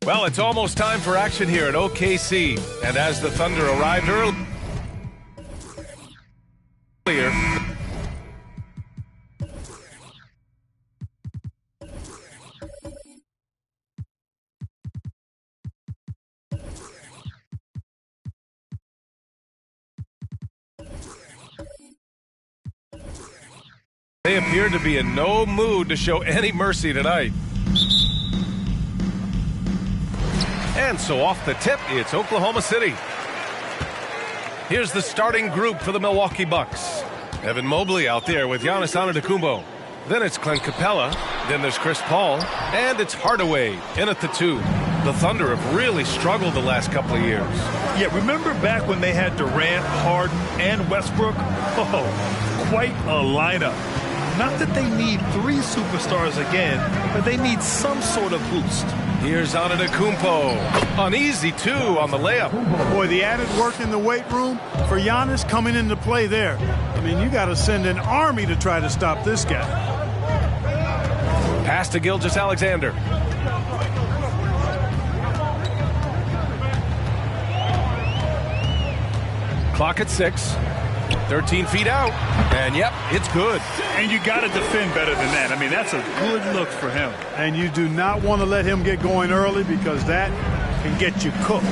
Well, it's almost time for action here at OKC. And as the Thunder arrived earlier, they appeared to be in no mood to show any mercy tonight. And so off the tip, it's Oklahoma City. Here's the starting group for the Milwaukee Bucks. Evan Mobley out there with Giannis Antetokounmpo. Then it's Clint Capella. Then there's Chris Paul. And it's Hardaway in at the 2. The Thunder have really struggled the last couple of years. Yeah, remember back when they had Durant, Harden, and Westbrook? Oh, quite a lineup. Not that they need 3 superstars again, but they need some sort of boost. Here's Antetokounmpo. An easy 2 on the layup. Boy, the added work in the weight room for Giannis coming into play there. I mean, you got to send an army to try to stop this guy. Pass to Gilgeous-Alexander. Clock at 6. 13 feet out. And, yep, it's good. And you got to defend better than that. I mean, that's a good look for him. And you do not want to let him get going early because that can get you cooked.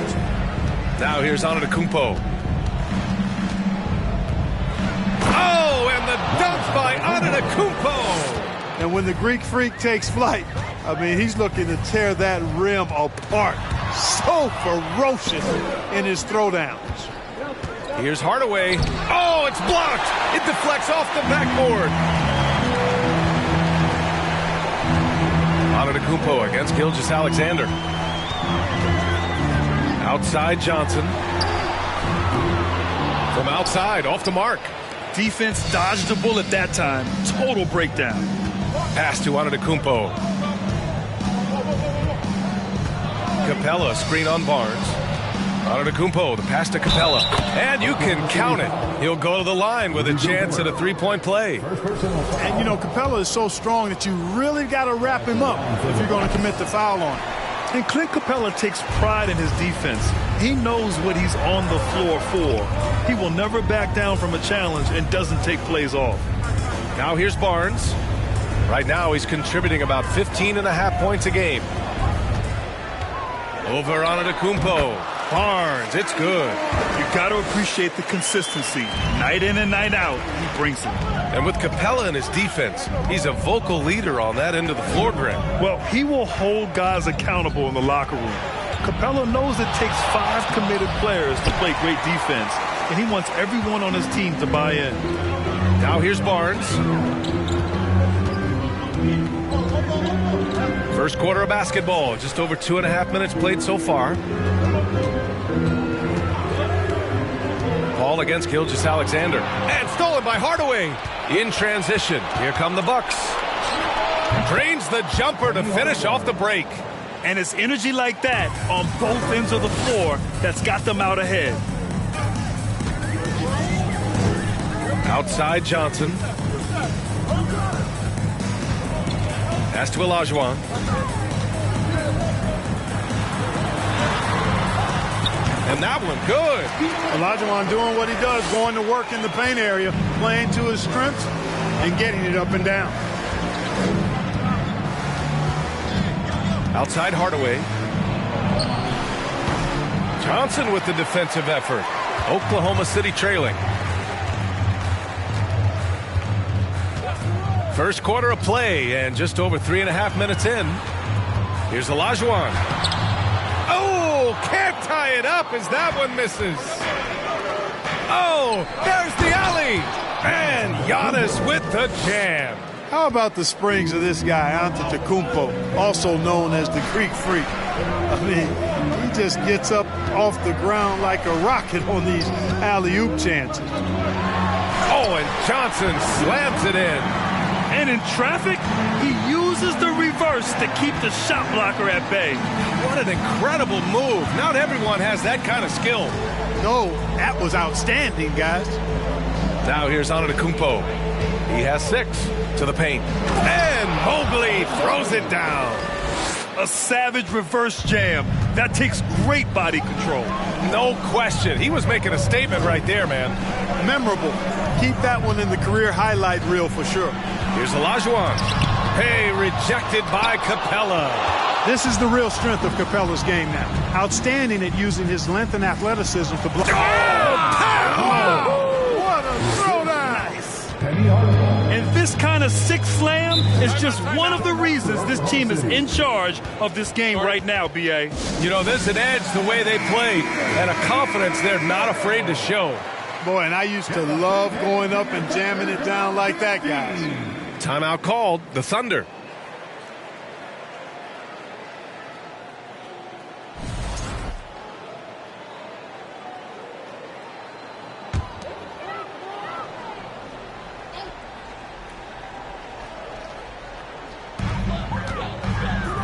Now here's Antetokounmpo. Oh, and the dunk by Antetokounmpo. And when the Greek Freak takes flight, I mean, he's looking to tear that rim apart. So ferocious in his throwdowns. Here's Hardaway. Oh, it's blocked. It deflects off the backboard. Antetokounmpo against Gilgeous-Alexander. Outside Johnson. From outside, off the mark. Defense dodged the bullet that time. Total breakdown. Pass to Antetokounmpo. Capella, screen on Barnes. Antetokounmpo, the pass to Capella. And you can count it. He'll go to the line with a chance at a three-point play. And, you know, Capella is so strong that you really got to wrap him up if you're going to commit the foul on him. And Clint Capella takes pride in his defense. He knows what he's on the floor for. He will never back down from a challenge and doesn't take plays off. Now here's Barnes. Right now he's contributing about 15.5 points a game. Over Antetokounmpo. Barnes, it's good. You got to appreciate the consistency. Night in and night out, he brings it. And with Capella in his defense, he's a vocal leader on that end of the floor, Grant. Well, he will hold guys accountable in the locker room. Capella knows it takes 5 committed players to play great defense, and he wants everyone on his team to buy in. Now here's Barnes. First quarter of basketball, just over 2.5 minutes played so far. Ball against Gilgeous-Alexander. And stolen by Hardaway. In transition, here come the Bucks. Drains the jumper to finish off the break. And it's energy like that on both ends of the floor that's got them out ahead. Outside Johnson. Pass to Olajuwon. And that one good. Olajuwon doing what he does, going to work in the paint area, playing to his strengths, and getting it up and down. Outside Hardaway. Johnson with the defensive effort. Oklahoma City trailing. First quarter of play and just over 3.5 minutes in. Here's Olajuwon. Oh, can't tie it up as that one misses. Oh, there's the alley. And Giannis with the jam. How about the springs of this guy, Antetokounmpo, also known as the Greek Freak? I mean, he just gets up off the ground like a rocket on these alley-oop chances. Oh, and Johnson slams it in. And in traffic, he uses the reverse to keep the shot blocker at bay. What an incredible move. Not everyone has that kind of skill. No, that was outstanding, guys. Now here's Antetokounmpo. He has 6 to the paint. And Mobley throws it down. A savage reverse jam. That takes great body control. No question. He was making a statement right there, man. Memorable. Keep that one in the career highlight reel for sure. Here's Olajuwon. Hey, rejected by Capella. This is the real strength of Capella's game now. Outstanding at using his length and athleticism to block. Oh, what a throwdown! Nice. And this kind of sick slam is just one of the reasons this team is in charge of this game right now, B.A. You know, there's an edge the way they play and a confidence they're not afraid to show. Boy, and I used to love going up and jamming it down like that, guys. Timeout called. The Thunder.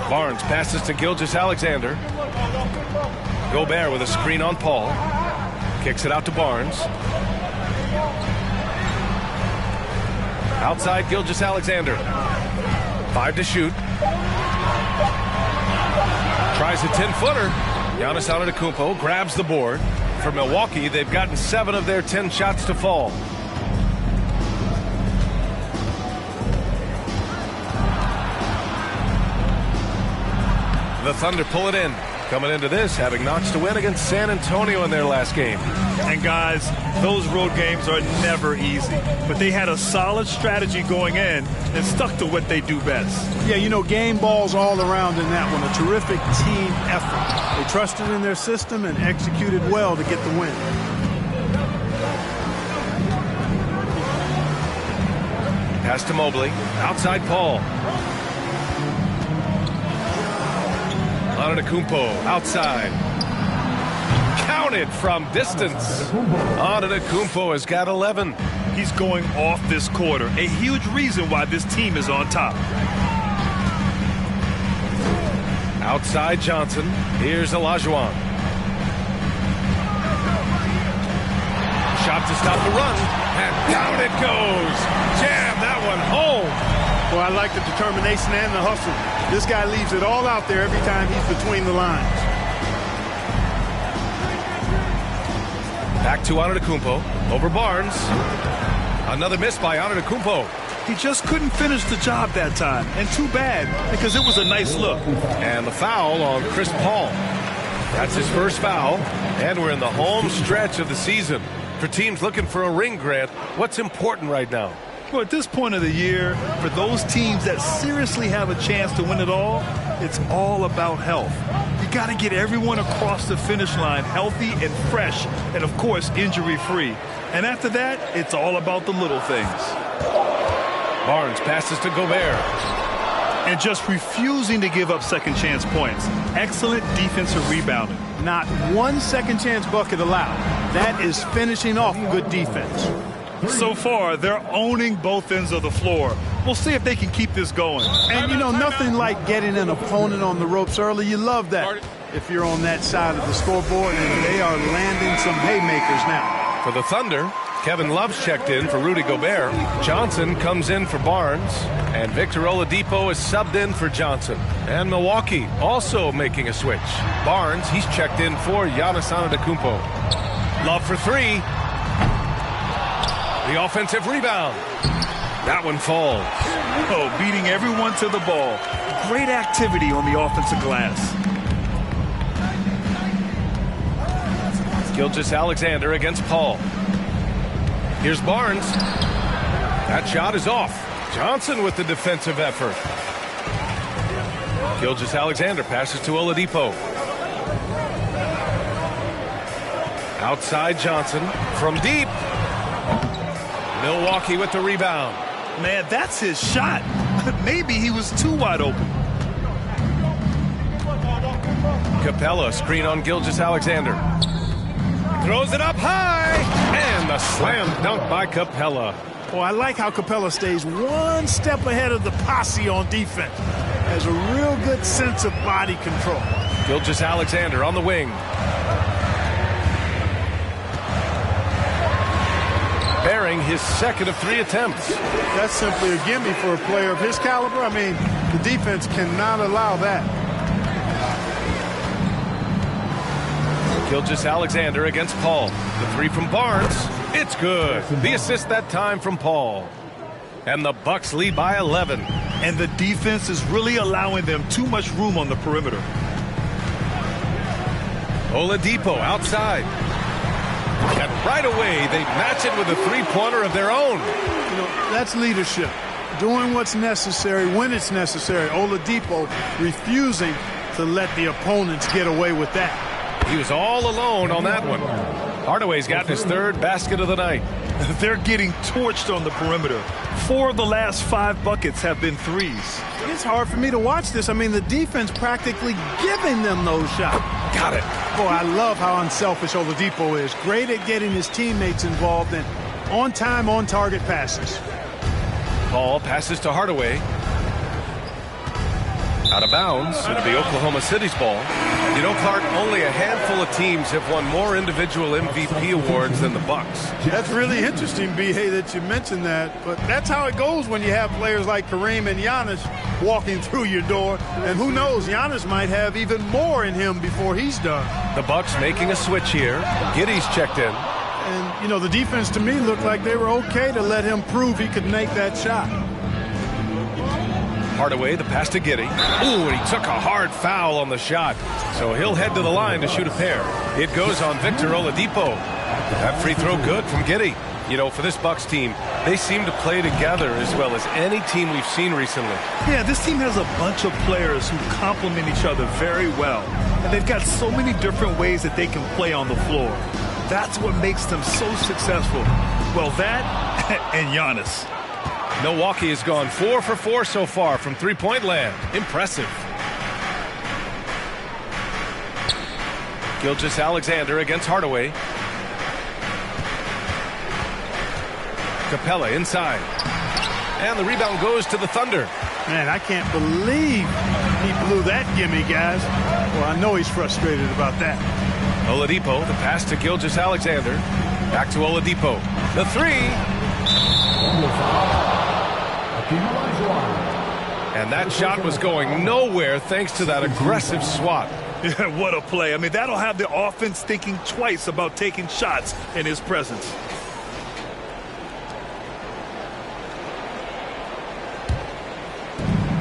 Barnes passes to Gilgeous-Alexander. Gobert with a screen on Paul. Kicks it out to Barnes. Outside Gilgeous-Alexander. 5 to shoot. Tries a 10-footer. Giannis Antetokounmpo grabs the board. for Milwaukee. They've gotten 7 of their 10 shots to fall. The Thunder pull it in. Coming into this, having notched a win against San Antonio in their last game. And guys, those road games are never easy. But they had a solid strategy going in and stuck to what they do best. Yeah, you know, game balls all around in that one. A terrific team effort. They trusted in their system and executed well to get the win. Pass to Mobley. Outside Paul. Antetokounmpo outside. Counted from distance. Antetokounmpo has got 11. He's going off this quarter. A huge reason why this team is on top. Outside Johnson. Here's Olajuwon. Shot to stop the run. And down it goes. Jam that one home. Well, I like the determination and the hustle. This guy leaves it all out there every time he's between the lines. Back to Antetokounmpo. Over Barnes. Another miss by Antetokounmpo. He just couldn't finish the job that time. And too bad, because it was a nice look. And the foul on Chris Paul. That's his first foul. And we're in the home stretch of the season. For teams looking for a ring, Grant, what's important right now? Well, at this point of the year, for those teams that seriously have a chance to win it all, it's all about health. You got to get everyone across the finish line healthy and fresh, and of course, injury-free. And after that, it's all about the little things. Barnes passes to Gobert. And just refusing to give up second chance points. Excellent defensive rebounding. Not one second chance bucket allowed. That is finishing off good defense. So far, they're owning both ends of the floor. We'll see if they can keep this going. And, you know, nothing like getting an opponent on the ropes early. You love that if you're on that side of the scoreboard, and they are landing some haymakers now. For the Thunder, Kevin Love's checked in for Rudy Gobert. Johnson comes in for Barnes. And Victor Oladipo is subbed in for Johnson. And Milwaukee also making a switch. Barnes, he's checked in for Giannis Antetokounmpo. Love for 3. The offensive rebound. That one falls. Oh, beating everyone to the ball. Great activity on the offensive glass. Gilgeous-Alexander against Paul. Here's Barnes. That shot is off. Johnson with the defensive effort. Gilgeous-Alexander passes to Oladipo. Outside Johnson from deep. Milwaukee with the rebound. Man, that's his shot. Maybe he was too wide open. Capella screen on Gilgeous-Alexander. Throws it up high. And the slam dunk by Capella. Oh, I like how Capella stays one step ahead of the posse on defense. Has a real good sense of body control. Gilgeous-Alexander on the wing. Bearing his second of 3 attempts. That's simply a gimme for a player of his caliber. I mean, the defense cannot allow that. Gilgeous-Alexander against Paul. The 3 from Barnes. It's good. The assist that time from Paul. And the Bucks lead by 11. And the defense is really allowing them too much room on the perimeter. Oladipo outside. And right away, they match it with a 3-pointer of their own. You know, that's leadership. Doing what's necessary when it's necessary. Oladipo refusing to let the opponents get away with that. He was all alone on that one. Hardaway's got his 3rd basket of the night. They're getting torched on the perimeter. 4 of the last 5 buckets have been threes. It's hard for me to watch this. I mean, the defense practically giving them those shots. Got it. Boy, I love how unselfish Oladipo is. Great at getting his teammates involved in on-time, on-target passes. Paul passes to Hardaway. Out of bounds. It'll be Oklahoma City's ball. You know, Clark, only a handful of teams have won more individual MVP awards than the Bucks. That's really interesting, B.A., that you mentioned that. But that's how it goes when you have players like Kareem and Giannis walking through your door. And who knows, Giannis might have even more in him before he's done. The Bucks making a switch here. Giddey's checked in. And, you know, the defense to me looked like they were okay to let him prove he could make that shot. Hardaway, the pass to Giddey. Ooh, and he took a hard foul on the shot. So he'll head to the line to shoot a pair. It goes on Victor Oladipo. That free throw good from Giddey. You know, for this Bucks team, they seem to play together as well as any team we've seen recently. Yeah, this team has a bunch of players who complement each other very well. And they've got so many different ways that they can play on the floor. That's what makes them so successful. Well, that and Giannis. Milwaukee has gone 4 for 4 so far from three-point land. Impressive. Gilgeous-Alexander against Hardaway. Capella inside. And the rebound goes to the Thunder. Man, I can't believe he blew that gimme, guys. Well, I know he's frustrated about that. Oladipo, the pass to Gilgeous-Alexander. Back to Oladipo. The three. And that shot was going nowhere thanks to that aggressive swat. Yeah, what a play. I mean, that'll have the offense thinking twice about taking shots in his presence.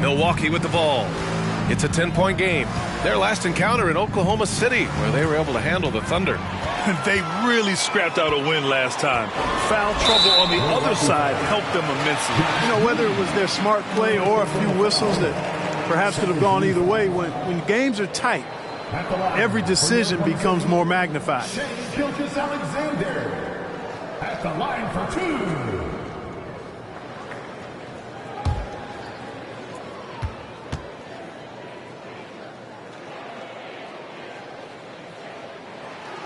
Milwaukee with the ball. It's a 10-point game. Their last encounter in Oklahoma City, where they were able to handle the Thunder. They really scrapped out a win last time. Foul trouble on the other side helped them immensely. You know, whether it was their smart play or a few whistles that perhaps could have gone either way, when games are tight, every decision becomes more magnified. Gilgeous-Alexander at the line for two.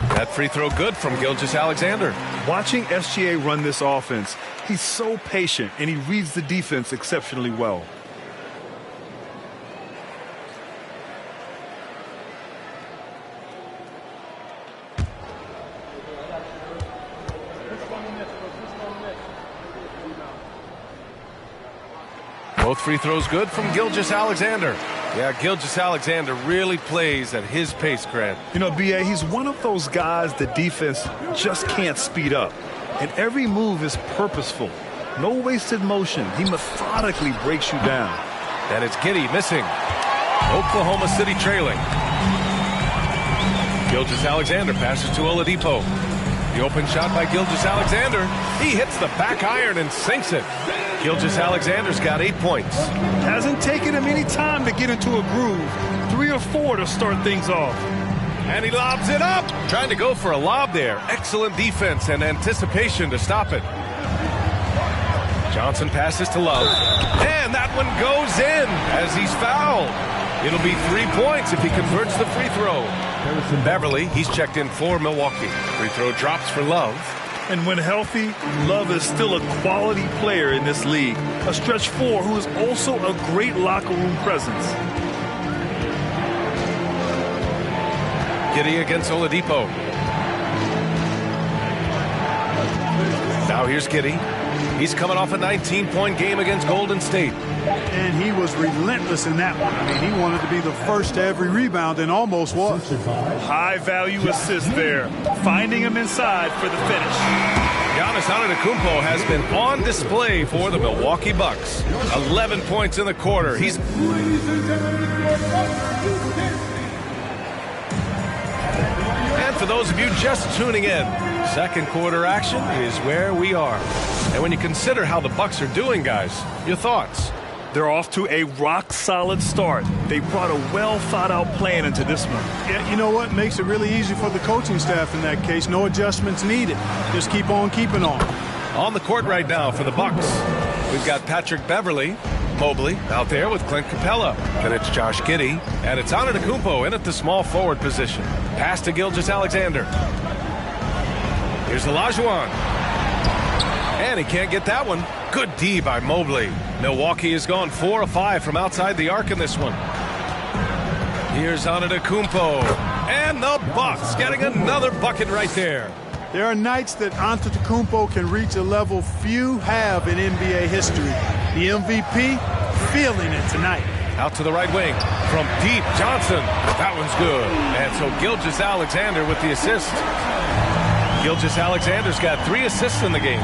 That free throw good from Gilgeous-Alexander. Watching SGA run this offense, he's so patient and he reads the defense exceptionally well. Both free throws good from Gilgeous-Alexander. Yeah, Gilgeous-Alexander really plays at his pace, Grant. You know, B.A., he's one of those guys the defense just can't speed up. And every move is purposeful. No wasted motion. He methodically breaks you down. And it's Giddey missing. Oklahoma City trailing. Gilgeous-Alexander passes to Oladipo. The open shot by Gilgeous-Alexander. He hits the back iron and sinks it. Gilgeous-Alexander's got 8 points. Hasn't taken him any time to get into a groove. 3 or 4 to start things off. And he lobs it up. Trying to go for a lob there. Excellent defense and anticipation to stop it. Johnson passes to Love. And that one goes in as he's fouled. It'll be 3 points if he converts the free throw. Beverly, he's checked in for Milwaukee. Free throw drops for Love. And when healthy, Love is still a quality player in this league. A stretch 4 who is also a great locker room presence. Giddey against Oladipo. Now here's Giddey. He's coming off a 19-point game against Golden State. And he was relentless in that one. I mean, he wanted to be the first to every rebound and almost was. High-value assist there. Finding him inside for the finish. Giannis Antetokounmpo has been on display for the Milwaukee Bucks. 11 points in the quarter. He's... And for those of you just tuning in, second quarter action is where we are. And when you consider how the Bucks are doing, guys, your thoughts? They're off to a rock-solid start. They brought a well-thought-out plan into this one. Yeah, you know what? Makes it really easy for the coaching staff in that case. No adjustments needed. Just keep on keeping on. On the court right now for the Bucks, we've got Patrick Beverly, Mobley out there with Clint Capella. Then it's Josh Giddey, and it's Antetokounmpo in at the small forward position. Pass to Gilgeous-Alexander. Here's Olajuwon. And he can't get that one. Good D by Mobley. Milwaukee has gone 4 of 5 from outside the arc in this one. Here's Antetokounmpo. And the Bucks getting another bucket right there. There are nights that Antetokounmpo can reach a level few have in NBA history. The MVP feeling it tonight. Out to the right wing. From deep, Johnson. That one's good. And so Gilgeous-Alexander with the assist. Gilgeous-Alexander's got 3 assists in the game.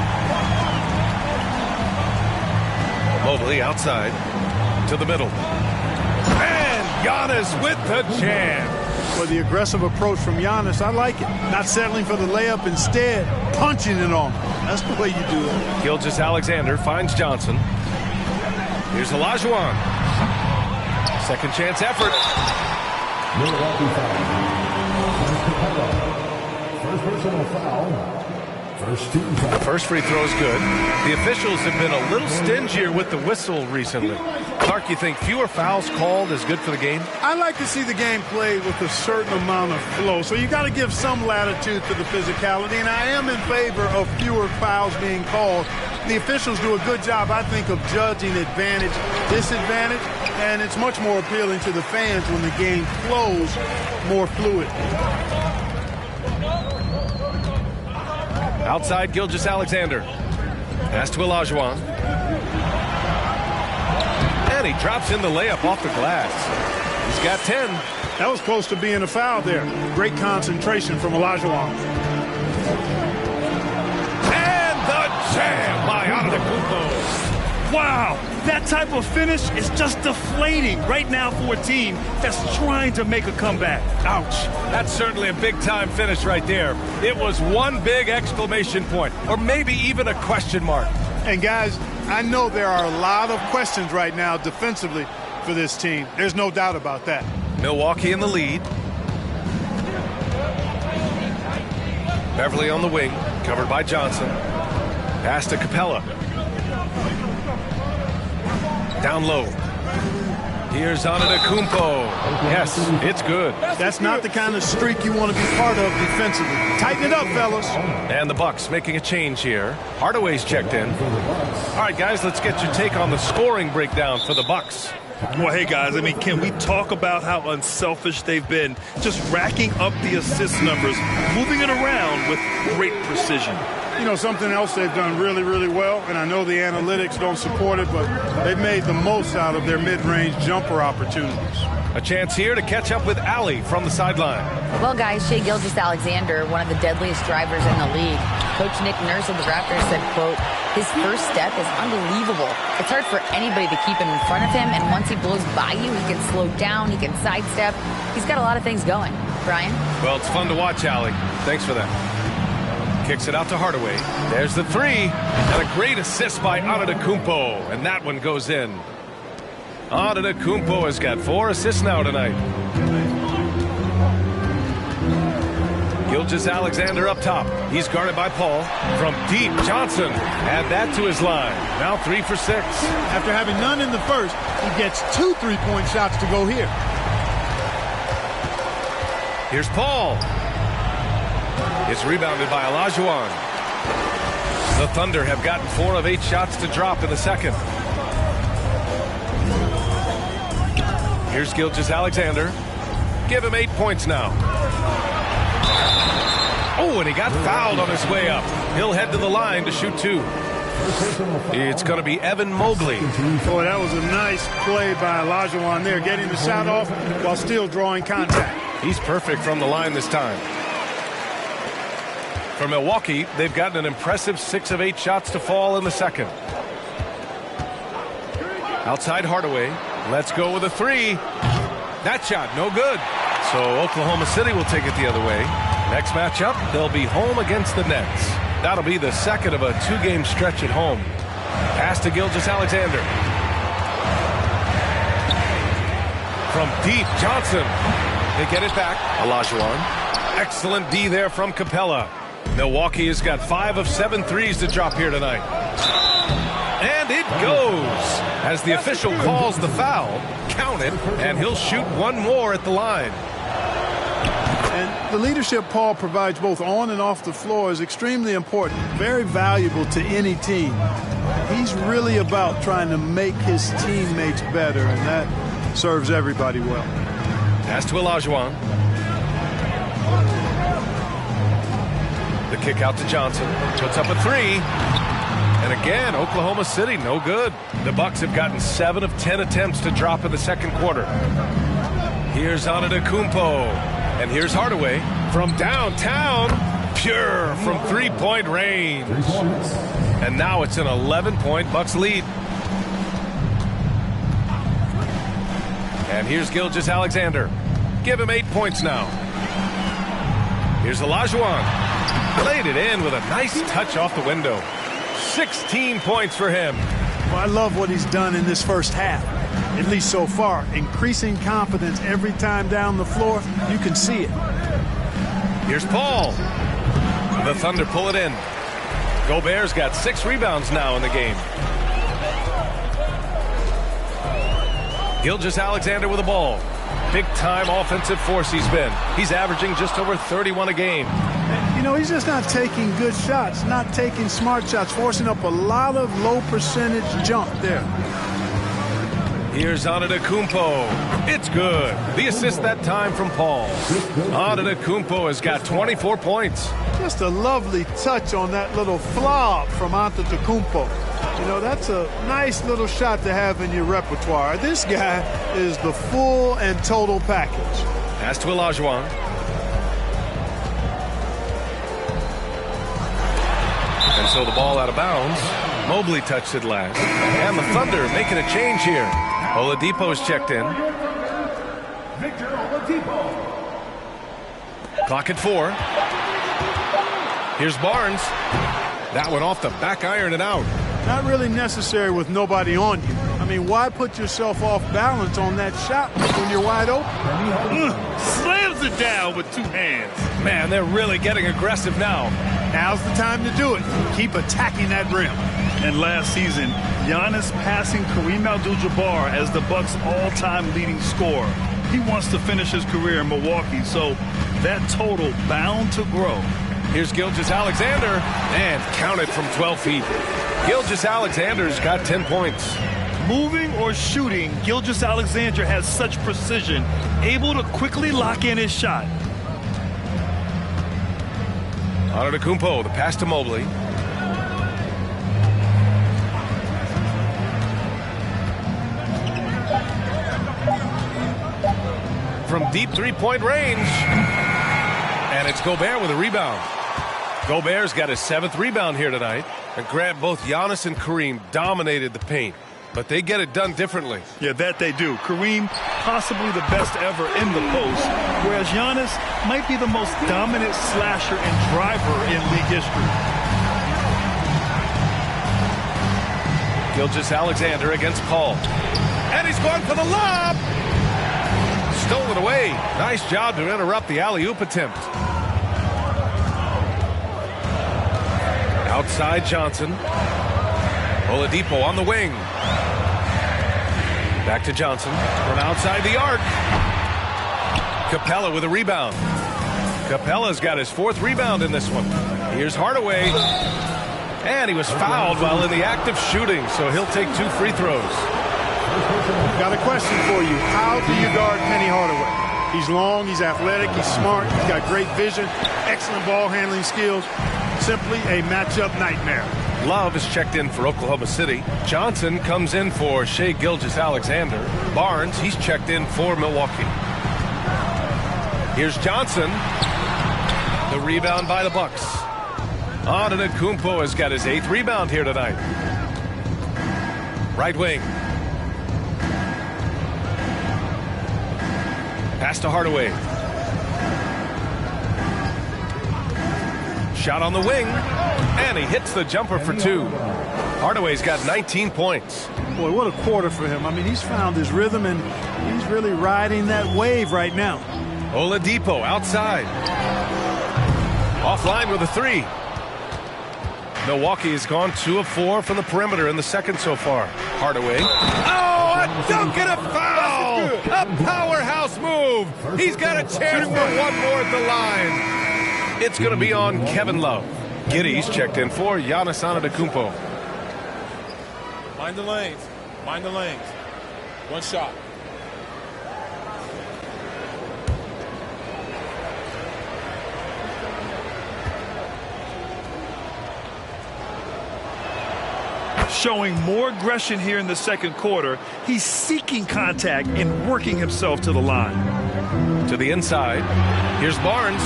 Mobley outside to the middle. And Giannis with the jam. For the aggressive approach from Giannis, I like it. Not settling for the layup, instead punching it on. That's the way you do it. Gilgeous-Alexander finds Johnson. Here's Olajuwon. Second chance effort. Milwaukee foul. First personal foul. First team foul. First free throw is good. The officials have been a little stingier with the whistle recently. Clark, you think fewer fouls called is good for the game? I like to see the game played with a certain amount of flow. So you got to give some latitude to the physicality, and I am in favor of fewer fouls being called. The officials do a good job, I think, of judging advantage, disadvantage, and it's much more appealing to the fans when the game flows more fluid. Outside, Gilgeous-Alexander. Pass to Olajuwon. And he drops in the layup off the glass. He's got 10. That was close to being a foul there. Great concentration from Olajuwon. And the jam by Antetokounmpo. Wow, that type of finish is just deflating right now for a team that's trying to make a comeback. Ouch. That's certainly a big-time finish right there. It was one big exclamation point, or maybe even a question mark. And guys, I know there are a lot of questions right now defensively for this team. There's no doubt about that. Milwaukee in the lead. Beverly on the wing, covered by Johnson. Pass to Capella. Down low. Here's Antetokounmpo. Yes, it's good. That's not the kind of streak you want to be part of defensively. Tighten it up, fellas. And the Bucks making a change here. Hardaway's checked in. All right, guys, let's get your take on the scoring breakdown for the Bucks. Well, hey, guys, I mean, can we talk about how unselfish they've been? Just racking up the assist numbers, moving it around with great precision. You know, something else they've done really, really well, and I know the analytics don't support it, but they've made the most out of their mid-range jumper opportunities. A chance here to catch up with Allie from the sideline. Well, guys, Shai Gilgeous-Alexander, one of the deadliest drivers in the league. Coach Nick Nurse of the Raptors said, quote, his first step is unbelievable. It's hard for anybody to keep him in front of him, and once he blows by you, he can slow down, he can sidestep. He's got a lot of things going. Brian? Well, it's fun to watch, Allie. Thanks for that. Kicks it out to Hardaway. There's the three. And a great assist by Antetokounmpo. And that one goes in. Antetokounmpo has got 4 assists now tonight. Gilgeous-Alexander up top. He's guarded by Paul. From deep, Johnson. Add that to his line. Now 3 for 6. After having none in the first, he gets 2 3-point shots to go here. Here's Paul. It's rebounded by Olajuwon. The Thunder have gotten 4 of 8 shots to drop in the second. Here's Gilgeous-Alexander. Give him 8 points now. Oh, and he got fouled on his way up. He'll head to the line to shoot 2. It's going to be Evan Mobley. Boy, that was a nice play by Olajuwon there, getting the shot off while still drawing contact. He's perfect from the line this time. For Milwaukee, they've gotten an impressive 6 of 8 shots to fall in the second. Outside Hardaway. Let's go with a 3. That shot, no good. So Oklahoma City will take it the other way. Next matchup, they'll be home against the Nets. That'll be the second of a 2-game stretch at home. Pass to Gilgeous-Alexander. From deep, Johnson. They get it back. Olajuwon. Excellent D there from Capella. Milwaukee has got 5 of 7 threes to drop here tonight. And it goes. As the official calls the foul, count it, and he'll shoot 1 more at the line. And the leadership Paul provides both on and off the floor is extremely important, very valuable to any team. He's really about trying to make his teammates better, and that serves everybody well. Pass to Olajuwon. The kick out to Johnson. Puts up a three. And again, Oklahoma City, no good. The Bucks have gotten 7 of 10 attempts to drop in the second quarter. Here's Antetokounmpo. And here's Hardaway from downtown. Pure from three-point range. And now it's an 11-point Bucks lead. And here's Gilgeous-Alexander. Give him 8 points now. Here's Olajuwon. Laid it in with a nice touch off the window. 16 points for him. Well, I love what he's done in this first half, at least so far. Increasing confidence every time down the floor. You can see it. Here's Paul. The Thunder pull it in. Gobert's got 6 rebounds now in the game. Gilgeous-Alexander with the ball. Big-time offensive force he's been. He's averaging just over 31 a game. You know, he's just not taking good shots, not taking smart shots, forcing up a lot of low-percentage jump there. Here's Antetokounmpo. It's good. The assist that time from Paul. Antetokounmpo has got 24 points. Just a lovely touch on that little flop from Antetokounmpo. You know, that's a nice little shot to have in your repertoire. This guy is the full and total package. Pass to Olajuwon. And so the ball out of bounds. Mobley touched it last. And the Thunder making a change here. Oladipo's checked in. Victor Oladipo. Clock at 4. Here's Barnes. That one off the back iron and out. Not really necessary with nobody on you. I mean, why put yourself off balance on that shot when you're wide open? Slams it down with 2 hands. Man, they're really getting aggressive now. Now's the time to do it. Keep attacking that rim. And last season, Giannis passing Kareem Abdul-Jabbar as the Bucks' all-time leading scorer. He wants to finish his career in Milwaukee, so that total bound to grow. Here's Gilgeous-Alexander, and counted from 12 feet. Gilgeous-Alexander's got 10 points. Moving or shooting, Gilgeous-Alexander has such precision, able to quickly lock in his shot. Antetokounmpo, the pass to Mobley. From deep three-point range. And it's Gobert with a rebound. Gobert's got his 7th rebound here tonight. And Grant, both Giannis and Kareem dominated the paint. But they get it done differently. Yeah, that they do. Kareem, possibly the best ever in the post, whereas Giannis might be the most dominant slasher and driver in league history. Gilgeous-Alexander against Paul. And he's going for the lob. Stolen away. Nice job to interrupt the alley-oop attempt. Outside Johnson. Oladipo on the wing. Back to Johnson from outside the arc. Capella with a rebound. Capella's got his 4th rebound in this one. Here's Hardaway. And he was fouled while in the act of shooting, so he'll take 2 free throws. Got a question for you. How do you guard Penny Hardaway? He's long, he's athletic, he's smart, he's got great vision, excellent ball handling skills. Simply a matchup nightmare. Love is checked in for Oklahoma City. Johnson comes in for Shai Gilgeous-Alexander. Barnes, he's checked in for Milwaukee. Here's Johnson. The rebound by the Bucks. Antetokounmpo has got his 8th rebound here tonight. Right wing. Pass to Hardaway. Shot on the wing. And he hits the jumper for 2. Hardaway's got 19 points. Boy, what a quarter for him. I mean, he's found his rhythm, and he's really riding that wave right now. Oladipo outside. Offline with a 3. Milwaukee has gone 2 of 4 from the perimeter in the second so far. Hardaway. Oh, a dunk and a foul! A powerhouse move. He's got a chance for 1 more at the line. It's going to be on Kevin Love. Giddey's checked in for Giannis Antetokounmpo. Mind the lanes. Mind the lanes. 1 shot. showing more aggression here in the second quarter. He's seeking contact and working himself to the line. To the inside. Here's Barnes.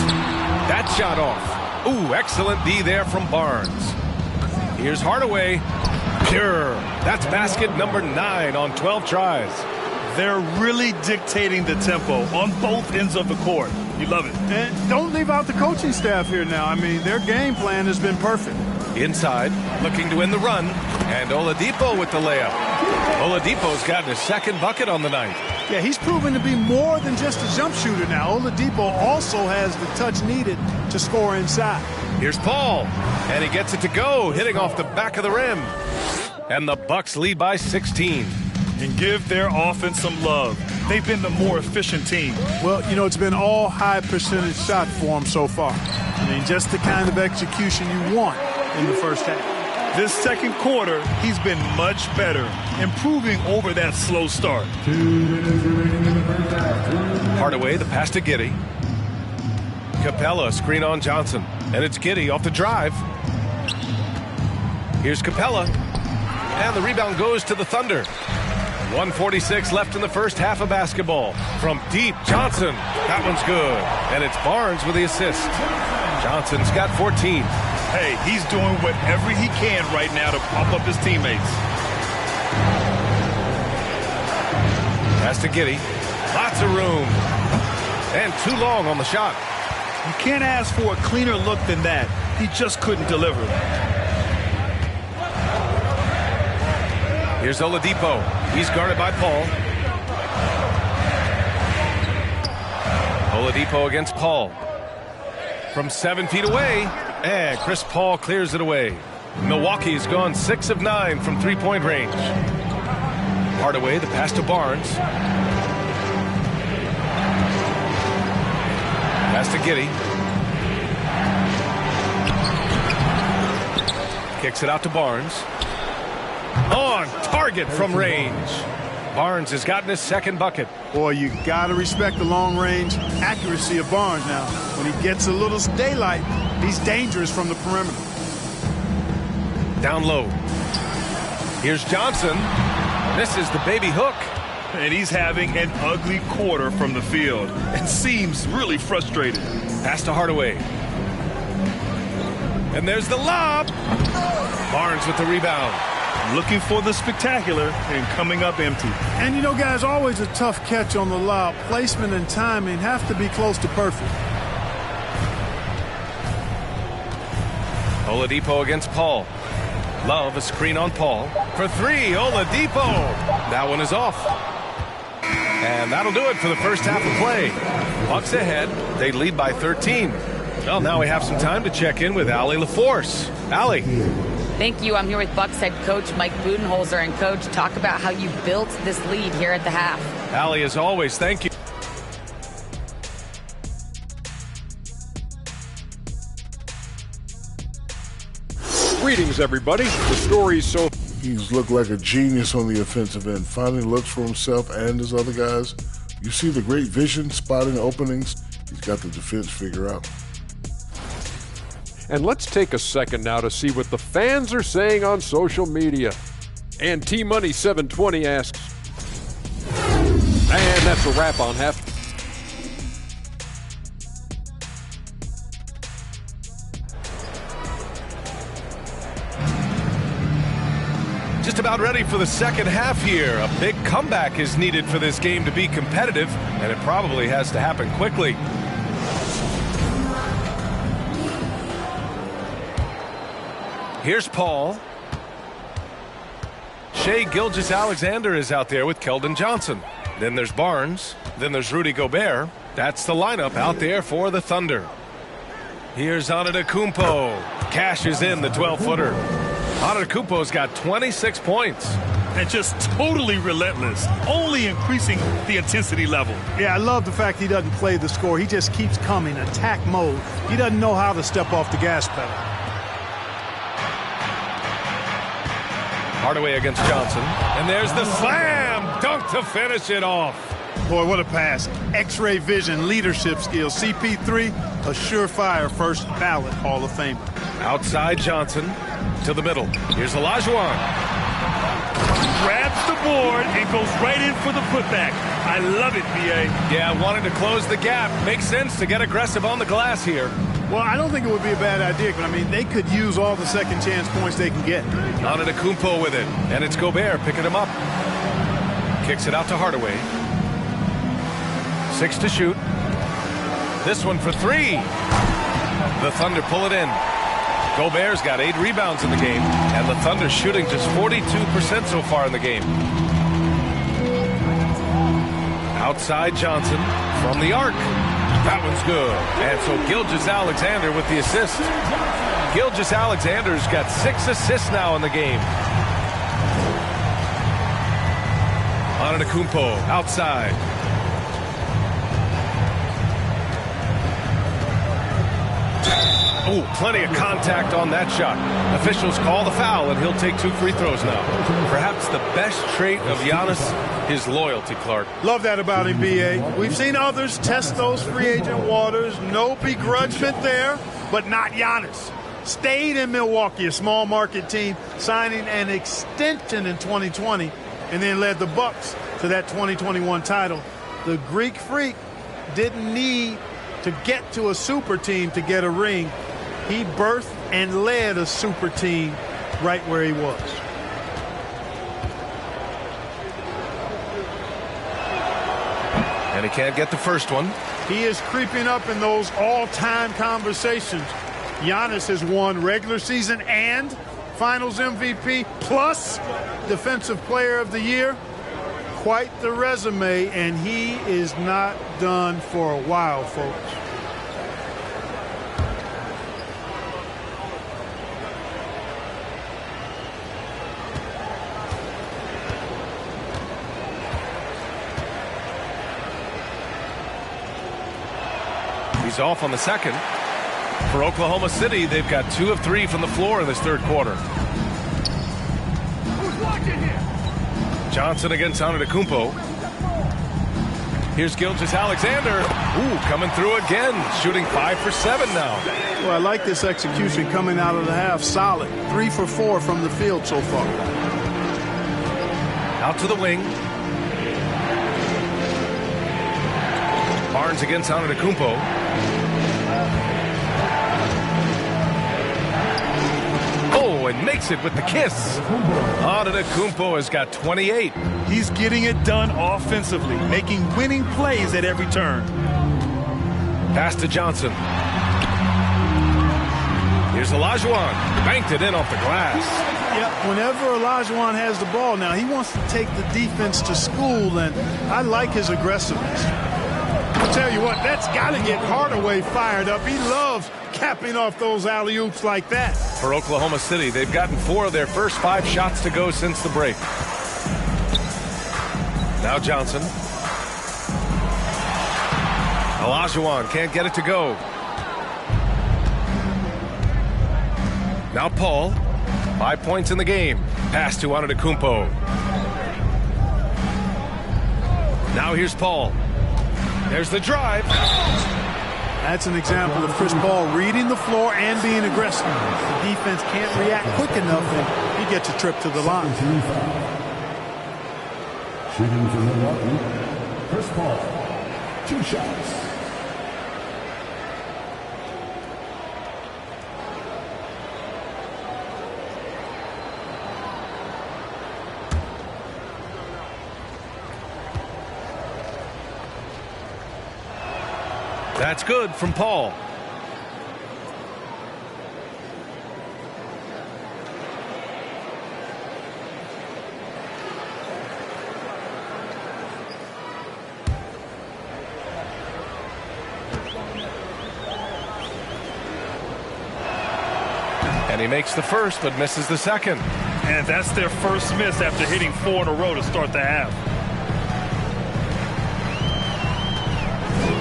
That shot off. Ooh, excellent D there from Barnes. Here's Hardaway. Pure. That's basket number 9 on 12 tries. They're really dictating the tempo on both ends of the court. You love it. And don't leave out the coaching staff here now. I mean, their game plan has been perfect. Inside, looking to win the run. And Oladipo with the layup. Oladipo's gotten his second bucket on the night. Yeah, he's proven to be more than just a jump shooter now. Oladipo also has the touch needed to score inside. Here's Paul, and he gets it to go, hitting off the back of the rim. And the Bucks lead by 16. And give their offense some love. They've been the more efficient team. Well, you know, it's been all high percentage shot for them so far. I mean, just the kind of execution you want in the first half. This second quarter, he's been much better, improving over that slow start. Hardaway, the pass to Giddey. Capella, screen on Johnson. And it's Giddey off the drive. Here's Capella. And the rebound goes to the Thunder. 1:46 left in the first half of basketball. From deep, Johnson. That one's good. And it's Barnes with the assist. Johnson's got 14. Hey, he's doing whatever he can right now to pump up his teammates. Pass to Giddey. Lots of room. And too long on the shot. You can't ask for a cleaner look than that. He just couldn't deliver. Here's Oladipo. He's guarded by Paul. Oladipo against Paul. From 7 feet away. And Chris Paul clears it away. Milwaukee's gone 6 of 9 from three-point range. Hardaway, the pass to Barnes. Pass to Giddey. Kicks it out to Barnes. On target from range. Barnes has gotten his second bucket. Boy, you got to respect the long-range accuracy of Barnes now. When he gets a little daylight, he's dangerous from the perimeter. Down low. Here's Johnson. This is the baby hook. And he's having an ugly quarter from the field and seems really frustrated. Pass to Hardaway. And there's the lob. Barnes with the rebound. Looking for the spectacular and coming up empty. And you know, guys, always a tough catch on the lob. Placement and timing have to be close to perfect. Oladipo against Paul. Love, a screen on Paul. For 3, Oladipo. That one is off. And that'll do it for the first half of play. Bucks ahead. They lead by 13. Well, now we have some time to check in with Allie LaForce. Allie. Thank you. I'm here with Bucks head coach Mike Budenholzer. And, Coach, talk about how you built this lead here at the half. Allie, as always, thank you. Greetings, everybody. The story's so... He's looked like a genius on the offensive end, finding looks for himself and his other guys. You see the great vision, spotting openings. He's got the defense figured out. And let's take a second now to see what the fans are saying on social media. And T-Money 720 asks, and that's a wrap on half. Just about ready for the second half here. A big comeback is needed for this game to be competitive, and it probably has to happen quickly. Here's Paul. Shai Gilgeous-Alexander is out there with Keldon Johnson. Then there's Barnes. Then there's Rudy Gobert. That's the lineup out there for the Thunder. Here's Antetokounmpo. Cashes in the 12-footer. Antetokounmpo's got 26 points. And just totally relentless, only increasing the intensity level. Yeah, I love the fact he doesn't play the score. He just keeps coming, attack mode. He doesn't know how to step off the gas pedal. Hardaway against Johnson. And there's the slam dunk to finish it off. Boy, what a pass. X-ray vision, leadership skills. CP3, a surefire first ballot Hall of Famer. Outside Johnson to the middle. Here's Olajuwon. grabs the board and goes right in for the putback. I love it, B.A. Yeah, wanting to close the gap. Makes sense to get aggressive on the glass here. Well, I don't think it would be a bad idea, but I mean, they could use all the second chance points they can get. Antetokounmpo with it, and it's Gobert picking him up. Kicks it out to Hardaway. 6 to shoot. This one for 3. The Thunder pull it in. Gobert's got 8 rebounds in the game, and the Thunder shooting just 42% so far in the game. Outside Johnson from the arc. That one's good. And so Gilgeous-Alexander with the assist. Gilgeous-Alexander's got 6 assists now in the game. Antetokounmpo outside. Oh, plenty of contact on that shot. Officials call the foul, and he'll take 2 free throws now. Perhaps the best trait of Giannis, his loyalty, Clark. Love that about him, B.A. We've seen others test those free agent waters. No begrudgment there, but not Giannis. Stayed in Milwaukee, a small market team, signing an extension in 2020, and then led the Bucks to that 2021 title. The Greek Freak didn't need to get to a super team to get a ring. He birthed and led a super team right where he was. And he can't get the first one. He is creeping up in those all-time conversations. Giannis has won regular season and Finals MVP plus Defensive Player of the Year. Quite the resume, and he is not done for a while, folks. He's off on the second. For Oklahoma City, they've got 2 of 3 from the floor in this third quarter. Who's watching here? Johnson against Antetokounmpo. Here's Gilgeous-Alexander. Ooh, coming through again. Shooting 5 for 7 now. Well, I like this execution coming out of the half. Solid. 3 for 4 from the field so far. Out to the wing. Barnes against Antetokounmpo. Oh, and makes it with the kiss. Antetokounmpo has got 28. He's getting it done offensively, making winning plays at every turn. Pass to Johnson. Here's Olajuwon. Banked it in off the glass. Yeah, whenever Olajuwon has the ball now, he wants to take the defense to school, and I like his aggressiveness. I'll tell you what, that's got to get Hardaway fired up. He loves capping off those alley-oops like that. For Oklahoma City, they've gotten 4 of their first 5 shots to go since the break. Now Johnson. Olajuwon can't get it to go. Now Paul. 5 points in the game. Pass to Antetokounmpo. Now here's Paul. There's the drive. That's an example of Chris Paul reading the floor and being aggressive. The defense can't react quick enough, and he gets a trip to the line. Shooting for Milwaukee, Chris Paul. 2 shots. That's good from Paul. And he makes the first, but misses the second. And that's their first miss after hitting 4 in a row to start the half.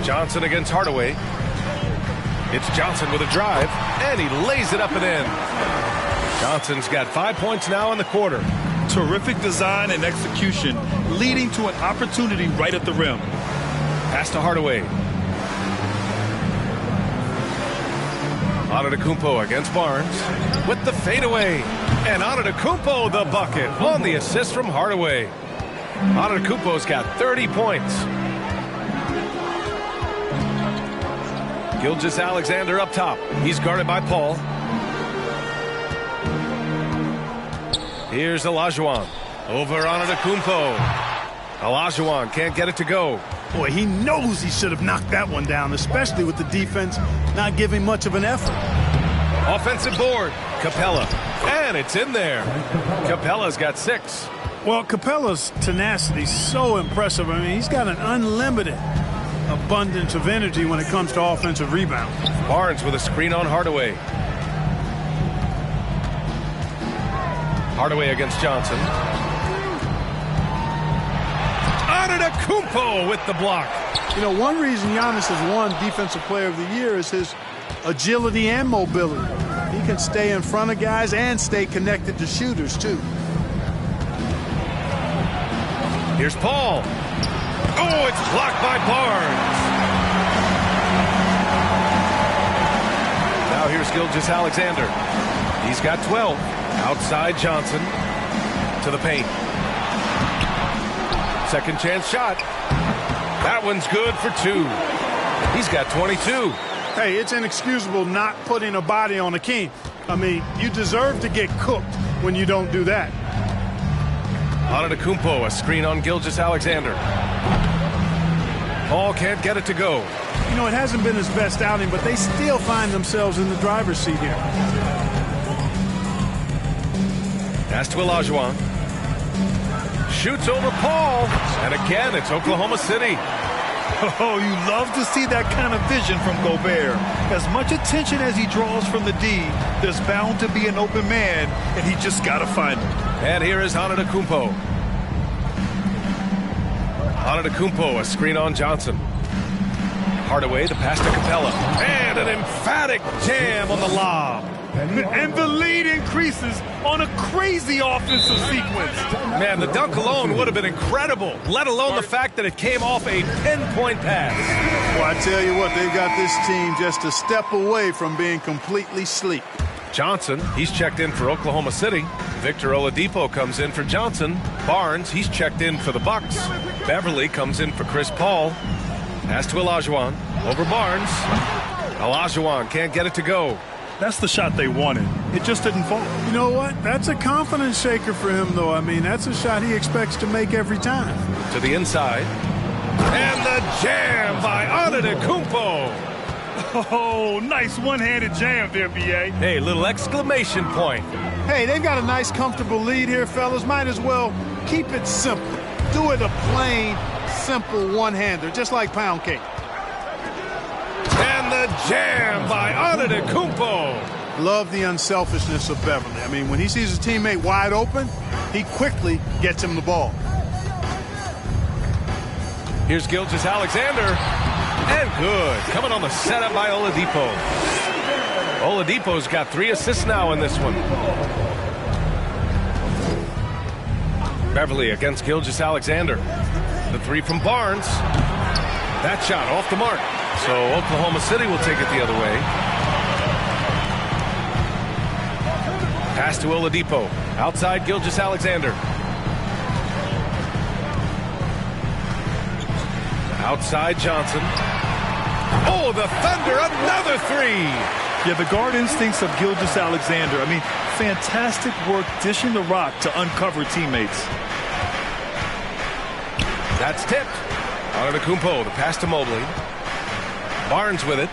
Johnson against Hardaway. It's Johnson with a drive, and he lays it up and in. Johnson's got 5 points now in the quarter. Terrific design and execution, leading to an opportunity right at the rim. Pass to Hardaway. Antetokounmpo against Barnes with the fadeaway. And Antetokounmpo the bucket on the assist from Hardaway. Antetokounmpo's got 30 points. Gilgeous-Alexander up top. He's guarded by Paul. Here's Olajuwon. Over Antetokounmpo. Olajuwon can't get it to go. Boy, he knows he should have knocked that one down, especially with the defense not giving much of an effort. Offensive board. Capella. And it's in there. Capella's got 6. Well, Capella's tenacity is so impressive. I mean, he's got an unlimited abundance of energy when it comes to offensive rebounds. Barnes with a screen on Hardaway. Hardaway against Johnson. Antetokounmpo with the block. You know, one reason Giannis has won Defensive Player of the Year is his agility and mobility. He can stay in front of guys and stay connected to shooters, too. Here's Paul. Oh, it's blocked by Barnes. Now here's Gilgeous-Alexander. He's got 12. Outside Johnson to the paint. Second chance shot. That one's good for 2. He's got 22. Hey, it's inexcusable not putting a body on a king. I mean, you deserve to get cooked when you don't do that. Antetokounmpo, a screen on Gilgeous-Alexander. Paul can't get it to go. You know, it hasn't been his best outing, but they still find themselves in the driver's seat here. Pass to Olajuwon. Shoots over Paul. And again, it's Oklahoma City. Oh, you love to see that kind of vision from Gobert. As much attention as he draws from the D, there's bound to be an open man, and he just got to find him. And here is Antetokounmpo. Antetokounmpo, a screen on Johnson. Hardaway, the pass to Capella. And an emphatic jam on the lob. And the lead increases on a crazy offensive sequence. Man, the dunk alone would have been incredible, let alone the fact that it came off a pinpoint pass. Well, I tell you what, they've got this team just a step away from being completely sleep. Johnson, he's checked in for Oklahoma City. Victor Oladipo comes in for Johnson. Barnes, he's checked in for the Bucks. Beverly comes in for Chris Paul. Pass to Olajuwon. Over Barnes. Olajuwon can't get it to go. That's the shot they wanted. It just didn't fall. You know what? That's a confidence shaker for him, though. I mean, that's a shot he expects to make every time. To the inside. And the jam by Antetokounmpo. Oh, nice one-handed jam there, B.A. Hey, little exclamation point. Hey, they've got a nice, comfortable lead here, fellas. Might as well keep it simple. Do it a plain, simple one-hander, just like pound cake. And the jam by Antetokounmpo. Love the unselfishness of Beverly. I mean, when he sees his teammate wide open, he quickly gets him the ball. Here's Gilgeous-Alexander. And good. Coming on the setup by Oladipo. Oladipo's got 3 assists now in this one. Beverly against Gilgeous-Alexander. The 3 from Barnes. That shot off the mark. So Oklahoma City will take it the other way. Pass to Oladipo. Outside Gilgeous-Alexander. Outside Johnson. Oh, the Thunder, another 3. Yeah, the guard instincts of Gilgeous-Alexander. I mean, fantastic work dishing the rock to uncover teammates. That's tipped. Antetokounmpo, the pass to Mobley. Barnes with it.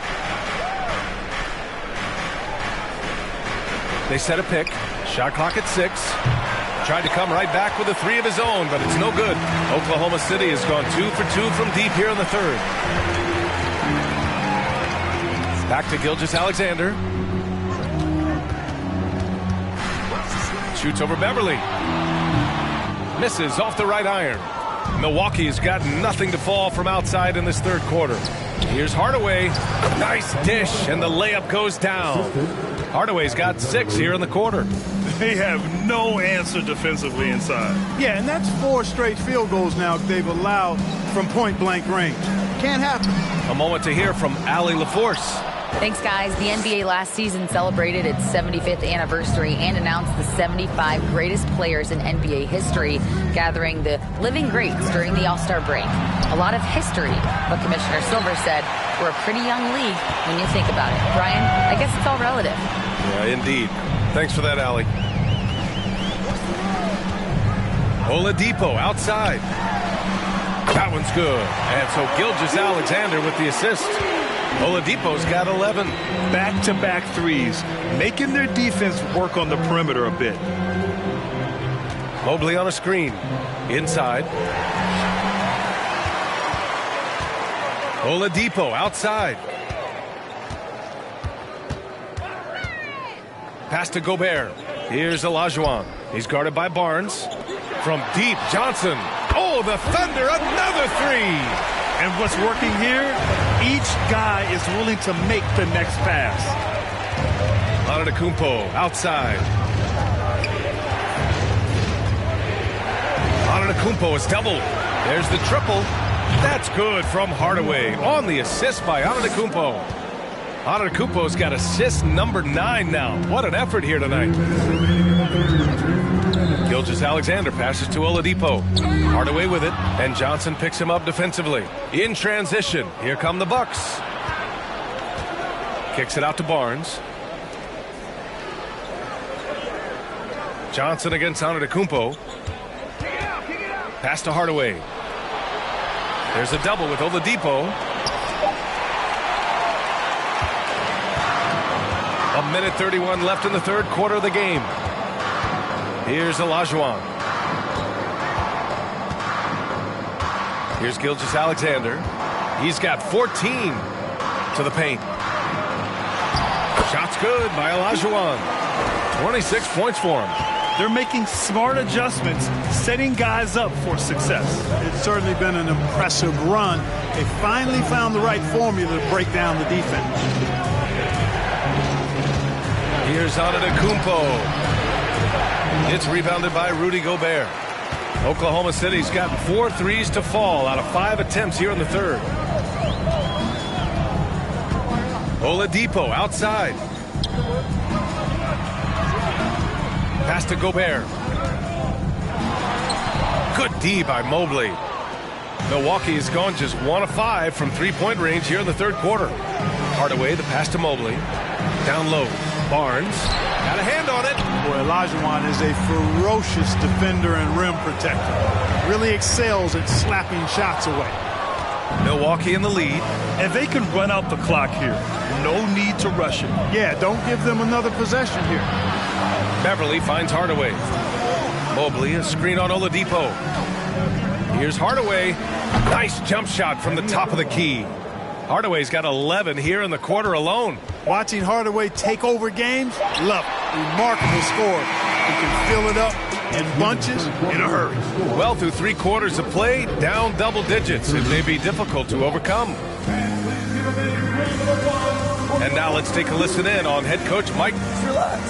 They set a pick. Shot clock at 6. Tried to come right back with a 3 of his own, but it's no good. Oklahoma City has gone 2 for 2 from deep here in the 3rd. Back to Gilgeous-Alexander. Shoots over Beverly. Misses off the right iron. Milwaukee's got nothing to fall from outside in this 3rd quarter. Here's Hardaway. Nice dish, and the layup goes down. Hardaway's got 6 here in the quarter. They have no answer defensively inside. Yeah, and that's 4 straight field goals now they've allowed from point-blank range. Can't happen. A moment to hear from Allie LaForce. Thanks, guys. The NBA last season celebrated its 75th anniversary and announced the 75 greatest players in NBA history, gathering the living greats during the All-Star break. A lot of history, but Commissioner Silver said we're a pretty young league when you think about it. Brian, I guess it's all relative. Yeah, indeed. Thanks for that, Allie. Oladipo outside. That one's good. And so Gilgeous-Alexander with the assist. Oladipo's got 11. Back-to-back threes, making their defense work on the perimeter a bit. Mobley on a screen. Inside. Oladipo outside. Pass to Gobert. Here's Olajuwon. He's guarded by Barnes. From deep, Johnson. Oh, the Thunder, another three. And what's working here, each guy is willing to make the next pass. Antetokounmpo outside. Antetokounmpo is doubled. There's the triple. That's good from Hardaway on the assist by Antetokounmpo. Antetokounmpo's got assist number 9 now. What an effort here tonight. Gilgeous-Alexander passes to Oladipo. Hardaway with it, and Johnson picks him up defensively. In transition, here come the Bucks. Kicks it out to Barnes. Johnson against Antetokounmpo. Pass to Hardaway. There's a double with Oladipo. A minute 31 left in the third quarter of the game. Here's Olajuwon. Here's Gilgeous-Alexander. He's got 14 to the paint. Shot's good by Olajuwon. 26 points for him. They're making smart adjustments, setting guys up for success. It's certainly been an impressive run. They finally found the right formula to break down the defense. Here's Antetokounmpo. It's rebounded by Rudy Gobert. Oklahoma City's gotten 4 threes to fall out of 5 attempts here in the third. Oladipo outside. Pass to Gobert. Good D by Mobley. Milwaukee has gone just 1 of 5 from three-point range here in the third quarter. Hardaway, the pass to Mobley. Down low. Barnes. Got a hand on it. Boy, Olajuwon is a ferocious defender and rim protector. Really excels at slapping shots away. Milwaukee in the lead. And they can run out the clock here. No need to rush it. Yeah, don't give them another possession here. Beverly finds Hardaway. Mobley, a screen on Oladipo. Here's Hardaway. Nice jump shot from the top of the key. Hardaway's got 11 here in the quarter alone. Watching Hardaway take over games, love it. Remarkable score. He can fill it up in bunches in a hurry. Well, through 3 quarters of play, down double digits. It may be difficult to overcome. And now let's take a listen in on head coach Mike. Relax.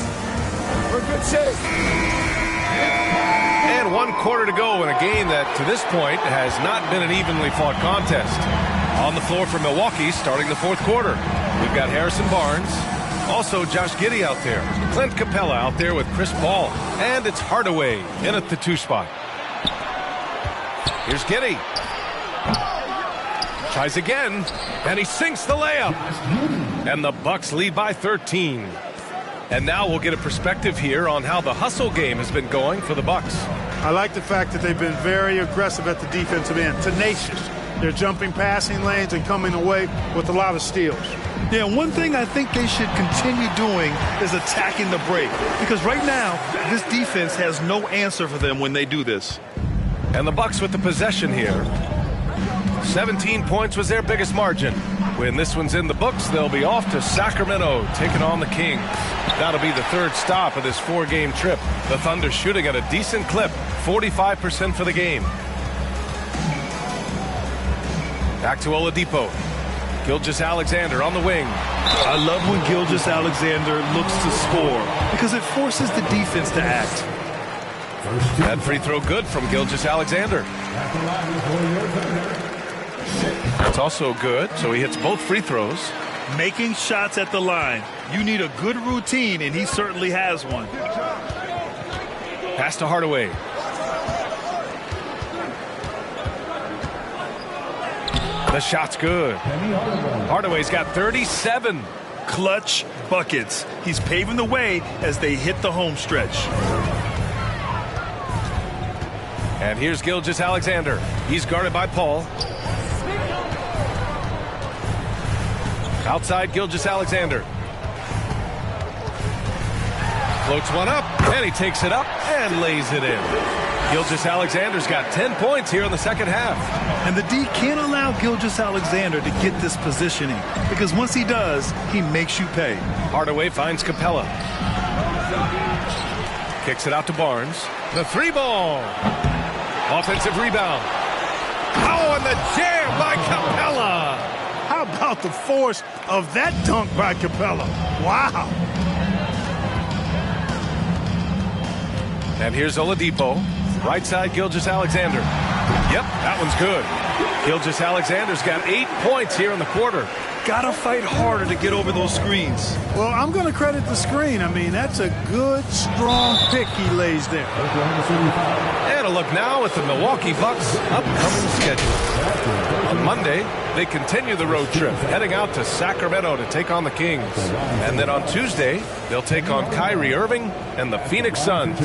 We're in good shape. And 1 quarter to go in a game that, to this point, has not been an evenly fought contest. On the floor for Milwaukee, starting the fourth quarter. We've got Harrison Barnes, also Josh Giddey out there, Clint Capella out there with Chris Paul, and it's Hardaway in at the 2 spot. Here's Giddey. Tries again, and he sinks the layup. And the Bucks lead by 13. And now we'll get a perspective here on how the hustle game has been going for the Bucks. I like the fact that they've been very aggressive at the defensive end, tenacious. They're jumping passing lanes and coming away with a lot of steals. Yeah, one thing I think they should continue doing is attacking the break. Because right now, this defense has no answer for them when they do this. And the Bucks with the possession here. 17 points was their biggest margin. When this one's in the books, they'll be off to Sacramento, taking on the Kings. That'll be the 3rd stop of this 4-game trip. The Thunder shooting at a decent clip, 45% for the game. Back to Oladipo. Gilgeous-Alexander on the wing. I love when Gilgeous-Alexander looks to score because it forces the defense to act. That free throw good from Gilgeous-Alexander. That's also good, so he hits both free throws. Making shots at the line. You need a good routine, and he certainly has one. Pass to Hardaway. The shot's good. Hardaway's got 37. Clutch buckets. He's paving the way as they hit the home stretch. And here's Gilgeous-Alexander. He's guarded by Paul. Outside Gilgeous-Alexander. Floats one up, and he takes it up and lays it in. Gilgeous-Alexander's got 10 points here in the second half. And the D can't allow Gilgeous-Alexander to get this positioning, because once he does, he makes you pay. Hardaway finds Capella. Kicks it out to Barnes. The three ball. Offensive rebound. Oh, and the jam by Capella. How about the force of that dunk by Capella? Wow. And here's Oladipo. Right side, Gilgeous-Alexander. Yep, that one's good. Gilgeous-Alexander's got 8 points here in the quarter. Gotta fight harder to get over those screens. Well, I'm going to credit the screen. I mean, that's a good, strong pick he lays there. And a look now at the Milwaukee Bucks' upcoming schedule. On Monday, they continue the road trip, heading out to Sacramento to take on the Kings. And then on Tuesday, they'll take on Kyrie Irving and the Phoenix Suns.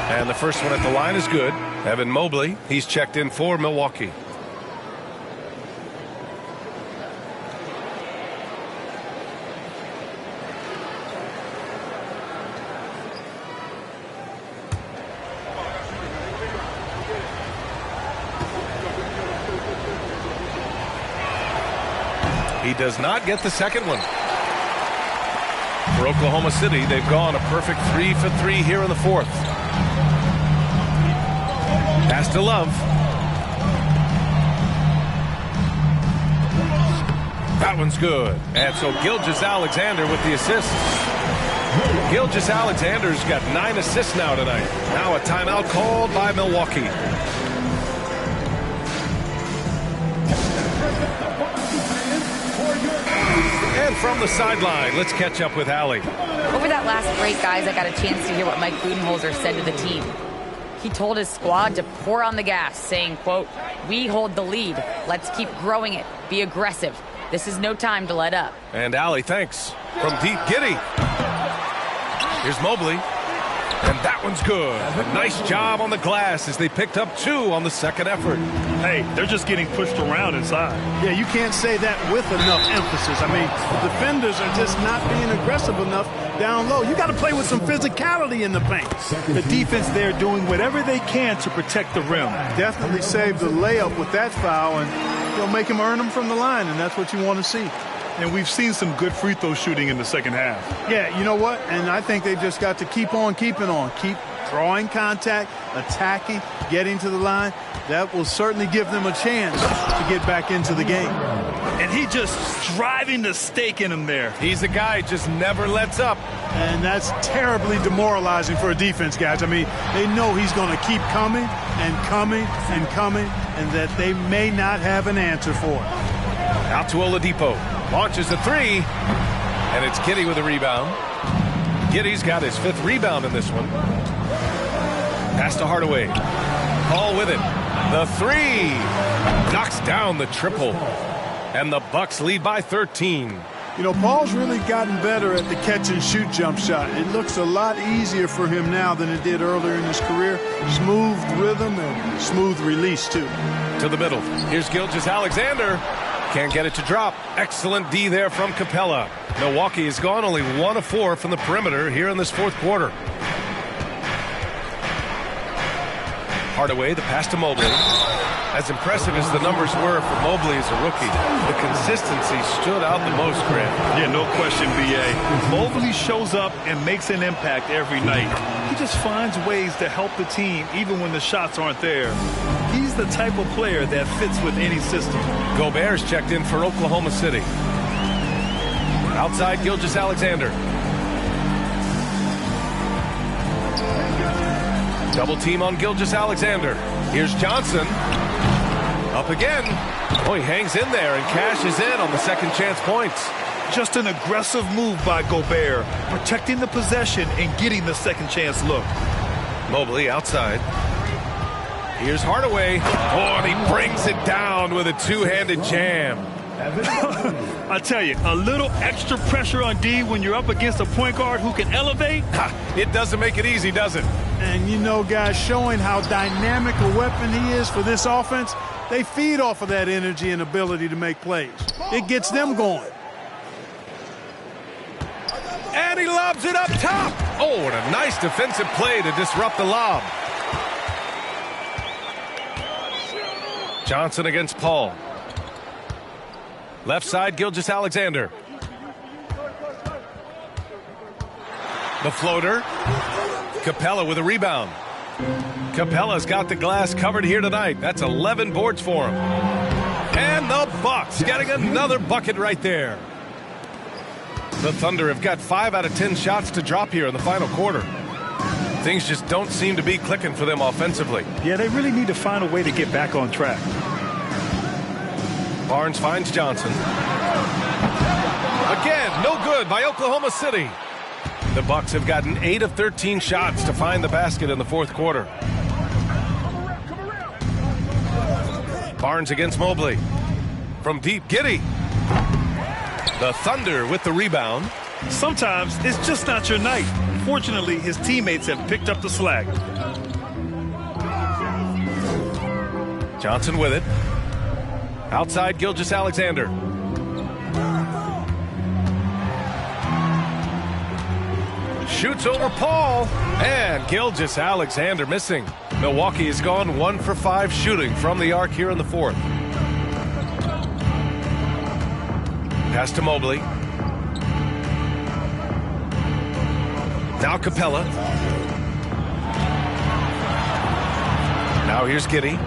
And the first one at the line is good. Evan Mobley, he's checked in for Milwaukee. He does not get the second one. For Oklahoma City, they've gone a perfect 3 for 3 here in the fourth. Pass to Love. That one's good. And so Gilgeous-Alexander with the assists. Gilgeous-Alexander's got 9 assists now tonight. Now a timeout called by Milwaukee. And from the sideline, let's catch up with Allie. Over that last break, guys, I got a chance to hear what Mike Budenholzer said to the team. He told his squad to pour on the gas, saying, quote, "We hold the lead. Let's keep growing it. Be aggressive. This is no time to let up." And Allie, thanks. From deep, Giddey. Here's Mobley. And that one's good. A nice job on the glass as they picked up 2 on the second effort. Hey, they're just getting pushed around inside. Yeah, you can't say that with enough emphasis. I mean, the defenders are just not being aggressive enough down low. You got to play with some physicality in the paint. The defense there doing whatever they can to protect the rim. Definitely saved the layup with that foul, and you'll make him earn them from the line, and that's what you want to see. And we've seen some good free throw shooting in the second half. Yeah, you know what? And I think they just got to keep on keeping on. Keep drawing contact, attacking, getting to the line. That will certainly give them a chance to get back into the game. And he just driving the stake in him there. He's a guy who just never lets up. And that's terribly demoralizing for a defense, guys. I mean, they know he's going to keep coming and coming and coming, and that they may not have an answer for it. Out to Oladipo. Launches a 3. And it's Giddey with a rebound. Giddey's got his 5th rebound in this one. Pass to Hardaway. Paul with it. The 3. Knocks down the triple. And the Bucks lead by 13. You know, Paul's really gotten better at the catch-and-shoot jump shot. It looks a lot easier for him now than it did earlier in his career. Smooth rhythm and smooth release, too. To the middle. Here's Gilgeous-Alexander. Can't get it to drop. Excellent D there from Capella. Milwaukee has gone only 1 of 4 from the perimeter here in this fourth quarter. Hardaway, the pass to Mobley. As impressive as the numbers were for Mobley as a rookie, the consistency stood out the most, Grant. Yeah, no question, B.A. Mobley shows up and makes an impact every night. He just finds ways to help the team even when the shots aren't there. He's the type of player that fits with any system. Gobert's checked in for Oklahoma City. Outside, Gilgeous-Alexander. Double team on Gilgeous-Alexander. Here's Johnson. Up again. Oh, he hangs in there and cashes in on the second chance points. Just an aggressive move by Gobert, protecting the possession and getting the second chance look. Mobley outside. Here's Hardaway. Oh, and he brings it down with a two-handed jam. I tell you, a little extra pressure on D when you're up against a point guard who can elevate. It doesn't make it easy, does it? And you know, guys, showing how dynamic a weapon he is for this offense, they feed off of that energy and ability to make plays. It gets them going. And he lobs it up top. Oh, and a nice defensive play to disrupt the lob. Johnson against Paul. Left side, Gilgeous-Alexander. The floater. Capella with a rebound. Capella's got the glass covered here tonight. That's 11 boards for him. And the Bucks getting another bucket right there. The Thunder have got 5 out of 10 shots to drop here in the final quarter. Things just don't seem to be clicking for them offensively. Yeah, they really need to find a way to get back on track. Barnes finds Johnson. Again, no good by Oklahoma City. The Bucks have gotten 8 of 13 shots to find the basket in the fourth quarter. Barnes against Mobley. From deep, Giddey. The Thunder with the rebound. Sometimes it's just not your night. Fortunately, his teammates have picked up the slack. Johnson with it. Outside, Gilgeous-Alexander. Shoots over Paul. And Gilgeous-Alexander missing. Milwaukee has gone 1 for 5 shooting from the arc here in the fourth. Pass to Mobley. Now Capella. Now here's Giddey.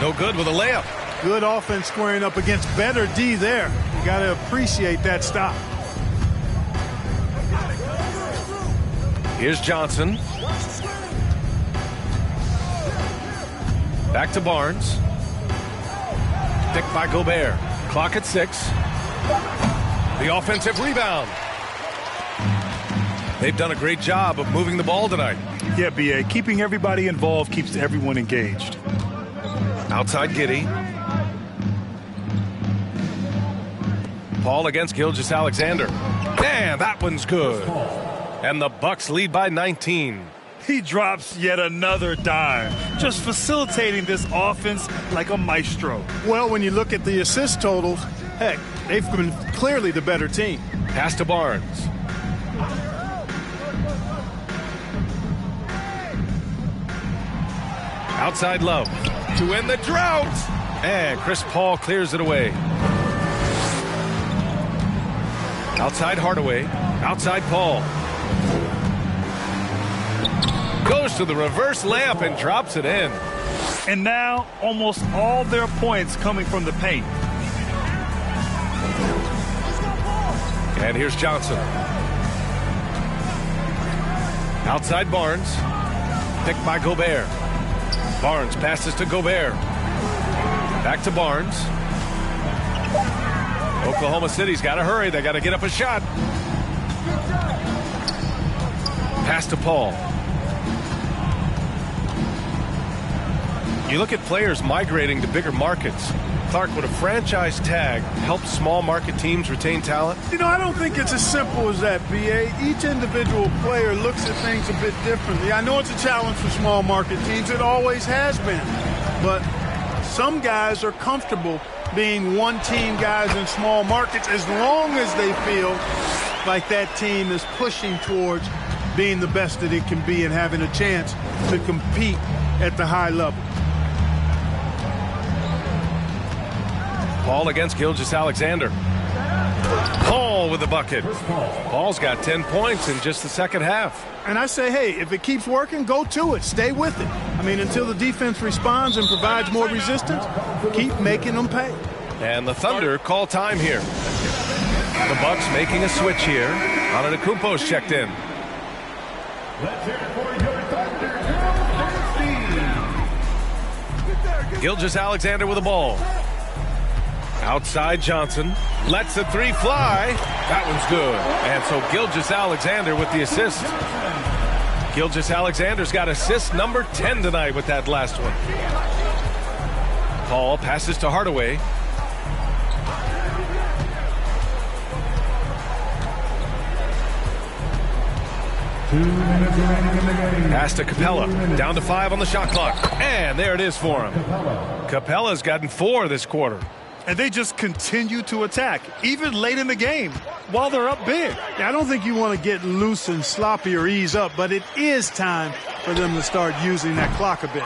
No good with a layup. Good offense squaring up against better D there. You got to appreciate that stop. Here's Johnson. Back to Barnes. Picked by Gobert. Clock at 6. The offensive rebound. They've done a great job of moving the ball tonight. Yeah, B.A. Keeping everybody involved keeps everyone engaged. Outside Giddey. Paul against Gilgeous-Alexander. Man, that one's good. And the Bucks lead by 19. He drops yet another dime, just facilitating this offense like a maestro. Well, when you look at the assist totals, heck, they've been clearly the better team. Pass to Barnes. Outside Love to end the drought. And Chris Paul clears it away. Outside Hardaway. Outside Paul. Goes to the reverse layup and drops it in. And now almost all their points coming from the paint. And here's Johnson. Outside Barnes. Picked by Gobert. Barnes passes to Gobert. Back to Barnes. Oklahoma City's got to hurry. They got to get up a shot. Pass to Paul. You look at players migrating to bigger markets. Clark, would a franchise tag help small market teams retain talent? You know, I don't think it's as simple as that, B.A. Each individual player looks at things a bit differently. I know it's a challenge for small market teams. It always has been. But some guys are comfortable being one-team guys in small markets as long as they feel like that team is pushing towards being the best that it can be and having a chance to compete at the high level. Paul against Gilgeous-Alexander. Paul with the bucket. Paul's got 10 points in just the second half. And I say, hey, if it keeps working, go to it. Stay with it. I mean, until the defense responds and provides more resistance, keep making them pay. And the Thunder call time here. The Bucks making a switch here. Antetokounmpo's checked in. Let's hear it for your Thunder, Joe Gilgeous-Alexander with the ball. Outside Johnson. Lets the three fly. That one's good. And so Gilgeous-Alexander with the assist. Gilgeous-Alexander's got assist number 10 tonight with that last one. Paul passes to Hardaway. Pass to Capella. Down to 5 on the shot clock. And there it is for him. Capella's gotten 4 this quarter. And they just continue to attack, even late in the game, while they're up big. Yeah, I don't think you want to get loose and sloppy or ease up, but it is time for them to start using that clock a bit.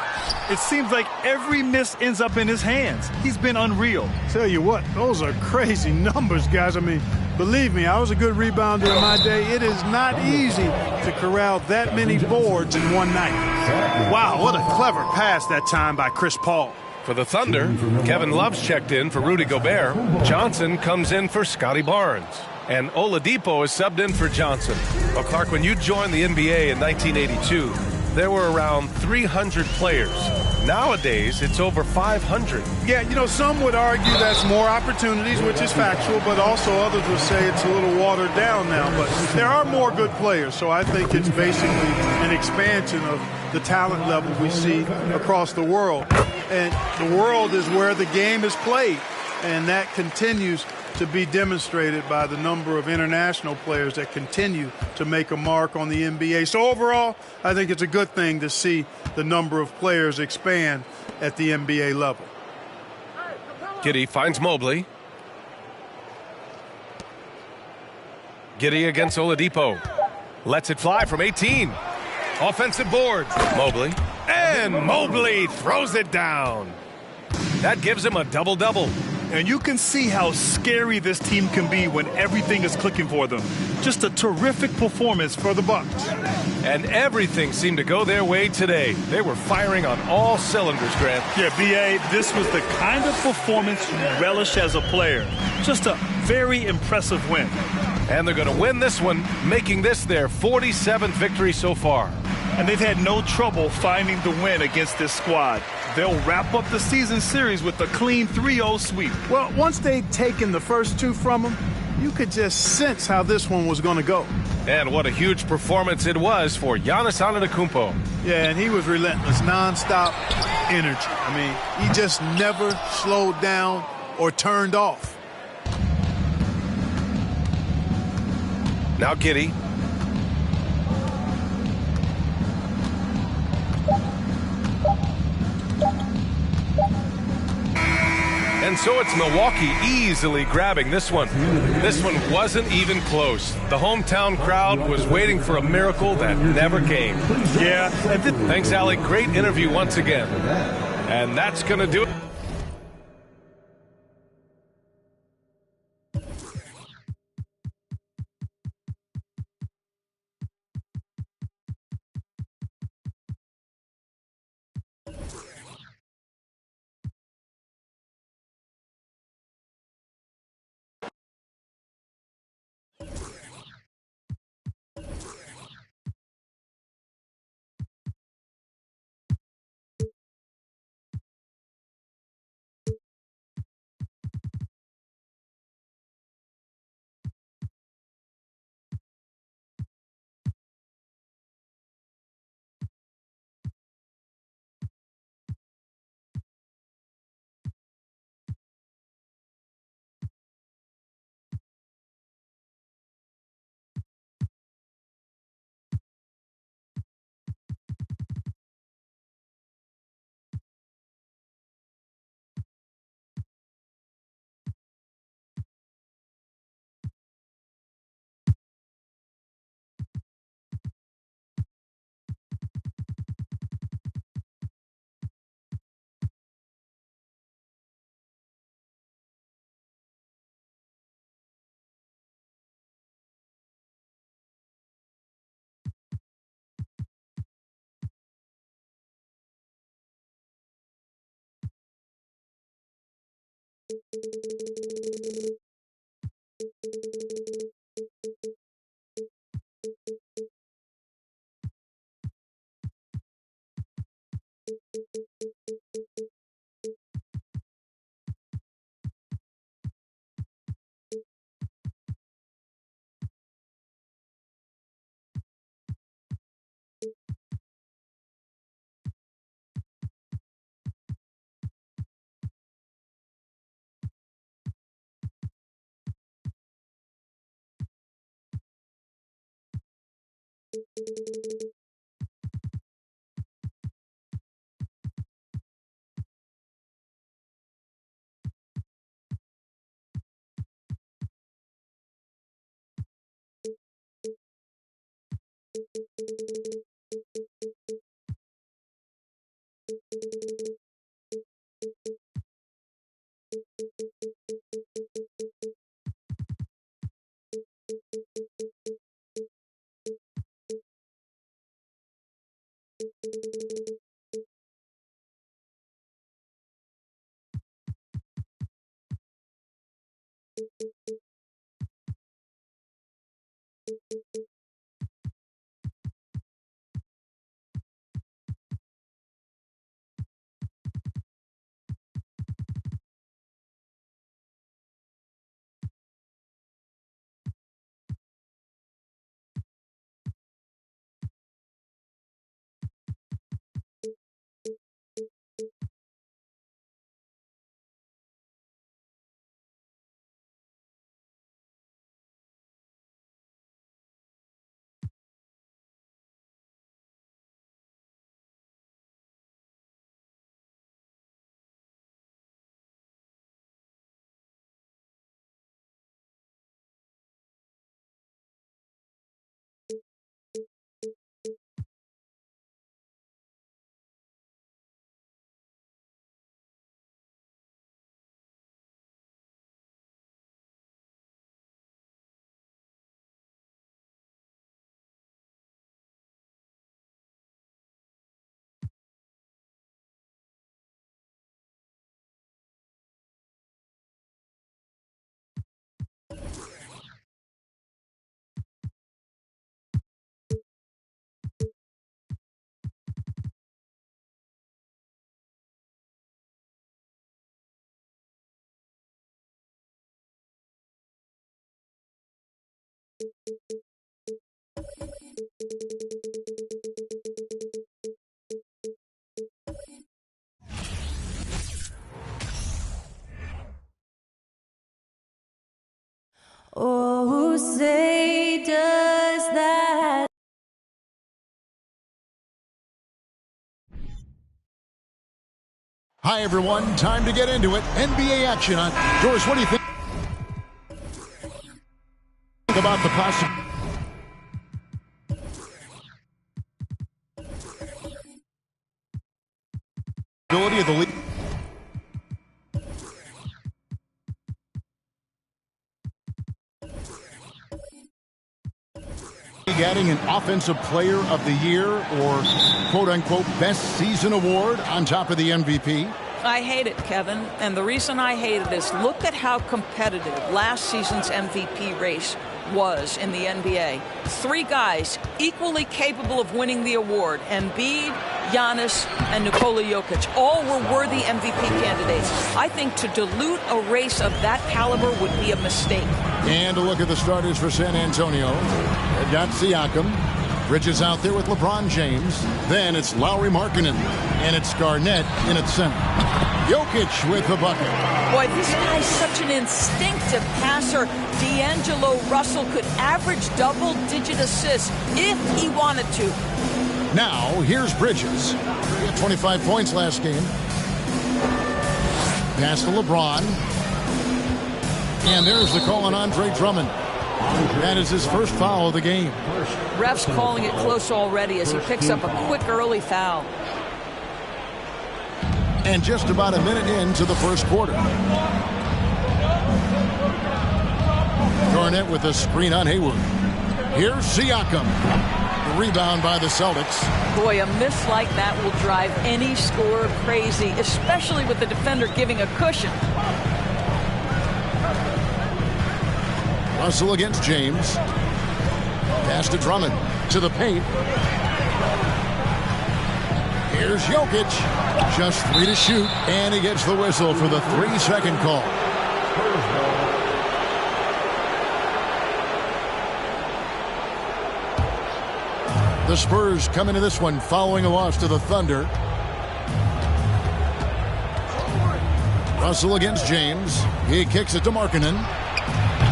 It seems like every miss ends up in his hands. He's been unreal. Tell you what, those are crazy numbers, guys. I mean, believe me, I was a good rebounder in my day. It is not easy to corral that many boards in one night. Wow, what a clever pass that time by Chris Paul. For the Thunder, Kevin Love's checked in for Rudy Gobert. Johnson comes in for Scotty Barnes. And Oladipo is subbed in for Johnson. Well, Clark, when you joined the NBA in 1982, there were around 300 players. Nowadays, it's over 500. Yeah, you know, some would argue that's more opportunities, which is factual, but also others would say it's a little watered down now. But there are more good players, so I think it's basically an expansion of the talent level we see across the world. And the world is where the game is played, and that continues to be demonstrated by the number of international players that continue to make a mark on the NBA. So overall, I think it's a good thing to see the number of players expand at the NBA level. Giddey finds Mobley. Giddey against Oladipo. Lets it fly from 18. Offensive board. Mobley. And Mobley throws it down. That gives him a double-double. And you can see how scary this team can be when everything is clicking for them. Just a terrific performance for the Bucks. And everything seemed to go their way today. They were firing on all cylinders, Grant. Yeah, B.A., this was the kind of performance you relish as a player. Just a very impressive win. And they're going to win this one, making this their 47th victory so far. And they've had no trouble finding the win against this squad. They'll wrap up the season series with a clean 3-0 sweep. Well, once they'd taken the first 2 from them, you could just sense how this one was going to go. And what a huge performance it was for Giannis Antetokounmpo. Yeah, and he was relentless, nonstop energy. I mean, he just never slowed down or turned off. Now Giddey. And so it's Milwaukee easily grabbing this one. This one wasn't even close. The hometown crowd was waiting for a miracle that never came. Yeah. Thanks, Allie. Great interview once again. And that's going to do it. Oh, say does that. Hi, everyone. Time to get into it. NBA action on. George, what do you think about the possibility of the league? Getting an Offensive Player of the Year or quote-unquote best season award on top of the MVP? I hate it, Kevin, and the reason I hate it is look at how competitive last season's MVP race was in the NBA. 3 guys equally capable of winning the award, Embiid, Giannis, and Nikola Jokic. All were worthy MVP candidates. I think to dilute a race of that caliber would be a mistake. And a look at the starters for San Antonio. They've got Siakam. Bridges out there with LeBron James. Then it's Lauri Markkanen. And it's Garnett in at center. Jokic with the bucket. Boy, this guy's such an instinctive passer. D'Angelo Russell could average double-digit assists if he wanted to. Now, here's Bridges. He had 25 points last game. Pass to LeBron. And there's the call on Andre Drummond. That is his first foul of the game. Ref's calling it close already as he picks up a quick early foul. And just about a minute into the first quarter. Garnett with a screen on Hayward. Here's Siakam. The rebound by the Celtics. Boy, a miss like that will drive any scorer crazy, especially with the defender giving a cushion. Russell against James. Pass to Drummond. To the paint. Here's Jokic. Just 3 to shoot. And he gets the whistle for the 3-second call. The Spurs come into this one following a loss to the Thunder. Russell against James. He kicks it to Markkanen.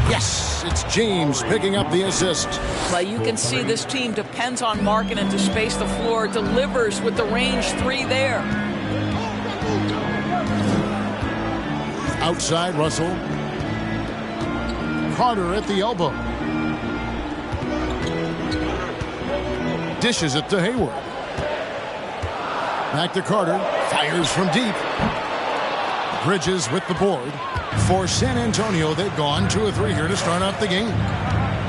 Yes, it's James picking up the assist. Well, you can see this team depends on Markkanen to space the floor, delivers with the range 3 there. Outside, Russell. Carter at the elbow. Dishes it to Hayward. Back to Carter. Fires from deep. Bridges with the board. For San Antonio, they've gone 2 of 3 here to start off the game.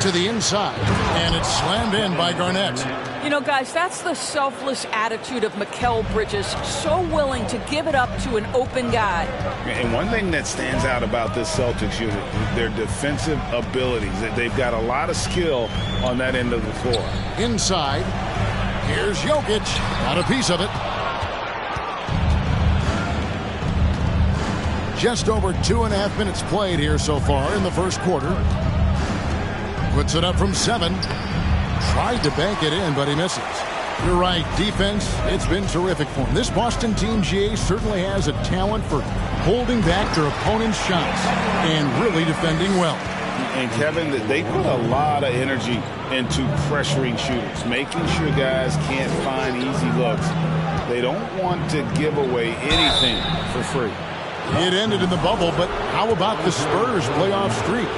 To the inside. And it's slammed in by Garnett. You know, guys, that's the selfless attitude of Mikal Bridges. So willing to give it up to an open guy. And one thing that stands out about this Celtics unit, their defensive abilities. They've got a lot of skill on that end of the floor. Inside. Here's Jokic. Got a piece of it. Just over 2.5 minutes played here so far in the first quarter. Puts it up from 7. Tried to bank it in, but he misses. You're right. Defense, it's been terrific for him. This Boston team, GA, certainly has a talent for holding back their opponent's shots and really defending well. And, Kevin, they put a lot of energy into pressuring shooters, making sure guys can't find easy looks. They don't want to give away anything for free. It ended in the bubble, but how about the Spurs playoff streak?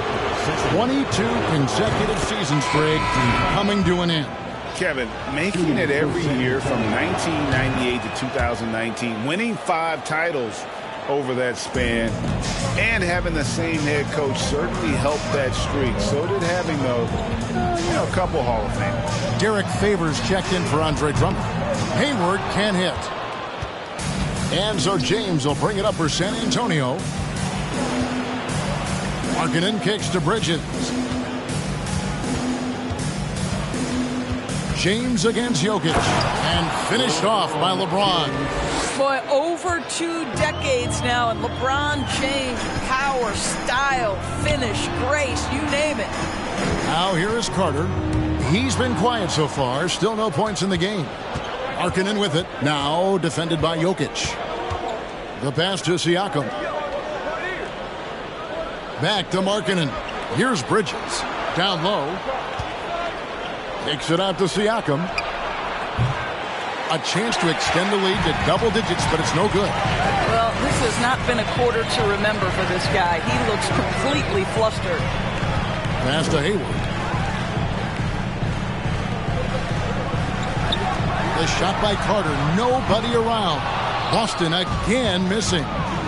22 consecutive seasons, Greg, coming to an end. Kevin, making it every year from 1998 to 2019, winning 5 titles over that span, and having the same head coach certainly helped that streak. So did having, a couple Hall of Famers. Derek Favors checked in for Andre Drummond. Hayward can't hit. And so James will bring it up for San Antonio. Markkanen kicks to Bridges. James against Jokic. And finished off by LeBron. For over 2 decades now, and LeBron James, power, style, finish, grace, you name it. Now here is Carter. He's been quiet so far. Still no points in the game. Markkanen with it. Now defended by Jokic. The pass to Siakam. Back to Markkanen. Here's Bridges. Down low. Takes it out to Siakam. A chance to extend the lead to double digits, but it's no good. Well, this has not been a quarter to remember for this guy. He looks completely flustered. Pass to Hayward. The shot by Carter. Nobody around. Boston again missing.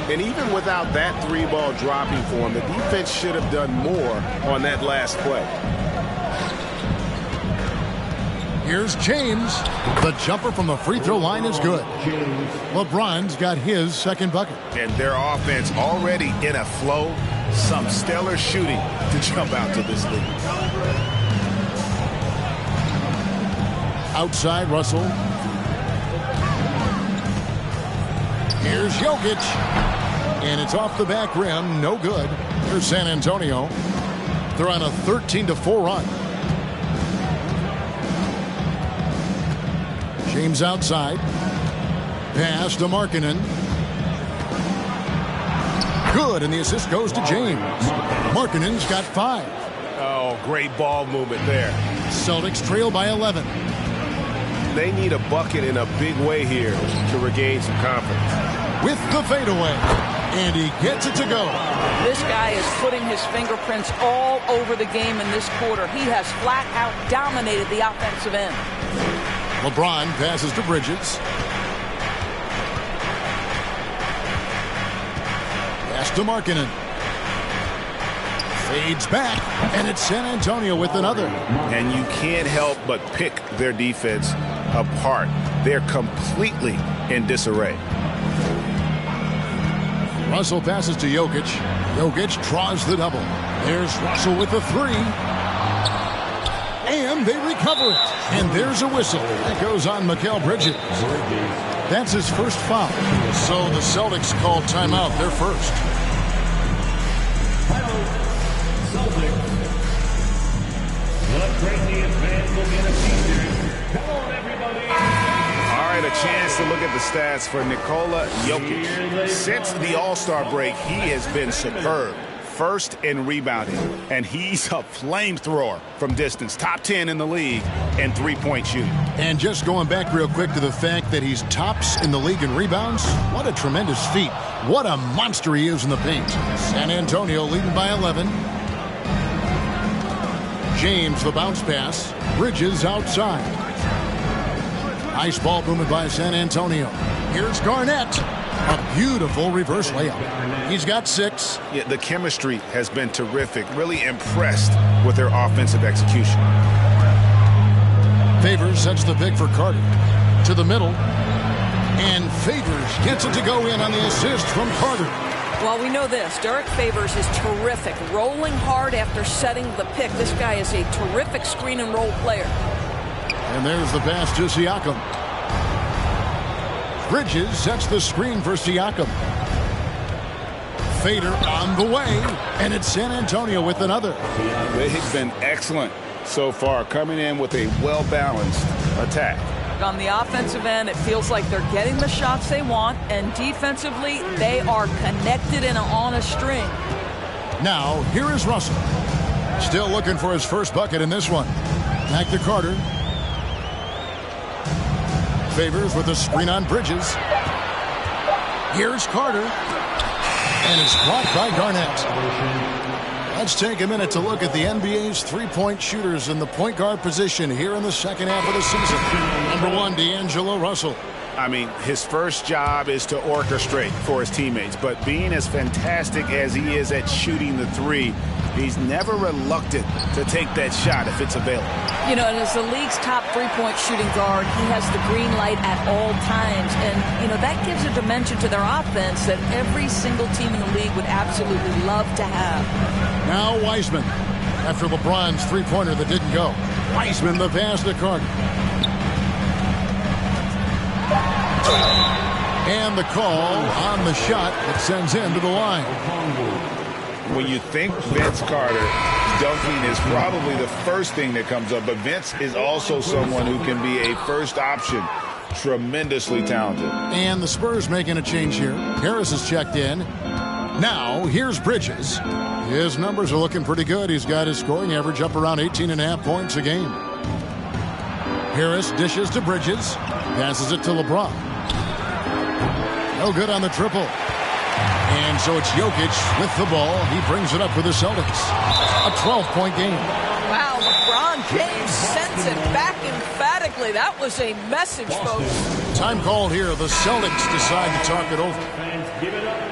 And even without that 3-ball dropping for him, the defense should have done more on that last play. Here's James. The jumper from the free throw line is good. LeBron's got his second bucket. And their offense already in a flow. Some stellar shooting to jump out to this lead. Outside, Russell. Here's Jokic. And it's off the back rim. No good. Here's San Antonio. They're on a 13-4 run. James outside. Pass to Markkanen. Good, and the assist goes to James. Markkanen's got 5. Oh, great ball movement there. Celtics trail by 11. They need a bucket in a big way here to regain some confidence. With the fadeaway. And he gets it to go. This guy is putting his fingerprints all over the game in this quarter. He has flat out dominated the offensive end. LeBron passes to Bridges. Pass to Markkanen. Fades back, and it's San Antonio with another. And you can't help but pick their defense apart. They're completely in disarray. Russell passes to Jokic. Jokic draws the double. There's Russell with the 3. And they recover it. And there's a whistle. That goes on Mikal Bridges. That's his first foul. So the Celtics call timeout, their first. All right, a chance to look at the stats for Nikola Jokic. Since the All-Star break, he has been superb. first in rebounding, and he's a flamethrower from distance. Top 10 in the league in three-point shooting. And just going back real quick to the fact that he's tops in the league in rebounds, what a tremendous feat. What a monster he is in the paint. San Antonio leading by 11. James, the bounce pass. Bridges outside. Nice ball movement by San Antonio. Here's Garnett. A beautiful reverse layup. He's got 6. Yeah, the chemistry has been terrific. Really impressed with their offensive execution. Favors sets the pick for Carter. To the middle. And Favors gets it to go in on the assist from Carter. Well, we know this. Derek Favors is terrific. Rolling hard after setting the pick. This guy is a terrific screen and roll player. And there's the pass to Siakam. Bridges sets the screen for Siakam. Fader on the way. And it's San Antonio with another. They've been excellent so far, coming in with a well-balanced attack. On the offensive end, it feels like they're getting the shots they want, and defensively, they are connected and on a string. Now, here is Russell. Still looking for his first bucket in this one. Back to Carter. Favors with a screen on Bridges. Here's Carter. And it's blocked by Garnett. Let's take a minute to look at the NBA's three-point shooters in the point guard position here in the second half of the season. Number 1, D'Angelo Russell. I mean, his first job is to orchestrate for his teammates, but being as fantastic as he is at shooting the three, he's never reluctant to take that shot if it's available. You know, and as the league's top three-point shooting guard, he has the green light at all times. And, you know, that gives a dimension to their offense that every single team in the league would absolutely love to have. Now Wiseman, after LeBron's three-pointer that didn't go. Wiseman, the pass to Carter. And the call on the shot that sends him to the line. When you think Vince Carter, dunking is probably the first thing that comes up. But Vince is also someone who can be a first option. Tremendously talented. And the Spurs making a change here. Harris is checked in. Now, here's Bridges. His numbers are looking pretty good. He's got his scoring average up around 18.5 points a game. Harris dishes to Bridges. Passes it to LeBron. No good on the triple. And so it's Jokic with the ball. He brings it up for the Celtics. A 12-point game. Wow, LeBron James sends it back emphatically. That was a message, folks. Time called here. The Celtics decide to talk it over.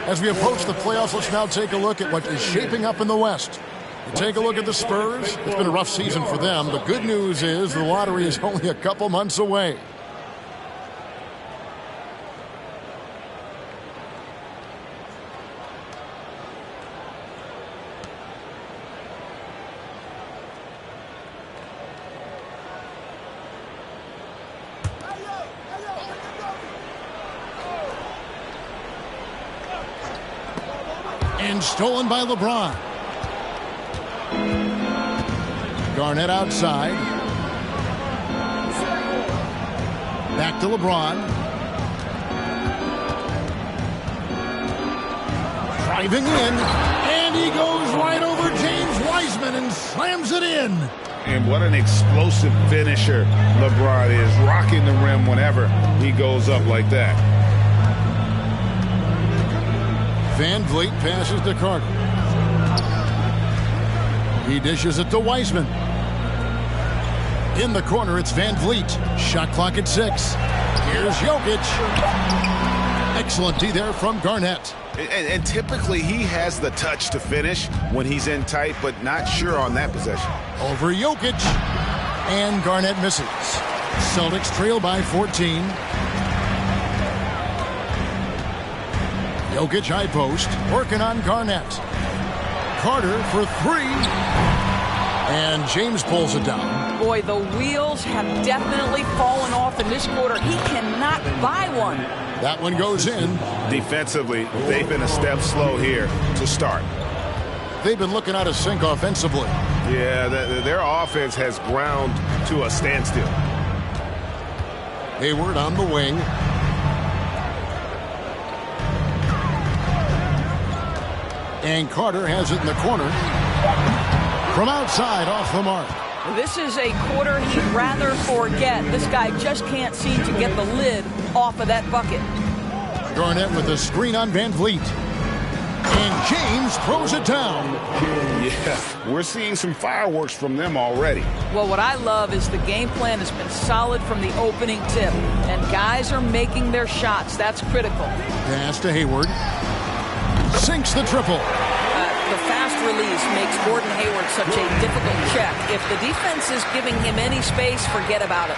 As we approach the playoffs, let's now take a look at what is shaping up in the West. You take a look at the Spurs. It's been a rough season for them. The good news is the lottery is only a couple months away. And stolen by LeBron. Garnett outside. Back to LeBron. Driving in. And he goes right over James Wiseman and slams it in. And what an explosive finisher LeBron is. Rocking the rim whenever he goes up like that. Van Vliet passes to Carter. He dishes it to Wiseman. In the corner, it's Van Vliet. Shot clock at 6. Here's Jokic. Excellent D there from Garnett. And typically he has the touch to finish when he's in tight, but not sure on that possession. Over Jokic. And Garnett misses. Celtics trail by 14. Jokic high post, working on Garnett. Carter for 3. And James pulls it down. Boy, the wheels have definitely fallen off in this quarter. He cannot buy one. That one goes in. Defensively, they've been a step slow here to start. They've been looking out of sync offensively. Yeah, their offense has ground to a standstill. Hayward on the wing. And Carter has it in the corner. From outside, off the mark. This is a quarter he'd rather forget. This guy just can't seem to get the lid off of that bucket. Garnett with the screen on Van Vliet. And James throws it down. Yeah, we're seeing some fireworks from them already. Well, what I love is the game plan has been solid from the opening tip. And guys are making their shots. That's critical. Pass to Hayward. Sinks the triple. The fast release makes Gordon Hayward such a difficult check. If the defense is giving him any space, forget about it.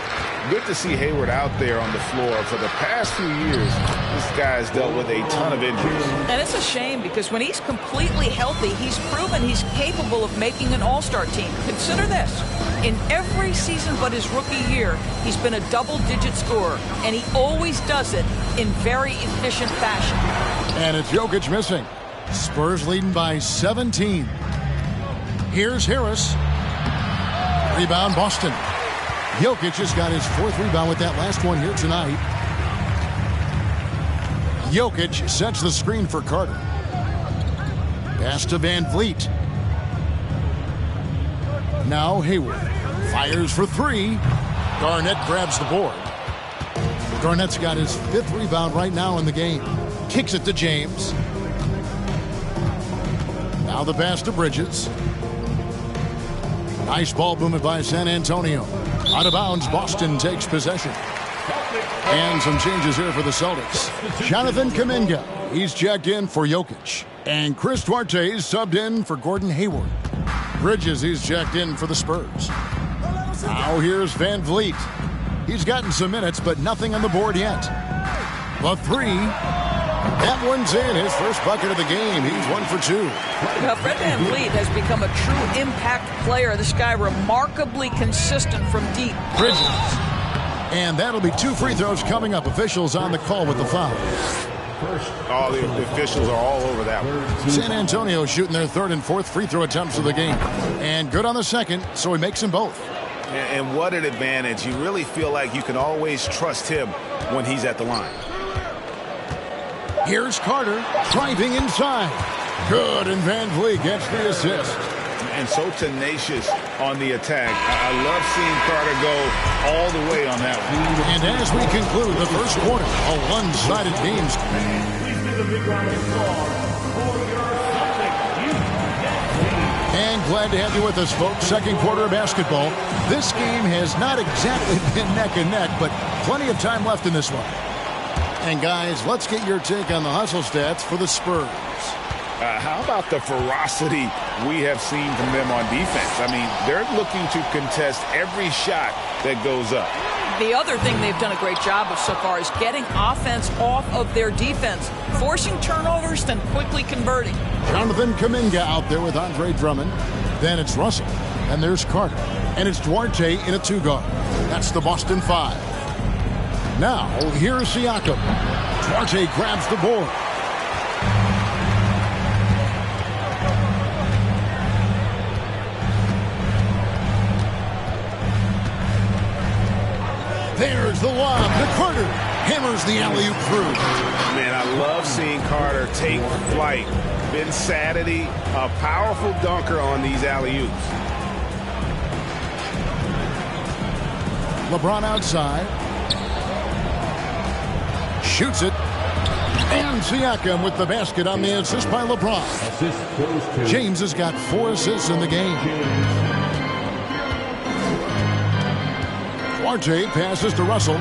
Good to see Hayward out there on the floor. For the past few years, this guy's dealt with a ton of injuries. And it's a shame because when he's completely healthy, he's proven he's capable of making an all-star team. Consider this. In every season but his rookie year, he's been a double-digit scorer, and he always does it in very efficient fashion. And it's Jokic missing. Spurs leading by 17. Here's Harris. Rebound, Boston. Jokic has got his 4th rebound with that last one here tonight. Jokic sets the screen for Carter. Pass to Van Vliet. Now Hayward fires for 3. Garnett grabs the board. Garnett's got his 5th rebound right now in the game. Kicks it to James. Now the pass to Bridges. Nice ball movement by San Antonio. Out of bounds, Boston takes possession. And some changes here for the Celtics. Jonathan Kuminga, he's checked in for Jokic. And Chris Duarte is subbed in for Gordon Hayward. Bridges, he's checked in for the Spurs. Now here's Van Vliet. He's gotten some minutes, but nothing on the board yet. The 3. That one's in, his first bucket of the game. He's 1 for 2. Now, Fred Van Vliet has become a true impact player. This guy remarkably consistent from deep. Bridges. And that'll be 2 free throws coming up. Officials on the call with the foul. All the officials are all over that one. San Antonio shooting their 3rd and 4th free throw attempts of the game. And good on the 2nd, so he makes them both. And what an advantage. You really feel like you can always trust him when he's at the line. Here's Carter driving inside. Good, and Van Vliet gets the assist. And so tenacious on the attack. I love seeing Carter go all the way on that one. And as we conclude the first quarter, a one-sided game. And glad to have you with us, folks. Second quarter of basketball. This game has not exactly been neck and neck, but plenty of time left in this one. And guys, let's get your take on the hustle stats for the Spurs. How about the ferocity we have seen from them on defense? I mean, they're looking to contest every shot that goes up. The other thing they've done a great job of so far is getting offense off of their defense, forcing turnovers, then quickly converting. Jonathan Kuminga out there with Andre Drummond. Then it's Russell. And there's Carter. And it's Duarte in a 2-guard. That's the Boston 5. Now, here's Siakam. Duarte grabs the board. There's the lob to Carter. Hammers the alley-oop through. Man, I love seeing Carter take flight. Ben Saturday, a powerful dunker on these alley-oops. LeBron outside. Shoots it. And Siakam with the basket on the assist by LeBron. James has got 4 assists in the game. Duarte passes to Russell.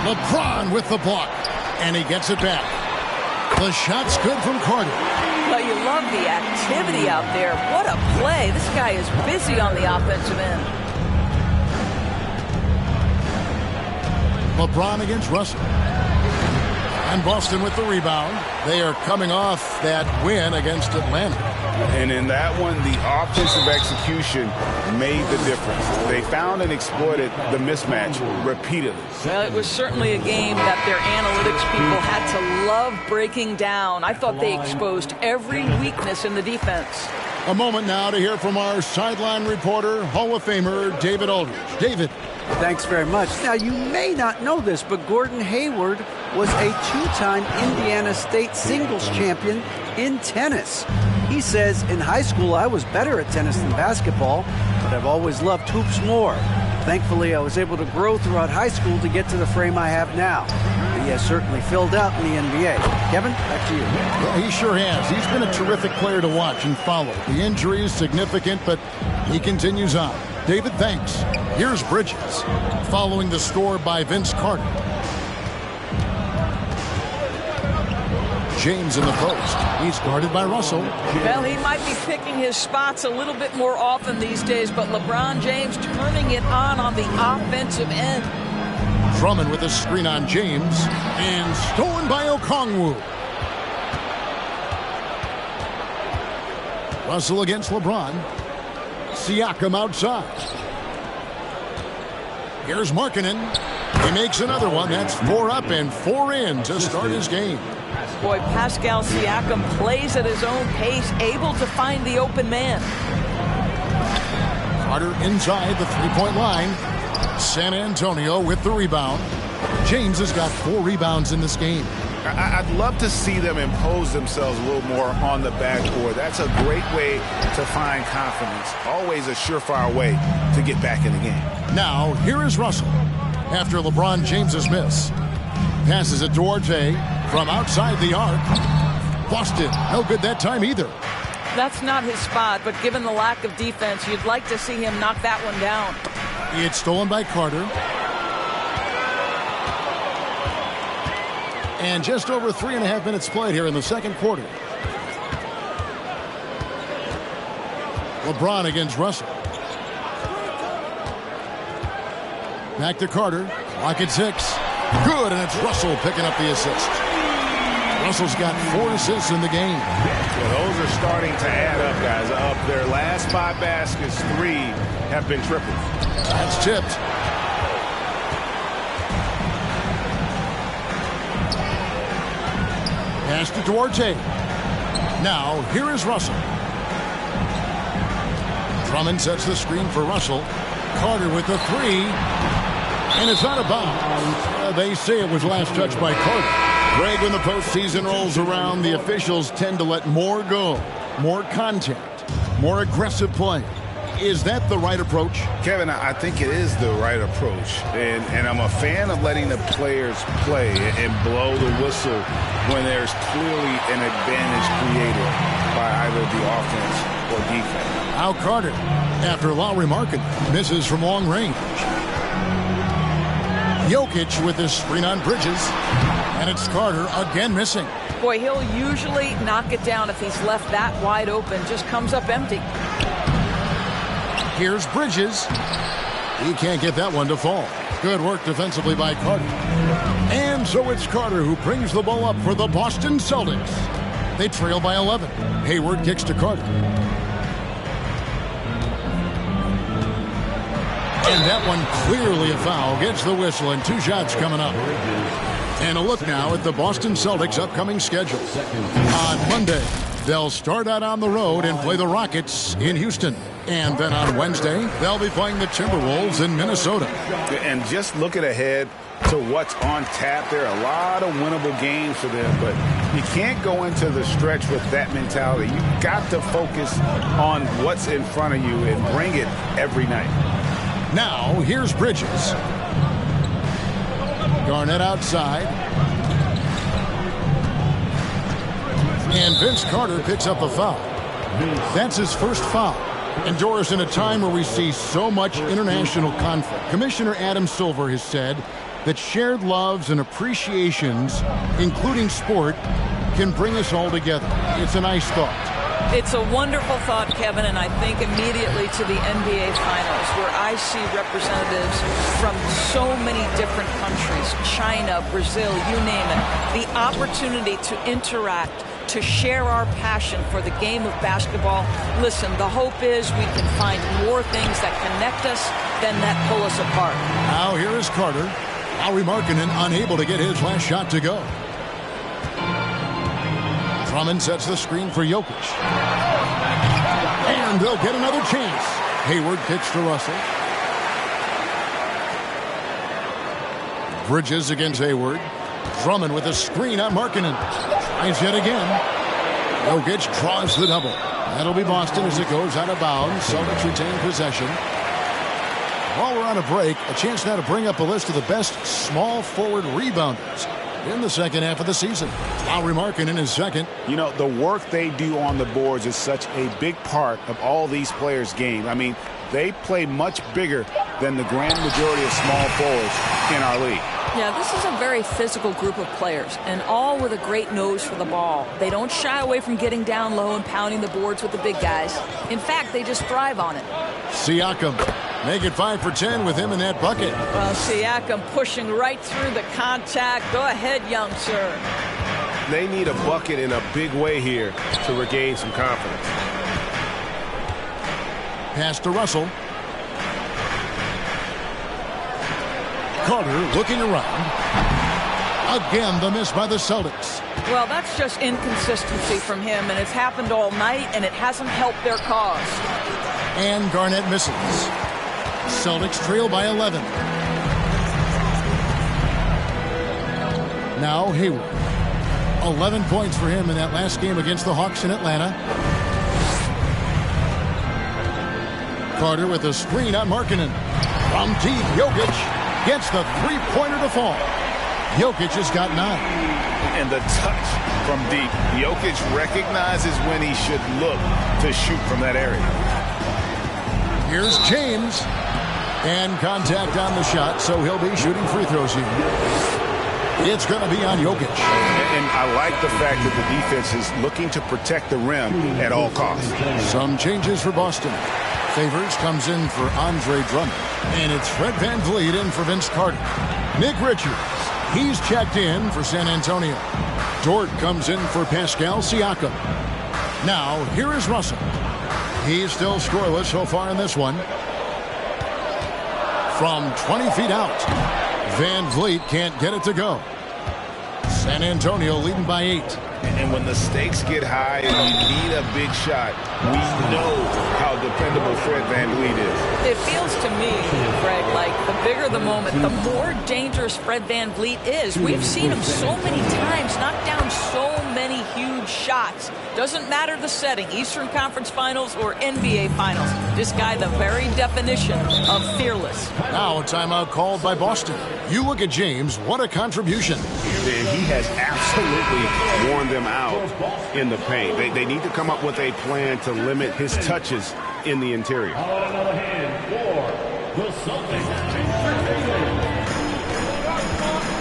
LeBron with the block. And he gets it back. The shot's good from Carter. Well, you love the activity out there. What a play. This guy is busy on the offensive end. LeBron against Russell. And Boston with the rebound. They are coming off that win against Atlanta. And in that one, the offensive execution made the difference. They found and exploited the mismatch repeatedly. Well, it was certainly a game that their analytics people had to love breaking down. I thought they exposed every weakness in the defense. A moment now to hear from our sideline reporter, Hall of Famer David Aldridge. David. Thanks very much. Now, you may not know this, but Gordon Hayward was a 2-time Indiana State singles champion in tennis. He says, in high school, I was better at tennis than basketball, but I've always loved hoops more. Thankfully, I was able to grow throughout high school to get to the frame I have now. But he has certainly filled out in the NBA. Kevin, back to you. Yeah, he sure has. He's been a terrific player to watch and follow. The injury is significant, but he continues on. David, thanks. Here's Bridges, following the score by Vince Carter. James in the post. He's guarded by Russell. Well, he might be picking his spots a little bit more often these days, but LeBron James turning it on the offensive end. Drummond with a screen on James, and stolen by Okongwu. Russell against LeBron. Siakam outside. Here's Markkanen. He makes another one. That's 4 up and 4 in to start his game. Boy, Pascal Siakam plays at his own pace, able to find the open man. Carter inside the three-point line. San Antonio with the rebound. James has got 4 rebounds in this game. I'd love to see them impose themselves a little more on the backboard. That's a great way to find confidence. Always a surefire way to get back in the game. Now, here is Russell. After LeBron James's miss. Passes it to Duarte from outside the arc. Boston, no good that time either. That's not his spot, but given the lack of defense, you'd like to see him knock that one down. It's stolen by Carter. And just over 3.5 minutes played here in the second quarter. LeBron against Russell. Back to Carter. Clock at 6. Good, and it's Russell picking up the assist. Russell's got 4 assists in the game. Well, those are starting to add up, guys. Of their last 5 baskets, 3 have been triples. That's tipped. Pass to Duarte. Now, here is Russell. Drummond sets the screen for Russell. Carter with the 3. And it's out of bounds. They say it was last touched by Carter. Greg, when the postseason rolls around, the officials tend to let more go. More contact. More aggressive play. Is that the right approach? Kevin, I think it is the right approach. And I'm a fan of letting the players play and blow the whistle when there's clearly an advantage created by either the offense or defense. Now Carter, after Lauri Markkanen misses from long range. Jokic with his screen on Bridges. And it's Carter again missing. Boy, he'll usually knock it down if he's left that wide open. Just comes up empty. Here's Bridges. He can't get that one to fall. Good work defensively by Carter. And so it's Carter who brings the ball up for the Boston Celtics. They trail by 11. Hayward kicks to Carter. And that one clearly a foul. Gets the whistle and 2 shots coming up. And a look now at the Boston Celtics' upcoming schedule. On Monday, they'll start out on the road and play the Rockets in Houston. And then on Wednesday, they'll be playing the Timberwolves in Minnesota. And just looking ahead to what's on tap, there are a lot of winnable games for them, but you can't go into the stretch with that mentality. You've got to focus on what's in front of you and bring it every night. Now, here's Bridges. Garnett outside. And Vince Carter picks up a foul. That's his first foul. And Doris, in a time where we see so much international conflict, Commissioner Adam Silver has said that shared loves and appreciations, including sport, can bring us all together. It's a nice thought. It's a wonderful thought, Kevin, and I think immediately to the NBA Finals, where I see representatives from so many different countries, China, Brazil, you name it, the opportunity to interact, to share our passion for the game of basketball. Listen, the hope is we can find more things that connect us than that pull us apart. Now here is Carter. Lauri Markkanen unable to get his last shot to go. Drummond sets the screen for Jokic. And they'll get another chance. Hayward kicks to Russell. Bridges against Hayward. Drummond with a screen on Markkanen. Tries yet again. Jokic draws the double. That'll be Boston as it goes out of bounds. Celtics retain possession. While we're on a break, a chance now to bring up a list of the best small forward rebounders in the second half of the season. Lauri Markkanen is second. You know, the work they do on the boards is such a big part of all these players' game. I mean, they play much bigger than the grand majority of small forwards in our league. Yeah, this is a very physical group of players, and all with a great nose for the ball. They don't shy away from getting down low and pounding the boards with the big guys. In fact, they just thrive on it. Siakam, make it 5 for 10 with him in that bucket. Well, Siakam pushing right through the contact. Go ahead, young sir. They need a bucket in a big way here to regain some confidence. Pass to Russell. Carter looking around. Again, the miss by the Celtics. Well, that's just inconsistency from him, and it's happened all night, and it hasn't helped their cause. And Garnett misses. Celtics trail by 11. Now Hayward. 11 points for him in that last game against the Hawks in Atlanta. Carter with a screen on Markkanen. From deep, Jokic gets the three-pointer to fall. Jokic has got 9. And the touch from deep. Jokic recognizes when he should look to shoot from that area. Here's James. And contact on the shot, so he'll be shooting free throws here. It's going to be on Jokic. And I like the fact that the defense is looking to protect the rim at all costs. Some changes for Boston. Favors comes in for Andre Drummond. And it's Fred VanVleet in for Vince Carter. Nick Richards, he's checked in for San Antonio. Dort comes in for Pascal Siakam. Now, here is Russell. He's still scoreless so far in this one. From 20 feet out, VanVleet can't get it to go. San Antonio leading by 8. And when the stakes get high and you need a big shot, we know how dependable Fred VanVleet is. It feels to me, Greg, like the bigger the moment, the more dangerous Fred VanVleet is. We've seen him so many times knock down so many huge shots. Doesn't matter the setting, Eastern Conference Finals or NBA Finals. This guy, the very definition of fearless. Now a timeout called by Boston. You look at James, what a contribution. And he has absolutely worn them out in the paint. They need to come up with a plan to limit his touches in the interior.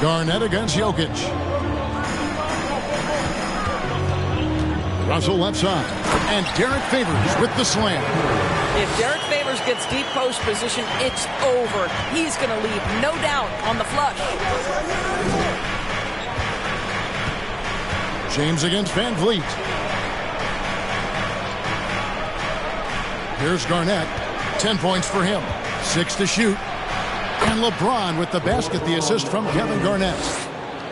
Garnett against Jokic. Russell left side. And Derek Favors with the slam. If Derek Favors gets deep post position, it's over. He's going to leave, no doubt, on the flush. James against VanVleet. Here's Garnett. 10 points for him. 6 to shoot. And LeBron with the basket, the assist from Kevin Garnett.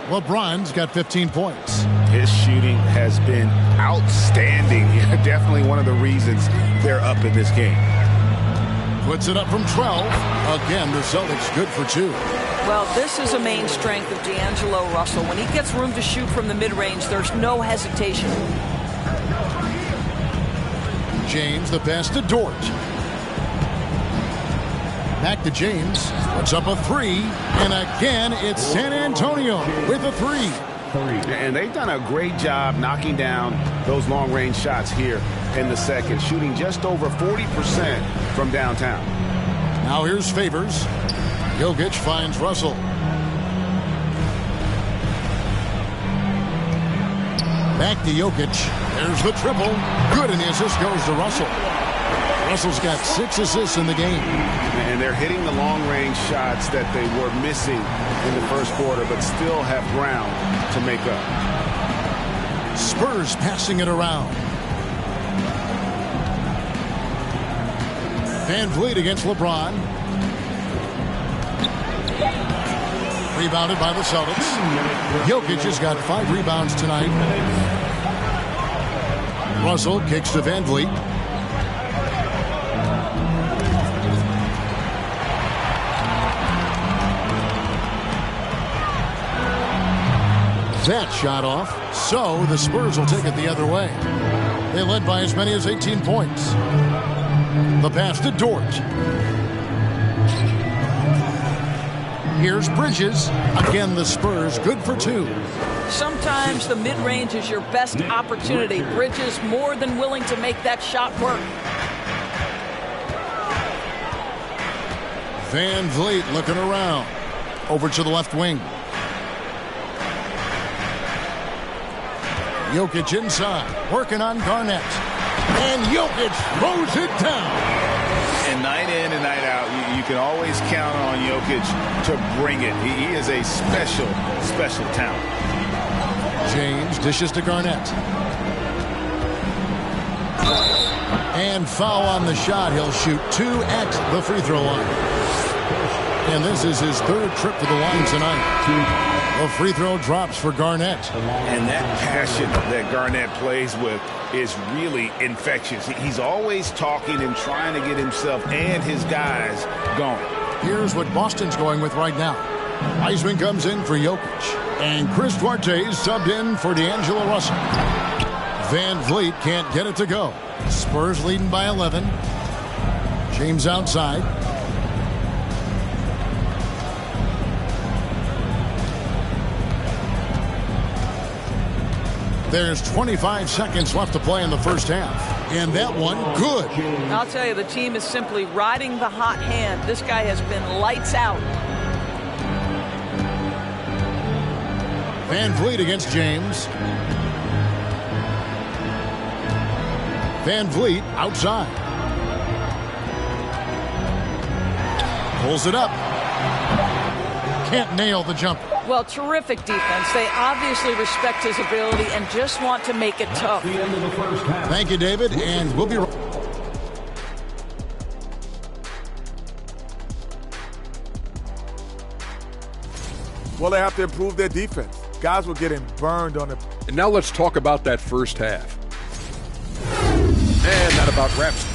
LeBron's got 15 points. His shooting has been outstanding. Definitely one of the reasons they're up in this game. Puts it up from 12. Again, the Celtics good for 2. Well, this is a main strength of D'Angelo Russell. When he gets room to shoot from the mid-range, there's no hesitation. James, the pass to Dort. Back to James. Puts up a 3. And again, it's San Antonio with a 3. And they've done a great job knocking down those long-range shots here in the second, shooting just over 40% from downtown. Now here's Favors. Jokic finds Russell. Back to Jokic. There's the triple. Good, and the assist goes to Russell. Russell's got 6 assists in the game. And they're hitting the long-range shots that they were missing in the first quarter, but still have ground to make up. Spurs passing it around. VanVleet against LeBron. Rebounded by the Celtics. Jokic has got 5 rebounds tonight. Russell kicks to VanVleet. that shot off, so the Spurs will take it the other way. They led by as many as 18 points. The pass to Dort. Here's Bridges. Again, the Spurs good for 2. Sometimes the mid-range is your best opportunity. Bridges more than willing to make that shot work. Van Vliet looking around. Over to the left wing. Jokic inside, working on Garnett. And Jokic throws it down. And night in and night out, you can always count on Jokic to bring it. He is a special, special talent. James dishes to Garnett. And foul on the shot. He'll shoot 2 at the free throw line. And this is his 3rd trip to the line tonight. The free throw drops for Garnett. And that passion that Garnett plays with is really infectious. He's always talking and trying to get himself and his guys going. Here's what Boston's going with right now. Wiseman comes in for Jokic. And Chris Duarte is subbed in for D'Angelo Russell. Van Vliet can't get it to go. Spurs leading by 11. James outside. There's 25 seconds left to play in the first half. And that one, good. I'll tell you, the team is simply riding the hot hand. This guy has been lights out. Van Vliet against James. Van Vliet outside. Pulls it up. Can't nail the jumper. Well, terrific defense. They obviously respect his ability and just want to make it tough. Thank you, David, and we'll be right back. Well, they have to improve their defense. Guys were getting burned on it. And now let's talk about that first half. And that about wraps it.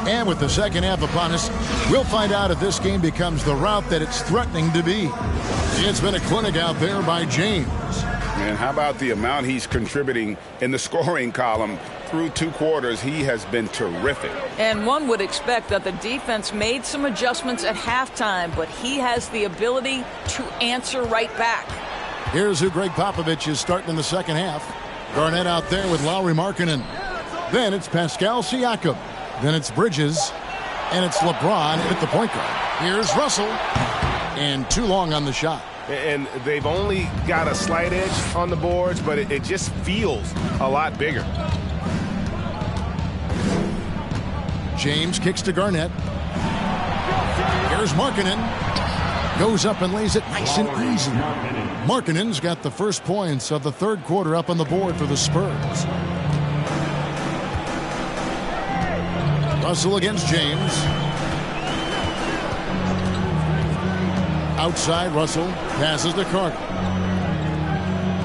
And with the second half upon us, we'll find out if this game becomes the route that it's threatening to be. It's been a clinic out there by James. And how about the amount he's contributing in the scoring column? Through 2 quarters, he has been terrific. And one would expect that the defense made some adjustments at halftime, but he has the ability to answer right back. Here's who Greg Popovich is starting in the second half. Garnett out there with Lauri Markkanen. Then it's Pascal Siakam. Then it's Bridges. And it's LeBron at the point guard. Here's Russell. And too long on the shot. And they've only got a slight edge on the boards, but it just feels a lot bigger. James kicks to Garnett. Here's Markkanen. Goes up and lays it nice and easy. Markkanen's got the first points of the 3rd quarter up on the board for the Spurs. Russell against James. Outside, Russell passes to Carter.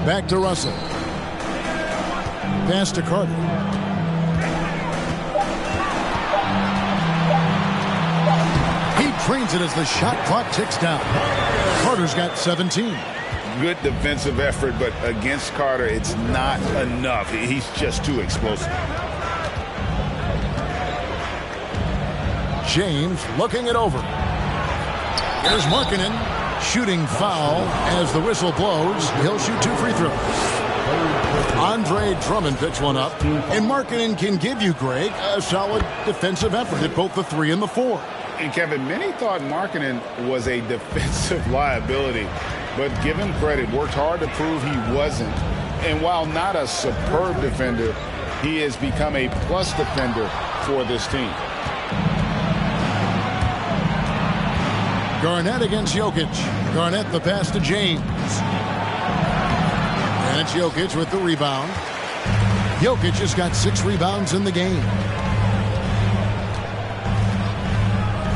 Back to Russell. Pass to Carter. He trains it as the shot clock ticks down. Carter's got 17. Good defensive effort, but against Carter, it's not enough. He's just too explosive. James looking it over. Here's Markkanen. Shooting foul as the whistle blows. He'll shoot 2 free throws. Andre Drummond picks one up. And Markkanen can give you, Greg, a solid defensive effort at both the 3 and the 4. And Kevin, many thought Markkanen was a defensive liability. But give him credit, worked hard to prove he wasn't. And while not a superb defender, he has become a plus defender for this team. Garnett against Jokic. Garnett the pass to James. And it's Jokic with the rebound. Jokic has got 6 rebounds in the game.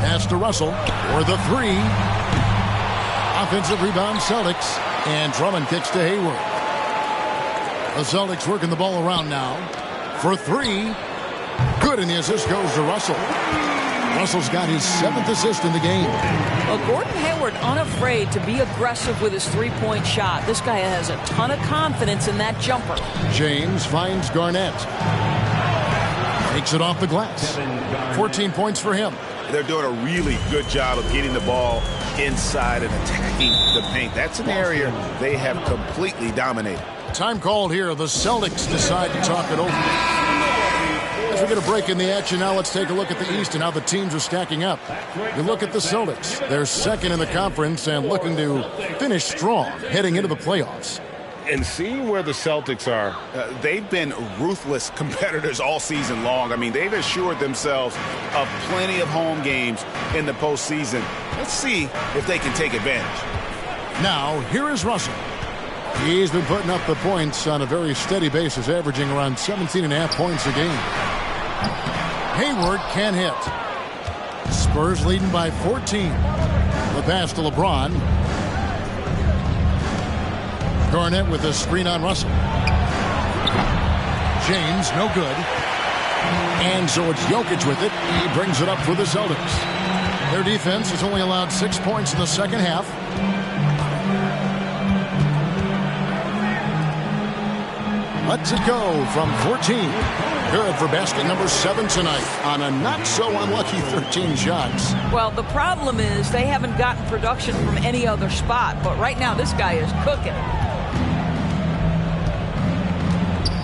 Pass to Russell for the 3. Offensive rebound Celtics. And Drummond kicks to Hayward. The Celtics working the ball around now. For 3. Good, and the assist goes to Russell. Russell's got his 7th assist in the game. Well, Gordon Hayward unafraid to be aggressive with his three-point shot. This guy has a ton of confidence in that jumper. James finds Garnett. Takes it off the glass. 14 points for him. They're doing a really good job of getting the ball inside and attacking the paint. That's an area they have completely dominated. Time called here. The Celtics decide to talk it over. As we get a break in the action now, let's take a look at the East and how the teams are stacking up. You look at the Celtics. They're second in the conference and looking to finish strong heading into the playoffs. And seeing where the Celtics are, they've been ruthless competitors all season long. I mean, they've assured themselves of plenty of home games in the postseason. Let's see if they can take advantage. Now, here is Russell. He's been putting up the points on a very steady basis, averaging around 17.5 points a game. Hayward can hit. Spurs leading by 14. The pass to LeBron. Garnett with a screen on Russell. James, no good. And so it's Jokic with it. He brings it up for the Celtics. Their defense has only allowed 6 points in the second half. Lets it go from 14. Good for basket number 7 tonight on a not-so-unlucky 13 shots. Well, the problem is they haven't gotten production from any other spot, but right now this guy is cooking.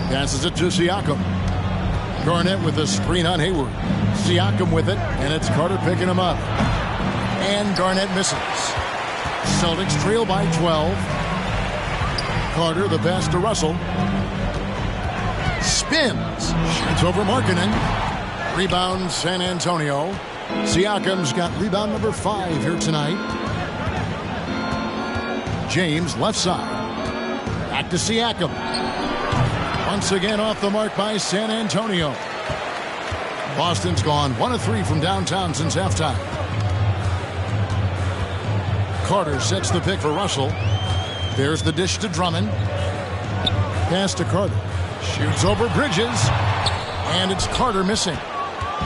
Passes it to Siakam. Garnett with a screen on Hayward. Siakam with it, and it's Carter picking him up. And Garnett misses. Celtics trail by 12. Carter, the pass to Russell. Spins. Shoots over Markkanen. Rebound San Antonio. Siakam's got rebound number 5 here tonight. James left side. Back to Siakam. Once again off the mark by San Antonio. Boston's gone 1 of 3 from downtown since halftime. Carter sets the pick for Russell. There's the dish to Drummond. Pass to Carter. Shoots over Bridges. And it's Carter missing.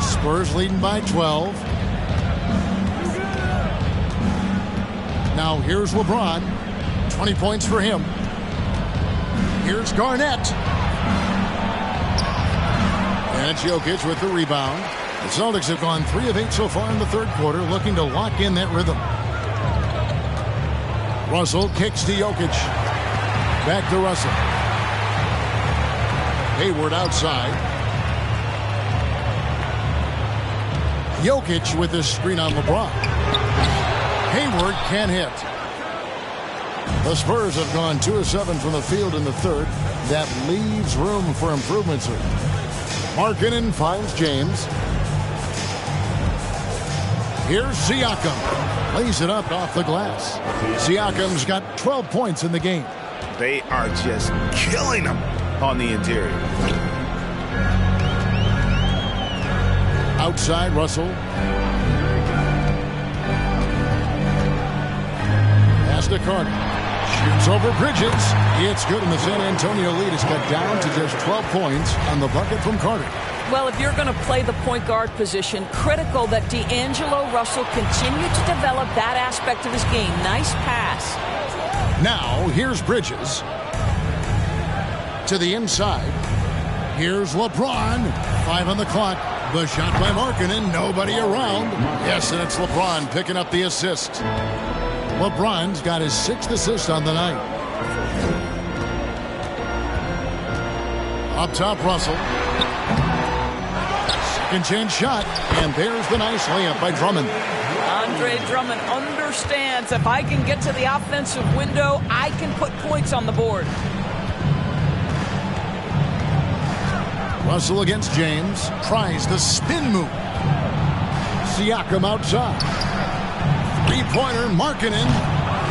Spurs leading by 12. Now here's LeBron. 20 points for him. Here's Garnett. And it's Jokic with the rebound. The Celtics have gone 3 of 8 so far in the third quarter, looking to lock in that rhythm. Russell kicks to Jokic. Back to Russell. Hayward outside. Jokic with the screen on LeBron. Hayward can hit. The Spurs have gone 2 of 7 from the field in the third. That leaves room for improvements. Markkanen finds James. Here's Siakam. Lays it up off the glass. Siakam's got 12 points in the game. They are just killing them on the interior. Outside, Russell. Pass to Carter. Shoots over Bridges. It's good, and the San Antonio lead is cut down to just 12 points on the bucket from Carter. Well, if you're going to play the point guard position, critical that D'Angelo Russell continue to develop that aspect of his game. Nice pass. Now, here's Bridges. To the inside. Here's LeBron. 5 on the clock. The shot by Markkanen. Nobody around. Yes, and it's LeBron picking up the assist. LeBron's got his 6th assist on the night. Up top, Russell. Second chance shot. And there's the nice layup by Drummond. Andre Drummond understands if I can get to the offensive window, I can put points on the board. Russell against James. Tries the spin move. Siakam outside. Three-pointer, Markkanen.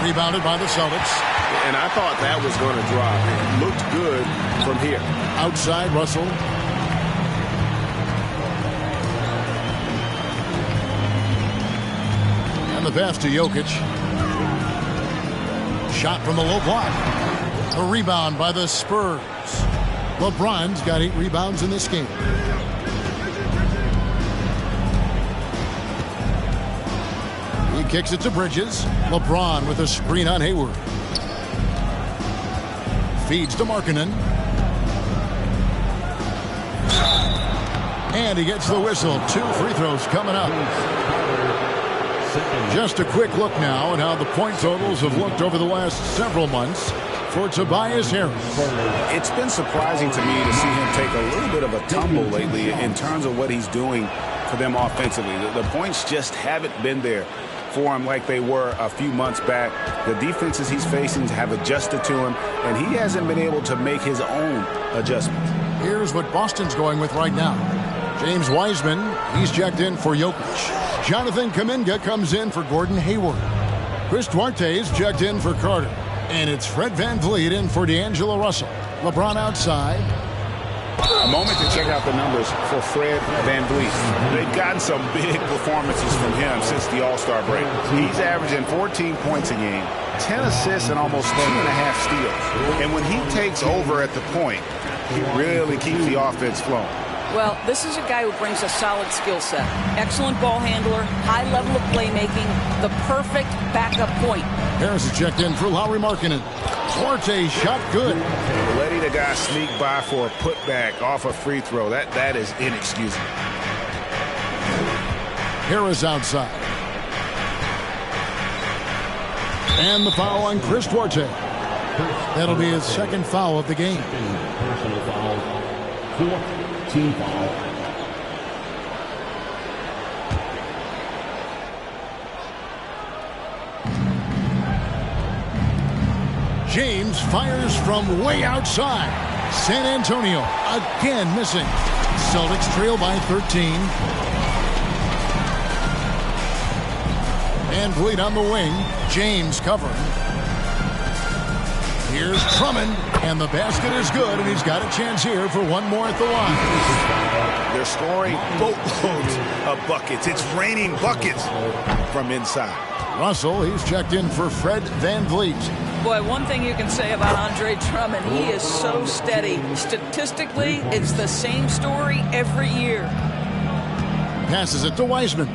Rebounded by the Celtics. And I thought that was going to drop. It looked good from here. Outside, Russell. And the pass to Jokic. Shot from the low block. A rebound by the Spurs. LeBron's got 8 rebounds in this game. Kicks it to Bridges. LeBron with a screen on Hayward. Feeds to Markkanen. And he gets the whistle. 2 free throws coming up. Just a quick look now at how the point totals have looked over the last several months for Tobias Harris. It's been surprising to me to see him take a little bit of a tumble lately in terms of what he's doing for them offensively. The points just haven't been there for him like they were a few months back. The defenses he's facing have adjusted to him, and he hasn't been able to make his own adjustments. Here's what Boston's going with right now. James Wiseman, he's checked in for Jokic. Jonathan Kuminga comes in for Gordon Hayward. Chris Duarte's checked in for Carter. And it's Fred VanVleet in for D'Angelo Russell. LeBron outside. A moment to check out the numbers for Fred VanVleet. They've gotten some big performances from him since the All-Star break. He's averaging 14 points a game, 10 assists, and almost 2.5 steals. And when he takes over at the point, he really keeps the offense flowing. Well, this is a guy who brings a solid skill set. Excellent ball handler, high level of playmaking, the perfect backup point. Harris is checked in for Lauri Markkanen. Duarte shot good. Letting the guy sneak by for a putback off a free throw, that is inexcusable. Harris outside. And the foul on Chris Duarte. That'll be his second foul of the game. Personal foul. 4th team foul. James fires from way outside. San Antonio again missing. Celtics trail by 13. VanVleet on the wing. James covering. Here's Drummond, and the basket is good, and he's got a chance here for one more at the line. They're scoring boatloads of buckets. It's raining buckets from inside. Russell, he's checked in for Fred VanVleet. Boy, one thing you can say about Andre Drummond, he is so steady. Statistically, it's the same story every year. Passes it to Wiseman.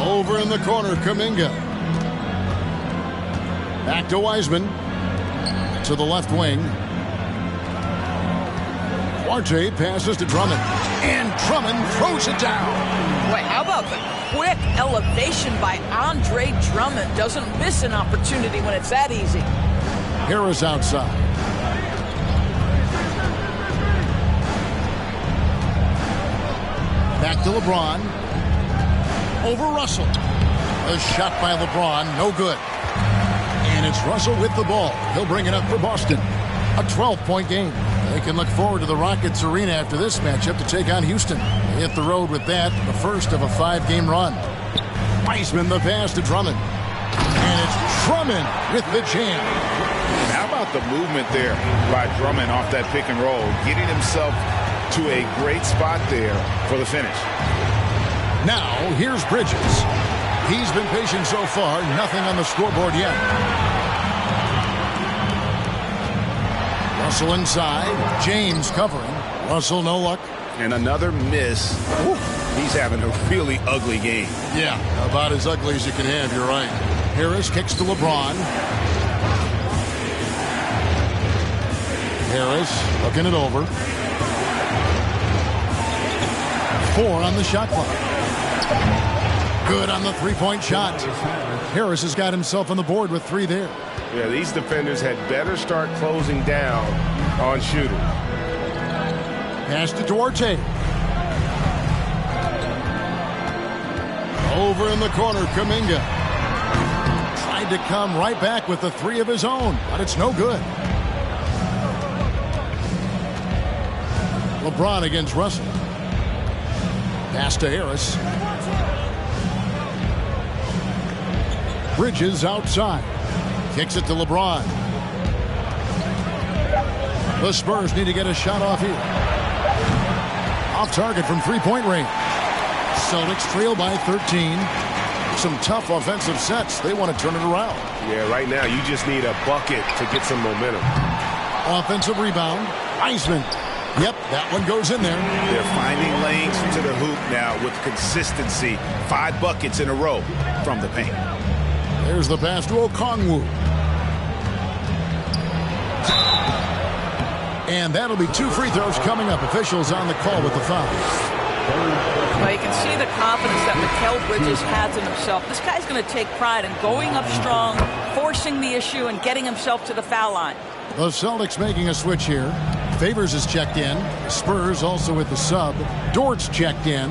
Over in the corner, Kuminga. Back to Wiseman. To the left wing. Duarte passes to Drummond. And Drummond throws it down. Boy, how about the quick elevation by Andre Drummond? Doesn't miss an opportunity when it's that easy. Harris outside. Back to LeBron. Over Russell. A shot by LeBron, no good. And it's Russell with the ball. He'll bring it up for Boston. A 12-point game. They can look forward to the Rockets arena after this matchup to take on Houston. They hit the road with that, the first of a 5-game run. Wiseman the pass to Drummond. And it's Drummond with the jam. And how about the movement there by Drummond off that pick and roll, getting himself to a great spot there for the finish. Now, here's Bridges. He's been patient so far, nothing on the scoreboard yet. Russell inside, James covering. Russell no luck. And another miss. Woo. He's having a really ugly game. Yeah, about as ugly as you can have, you're right. Harris kicks to LeBron. Harris looking it over. 4 on the shot clock. Good on the three-point shot. Harris has got himself on the board with 3 there. Yeah, these defenders had better start closing down on shooters. Pass to Duarte. Over in the corner, Kuminga. Tried to come right back with the 3 of his own, but it's no good. LeBron against Russell. Pass to Harris. Bridges outside. Kicks it to LeBron. The Spurs need to get a shot off here. Off target from three-point range. Celtics trail by 13. Some tough offensive sets. They want to turn it around. Yeah, right now you just need a bucket to get some momentum. Offensive rebound. Wiseman. Yep, that one goes in there. They're finding lanes to the hoop now with consistency. 5 buckets in a row from the paint. There's the pass to Okongwu. And that'll be 2 free throws coming up. Officials on the call with the foul. Well, you can see the confidence that Mikal Bridges has in himself. This guy's going to take pride in going up strong, forcing the issue, and getting himself to the foul line. The Celtics making a switch here. Favors is checked in. Spurs also with the sub. Dort's checked in.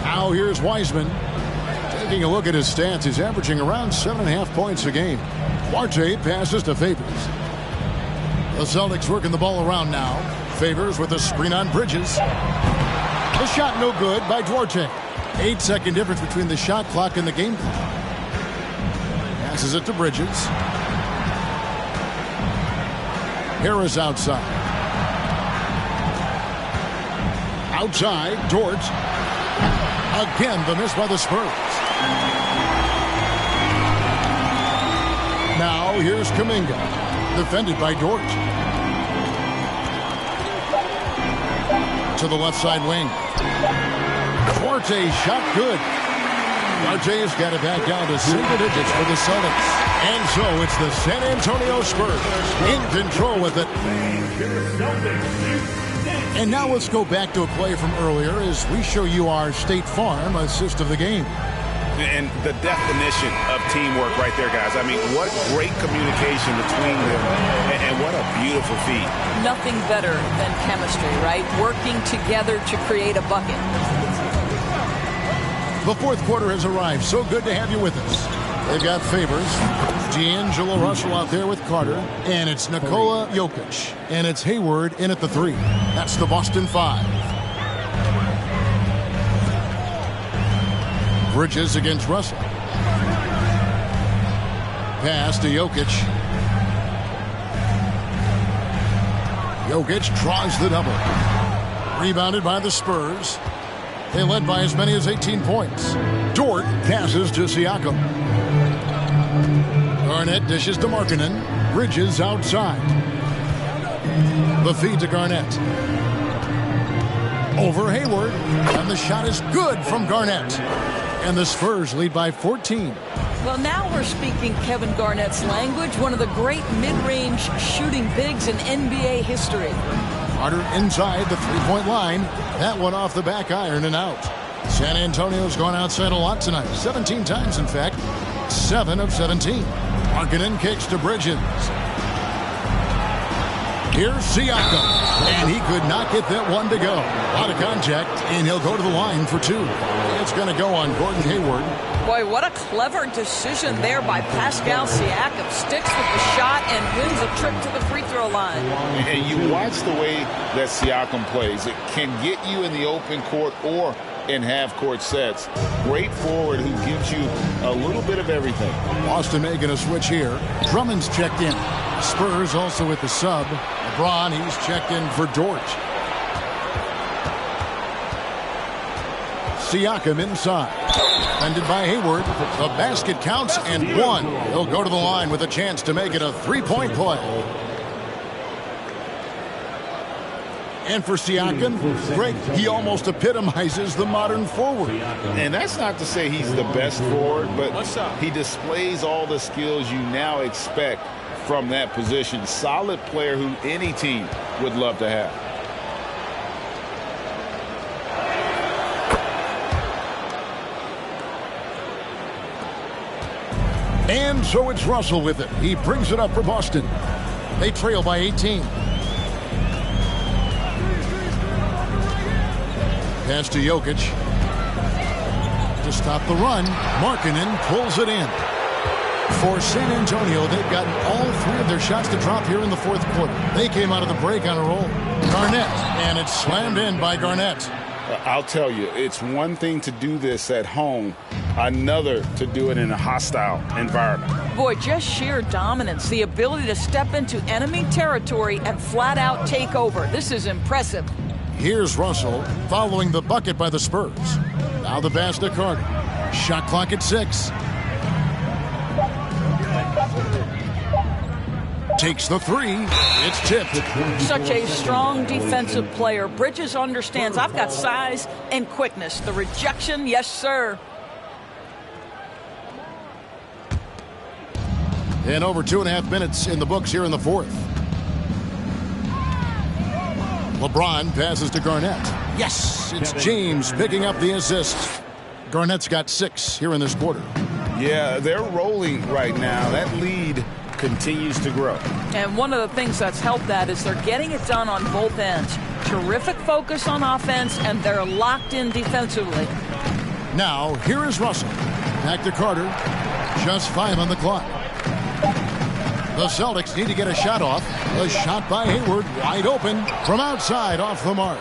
Now here's Wiseman. Taking a look at his stats, he's averaging around 7.5 points a game. Duarte passes to Favors. The Celtics working the ball around now. Favors with a screen on Bridges. The shot no good by Duarte. 8-second difference between the shot clock and the game clock. Passes it to Bridges. Harris outside. Outside, Dort. Again, the miss by the Spurs. Now here's Kuminga. Defended by Dort. To the left side wing. Duarte shot good. Duarte has got it back down to single digits for the Celtics. And so it's the San Antonio Spurs in control with it. And now let's go back to a play from earlier as we show you our State Farm assist of the game. And the definition of teamwork right there, guys. I mean, what great communication between them, and what a beautiful feat. Nothing better than chemistry, right? Working together to create a bucket. The fourth quarter has arrived. So good to have you with us. They've got Favors. D'Angelo Russell out there with Carter. And it's Nikola Jokic. And it's Hayward in at the 3. That's the Boston 5. Bridges against Russell. Pass to Jokic. Jokic draws the double. Rebounded by the Spurs. They led by as many as 18 points. Dort passes to Siakam. Garnett dishes to Markkanen. Bridges outside. The feed to Garnett. Over Hayward. And the shot is good from Garnett. And the Spurs lead by 14. Well, now we're speaking Kevin Garnett's language, one of the great mid-range shooting bigs in NBA history. Carter inside the three-point line. That one off the back iron and out. San Antonio's gone outside a lot tonight. 17 times, in fact. 7 of 17. Markkanen kicks to Bridges. Here's Siakam. And he could not get that one to go. A lot of contact, and he'll go to the line for 2. It's going to go on Gordon Hayward. Boy, what a clever decision there by Pascal Siakam. Sticks with the shot and wins a trip to the free throw line. And you watch the way that Siakam plays. It can get you in the open court or in half-court sets. Great forward who gives you a little bit of everything. Boston making a switch here. Drummond's checked in. Spurs also with the sub. LeBron, he's checked in for Dort. Siakam inside. Defended by Hayward. The basket counts and 1. He'll go to the line with a chance to make it a 3-point play. And for Siakam, Greg, he almost epitomizes the modern forward. And that's not to say he's the best forward, but he displays all the skills you now expect from that position. Solid player who any team would love to have. And so it's Russell with it. He brings it up for Boston. They trail by 18. Pass to Jokic. To stop the run, Markkanen pulls it in. For San Antonio, they've gotten all 3 of their shots to drop here in the fourth quarter. They came out of the break on a roll. Garnett, and it's slammed in by Garnett. I'll tell you, it's one thing to do this at home, another to do it in a hostile environment. Boy, just sheer dominance, the ability to step into enemy territory and flat out take over. This is impressive. Here's Russell following the bucket by the Spurs. Now the pass to Carter. Shot clock at 6. Takes the 3. It's tipped. Such a strong defensive player. Bridges understands I've got size and quickness. The rejection, yes, sir. And over 2.5 minutes in the books here in the fourth. LeBron passes to Garnett. Yes, it's James picking up the assist. Garnett's got 6 here in this quarter. Yeah, they're rolling right now. That lead continues to grow. And one of the things that's helped that is they're getting it done on both ends. Terrific focus on offense, and they're locked in defensively. Now, here is Russell. Back to Carter. Just 5 on the clock. The Celtics need to get a shot off. A shot by Hayward, wide open from outside, off the mark.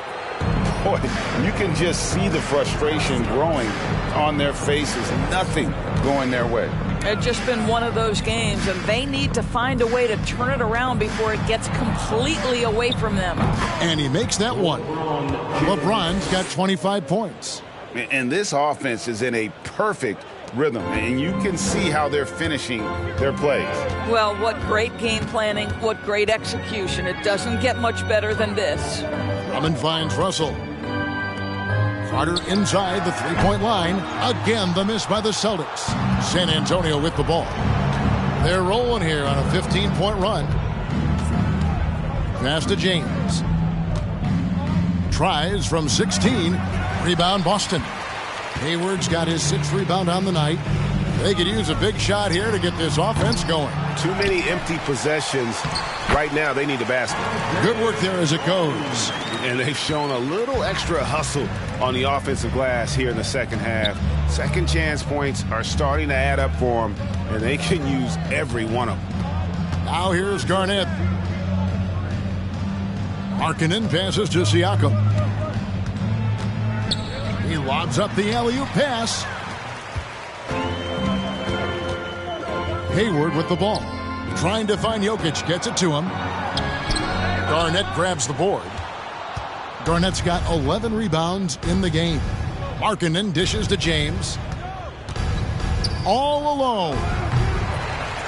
Boy, you can just see the frustration growing on their faces. Nothing going their way. It's just been one of those games, and they need to find a way to turn it around before it gets completely away from them. And he makes that one. LeBron's got 25 points. And this offense is in a perfect rhythm, and you can see how they're finishing their plays. Well, what great game planning, what great execution. It doesn't get much better than this. Drummond finds Russell. Carter inside the three-point line. Again, the miss by the Celtics. San Antonio with the ball. They're rolling here on a 15-point run. Pass to James. Tries from 16. Rebound Boston. Hayward's got his 6th rebound on the night. They could use a big shot here to get this offense going. Too many empty possessions. Right now, they need a basket. Good work there as it goes. And they've shown a little extra hustle on the offensive glass here in the second half. Second chance points are starting to add up for them, and they can use every one of them. Now here's Garnett. Markkanen passes to Siakam. He lobs up the alley-oop pass. Hayward with the ball. Trying to find Jokic. Gets it to him. Garnett grabs the board. Garnett's got 11 rebounds in the game. Markkanen dishes to James. All alone.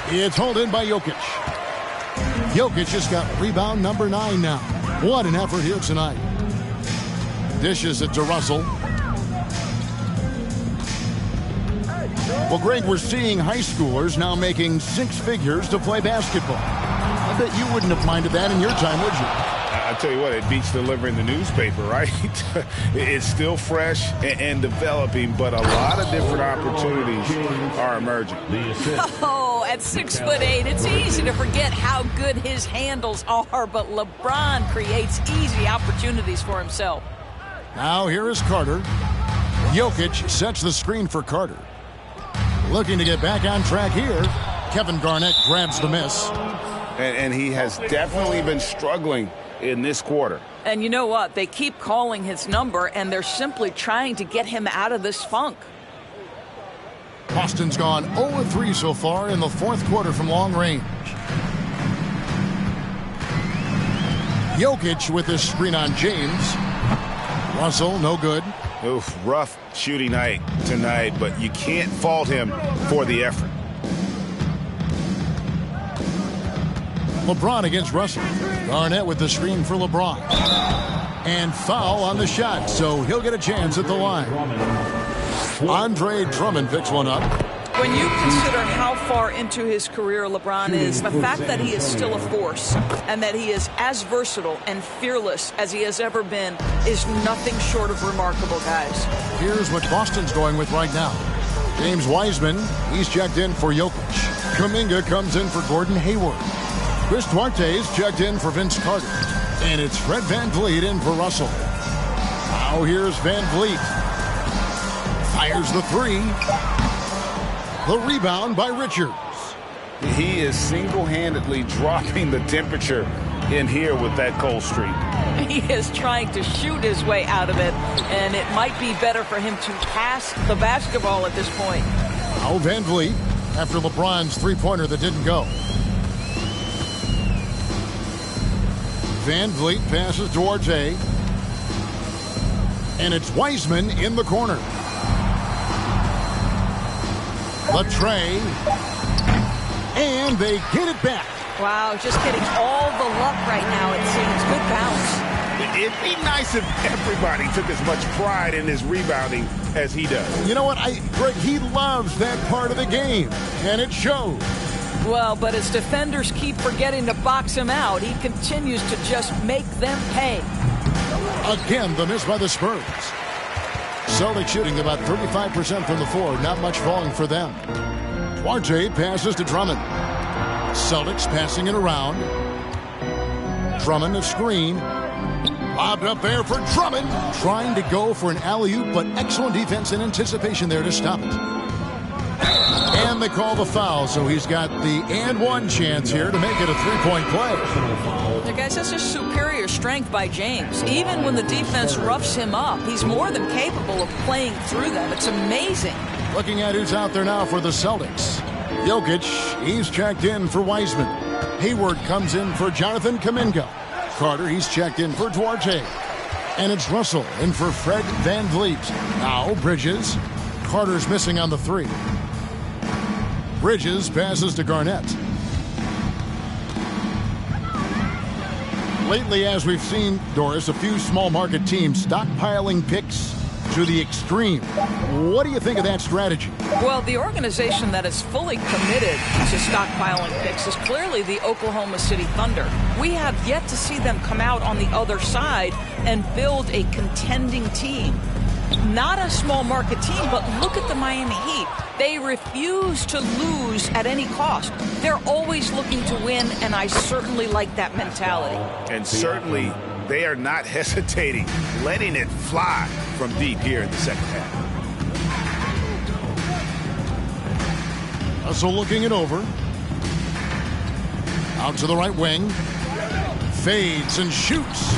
It's hauled in by Jokic. Jokic just got rebound number 9 now. What an effort here tonight. Dishes it to Russell. Well, Greg, we're seeing high schoolers now making 6 figures to play basketball. I bet you wouldn't have minded that in your time, would you? I tell you what, it beats delivering the newspaper, right? It's still fresh and developing, but a lot of different opportunities are emerging. Oh, at 6'8", it's easy to forget how good his handles are, but LeBron creates easy opportunities for himself. Now here is Carter. Jokic sets the screen for Carter. Looking to get back on track here. Kevin Garnett grabs the miss. And he has definitely been struggling in this quarter. And you know what? They keep calling his number, and they're simply trying to get him out of this funk. Boston's gone 0-3 so far in the fourth quarter from long range. Jokic with this screen on James. Russell, no good. Oof, rough shooting night tonight, but you can't fault him for the effort. LeBron against Russell. Garnett with the screen for LeBron. And foul on the shot, so he'll get a chance at the line. Andre Drummond picks one up. When you consider how far into his career LeBron is, the fact that he is still a force and that he is as versatile and fearless as he has ever been is nothing short of remarkable, guys. Here's what Boston's going with right now. James Wiseman, he's checked in for Jokic. Kuminga comes in for Gordon Hayward. Chris Duarte's checked in for Vince Carter. And it's Fred VanVleet in for Russell. Now here's VanVleet. Fires the three. The rebound by Richards. He is single-handedly dropping the temperature in here with that cold streak. He is trying to shoot his way out of it, and it might be better for him to pass the basketball at this point. Now VanVleet after LeBron's three-pointer that didn't go. VanVleet passes to Duarte. And it's Wiseman in the corner. The tray. And they get it back. Wow, just getting all the luck right now, it seems. Good bounce. It'd be nice if everybody took as much pride in his rebounding as he does. You know what, Greg, he loves that part of the game, and it shows. Well, but as defenders keep forgetting to box him out, he continues to just make them pay. Again, the miss by the Spurs. Celtics shooting about 35% from the floor. Not much falling for them. Duarte passes to Drummond. Celtics passing it around. Drummond a screen. Lobbed up there for Drummond. Trying to go for an alley-oop, but excellent defense and anticipation there to stop it. And they call the foul, so he's got the and one chance here to make it a three-point play. Guys, that's just superior strength by James. Even when the defense roughs him up, he's more than capable of playing through them. It's amazing. Looking at who's out there now for the Celtics. Jokic, he's checked in for Wiseman. Hayward comes in for Jonathan Kuminga. Carter, he's checked in for Duarte. And it's Russell in for Fred VanVleet. Now Bridges. Carter's missing on the three. Bridges passes to Garnett. Lately, as we've seen, Doris, a few small market teams stockpiling picks to the extreme. What do you think of that strategy? Well, the organization that is fully committed to stockpiling picks is clearly the Oklahoma City Thunder. We have yet to see them come out on the other side and build a contending team. Not a small market team, but look at the Miami Heat. They refuse to lose at any cost. They're always looking to win, and I certainly like that mentality. And certainly, they are not hesitating, letting it fly from deep here in the second half. Russell looking it over. Out to the right wing. Fades and shoots.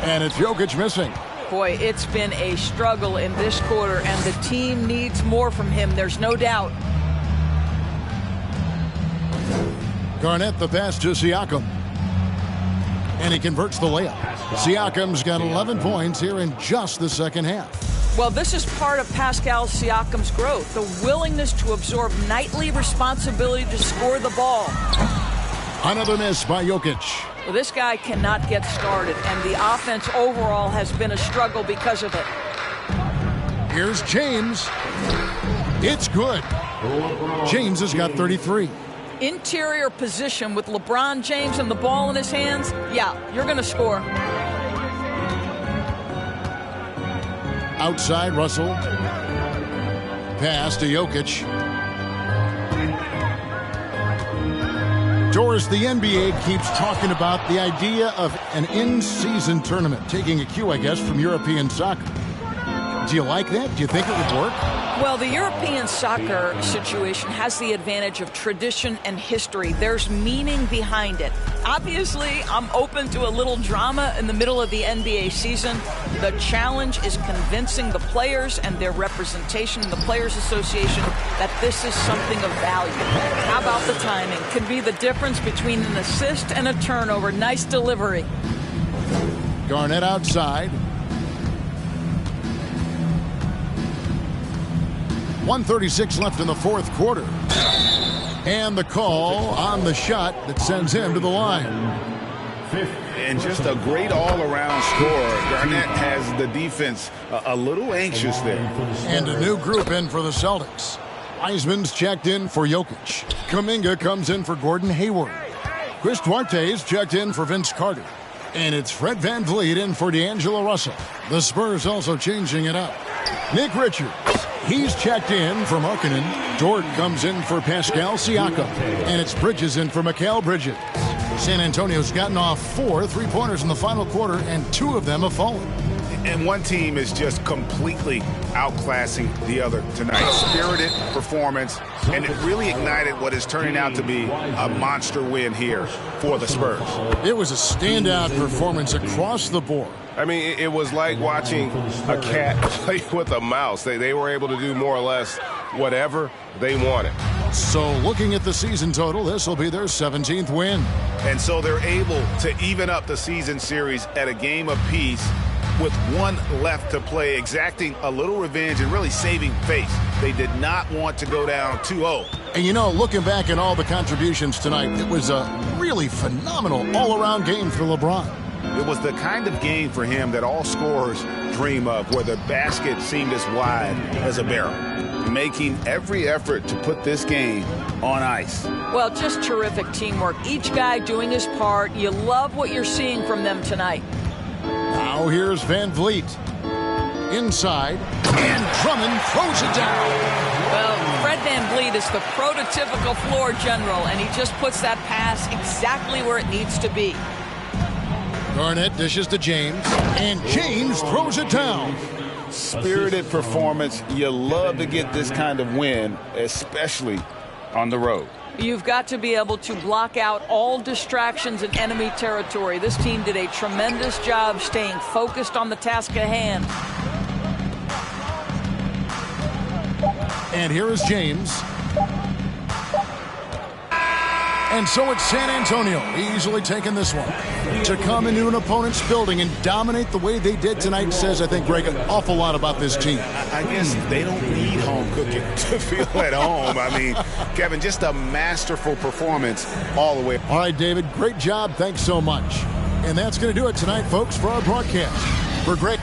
And it's Jokic missing. Boy, it's been a struggle in this quarter, and the team needs more from him. There's no doubt. Garnett the pass to Siakam. And he converts the layup. Siakam's got 11 points here in just the second half. Well, this is part of Pascal Siakam's growth, the willingness to absorb nightly responsibility to score the ball. Another miss by Jokic. Well, this guy cannot get started, and the offense overall has been a struggle because of it. Here's James. It's good. James has got 33. Interior position with LeBron James and the ball in his hands, yeah, you're going to score. Outside, Russell. Pass to Jokic. Doris, the NBA keeps talking about the idea of an in-season tournament, taking a cue, I guess, from European soccer. Do you like that? Do you think it would work? Well, the European soccer situation has the advantage of tradition and history. There's meaning behind it. Obviously, I'm open to a little drama in the middle of the NBA season. The challenge is convincing the players and their representation in the Players Association that this is something of value. How about the timing? Could be the difference between an assist and a turnover. Nice delivery. Garnett outside. 1:36 left in the fourth quarter. And the call on the shot that sends him to the line. And just a great all-around scorer. Garnett has the defense a little anxious there. And a new group in for the Celtics. Wiseman's checked in for Jokic. Kuminga comes in for Gordon Hayward. Chris Duarte's checked in for Vince Carter. And it's Fred VanVleet in for D'Angelo Russell. The Spurs also changing it up. Nick Richards. He's checked in for Markkanen. Dort comes in for Pascal Siakam. And it's Bridges in for Mikal Bridges. San Antonio's gotten off 4 three-pointers in the final quarter, and 2 of them have fallen. And one team is just completely outclassing the other tonight. Spirited performance, and it really ignited what is turning out to be a monster win here for the Spurs. It was a standout performance across the board. I mean, it was like watching a cat play with a mouse. They were able to do more or less whatever they wanted. So looking at the season total, this will be their 17th win. And so they're able to even up the season series at a game apiece with 1 left to play, exacting a little revenge and really saving face. They did not want to go down 2-0. And you know, looking back at all the contributions tonight, it was a really phenomenal all-around game for LeBron. It was the kind of game for him that all scorers dream of, where the basket seemed as wide as a barrel, making every effort to put this game on ice. Well, just terrific teamwork. Each guy doing his part. You love what you're seeing from them tonight. Now here's Van Vliet. Inside, and Drummond throws it down. Well, Fred Van Vliet is the prototypical floor general, and he just puts that pass exactly where it needs to be. Garnett dishes to James, and James throws it down. Spirited performance. You love to get this kind of win, especially on the road. You've got to be able to block out all distractions in enemy territory. This team did a tremendous job staying focused on the task at hand. And here is James. And so it's San Antonio easily taking this one. To come into an opponent's building and dominate the way they did tonight says, I think, Greg, an awful lot about this team. I guess they don't need home cooking to feel at home. I mean, Kevin, just a masterful performance all the way. All right, David, great job. Thanks so much. And that's going to do it tonight, folks, for our broadcast. For Greg.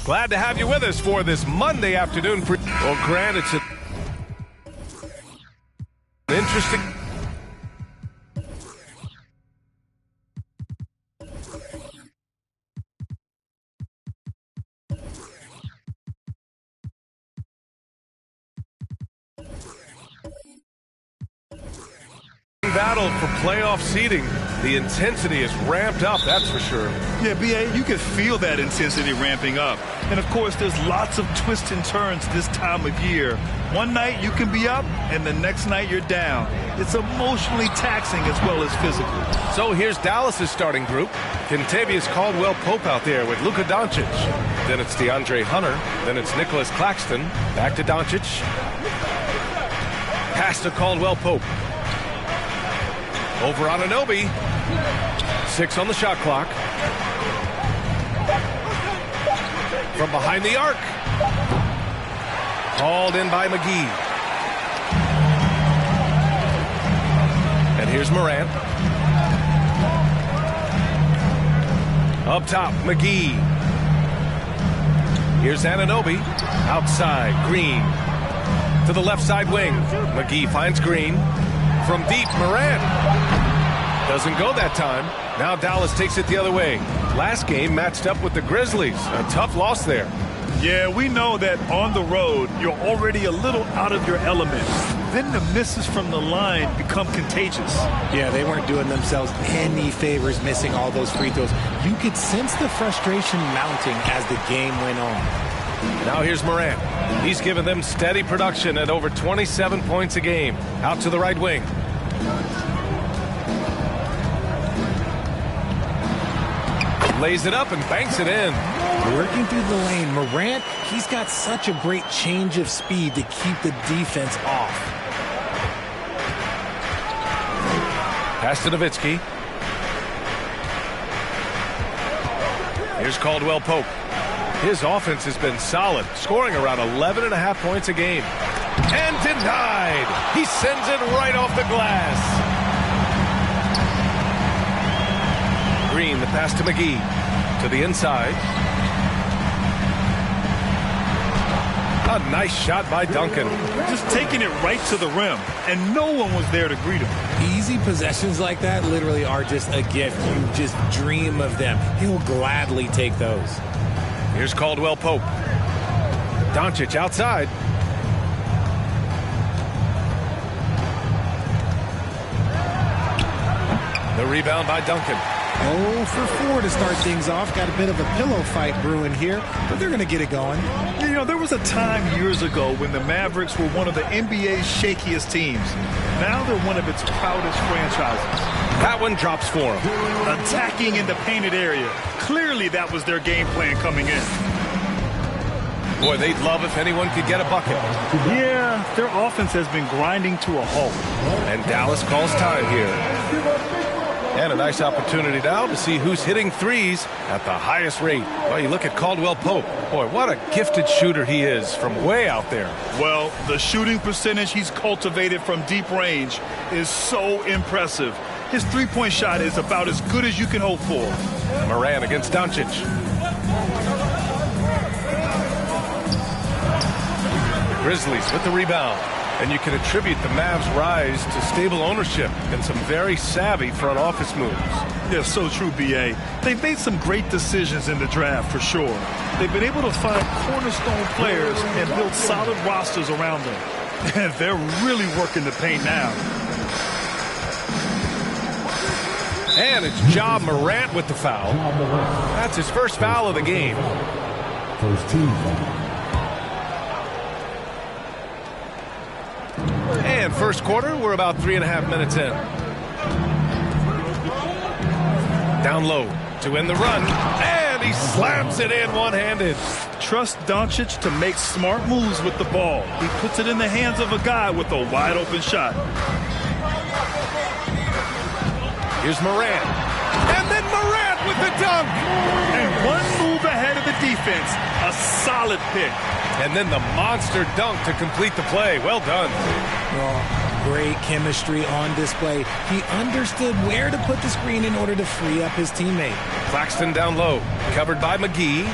Glad to have you with us for this Monday afternoon. Well, Grant, it's an interesting. Battle for playoff seeding. The intensity is ramped up, that's for sure. Yeah, B.A., you can feel that intensity ramping up. And, of course, there's lots of twists and turns this time of year. One night you can be up, and the next night you're down. It's emotionally taxing as well as physical. So here's Dallas's starting group. Kentavious Caldwell-Pope out there with Luka Doncic. Then it's DeAndre Hunter. Then it's Nicholas Claxton. Back to Doncic. Pass to Caldwell-Pope. Over on Anunoby. 6 on the shot clock. From behind the arc. Called in by McGee. And here's Morant. Up top, McGee. Here's Anunoby. Outside, Green. To the left side wing. McGee finds Green. From deep, Morant. Doesn't go that time. Now Dallas takes it the other way. Last game matched up with the Grizzlies. A tough loss there. Yeah, we know that on the road, you're already a little out of your element. Then the misses from the line become contagious. Yeah, they weren't doing themselves any favors missing all those free throws. You could sense the frustration mounting as the game went on. Now here's Morant. He's given them steady production at over 27 points a game. Out to the right wing. Lays it up and banks it in. Working through the lane, Morant, he's got such a great change of speed to keep the defense off. Pass to Nowitzki. Here's Caldwell-Pope. His offense has been solid, scoring around 11.5 points a game. And denied. He sends it right off the glass. Green, the pass to McGee. To the inside. A nice shot by Duncan. Just taking it right to the rim, and no one was there to greet him. Easy possessions like that literally are just a gift. You just dream of them. He'll gladly take those. Here's Caldwell-Pope. Doncic outside. The rebound by Duncan. 0 for 4 to start things off. Got a bit of a pillow fight brewing here, but they're going to get it going. You know, there was a time years ago when the Mavericks were one of the NBA's shakiest teams. Now they're one of its proudest franchises. That one drops for them. Attacking in the painted area. Clearly that was their game plan coming in. Boy, they'd love if anyone could get a bucket. Yeah, their offense has been grinding to a halt. And Dallas calls time here. And a nice opportunity now to see who's hitting threes at the highest rate. Well, you look at Caldwell-Pope. Boy, what a gifted shooter he is from way out there. Well, the shooting percentage he's cultivated from deep range is so impressive. His three-point shot is about as good as you can hope for. Morant against Doncic. The Grizzlies with the rebound. And you can attribute the Mavs' rise to stable ownership and some very savvy front office moves. Yeah, so true, B.A. They've made some great decisions in the draft, for sure. They've been able to find cornerstone players and build solid rosters around them. And they're really working the paint now. And it's Ja Morant with the foul. That's his first foul of the game. First team foul. And first quarter, we're about 3.5 minutes in. Down low to end the run. And he slams it in one-handed. Trust Doncic to make smart moves with the ball. He puts it in the hands of a guy with a wide-open shot. Here's Morant. And then Morant with the dunk. And one move ahead of the defense. A solid pick. And then the monster dunk to complete the play. Well done. Well, great chemistry on display. He understood where to put the screen in order to free up his teammate. Claxton down low, covered by McGee.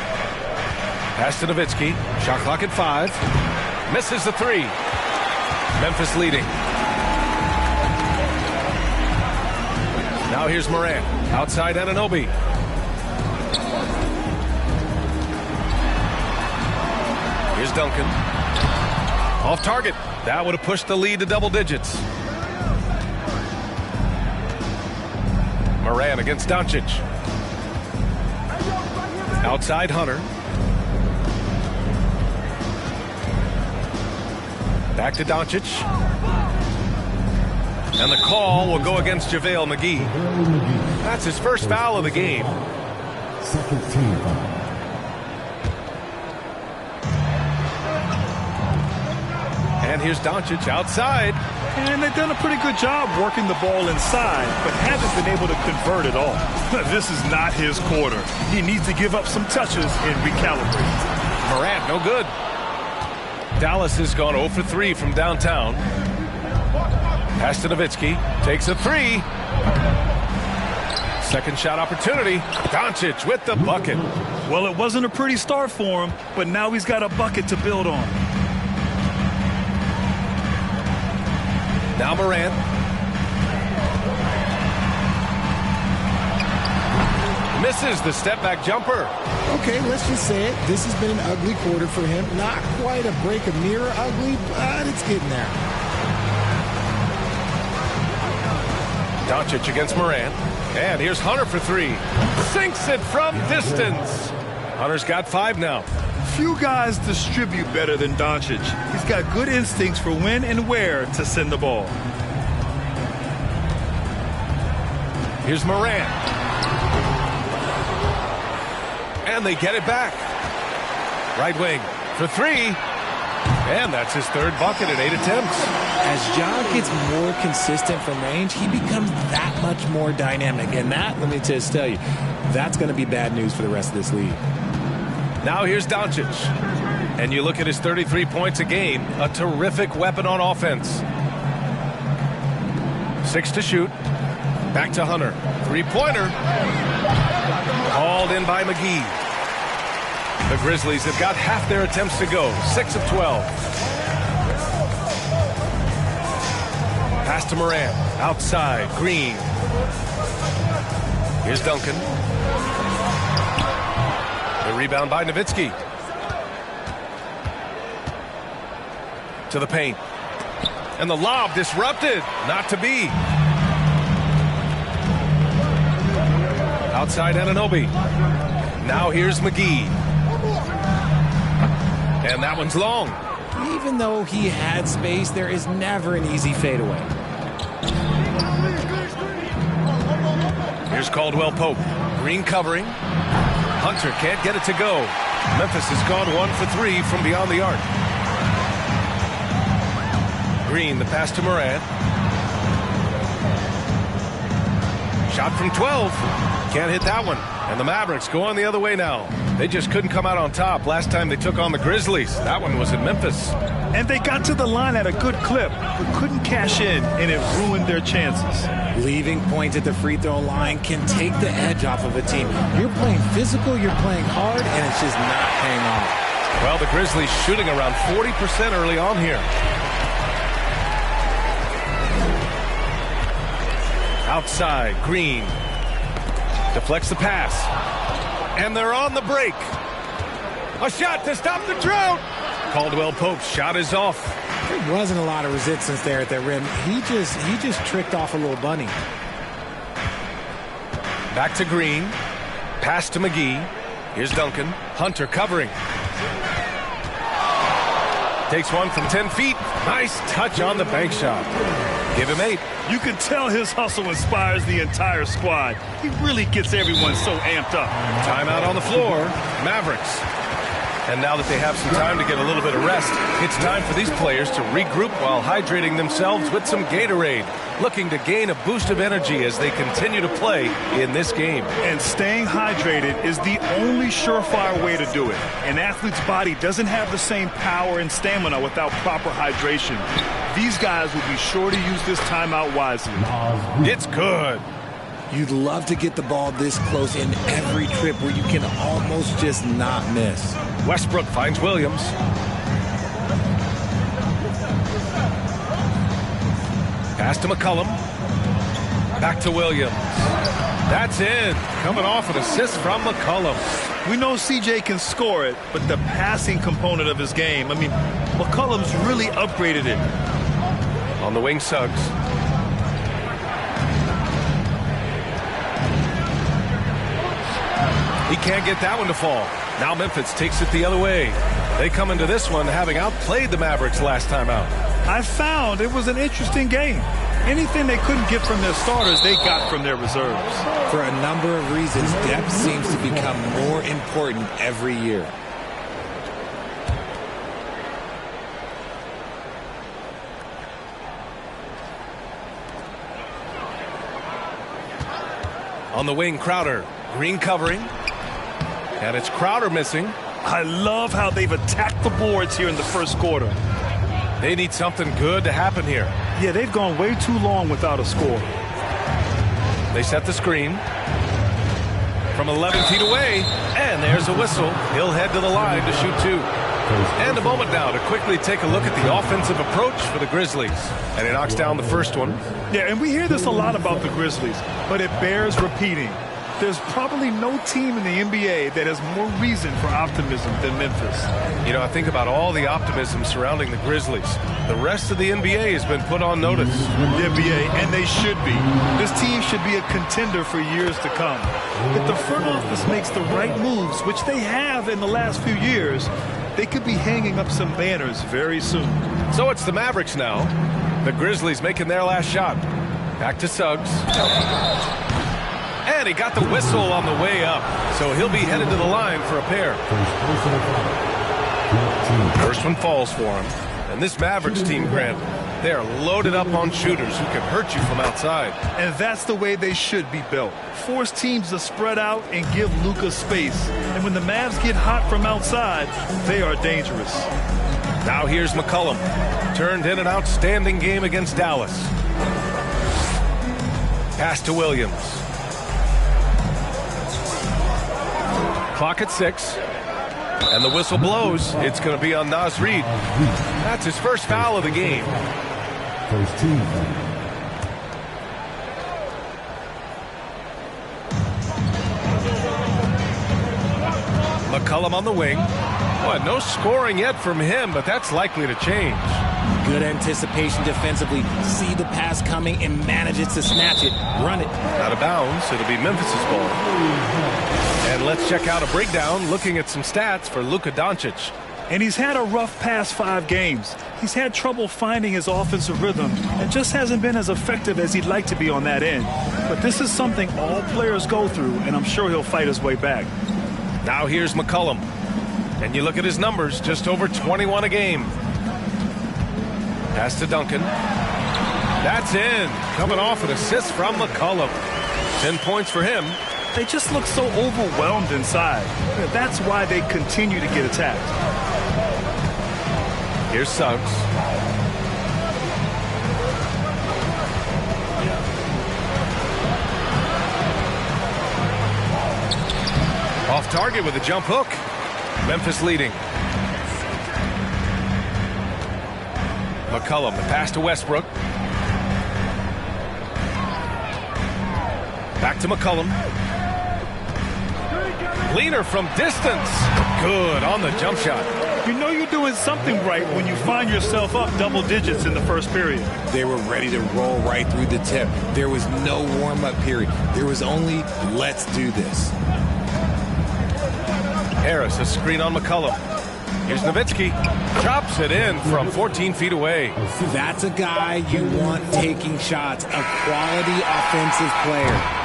Pass to Nowitzki. Shot clock at 5. Misses the 3. Memphis leading. Now here's Morant. Outside Anunoby. Here's Duncan. Off target. That would have pushed the lead to double digits. Morant against Doncic. Outside Hunter. Back to Doncic. And the call will go against JaVale McGee. That's his first foul of the game. Second team foul. And here's Doncic outside. And they've done a pretty good job working the ball inside, but haven't been able to convert at all. This is not his quarter. He needs to give up some touches and recalibrate. Morant, no good. Dallas has gone 0 for 3 from downtown. Pass to Nowitzki. Takes a 3. Second shot opportunity. Doncic with the bucket. Well, it wasn't a pretty start for him, but now he's got a bucket to build on. Now Morant. Misses the step-back jumper. Okay, let's just say it. This has been an ugly quarter for him. Not quite a break a mirror ugly, but it's getting there. Doncic against Morant. And here's Hunter for 3. Sinks it from distance. Hunter's got 5 now. Few guys distribute better than Doncic. He's got good instincts for when and where to send the ball. Here's Morant. And they get it back. Right wing for 3. And that's his 3rd bucket in 8 attempts. As Ja gets more consistent from range, he becomes that much more dynamic. And that, let me just tell you, that's going to be bad news for the rest of this league. Now here's Doncic. And you look at his 33 points a game, a terrific weapon on offense. 6 to shoot. Back to Hunter. 3-pointer. Called in by McGee. The Grizzlies have got half their attempts to go. 6 of 12. Pass to Morant. Outside. Green. Here's Duncan. The rebound by Nowitzki. To the paint. And the lob disrupted. Not to be. Outside Anunoby. Now here's McGee. And that one's long. Even though he had space, there is never an easy fadeaway. Here's Caldwell Pope. Green covering. Hunter can't get it to go. Memphis has gone 1 for 3 from beyond the arc. Green, the pass to Morant. Shot from 12. Can't hit that one. And the Mavericks go on the other way now. They just couldn't come out on top last time they took on the Grizzlies. That one was in Memphis. And they got to the line at a good clip, but couldn't cash in, and it ruined their chances. Leaving points at the free throw line can take the edge off of a team. You're playing physical, you're playing hard, and it's just not paying off. Well, the Grizzlies shooting around 40% early on here. Outside, Green. Deflects the pass. And they're on the break. A shot to stop the drought. Caldwell Pope's shot is off. There wasn't a lot of resistance there at the rim. He just tricked off a little bunny. Back to Green. Pass to McGee. Here's Duncan. Hunter covering. Takes one from 10 feet. Nice touch on the bank shot. Give him 8. You can tell his hustle inspires the entire squad. He really gets everyone so amped up. Timeout on the floor. Mavericks. And now that they have some time to get a little bit of rest, it's time for these players to regroup while hydrating themselves with some Gatorade, looking to gain a boost of energy as they continue to play in this game. And staying hydrated is the only surefire way to do it. An athlete's body doesn't have the same power and stamina without proper hydration. These guys will be sure to use this timeout wisely. It's good. You'd love to get the ball this close in every trip where you can almost just not miss. Westbrook finds Williams. Pass to McCollum. Back to Williams. That's in. Coming off an assist from McCollum. We know CJ can score it, but the passing component of his game, I mean, McCollum's really upgraded it. On the wing, Suggs. He can't get that one to fall. Now Memphis takes it the other way. They come into this one having outplayed the Mavericks last time out. I found it was an interesting game. Anything they couldn't get from their starters, they got from their reserves. For a number of reasons, depth seems to become more important every year. On the wing, Crowder. Green covering. And it's Crowder missing. I love how they've attacked the boards here in the first quarter. They need something good to happen here. Yeah, they've gone way too long without a score. They set the screen. From 11 feet away. And there's a whistle. He'll head to the line to shoot two. And a moment now to quickly take a look at the offensive approach for the Grizzlies. And he knocks down the first one. Yeah, and we hear this a lot about the Grizzlies, but it bears repeating. There's probably no team in the NBA that has more reason for optimism than Memphis. You know, I think about all the optimism surrounding the Grizzlies. The rest of the NBA has been put on notice. The NBA, and they should be. This team should be a contender for years to come. If the front office makes the right moves, which they have in the last few years, they could be hanging up some banners very soon. So it's the Mavericks now. The Grizzlies making their last shot. Back to Suggs. And he got the whistle on the way up. So he'll be headed to the line for a pair. First one falls for him. And this Mavericks team, Grant, they are loaded up on shooters who can hurt you from outside. And that's the way they should be built. Force teams to spread out and give Luka space. And when the Mavs get hot from outside, they are dangerous. Now here's McCollum. Turned in an outstanding game against Dallas. Pass to Williams. Clock at 6. And the whistle blows. It's going to be on Naz Reid. That's his first foul of the game. First team. McCollum on the wing. Well, no scoring yet from him, but that's likely to change. Good anticipation defensively. See the pass coming and manages to snatch it. Run it. Out of bounds. It'll be Memphis' ball. And let's check out a breakdown looking at some stats for Luka Doncic. And he's had a rough past 5 games. He's had trouble finding his offensive rhythm and just hasn't been as effective as he'd like to be on that end. But this is something all players go through, and I'm sure he'll fight his way back. Now here's McCollum. And you look at his numbers, just over 21 a game. Pass to Duncan. That's in. Coming off an assist from McCollum. 10 points for him. They just look so overwhelmed inside. That's why they continue to get attacked. Here's Suggs. Off target with a jump hook. Memphis leading. McCollum, the pass to Westbrook. Back to McCollum. Leaner from distance. Good on the jump shot. You know you're doing something right when you find yourself up double digits in the first period. They were ready to roll right through the tip. There was no warm-up period. There was only, let's do this. Harris, a screen on McCollum. Here's Nowitzki. Drops it in from 14 feet away. That's a guy you want taking shots. A quality offensive player.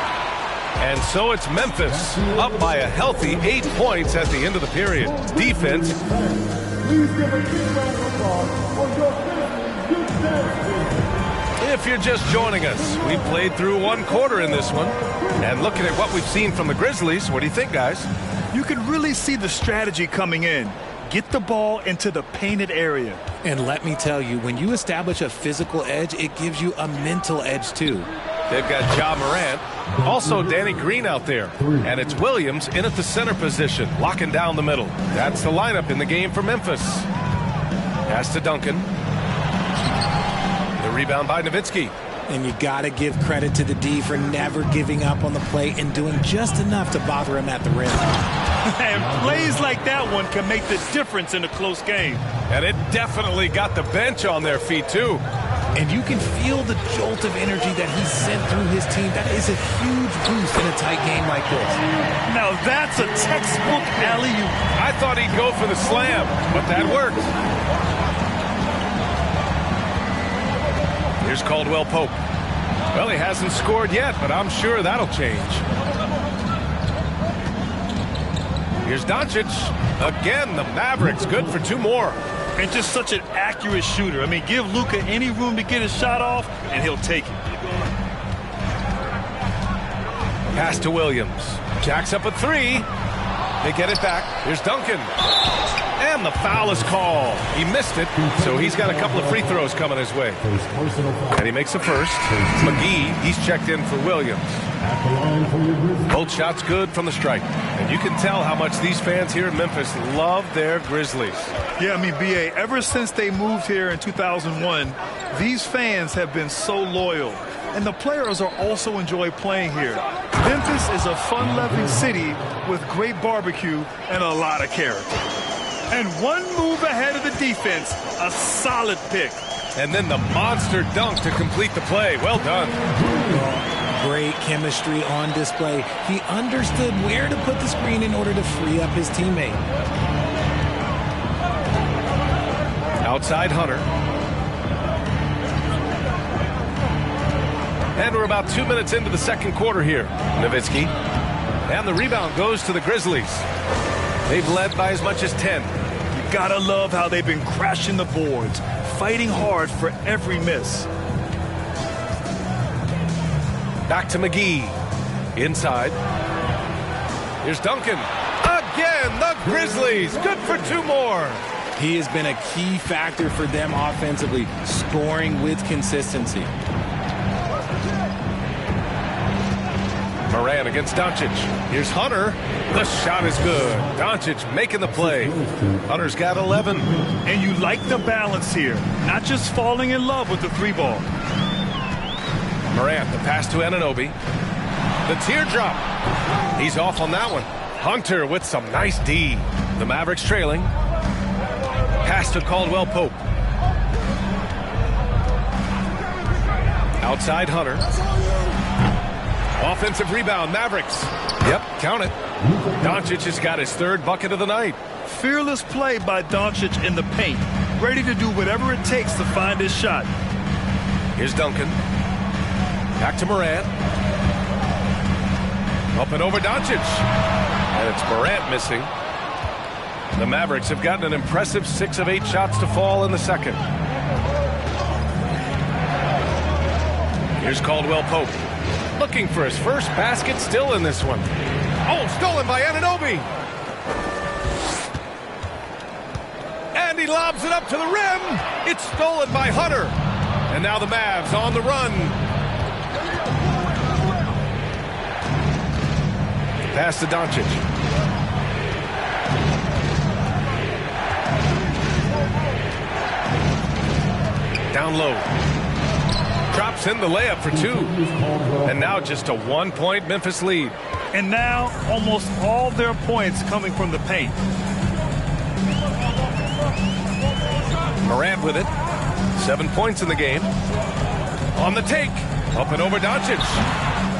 And so it's Memphis, up by a healthy 8 points at the end of the period. Defense. Please give a big round of applause for your Grizzlies defense. If you're just joining us, we played through one quarter in this one. And looking at what we've seen from the Grizzlies, what do you think, guys? You can really see the strategy coming in. Get the ball into the painted area. And let me tell you, when you establish a physical edge, it gives you a mental edge, too. They've got Ja Morant, also Danny Green out there, and it's Williams in at the center position, locking down the middle. That's the lineup in the game for Memphis. Pass to Duncan. The rebound by Nowitzki. And you got to give credit to the D for never giving up on the play and doing just enough to bother him at the rim. And plays like that one can make the difference in a close game. And it definitely got the bench on their feet, too. And you can feel the jolt of energy that he sent through his team. That is a huge boost in a tight game like this. Now that's a textbook alley-oop. I thought he'd go for the slam, but that worked. Here's Caldwell Pope. Well, he hasn't scored yet, but I'm sure that'll change. Here's Doncic. Again, the Mavericks good for 2 more. And just such an accurate shooter. I mean, give Luka any room to get his shot off, and he'll take it. Pass to Williams. Jacks up a 3. They get it back. Here's Duncan. And the foul is called. He missed it, so he's got a couple of free throws coming his way. And he makes the first. McGee, he's checked in for Williams. Both shots good from the stripe. And you can tell how much these fans here in Memphis love their Grizzlies. Yeah, I mean, B.A., ever since they moved here in 2001, these fans have been so loyal. And the players are also enjoy playing here. Memphis is a fun-loving city with great barbecue and a lot of character. And one move ahead of the defense, a solid pick. And then the monster dunk to complete the play. Well done. Great chemistry on display. He understood where to put the screen in order to free up his teammate. Outside Hunter. And we're about 2 minutes into the second quarter here. Nowitzki. And the rebound goes to the Grizzlies. They've led by as much as 10. You gotta love how they've been crashing the boards, fighting hard for every miss. Back to McGee. Inside. Here's Duncan. Again, the Grizzlies. Good for 2 more. He has been a key factor for them offensively, scoring with consistency. Morant against Doncic. Here's Hunter. The shot is good. Doncic making the play. Hunter's got 11. And you like the balance here, not just falling in love with the 3-ball. Morant, the pass to Anunoby. The teardrop. He's off on that one. Hunter with some nice D. The Mavericks trailing. Pass to Caldwell Pope. Outside Hunter. Offensive rebound, Mavericks. Yep, count it. Doncic has got his 3rd bucket of the night. Fearless play by Doncic in the paint. Ready to do whatever it takes to find his shot. Here's Duncan. Back to Morant. Up and over Doncic. And it's Morant missing. The Mavericks have gotten an impressive 6 of 8 shots to fall in the second. Here's Caldwell Pope. Looking for his first basket, still in this one. Oh, stolen by Anunoby. And he lobs it up to the rim. It's stolen by Hunter. And now the Mavs on the run. Pass to Doncic. Down low. Drops in the layup for 2. And now just a 1-point Memphis lead. And now almost all their points coming from the paint. Morant with it. 7 points in the game. On the take. Up and over Doncic.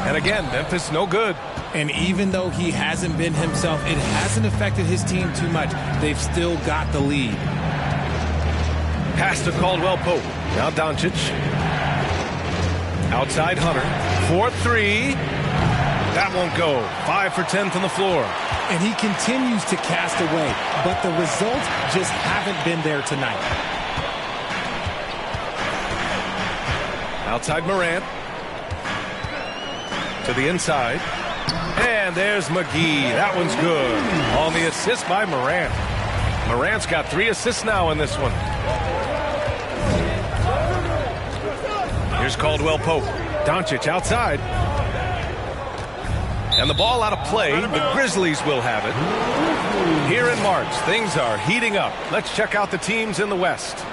And again, Memphis no good. And even though he hasn't been himself, it hasn't affected his team too much. They've still got the lead. Pass to Caldwell Pope. Now Doncic. Outside Hunter. 4-3. That won't go. 5 for 10 from the floor. And he continues to cast away, but the results just haven't been there tonight. Outside Morant. To the inside. And there's McGee. That one's good. On the assist by Morant. Morant's got 3 assists now in this one. Here's Caldwell Pope. Doncic outside. And the ball out of play. The Grizzlies will have it. Here in March, things are heating up. Let's check out the teams in the West.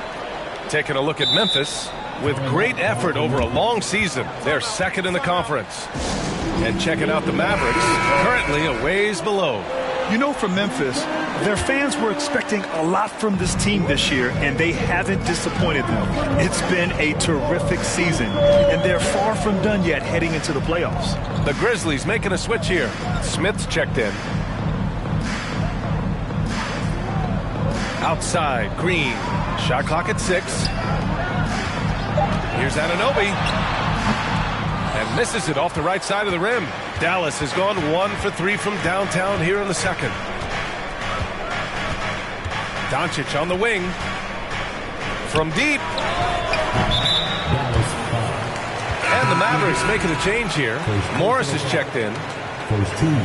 Taking a look at Memphis. With great effort over a long season, they're second in the conference. And checking out the Mavericks, currently a ways below. You know, for Memphis, their fans were expecting a lot from this team this year, and they haven't disappointed them. It's been a terrific season, and they're far from done yet heading into the playoffs. The Grizzlies making a switch here. Smith's checked in. Outside, Green. Shot clock at 6. Here's Anunoby. And misses it off the right side of the rim. Dallas has gone 1 for 3 from downtown here in the second. Doncic on the wing. From deep. And the Mavericks making a change here. Morris is checked in. First team.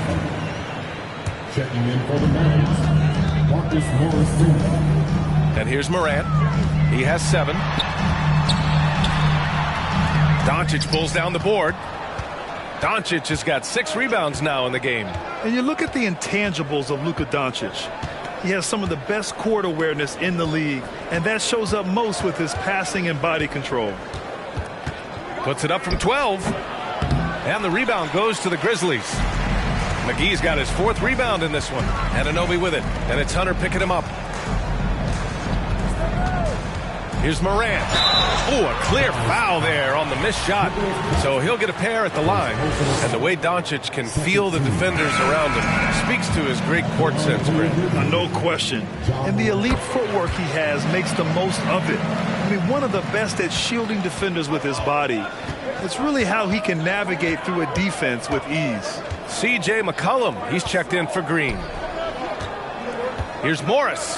Checking in for the Mavericks, Marcus Morris Jr. And here's Morant. He has 7. Doncic pulls down the board. Doncic has got 6 rebounds now in the game. And you look at the intangibles of Luka Doncic. He has some of the best court awareness in the league, and that shows up most with his passing and body control. Puts it up from 12. And the rebound goes to the Grizzlies. McGee's got his 4th rebound in this one. Anunoby with it. And it's Hunter picking him up. Here's Morant. Oh, a clear foul there on the missed shot. So he'll get a pair at the line. And the way Doncic can feel the defenders around him speaks to his great court sense, Brent. No question. And the elite footwork he has makes the most of it. I mean, one of the best at shielding defenders with his body. It's really how he can navigate through a defense with ease. C.J. McCollum, he's checked in for Green. Here's Morris.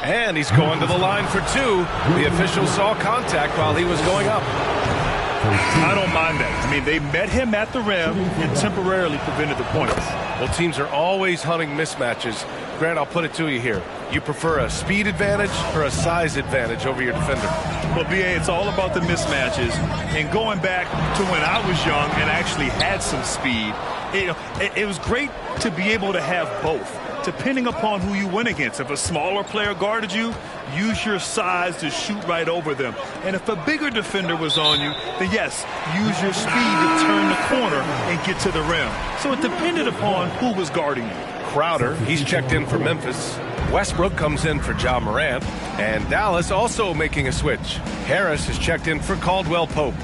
And he's going to the line for 2. The official saw contact while he was going up. I don't mind that. I mean, they met him at the rim and temporarily prevented the points. Well, teams are always hunting mismatches. Grant, I'll put it to you here. You prefer a speed advantage or a size advantage over your defender? Well, B.A., it's all about the mismatches. And going back to when I was young and actually had some speed, it was great to be able to have both, depending upon who you went against. If a smaller player guarded you, use your size to shoot right over them. And if a bigger defender was on you, then yes, use your speed to turn the corner and get to the rim. So it depended upon who was guarding you. Crowder, he's checked in for Memphis. Westbrook comes in for Ja Morant. And Dallas also making a switch. Harris is checked in for Caldwell Pope.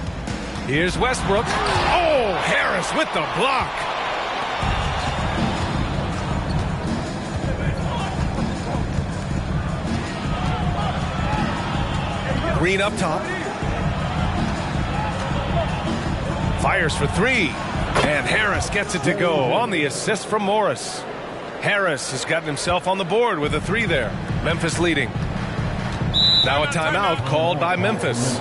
Here's Westbrook. Oh, Harris with the block. Green up top. Fires for 3. And Harris gets it to go on the assist from Morris. Harris has gotten himself on the board with a 3 there. Memphis leading. Now a timeout called by Memphis.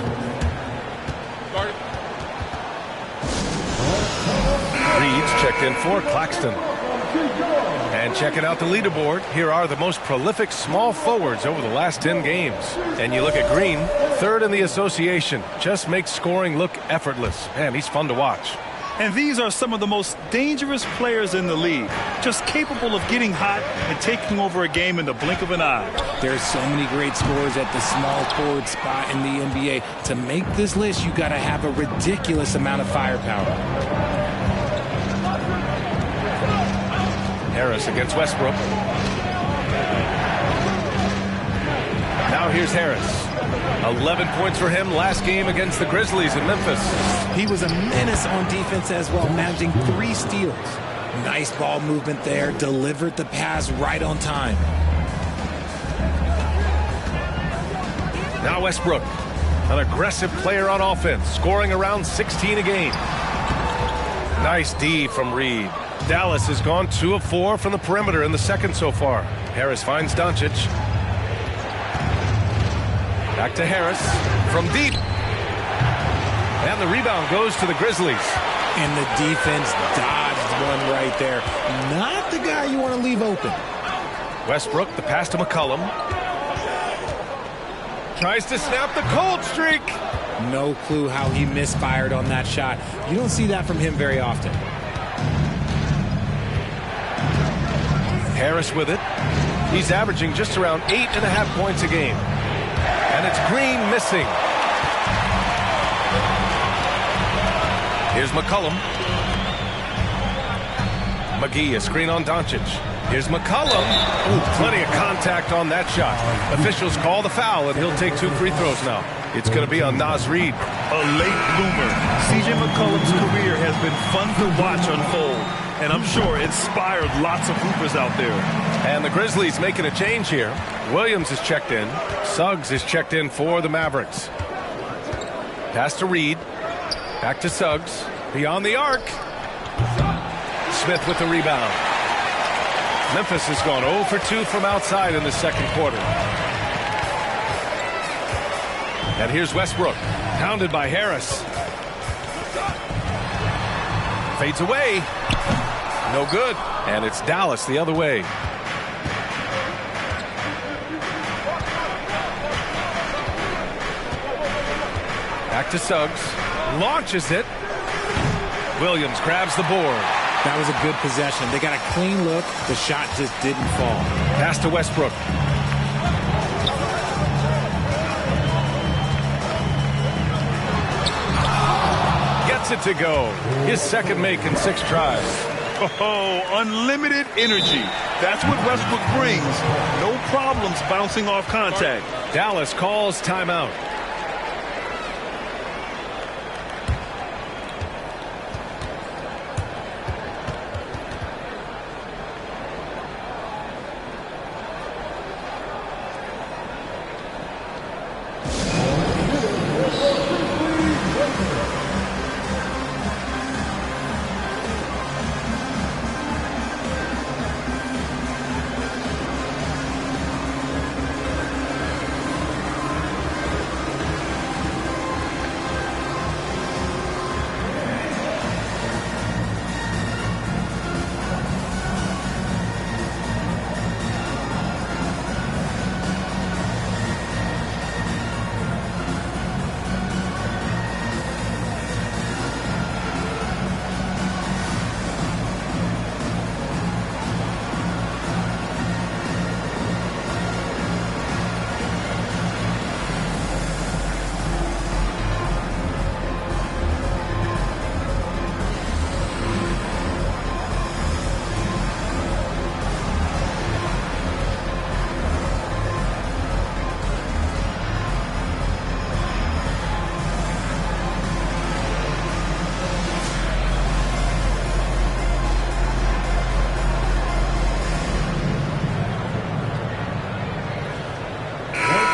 Reed's checked in for Claxton. And checking out the leaderboard, here are the most prolific small forwards over the last 10 games. And you look at Green, 3rd in the association. Just makes scoring look effortless. Man, he's fun to watch. And these are some of the most dangerous players in the league. Just capable of getting hot and taking over a game in the blink of an eye. There's so many great scorers at the small forward spot in the NBA. To make this list, you got to have a ridiculous amount of firepower. Harris against Westbrook. Now here's Harris. 11 points for him last game against the Grizzlies in Memphis. He was a menace on defense as well, managing 3 steals. Nice ball movement there, delivered the pass right on time. Now Westbrook, an aggressive player on offense, scoring around 16 a game. Nice D from Reed. Dallas has gone 2 of 4 from the perimeter in the second so far. Harris finds Doncic. Back to Harris from deep. And the rebound goes to the Grizzlies. And the defense dodged one right there. Not the guy you want to leave open. Westbrook, the pass to McCollum. Tries to snap the cold streak. No clue how he misfired on that shot. You don't see that from him very often. Harris with it. He's averaging just around 8.5 points a game. And it's Green missing. Here's McCollum. McGee, a screen on Doncic. Here's McCollum. Ooh, plenty of contact on that shot. Officials call the foul, and he'll take 2 free throws now. It's going to be on Naz Reid. A late bloomer. C.J. McCollum's career has been fun to watch unfold, and I'm sure inspired lots of hoopers out there. And the Grizzlies making a change here. Williams is checked in. Suggs is checked in for the Mavericks. Pass to Reid. Back to Suggs. Beyond the arc. Smith with the rebound. Memphis has gone 0 for 2 from outside in the second quarter. And here's Westbrook, pounded by Harris. Fades away. No good. And it's Dallas the other way. Back to Suggs. Launches it. Williams grabs the board. That was a good possession. They got a clean look. The shot just didn't fall. Pass to Westbrook. Gets it to go. His second make in 6 tries. Oh, unlimited energy. That's what Westbrook brings. No problems bouncing off contact. Dallas calls timeout.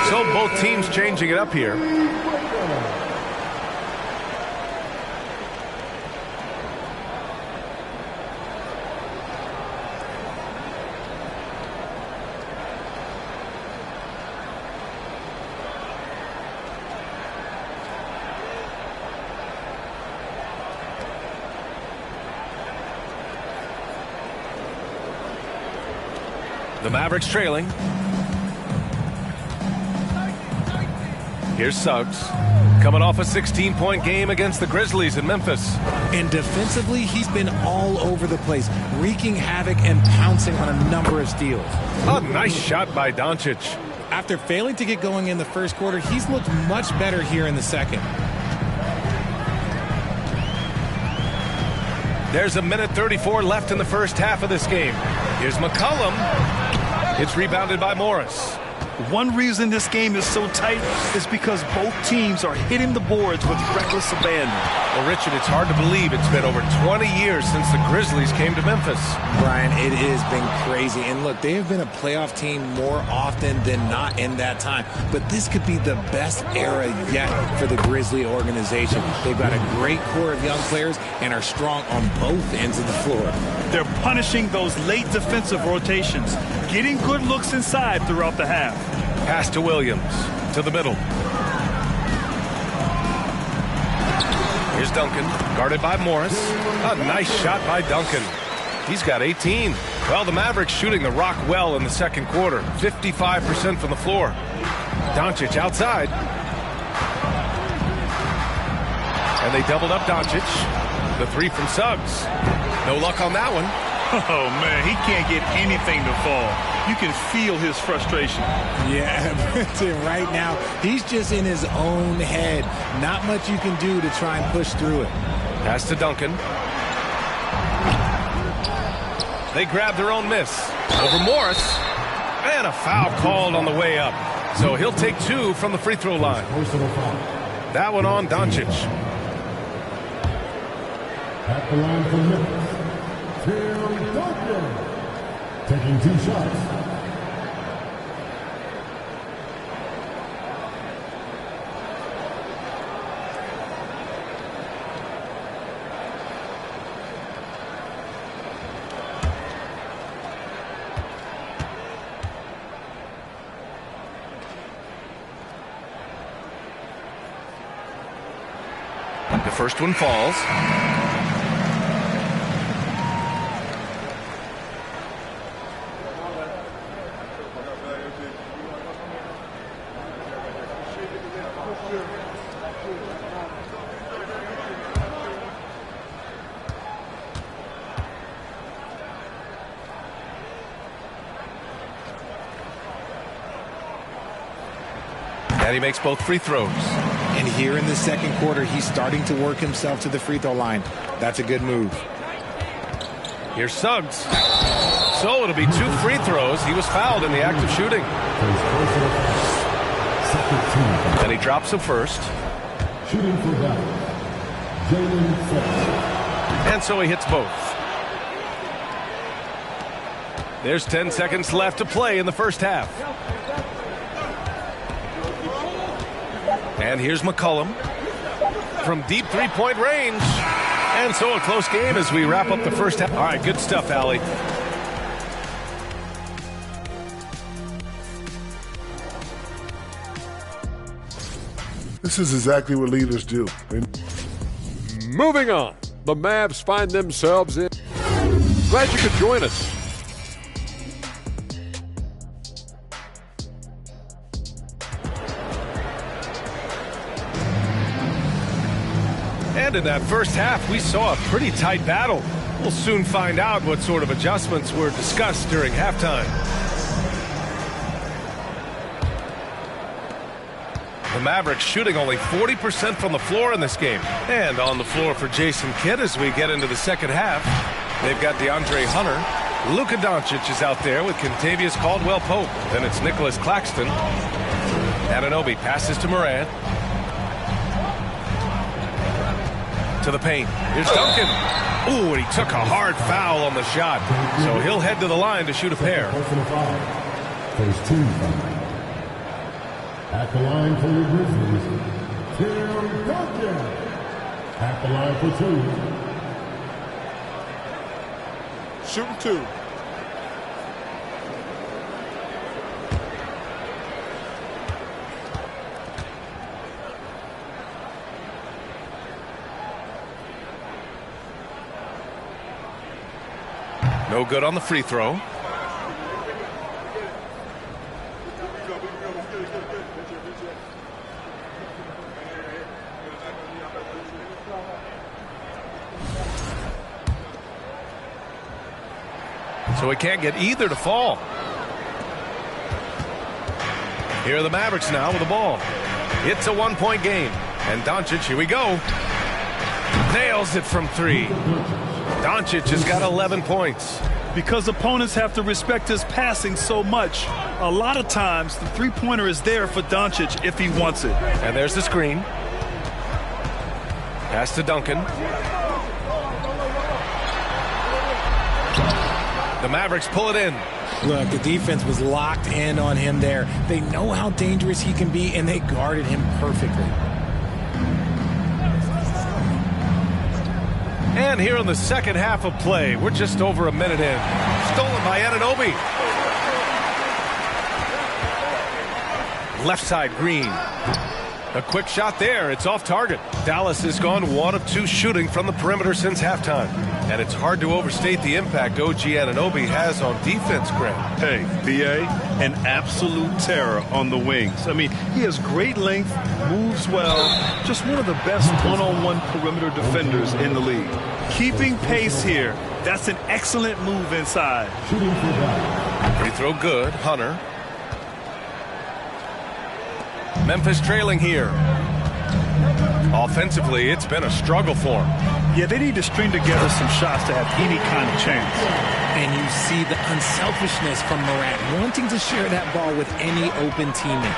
So both teams changing it up here. The Mavericks trailing. Here's Suggs, coming off a 16-point game against the Grizzlies in Memphis. And defensively, he's been all over the place, wreaking havoc and pouncing on a number of steals. A nice shot by Doncic. After failing to get going in the first quarter, he's looked much better here in the second. There's a minute 34 left in the first half of this game. Here's McCollum. It's rebounded by Morris. One reason this game is so tight is because both teams are hitting the boards with reckless abandon. Well, Richard, it's hard to believe it's been over 20 years since the Grizzlies came to Memphis. Brian, it has been crazy. And look, they have been a playoff team more often than not in that time. But this could be the best era yet for the Grizzly organization. They've got a great core of young players and are strong on both ends of the floor. They're punishing those late defensive rotations, getting good looks inside throughout the half. Pass to Williams, to the middle. Here's Duncan, guarded by Morris. A nice shot by Duncan. He's got 18. Well, the Mavericks shooting the rock well in the second quarter. 55% from the floor. Doncic outside. And they doubled up Doncic. The three from Suggs. No luck on that one. Oh, man, he can't get anything to fall. You can feel his frustration. Yeah, right now, he's just in his own head. Not much you can do to try and push through it. Pass to Duncan. They grab their own miss. Over Morris. And a foul called on the way up. So he'll take 2 from the free throw line. That one on Doncic. At the line for Memphis, Tim Duncan, taking 2 shots. The first one falls. And he makes both free throws. And here in the second quarter, he's starting to work himself to the free throw line. That's a good move. Here's Suggs. So it'll be 2 free throws. He was fouled in the act of shooting. And he drops the first. Shooting for Dallas, Jalen Suggs. And so he hits both. There's 10 seconds left to play in the first half. And here's McCollum from deep three-point range. And so a close game as we wrap up the first half. All right, good stuff, Allie. This is exactly what leaders do. Moving on, the Mavs find themselves in. Glad you could join us. And in that first half, we saw a pretty tight battle. We'll soon find out what sort of adjustments were discussed during halftime. The Mavericks shooting only 40% from the floor in this game. And on the floor for Jason Kidd as we get into the second half. They've got DeAndre Hunter. Luka Doncic is out there with Kentavious Caldwell-Pope. Then it's Nicholas Claxton. Anunoby passes to Morant. To the paint. Here's Duncan. Ooh, and he took a hard foul on the shot. So he'll head to the line to shoot a pair. First 2. At the line for the Grizzlies, Tim Duncan. At the line for 2. Shooting 2. No good on the free throw. So we can't get either to fall. Here are the Mavericks now with the ball. It's a 1-point game. And Doncic, here we go. Nails it from 3. Doncic has got 11 points. Because opponents have to respect his passing so much, a lot of times the three-pointer is there for Doncic if he wants it. And there's the screen. Pass to Duncan. The Mavericks pull it in. Look, the defense was locked in on him there. They know how dangerous he can be, and they guarded him perfectly. And here in the second half of play, we're just over a minute in. Stolen by Anunoby. Left side, Green. A quick shot there. It's off target. Dallas has gone 1 of 2 shooting from the perimeter since halftime. And it's hard to overstate the impact OG Anunoby has on defense, Grant. Hey, B.A., an absolute terror on the wings. I mean, he has great length, moves well, just one of the best one-on-one perimeter defenders in the league. Keeping pace here, that's an excellent move inside. Free throw good. Hunter. Memphis trailing here. Offensively, it's been a struggle for them. Yeah, they need to string together some shots to have any kind of chance. And you see the unselfishness from Morant, wanting to share that ball with any open teammate.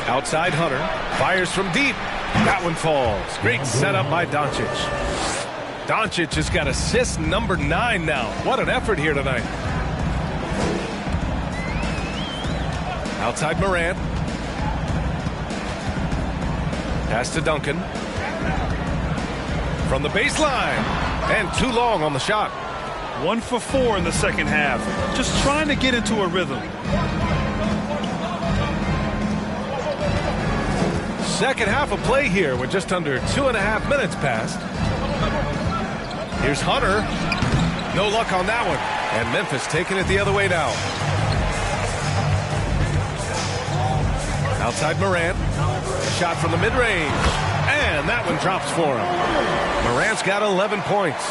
Outside Hunter. Fires from deep. That one falls. Great setup by Doncic. Doncic has got assist number 9 now. What an effort here tonight. Outside Morant. Pass to Duncan. From the baseline. And too long on the shot. 1 for 4 in the second half. Just trying to get into a rhythm. Second half of play here with just under 2.5 minutes passed. Here's Hunter. No luck on that one. And Memphis taking it the other way now. Outside Morant. Shot from the mid-range. And that one drops for him. Morant's got 11 points.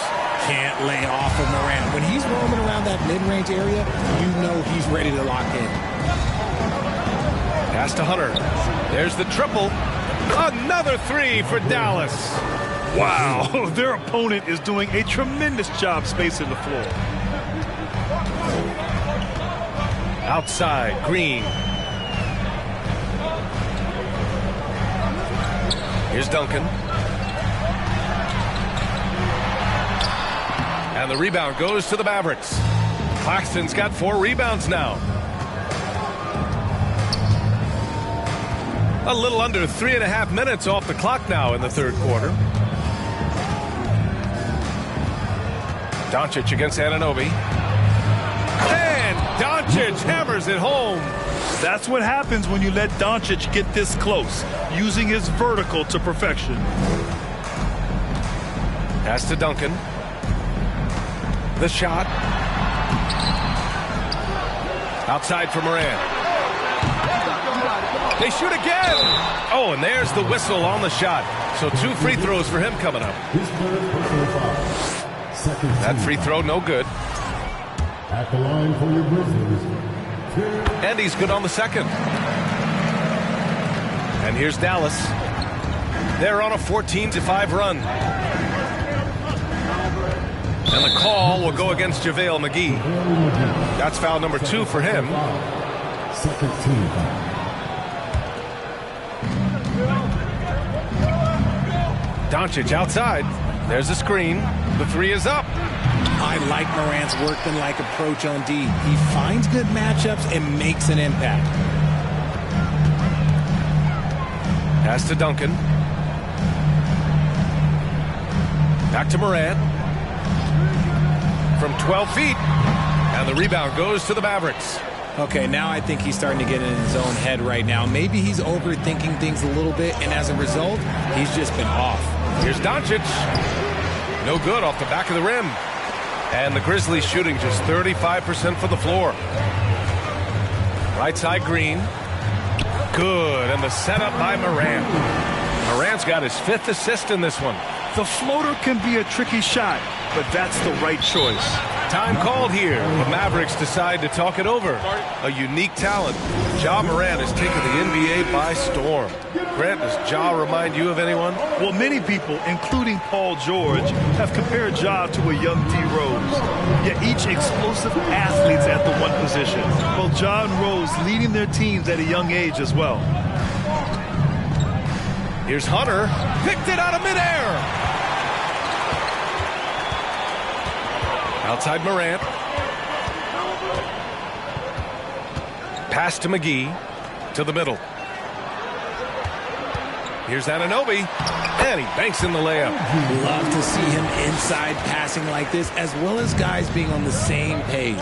Can't lay off of Morant. When he's roaming around that mid-range area, you know he's ready to lock in. Pass to Hunter. There's the triple. Another 3 for Dallas. Wow, their opponent is doing a tremendous job spacing the floor. Outside, Green. Here's Duncan. And the rebound goes to the Mavericks. Claxton's got 4 rebounds now. A little under 3.5 minutes off the clock now in the third quarter. Doncic against Anunoby. And Doncic hammers it home. That's what happens when you let Doncic get this close, using his vertical to perfection. Pass to Duncan. The shot. Outside for Morant. They shoot again. Oh, and there's the whistle on the shot. So 2 free throws for him coming up. That free throw no good. At the line for your Grizzlies. And he's good on the second. And here's Dallas. They're on a 14-5 run. And the call will go against JaVale McGee. That's foul number 2 for him. Second team foul. Doncic outside. There's a screen. The 3 is up. I like Morant's workman-like approach on D. He finds good matchups and makes an impact. Pass to Duncan. Back to Morant. From 12 feet. And the rebound goes to the Mavericks. Okay, now I think he's starting to get in his own head right now. Maybe he's overthinking things a little bit, and as a result, he's just been off. Here's Doncic. No good off the back of the rim. And the Grizzlies shooting just 35% from the floor. Right side, Green. Good. And the setup by Morant. Morant's got his 5th assist in this one. The floater can be a tricky shot, but that's the right choice. Time called here. The Mavericks decide to talk it over. A unique talent. Ja Morant has taken the NBA by storm. Grant, does Ja remind you of anyone? Well, many people, including Paul George, have compared Ja to a young D. Rose. Yet each explosive athletes at the one position. Well, Ja and Rose leading their teams at a young age as well. Here's Hunter. Picked it out of midair. Outside Morant. Pass to McGee. To the middle. Here's Anunoby. And he banks in the layup. Love to see him inside passing like this, as well as guys being on the same page.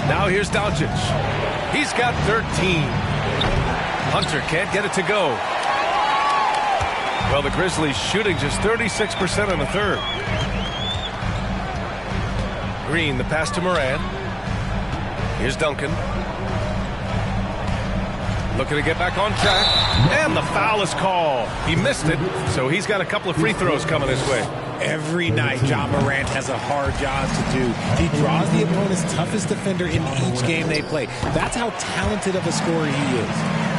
Now here's Doncic. He's got 13. Hunter can't get it to go. Well, the Grizzlies shooting just 36% in the third. Green, the pass to Morant. Here's Duncan. Looking to get back on track. And the foul is called. He missed it, so he's got a couple of free throws coming his way. Every night, Ja Morant has a hard job to do. He draws the opponent's toughest defender in each game they play. That's how talented of a scorer he is.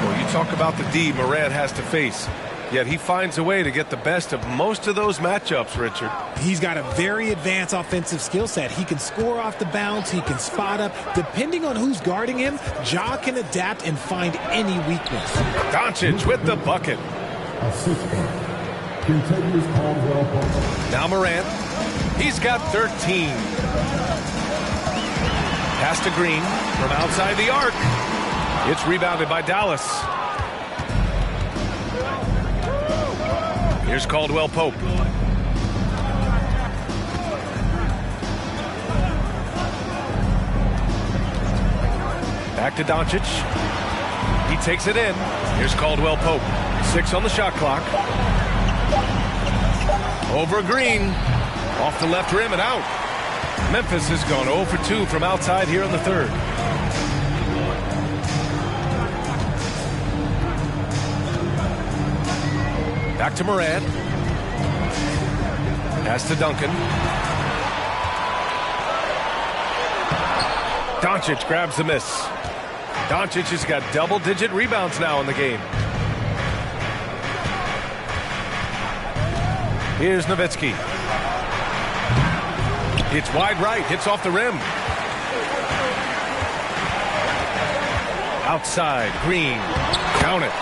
Well, you talk about the D Morant has to face. Yet he finds a way to get the best of most of those matchups, Richard. He's got a very advanced offensive skill set. He can score off the bounce. He can spot up. Depending on who's guarding him, Ja can adapt and find any weakness. Doncic with the bucket. Now Morant. He's got 13. Pass to Green from outside the arc. It's rebounded by Dallas. Here's Caldwell Pope. Back to Doncic. He takes it in. Here's Caldwell Pope. 6 on the shot clock. Over Green. Off the left rim and out. Memphis has gone 0 for 2 from outside here in the third. Back to Morant. Pass to Duncan. Doncic grabs the miss. Doncic has got double-digit rebounds now in the game. Here's Nowitzki. It's wide right. Hits off the rim. Outside. Green. Count it.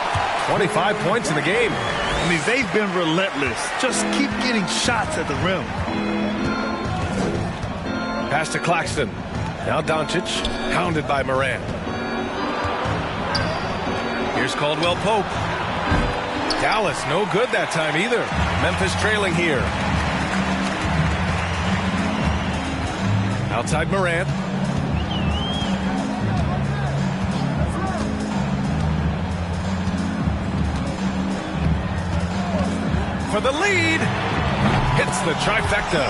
25 points in the game. I mean, they've been relentless. Just keep getting shots at the rim. Pass to Claxton. Now Doncic, hounded by Morant. Here's Caldwell Pope. Dallas, no good that time either. Memphis trailing here. Outside Morant. For the lead. Hits the trifecta.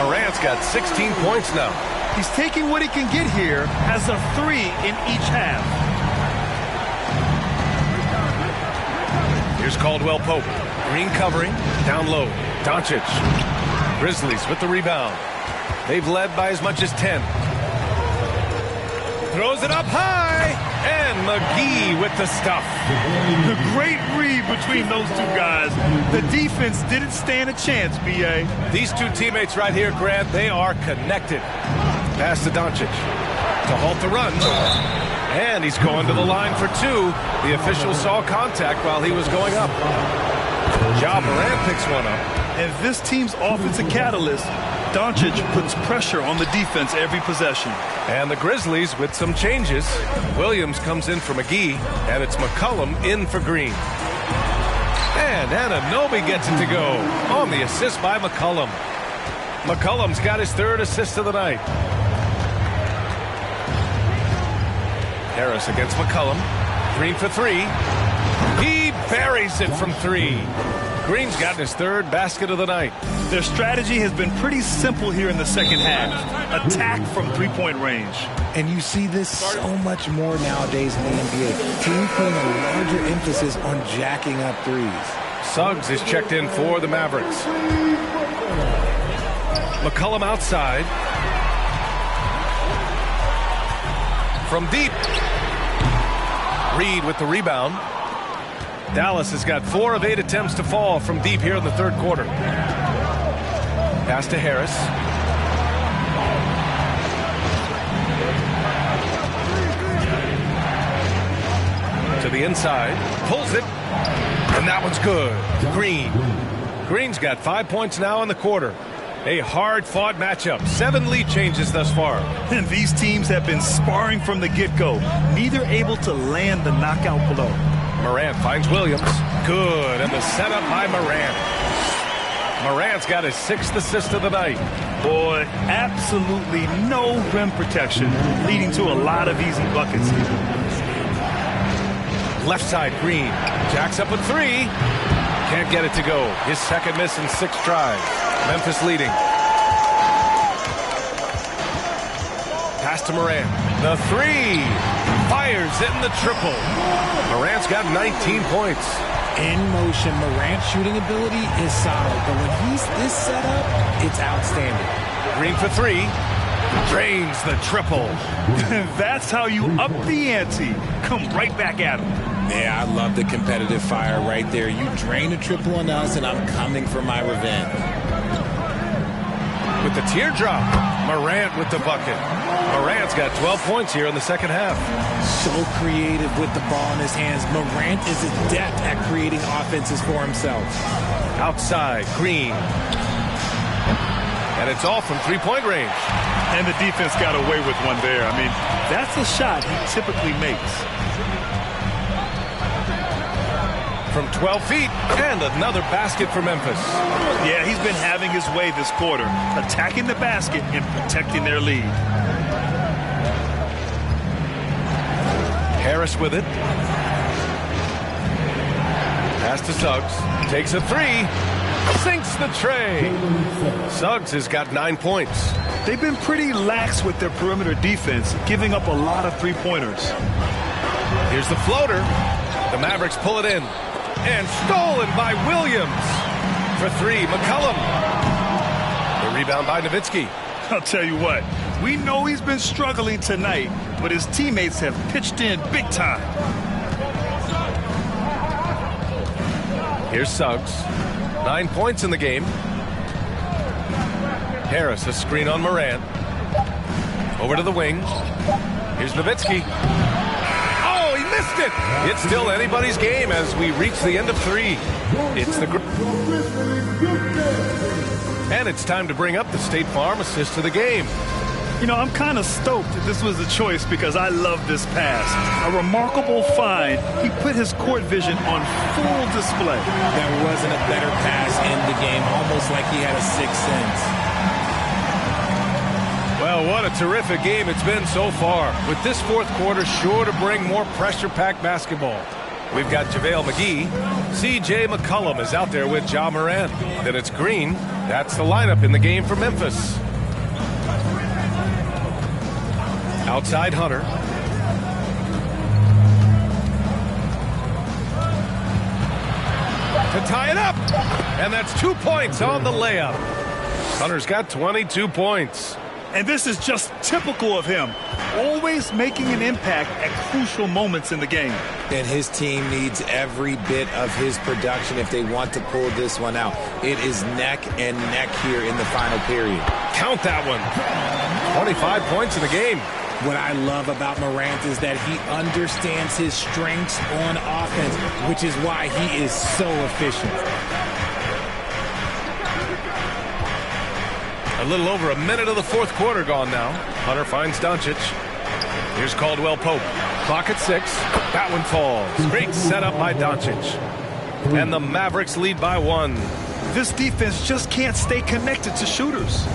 Morant's got 16 points now. He's taking what he can get here as a 3 in each half. Here's Caldwell Pope. Green covering. Down low. Doncic. Grizzlies with the rebound. They've led by as much as 10. Throws it up high. And McGee with the stuff. The great read between those two guys. The defense didn't stand a chance, B.A. These two teammates right here, Grant, they are connected. Pass to Doncic to halt the run. And he's going to the line for 2. The official saw contact while he was going up. Ja Morant picks one up. And this team's offensive catalyst, Doncic puts pressure on the defense every possession. And the Grizzlies with some changes. Williams comes in for McGee, and it's McCollum in for Green. And Anunoby gets it to go on the assist by McCollum. McCollum's got his 3rd assist of the night. Harris against McCollum. Green for 3. He buries it from 3. Green's gotten his 3rd basket of the night. Their strategy has been pretty simple here in the second half. Attack from 3-point range. And you see this so much more nowadays in the NBA. Teams putting a larger emphasis on jacking up threes. Suggs is checked in for the Mavericks. McCollum outside. From deep. Reed with the rebound. Dallas has got 4 of 8 attempts to fall from deep here in the 3rd quarter. Pass to Harris. the inside. Pulls it. And that one's good. Green's got 5 points now in the quarter. A hard-fought matchup. 7 lead changes thus far. And these teams have been sparring from the get-go. Neither able to land the knockout blow. Morant finds Williams. Good. And the setup by Morant. Morant's got his 6th assist of the night. Boy, absolutely no rim protection, leading to a lot of easy buckets here. Left side, Green. Jacks up a 3. Can't get it to go. His 2nd miss in 6 tries. Memphis leading. Pass to Morant. The 3. Fires it in the triple. Morant's got 19 points. In motion, Morant's shooting ability is solid, but when he's this set up, it's outstanding. Green for 3. Drains the triple. That's how you up the ante. Come right back at him. Yeah, I love the competitive fire right there. You drain a triple on us, and I'm coming for my revenge. With the teardrop, Morant with the bucket. Morant's got 12 points here in the second half. So creative with the ball in his hands. Morant is adept at creating offenses for himself. Outside, Green. And it's all from three-point range. And the defense got away with one there. I mean, that's a shot he typically makes. From 12 feet, and another basket for Memphis. Yeah, he's been having his way this quarter, attacking the basket and protecting their lead. Harris with it. Pass to Suggs. Takes a 3. Sinks the tray. Suggs has got 9 points. They've been pretty lax with their perimeter defense, giving up a lot of three-pointers. Here's the floater. The Mavericks pull it in. And stolen by Williams. For 3, McCollum. The rebound by Nowitzki. I'll tell you what, we know he's been struggling tonight, but his teammates have pitched in big time. Here's Suggs. 9 points in the game. Harris, a screen on Morant. Over to the wing. Here's Nowitzki. Oh, he missed it! It's still anybody's game as we reach the end of 3. It's the... And it's time to bring up the State Farm assist of the game. You know, I'm kind of stoked that this was a choice because I love this pass. A remarkable find. He put his court vision on full display. There wasn't a better pass in the game, almost like he had a sixth sense. Well, what a terrific game it's been so far. With this fourth quarter sure to bring more pressure-packed basketball. We've got JaVale McGee. C.J. McCollum is out there with Ja Morant. Then it's Green. That's the lineup in the game for Memphis. Outside Hunter. To tie it up. And that's 2 points on the layup. Hunter's got 22 points. And this is just typical of him. Always making an impact at crucial moments in the game. And his team needs every bit of his production if they want to pull this one out. It is neck and neck here in the final period. Count that one. 25 points in the game. What I love about Morant is that he understands his strengths on offense, which is why he is so efficient. A little over a minute of the fourth quarter gone now. Hunter finds Doncic. Here's Caldwell Pope. Clock at 6. That one falls. Great setup by Doncic. And the Mavericks lead by 1. This defense just can't stay connected to shooters.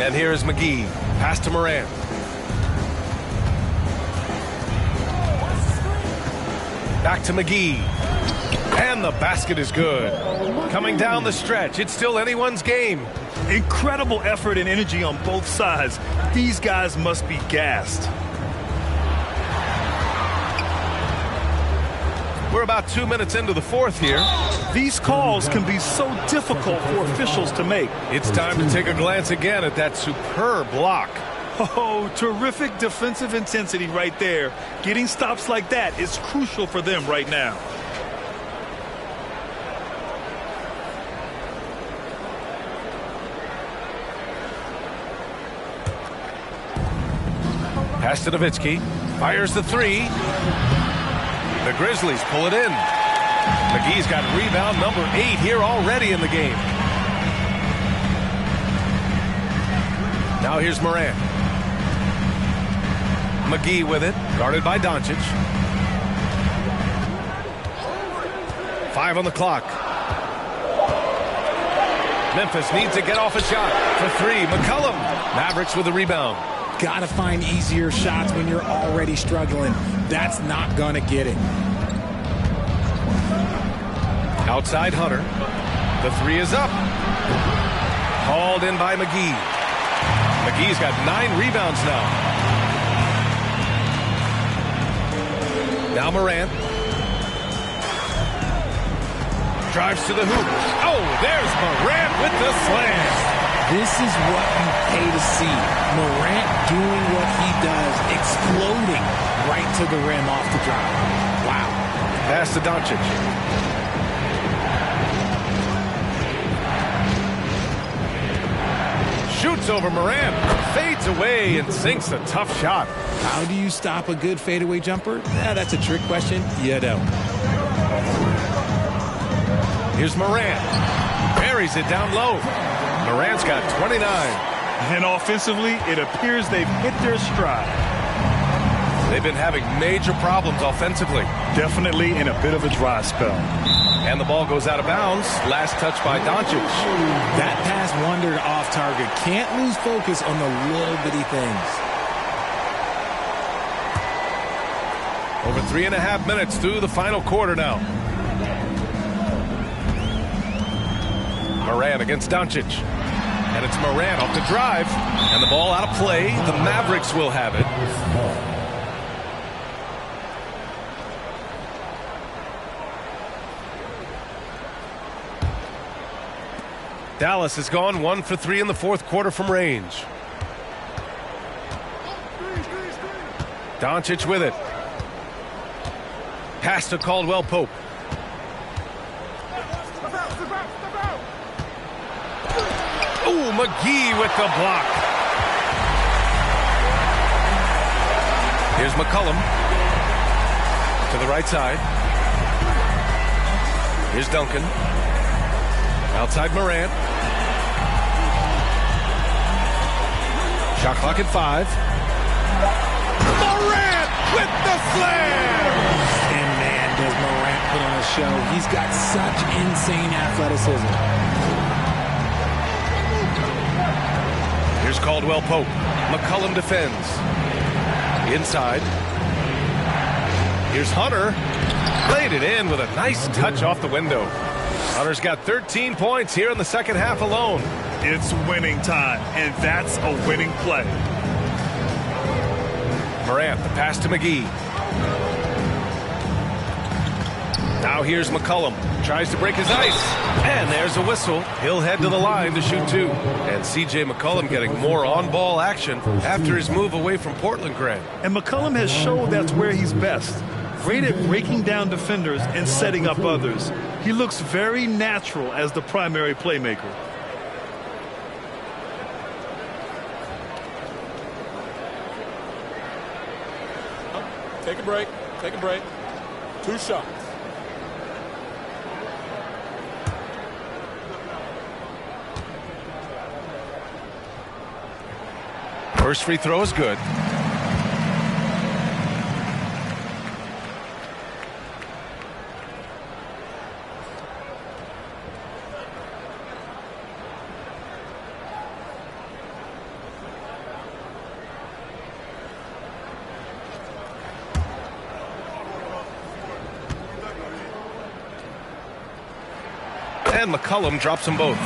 And here is McGee. Pass to Morant. Back to McGee. And the basket is good. Coming down the stretch, it's still anyone's game. Incredible effort and energy on both sides. These guys must be gassed. We're about 2 minutes into the fourth here. These calls can be so difficult for officials to make. It's time to take a glance again at that superb block. Oh, terrific defensive intensity right there. Getting stops like that is crucial for them right now. Pass to Nowitzki. Fires the three. The Grizzlies pull it in. McGee's got rebound number 8 here already in the game. Now here's Morant. McGee with it, guarded by Doncic. 5 on the clock. Memphis needs to get off a shot for 3. McCollum. Mavericks with the rebound. Got to find easier shots when you're already struggling. That's not going to get it. Outside Hunter. The 3 is up. Hauled in by McGee. McGee's got 9 rebounds now. Now Morant. Drives to the hoop. Oh, there's Morant with the slam. This is what you pay to see. Morant doing what he does, exploding right to the rim off the drive. Wow. Pass to Doncic. Shoots over Morant, fades away and sinks a tough shot. How do you stop a good fadeaway jumper? That's a trick question. You don't. Here's Morant. Buries it down low. Morant's got 29. And offensively, it appears they've hit their stride. They've been having major problems offensively. Definitely in a bit of a dry spell. And the ball goes out of bounds. Last touch by Doncic. That pass wandered off target. Can't lose focus on the little bitty things. Over 3.5 minutes through the final quarter now. Morant against Doncic. And it's Morant off the drive. And the ball out of play. The Mavericks will have it. Dallas has gone 1 for 3 in the fourth quarter from range. Doncic with it. Pass to Caldwell Pope. Oh, McGee with the block. Here's McCollum to the right side. Here's Duncan. Outside Morant. Shot clock at 5. Morant with the slam! And man, does Morant put on a show. He's got such insane athleticism. Here's Caldwell Pope. McCollum defends. Inside. Here's Hunter. Laid it in with a nice touch off the window. Hunter's got 13 points here in the second half alone. It's winning time, and that's a winning play. Morant, the pass to McGee. Now here's McCollum. Tries to break his ice. And there's a whistle. He'll head to the line to shoot 2. And C.J. McCollum getting more on-ball action after his move away from Portland, Grant. And McCollum has showed that's where he's best. Great at breaking down defenders and setting up others. He looks very natural as the primary playmaker. Take a break. Take a break. 2 shots. First free throw is good. And McCollum drops them both.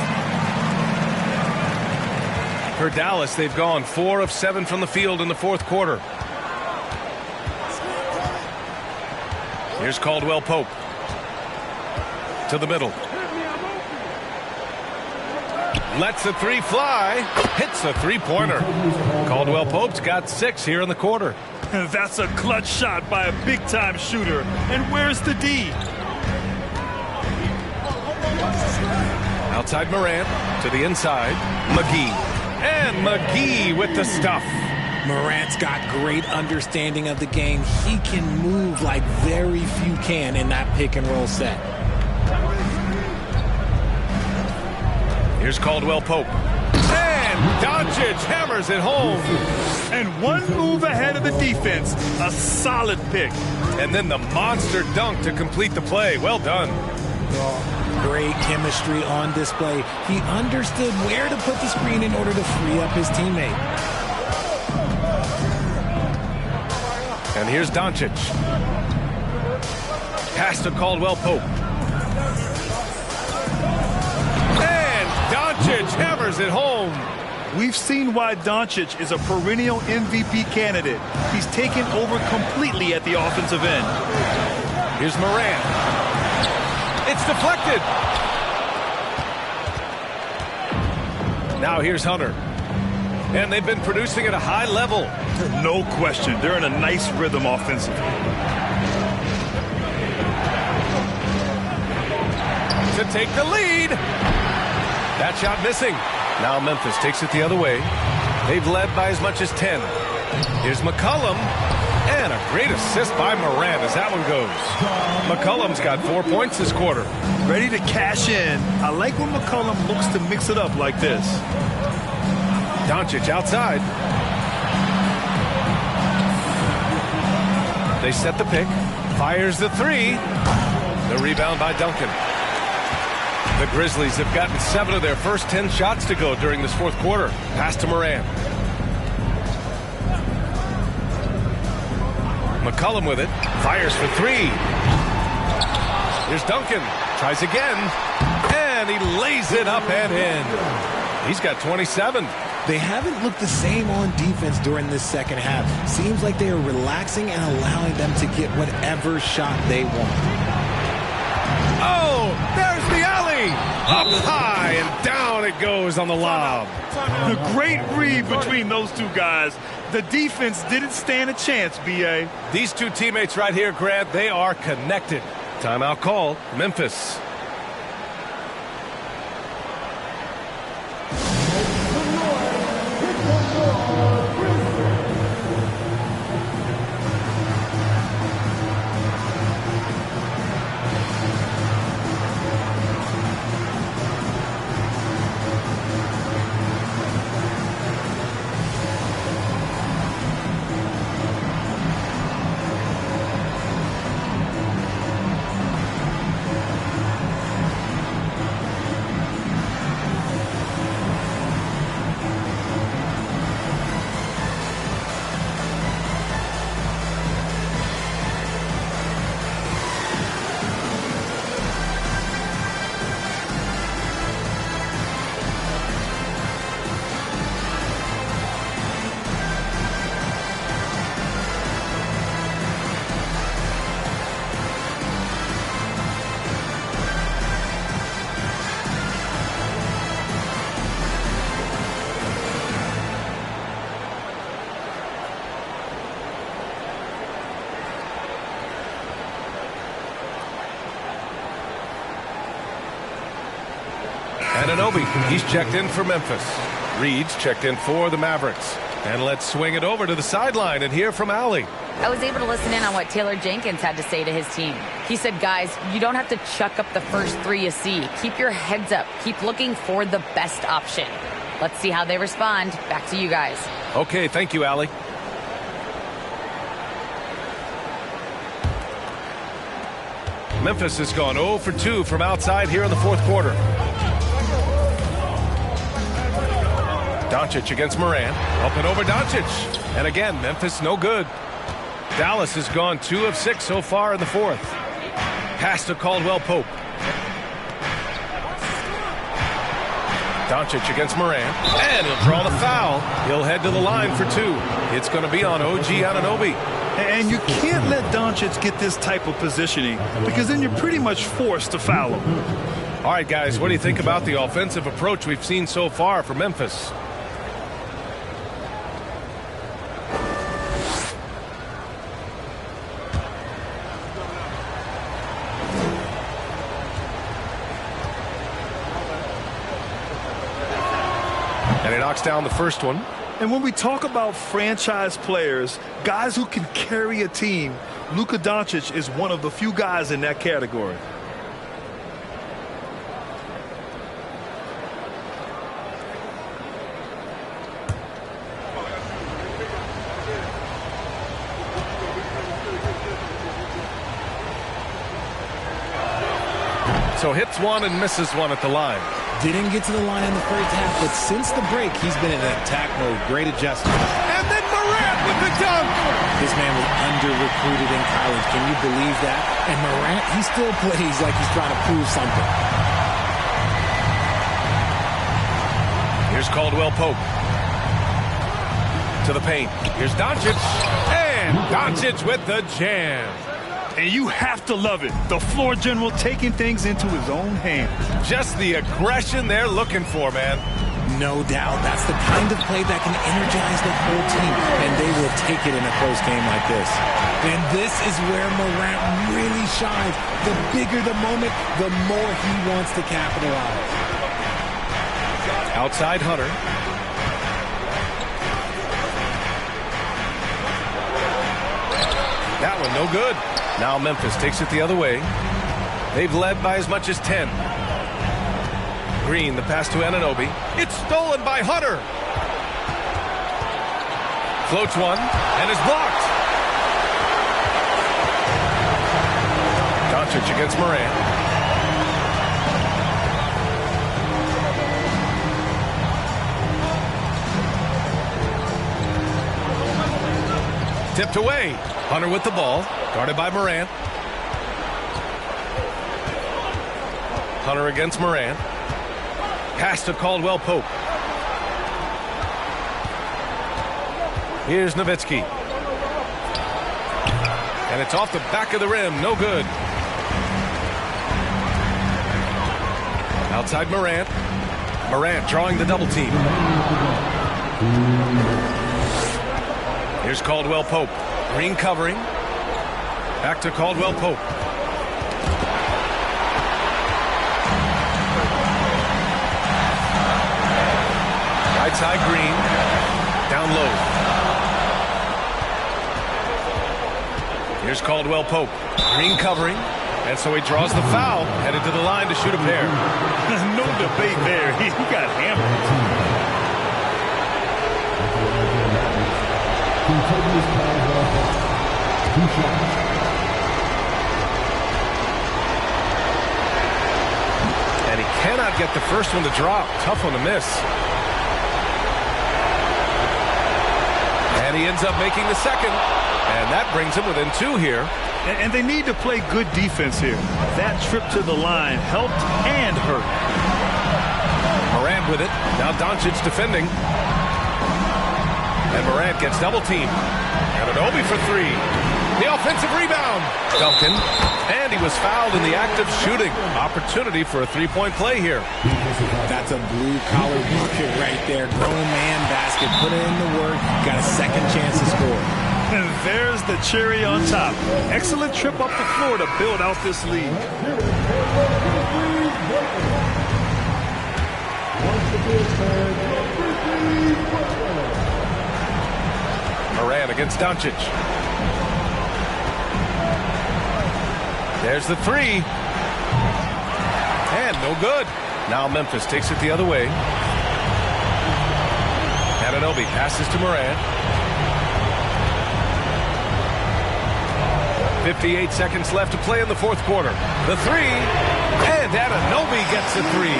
For Dallas, they've gone 4 of 7 from the field in the fourth quarter. Here's Caldwell Pope. To the middle. Lets the 3 fly. Hits a 3-pointer. Caldwell Pope's got 6 here in the quarter. That's a clutch shot by a big-time shooter. And where's the D? Outside Morant. To the inside. McGee. And McGee with the stuff. Morant's got great understanding of the game. He can move like very few can in that pick and roll set. Here's Caldwell Pope. And Doncic hammers it home. And one move ahead of the defense. A solid pick. And then the monster dunk to complete the play. Well done. Great chemistry on display. He understood where to put the screen in order to free up his teammate. And here's Doncic. Pass to Caldwell Pope. And Doncic hammers it home. We've seen why Doncic is a perennial MVP candidate. He's taken over completely at the offensive end. Here's Morant. It's deflected. Now here's Hunter. And they've been producing at a high level. No question. They're in a nice rhythm offensively. To take the lead. That shot missing. Now Memphis takes it the other way. They've led by as much as 10. Here's McCollum. And a great assist by Morant as that one goes. McCollum's got 4 points this quarter. Ready to cash in. I like when McCollum looks to mix it up like this. Doncic outside. They set the pick. Fires the three. The rebound by Duncan. The Grizzlies have gotten 7 of their first 10 shots to go during this fourth quarter. Pass to Morant. McCollum with it. Fires for 3. Here's Duncan. Tries again. And he lays it up and in. He's got 27. They haven't looked the same on defense during this second half. Seems like they are relaxing and allowing them to get whatever shot they want. Oh, there's the alley. Up high and down it goes on the lob. The great read between those two guys. The defense didn't stand a chance, B.A. These two teammates right here, Grant, they are connected. Timeout call, Memphis. Anunoby, he's checked in for Memphis. Reed's checked in for the Mavericks. And let's swing it over to the sideline and hear from Allie. I was able to listen in on what Taylor Jenkins had to say to his team. He said, guys, you don't have to chuck up the first 3 you see. Keep your heads up. Keep looking for the best option. Let's see how they respond. Back to you guys. Okay, thank you, Allie. Memphis has gone 0 for 2 from outside here in the fourth quarter. Doncic against Morant. Up and over Doncic. And again, Memphis no good. Dallas has gone 2 of 6 so far in the fourth. Pass to Caldwell Pope. Doncic against Morant. And he'll draw the foul. He'll head to the line for 2. It's going to be on OG Anunoby. And you can't let Doncic get this type of positioning because then you're pretty much forced to foul him. All right, guys, what do you think about the offensive approach we've seen so far for Memphis? And he knocks down the first one. And when we talk about franchise players, guys who can carry a team, Luka Doncic is one of the few guys in that category. So hits one and misses one at the line. Didn't get to the line in the first half, but since the break, he's been in attack mode. Great adjustment. And then Morant with the dunk. This man was under-recruited in college. Can you believe that? And Morant, he still plays like he's trying to prove something. Here's Caldwell Pope. To the paint. Here's Doncic. And Doncic with the jam. And you have to love it. The floor general taking things into his own hands. Just the aggression they're looking for, man. No doubt. That's the kind of play that can energize the whole team, and they will take it in a close game like this. And this is where Morant really shines. The bigger the moment, the more he wants to capitalize. Outside Hunter. That one no good. Now Memphis takes it the other way. They've led by as much as 10. Green, the pass to Anunoby. It's stolen by Hunter. Floats one and is blocked. Doncic against Morant. Tipped away. Hunter with the ball. Guarded by Morant. Hunter against Morant. Pass to Caldwell Pope. Here's Nowitzki. And it's off the back of the rim. No good. Outside Morant. Morant drawing the double team. Here's Caldwell Pope. Green covering. Back to Caldwell Pope. Right side Green. Down low. Here's Caldwell Pope. Green covering. And so he draws the foul. Headed to the line to shoot a pair. No debate there. He got hammered. And he cannot get the first one to drop. Tough one to miss. And he ends up making the second. And that brings him within 2 here. And they need to play good defense here. That trip to the line helped and hurt. Morant with it. Now Doncic defending. And Morant gets double teamed. Anunoby for 3. The offensive rebound. Duncan. And he was fouled in the act of shooting. Opportunity for a 3-point play here. That's a blue-collar bucket right there. Grown man basket. Put in the work. Got a second chance to score. And there's the cherry on top. Excellent trip up the floor to build out this lead. Morant against Doncic. There's the 3. And no good. Now Memphis takes it the other way. Anunoby passes to Morant. 58 seconds left to play in the fourth quarter. The 3. And Anunoby gets the 3.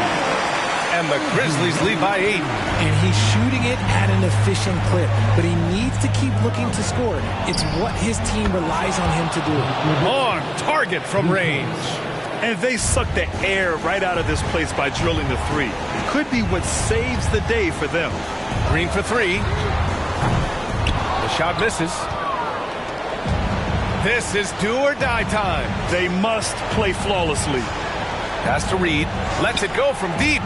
And the Grizzlies lead by 8. And he's shooting it at an efficient clip, but he needs to keep looking to score. It's what his team relies on him to do. On target from range. And they suck the air right out of this place by drilling the 3. Could be what saves the day for them. Green for 3. The shot misses. This is do or die time. They must play flawlessly. Pass to Reed. Lets it go from deep.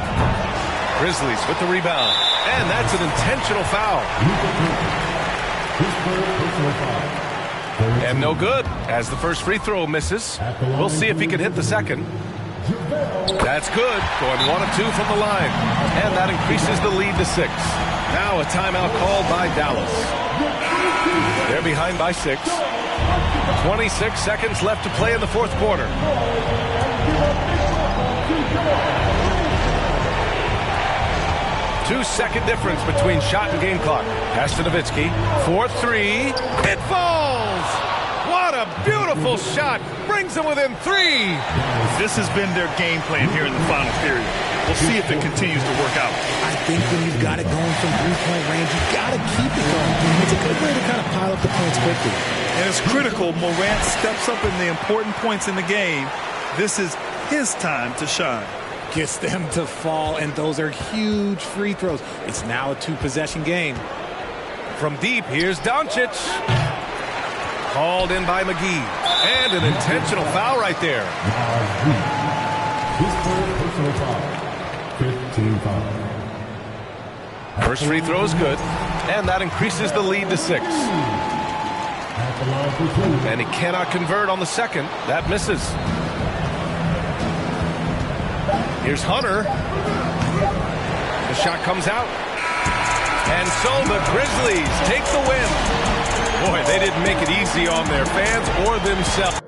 Grizzlies with the rebound. And that's an intentional foul. And no good as the first free throw misses. We'll see if he can hit the second. That's good. Going 1 of 2 from the line. And that increases the lead to 6. Now a timeout called by Dallas. They're behind by 6. 26 seconds left to play in the fourth quarter. Two-second difference between shot and game clock. Pass to Nowitzki. 4-3. It falls! What a beautiful shot. Brings them within 3. This has been their game plan here in the final period. We'll see if it continues to work out. I think when you've got it going from three-point range, you've got to keep it going. It's a good way to kind of pile up the points quickly. And it's critical. Morant steps up in the important points in the game. This is his time to shine. Gets them to fall, and those are huge free throws. It's now a two-possession game. From deep, here's Doncic. Called in by McGee. And an intentional foul right there. His third personal foul. 15 foul. First free throw is good, and that increases the lead to 6. And he cannot convert on the second. That misses. Here's Hunter. The shot comes out. And so the Grizzlies take the win. Boy, they didn't make it easy on their fans or themselves.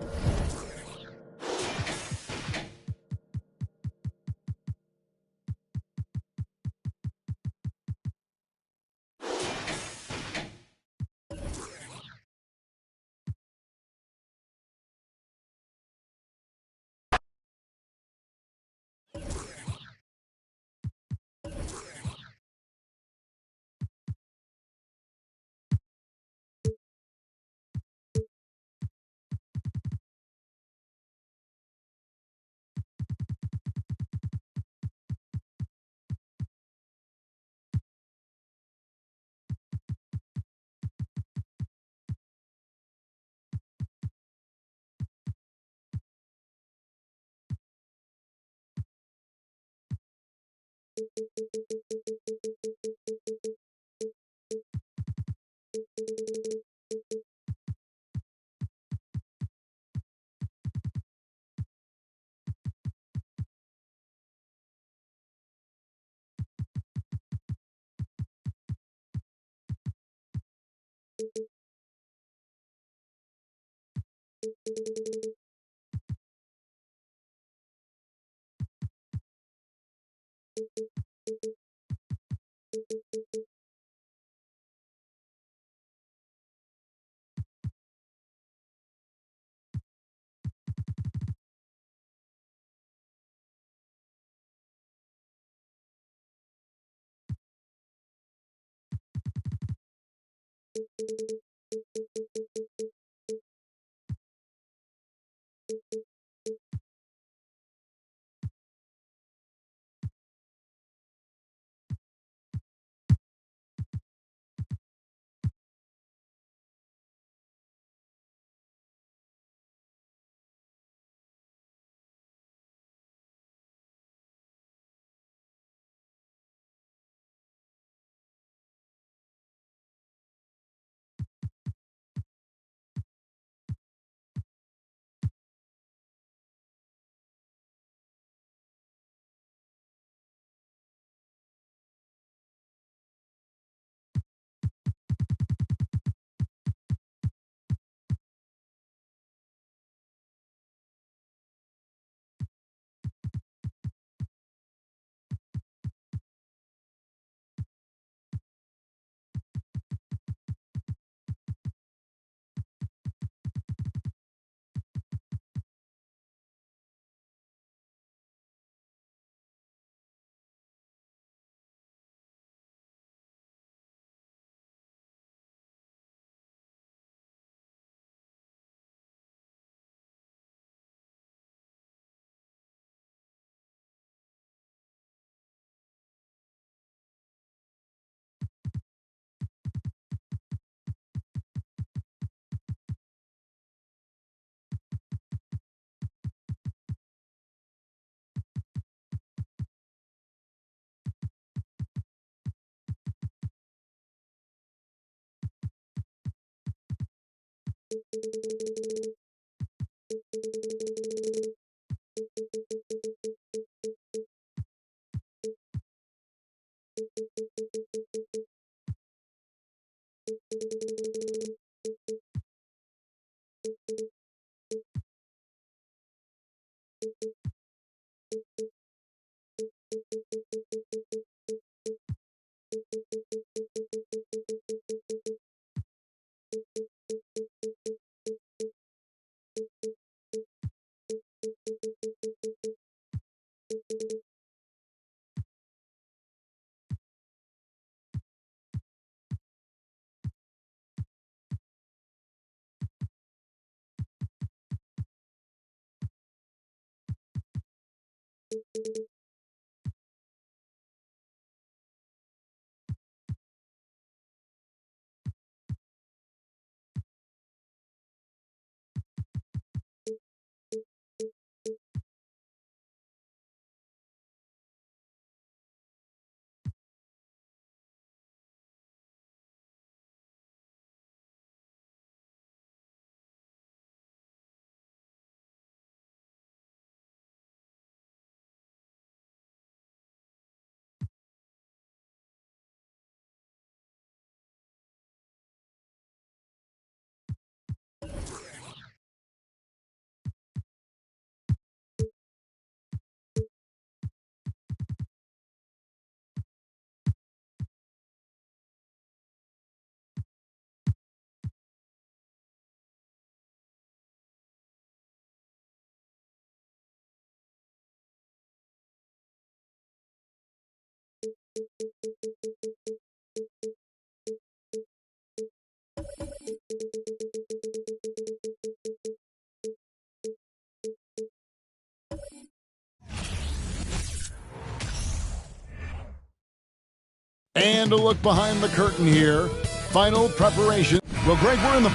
And a look behind the curtain here. Final preparation. Well, Greg, we're in the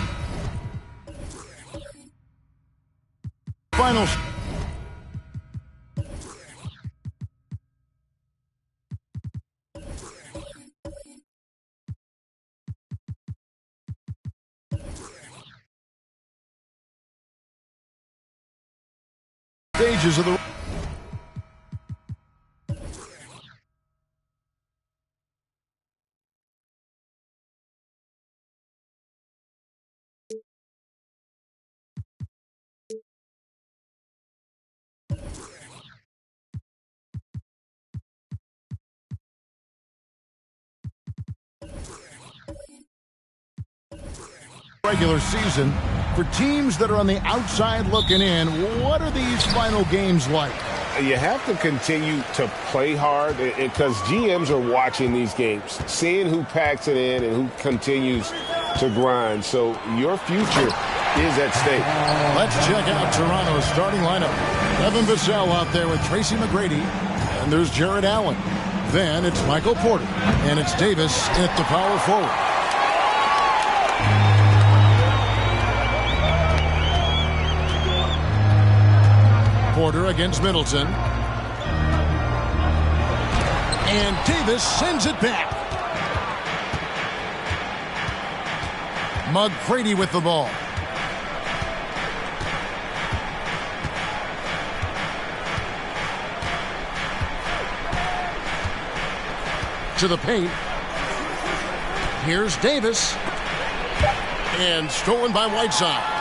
final stages of the regular season. For teams that are on the outside looking in, what are these final games like? You have to continue to play hard because GMs are watching these games, seeing who packs it in and who continues to grind. So your future is at stake. Let's check out Toronto's starting lineup. Evan Vassell out there with Tracy McGrady, and there's Jared Allen. Then it's Michael Porter, and it's Davis at the power forward. Porter against Middleton. And Davis sends it back. McGrady with the ball. To the paint. Here's Davis. And stolen by Whiteside.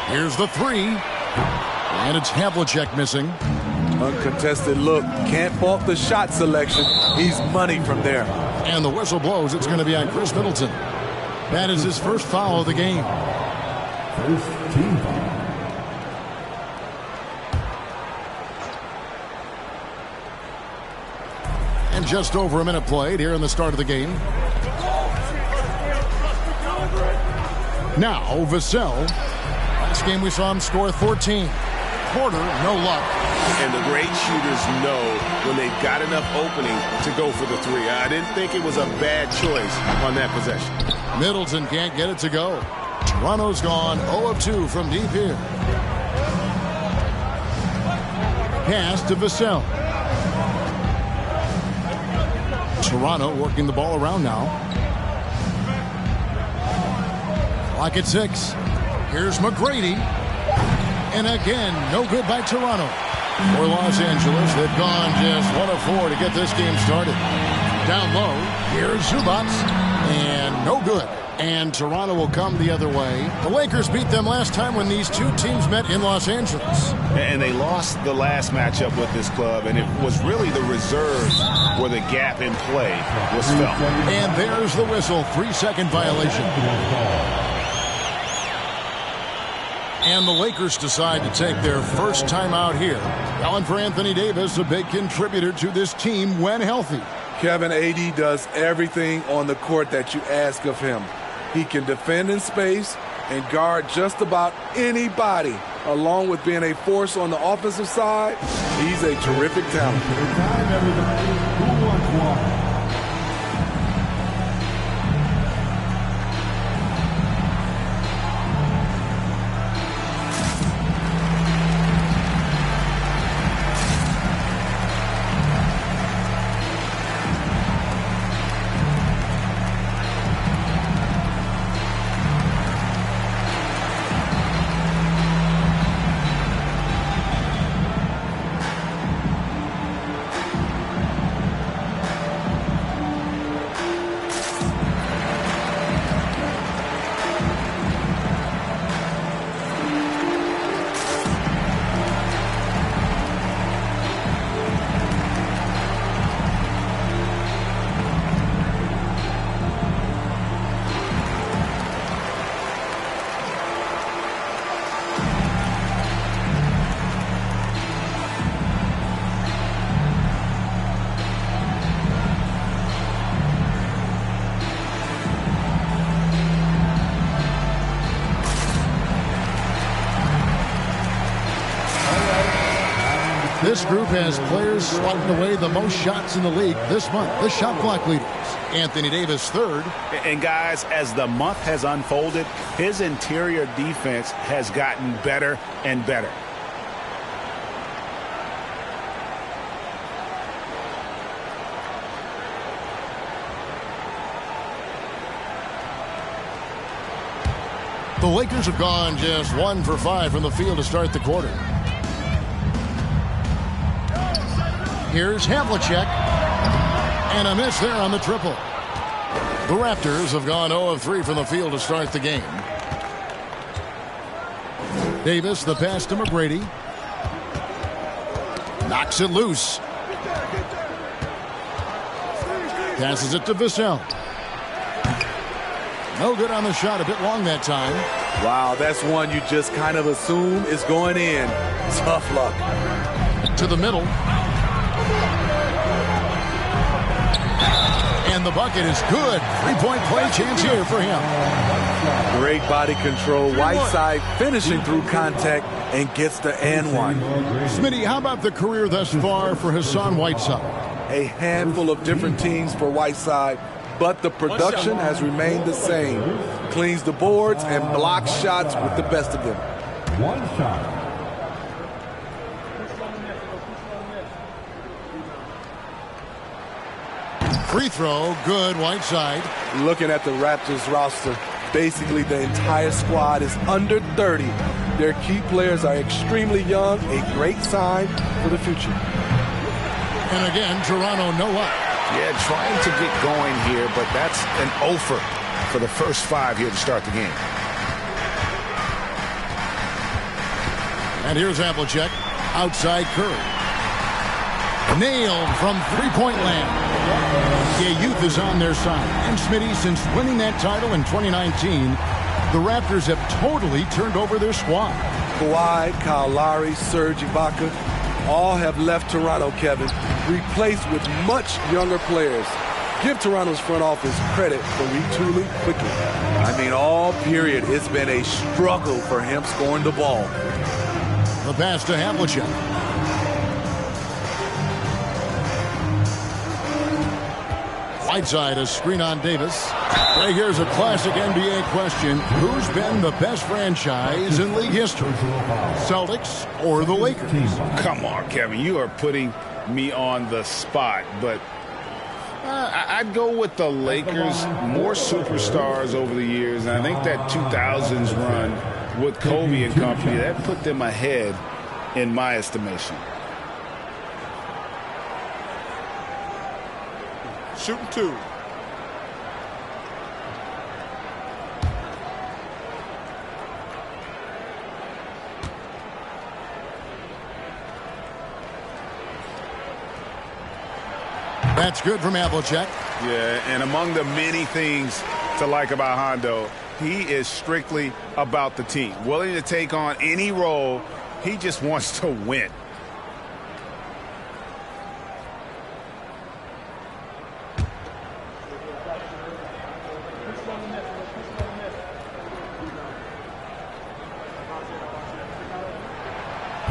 Here's the three. And it's Havlicek missing. Uncontested look. Can't fault the shot selection. He's money from there. And the whistle blows. It's going to be on Chris Middleton. That is his first foul of the game. First team foul. And just over a minute played here in the start of the game. Now, Vassell. Last game we saw him score 14. Porter, no luck. And the great shooters know when they've got enough opening to go for the three. I didn't think it was a bad choice on that possession. Middleton can't get it to go. Toronto's gone 0 of 2 from deep here. Pass to Vassell. Toronto working the ball around now. Clock at 6. Here's McGrady. And again, no good by Toronto. For Los Angeles, they've gone just 1 of 4 to get this game started. Down low, here's Zubats, and no good. And Toronto will come the other way. The Lakers beat them last time when these two teams met in Los Angeles. And they lost the last matchup with this club, and it was really the reserves where the gap in play was felt. And there's the whistle, 3-second violation. And the Lakers decide to take their first time out here. Calling for Anthony Davis, a big contributor to this team when healthy. Kevin, AD does everything on the court that you ask of him. He can defend in space and guard just about anybody. Along with being a force on the offensive side, he's a terrific talent. This group has players slotting away the most shots in the league this month. The shot clock leaders. Anthony Davis third. And guys, as the month has unfolded, his interior defense has gotten better and better. The Lakers have gone just 1 for 5 from the field to start the quarter. Here's Havlicek. And a miss there on the triple. The Raptors have gone 0 of 3 from the field to start the game. Davis, the pass to McGrady. Knocks it loose. Passes it to Vassell. No good on the shot, a bit long that time. Wow, that's one you just kind of assume is going in. Tough luck. To the middle. And the bucket is good. 3-point play chance here for him. Great body control. Whiteside finishing through contact and gets the and one. Smitty, how about the career thus far for Hassan Whiteside? A handful of different teams for Whiteside, but the production has remained the same. Cleans the boards and blocks shots with the best of them. One shot. Free throw, good, Whiteside. Looking at the Raptors roster, basically the entire squad is under 30. Their key players are extremely young, a great sign for the future. And again, Toronto no up. Yeah, trying to get going here, but that's an offer for the first 5 here to start the game. And here's Havlicek, outside Curry. Nailed from three-point land. Yeah, youth is on their side. And Smitty, since winning that title in 2019, the Raptors have totally turned over their squad. Kawhi, Kyle Lowry, Serge Ibaka, all have left Toronto, Kevin, replaced with much younger players. Give Toronto's front office credit for retooling quickly. I mean, all period, it's been a struggle for him scoring the ball. The pass to Havlicek. Whiteside, a screen on Davis. Right here's a classic NBA question. Who's been the best franchise in league history? Celtics or the Lakers? Come on, Kevin. You are putting me on the spot, but I'd go with the Lakers. More superstars over the years, and I think that 2000s run with Kobe and company, that put them ahead in my estimation. Shooting 2. That's good from Havlicek. Yeah, and among the many things to like about Hondo, he is strictly about the team. Willing to take on any role. He just wants to win.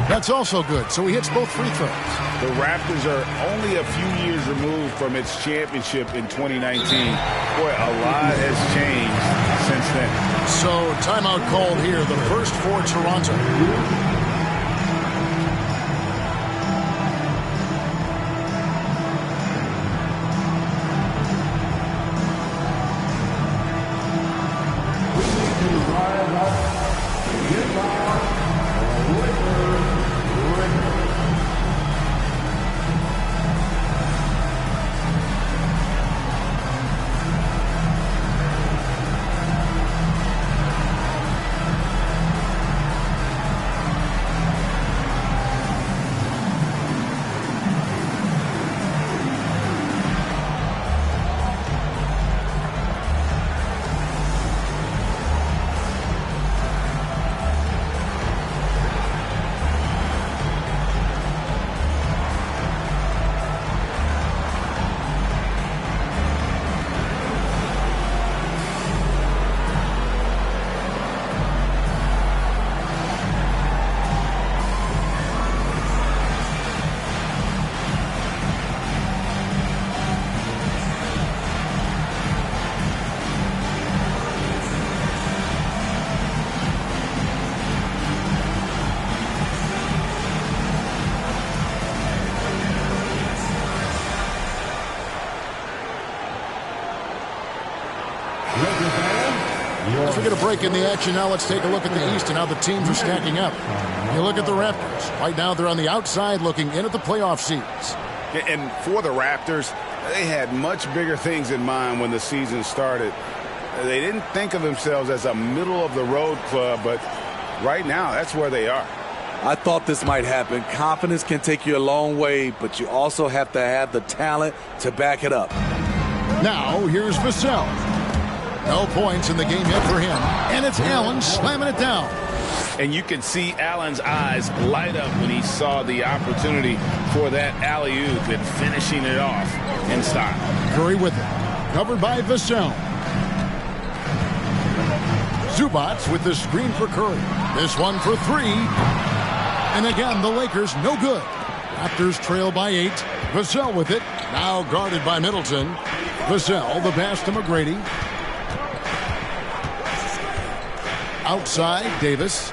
That's also good, so he hits both free throws. The Raptors are only a few years removed from its championship in 2019. Boy, a lot has changed since then. So, timeout called here, the first for Toronto. As we get a break in the action now, let's take a look at the East and how the teams are stacking up. You look at the Raptors. Right now they're on the outside looking in at the playoff seeds. And for the Raptors, they had much bigger things in mind when the season started. They didn't think of themselves as a middle-of-the-road club, but right now that's where they are. I thought this might happen. Confidence can take you a long way, but you also have to have the talent to back it up. Now, here's Vassell. No points in the game yet for him. And it's Allen slamming it down. And you can see Allen's eyes light up when he saw the opportunity for that alley-oop and finishing it off in style. Curry with it. Covered by Vassell. Zubac with the screen for Curry. This one for 3. And again, the Lakers no good. Raptors trail by 8. Vassell with it. Now guarded by Middleton. Vassell, the pass to McGrady. Outside, Davis.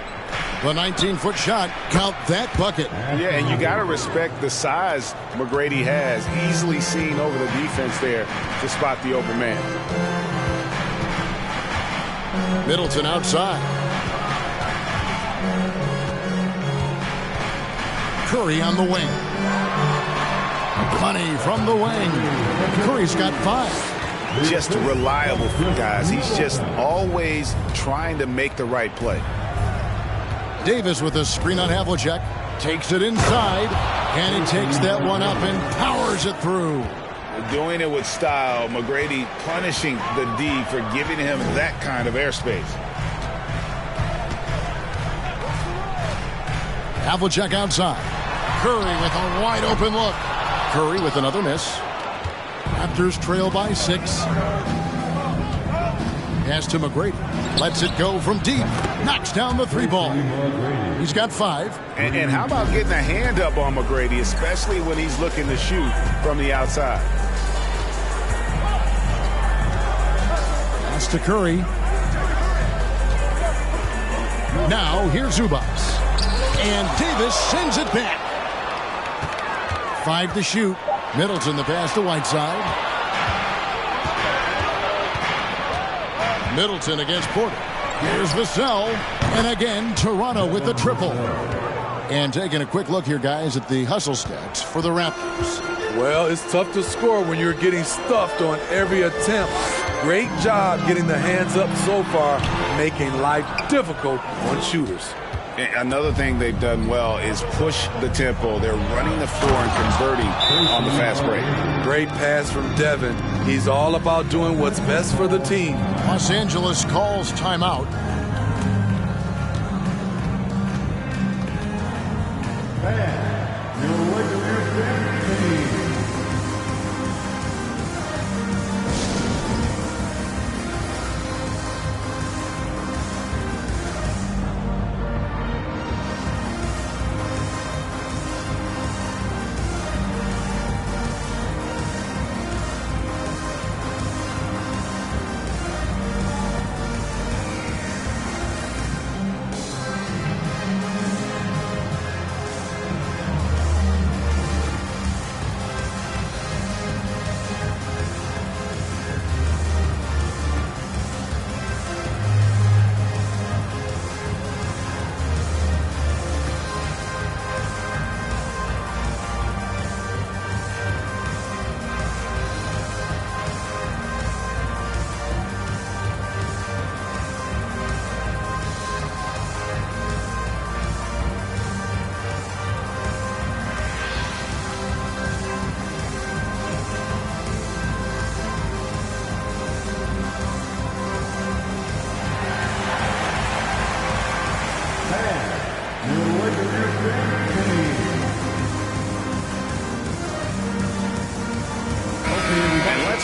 The 19-foot shot. Count that bucket. Yeah, and you got to respect the size McGrady has. Easily seen over the defense there to spot the open man. Middleton outside. Curry on the wing. Money from the wing. Curry's got 5. Just reliable, guys. He's just always trying to make the right play. Davis with a screen on Havlicek. Takes it inside. And he takes that one up and powers it through. Doing it with style. McGrady punishing the D for giving him that kind of airspace. Havlicek outside. Curry with a wide open look. Curry with another miss. Raptors trail by 6. Pass to McGrady. Lets it go from deep. Knocks down the 3-ball. He's got 5. And how about getting a hand up on McGrady, especially when he's looking to shoot from the outside? Pass to Curry. Now here's Zubac. And Davis sends it back. 5 to shoot. Middleton the pass to Whiteside. Middleton against Porter. Here's Vassell. And again, Toronto with the triple. And taking a quick look here, guys, at the hustle stats for the Raptors. Well, it's tough to score when you're getting stuffed on every attempt. Great job getting the hands up so far, making life difficult on shooters. Another thing they've done well is push the tempo. They're running the floor and converting on the fast break. Great pass from Devin. He's all about doing what's best for the team. Los Angeles calls timeout.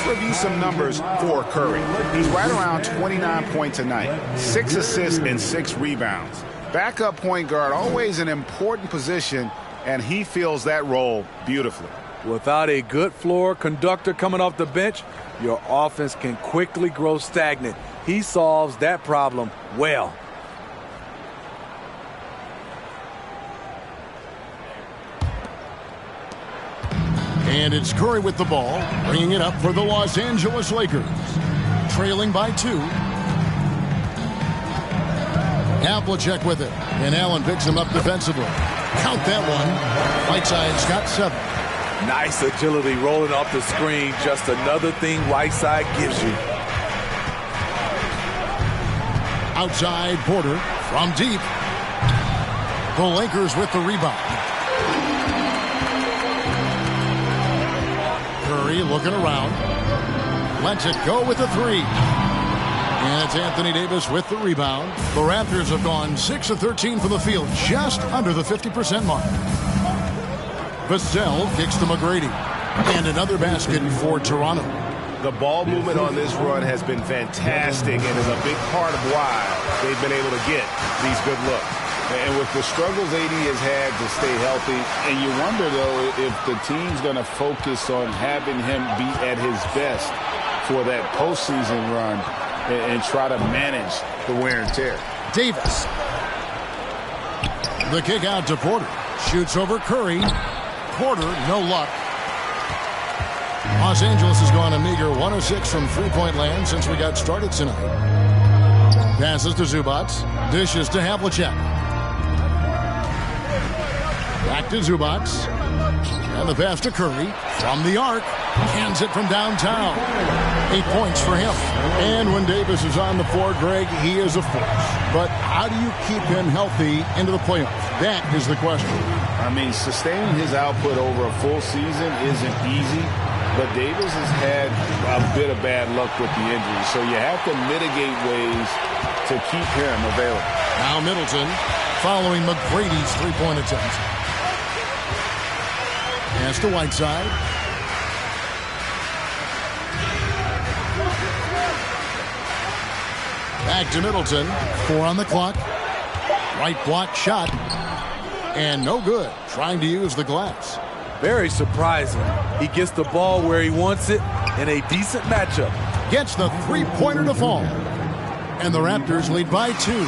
Review some numbers for Curry. He's right around 29 points a night, 6 assists and 6 rebounds. Backup point guard, always an important position, and he fills that role beautifully. Without a good floor conductor coming off the bench, your offense can quickly grow stagnant. He solves that problem well. And it's Curry with the ball, bringing it up for the Los Angeles Lakers. Trailing by 2. Havlicek with it, and Allen picks him up defensively. Count that one. Whiteside's got 7. Nice agility rolling off the screen. Just another thing Whiteside gives you. Outside Porter from deep. The Lakers with the rebound. Curry looking around. Lets it go with the 3. And it's Anthony Davis with the rebound. The Raptors have gone 6 of 13 from the field, just under the 50% mark. Vassell kicks to McGrady. And another basket for Toronto. The ball movement on this run has been fantastic and is a big part of why they've been able to get these good looks. And with the struggles AD has had to stay healthy, and you wonder, though, if the team's going to focus on having him be at his best for that postseason run and try to manage the wear and tear. Davis. The kick out to Porter. Shoots over Curry. Porter, no luck. Los Angeles has gone a meager 1 of 6 from three-point land since we got started tonight. Passes to Zubac. Dishes to Havlicek. Back to Zubac. And the pass to Curry. From the arc. Hands it from downtown. 8 points for him. And when Davis is on the floor, Greg, he is a force. But how do you keep him healthy into the playoffs? That is the question. I mean, sustaining his output over a full season isn't easy. But Davis has had a bit of bad luck with the injury. So you have to mitigate ways to keep him available. Now Middleton following McGrady's three-point attempt. Pass to Whiteside. Back to Middleton. 4 on the clock. Right block shot. And no good. Trying to use the glass. Very surprising. He gets the ball where he wants it in a decent matchup. Gets the three-pointer to fall. And the Raptors lead by 2.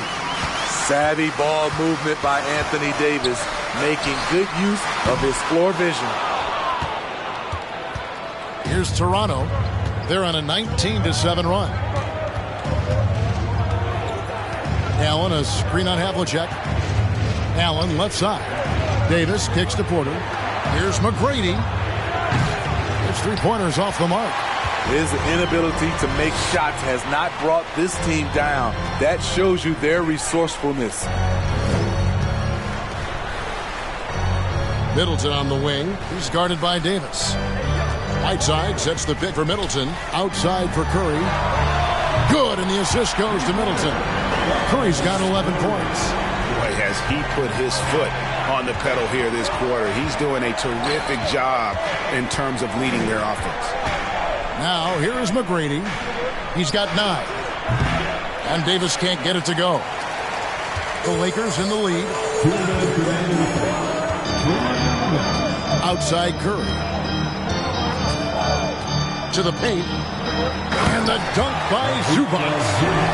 Savvy ball movement by Anthony Davis, making good use of his floor vision. Here's Toronto. They're on a 19-7 run. Allen, a screen on Havlicek. Allen, left side. Davis kicks to Porter. Here's McGrady. His three-pointers off the mark. His inability to make shots has not brought this team down. That shows you their resourcefulness. Middleton on the wing. He's guarded by Davis. Whiteside sets the pick for Middleton. Outside for Curry. Good, and the assist goes to Middleton. Curry's got 11 points. Boy, has he put his foot on the pedal here this quarter. He's doing a terrific job in terms of leading their offense. Now, here is McGrady. He's got 9. And Davis can't get it to go. The Lakers in the lead. Outside Curry. To the paint. And the dunk by Zubac.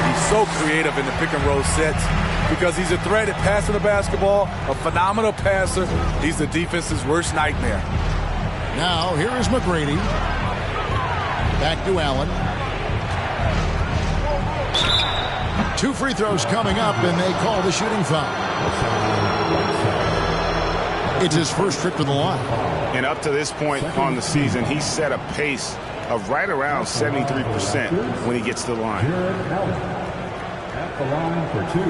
He's so creative in the pick and roll sets because he's a threat at passing the basketball, a phenomenal passer. He's the defense's worst nightmare. Now, here is McGrady. Back to Allen. 2 free throws coming up, and they call the shooting foul. It's his first trip to the line. And up to this point on the season, he's set a pace of right around 73% when he gets to the line. At the line for 2.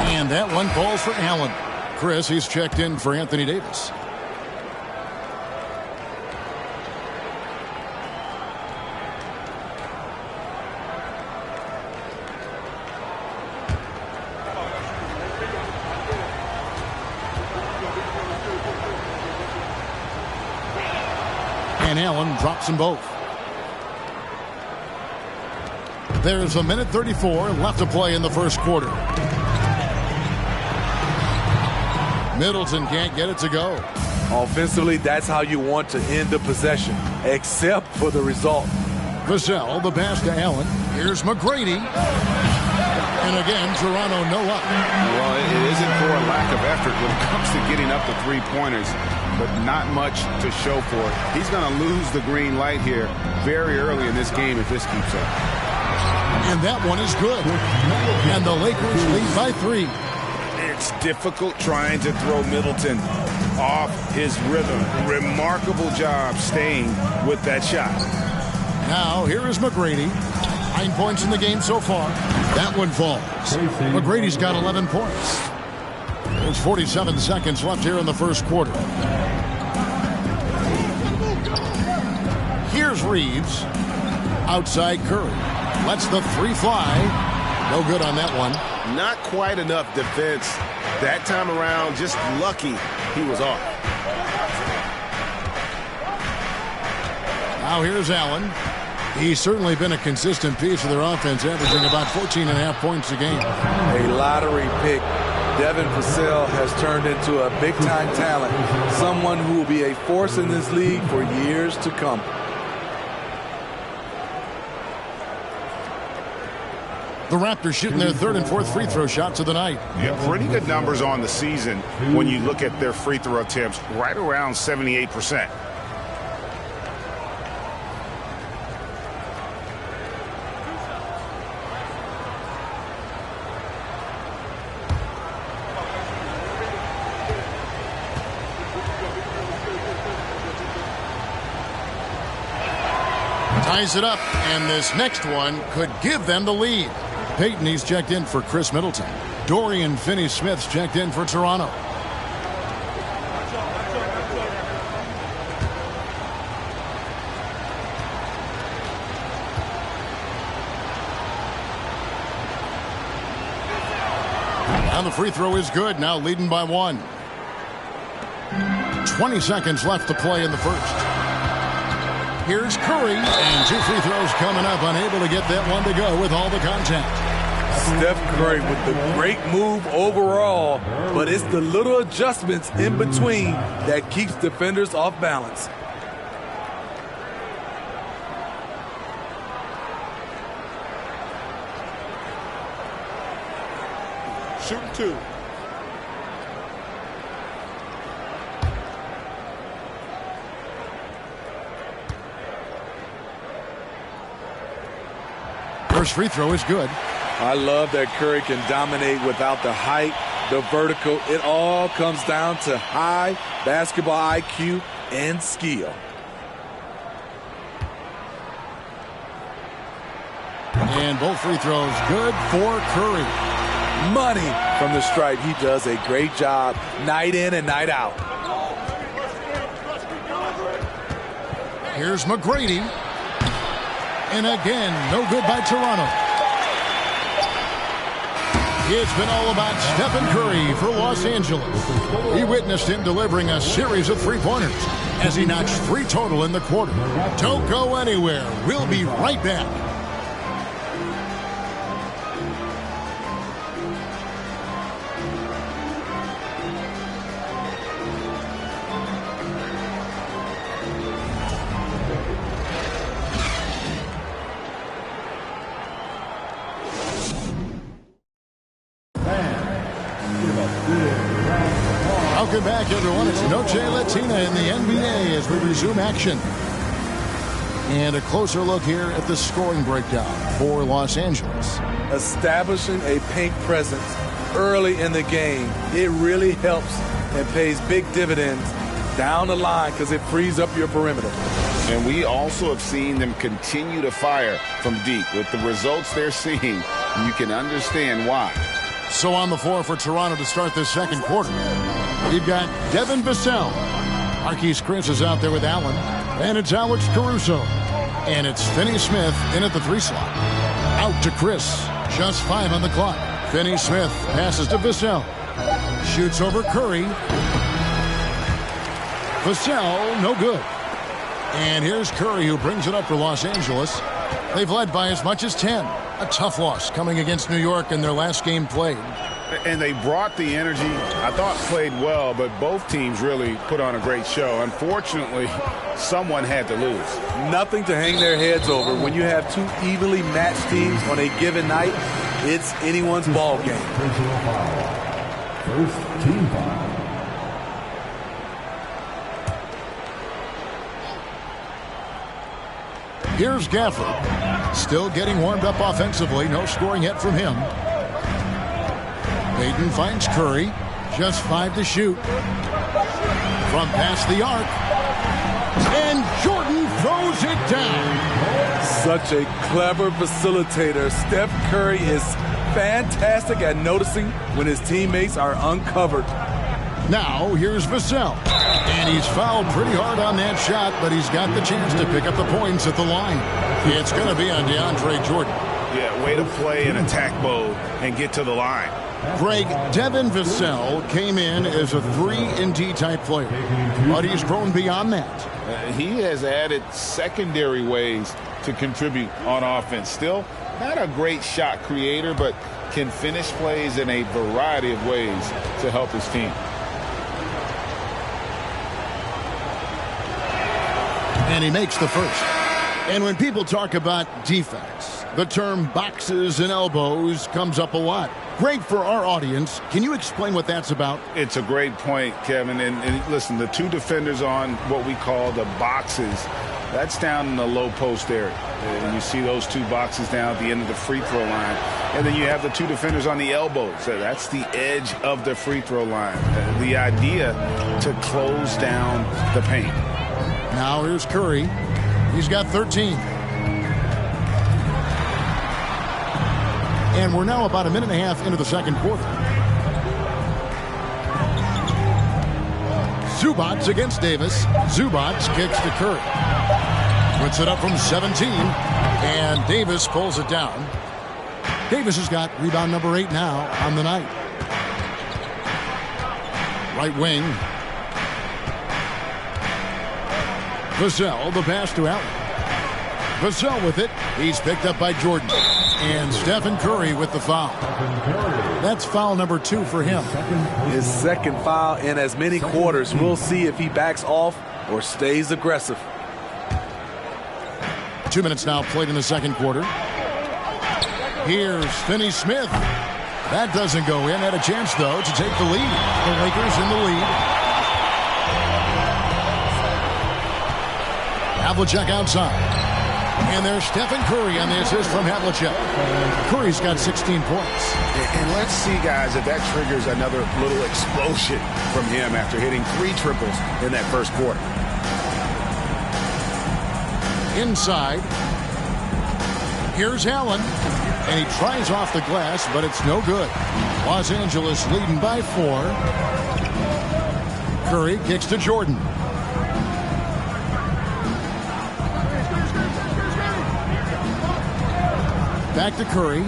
And that one falls for Allen. Chris, he's checked in for Anthony Davis. And Allen drops them both. There's a minute 34 left to play in the first quarter. Middleton can't get it to go. Offensively, that's how you want to end the possession, except for the result. Vassell, the pass to Allen. Here's McGrady. And again, Toronto no up. Well, it isn't for a lack of effort when it comes to getting up the three-pointers, but not much to show for it. He's going to lose the green light here very early in this game if this keeps up. And that one is good. And the Lakers lead by 3. It's difficult trying to throw Middleton off his rhythm. Remarkable job staying with that shot. Now, here is McGrady. 9 points in the game so far. That one falls. McGrady's got 11 points. There's 47 seconds left here in the first quarter. Here's Reeves. Outside Curry. Lets the 3 fly. No good on that one. Not quite enough defense. That time around, just lucky he was off. Now here's Allen. He's certainly been a consistent piece of their offense, averaging about 14.5 points a game. A lottery pick. Devin Vassell has turned into a big-time talent, someone who will be a force in this league for years to come. The Raptors shooting their 3rd and 4th free throw shots of the night. Yeah, pretty good numbers on the season when you look at their free throw attempts, right around 78%. Ties it up, and this next one could give them the lead. Peyton, he's checked in for Chris Middleton. Dorian Finney-Smith's checked in for Toronto. And the free throw is good, now leading by 1. 20 seconds left to play in the first. Here's Curry, and 2 free throws coming up, unable to get that one to go with all the contact. Steph Curry with the great move overall, but it's the little adjustments in between that keeps defenders off balance. Shooting 2. First free throw is good. I love that Curry can dominate without the height, the vertical. It all comes down to high basketball IQ and skill. And both free throws good for Curry. Money from the stripe. He does a great job night in and night out. Here's McGrady. And again, no good by Toronto. It's been all about Stephen Curry for Los Angeles. He witnessed him delivering a series of three-pointers as he notched 3 total in the quarter. Don't go anywhere. We'll be right back. Welcome back, everyone. It's Noche Latina in the NBA as we resume action. And a closer look here at the scoring breakdown for Los Angeles. Establishing a paint presence early in the game, it really helps and pays big dividends down the line because it frees up your perimeter. And we also have seen them continue to fire from deep. With the results they're seeing, you can understand why. So on the floor for Toronto to start this second quarter, you've got Devin Vassell. Marquise Chris is out there with Allen. And it's Alex Caruso. And it's Finney Smith in at the 3 slot. Out to Chris. Just 5 on the clock. Finney Smith passes to Vassell. Shoots over Curry. Vassell, no good. And here's Curry, who brings it up for Los Angeles. They've led by as much as 10. A tough loss coming against New York in their last game played. And they brought the energy. I thought played well, but both teams really put on a great show. Unfortunately, someone had to lose. Nothing to hang their heads over. When you have 2 evenly matched teams on a given night, it's anyone's ball game. First team foul. Here's Gafford. Still getting warmed up offensively. No scoring yet from him. Payton finds Curry. Just 5 to shoot. From past the arc. And Jordan throws it down. Such a clever facilitator. Steph Curry is fantastic at noticing when his teammates are uncovered. Now here's Vassell. And he's fouled pretty hard on that shot, but he's got the chance to pick up the points at the line. It's going to be on DeAndre Jordan. Yeah, way to play in attack mode and get to the line. Greg, Devin Vassell came in as a 3-and-D type player, but he's grown beyond that. He has added secondary ways to contribute on offense. Still not a great shot creator, but can finish plays in a variety of ways to help his team. And he makes the first. And when people talk about defense, the term boxes and elbows comes up a lot. Great for our audience. Can you explain what that's about? It's a great point, Kevin. And listen, the 2 defenders on what we call the boxes, that's down in the low post area. And you see those 2 boxes down at the end of the free throw line. And then you have the 2 defenders on the elbows. So that's the edge of the free throw line. The idea to close down the paint. Now here's Curry. He's got 13. And we're now about a minute and a half into the second quarter. Zubac against Davis. Zubac kicks to Curry. Puts it up from 17. And Davis pulls it down. Davis has got rebound number 8 now on the night. Right wing. Vassell, the pass to Allen. Vassell with it. He's picked up by Jordan. And Stephen Curry with the foul. That's foul number 2 for him. His second foul in as many quarters. We'll see if he backs off or stays aggressive. 2 minutes now played in the second quarter. Here's Finney Smith. That doesn't go in. Had a chance, though, to take the lead. The Lakers in the lead. Havlicek outside. And there's Stephen Curry on the assist from Havlicek. Curry's got 16 points. And let's see, guys, if that triggers another little explosion from him after hitting 3 triples in that first quarter. Inside. Here's Allen. And he tries off the glass, but it's no good. Los Angeles leading by 4. Curry kicks to Jordan. Back to Curry.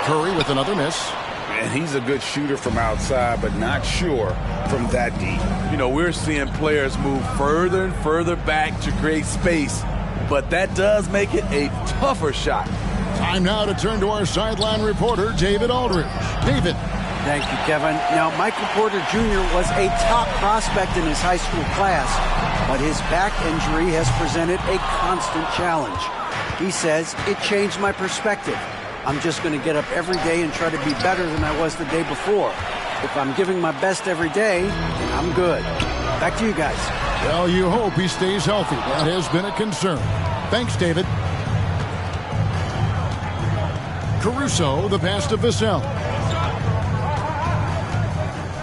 Curry with another miss. And he's a good shooter from outside, but not sure from that deep. You know, we're seeing players move further and further back to create space, but that does make it a tougher shot. Time now to turn to our sideline reporter, David Aldridge. David. Thank you, Kevin. Now, Michael Porter Jr. was a top prospect in his high school class, but his back injury has presented a constant challenge. He says, it changed my perspective. I'm just going to get up every day and try to be better than I was the day before. If I'm giving my best every day, then I'm good. Back to you guys. Well, you hope he stays healthy. That has been a concern. Thanks, David. Caruso, the pass to Vassell.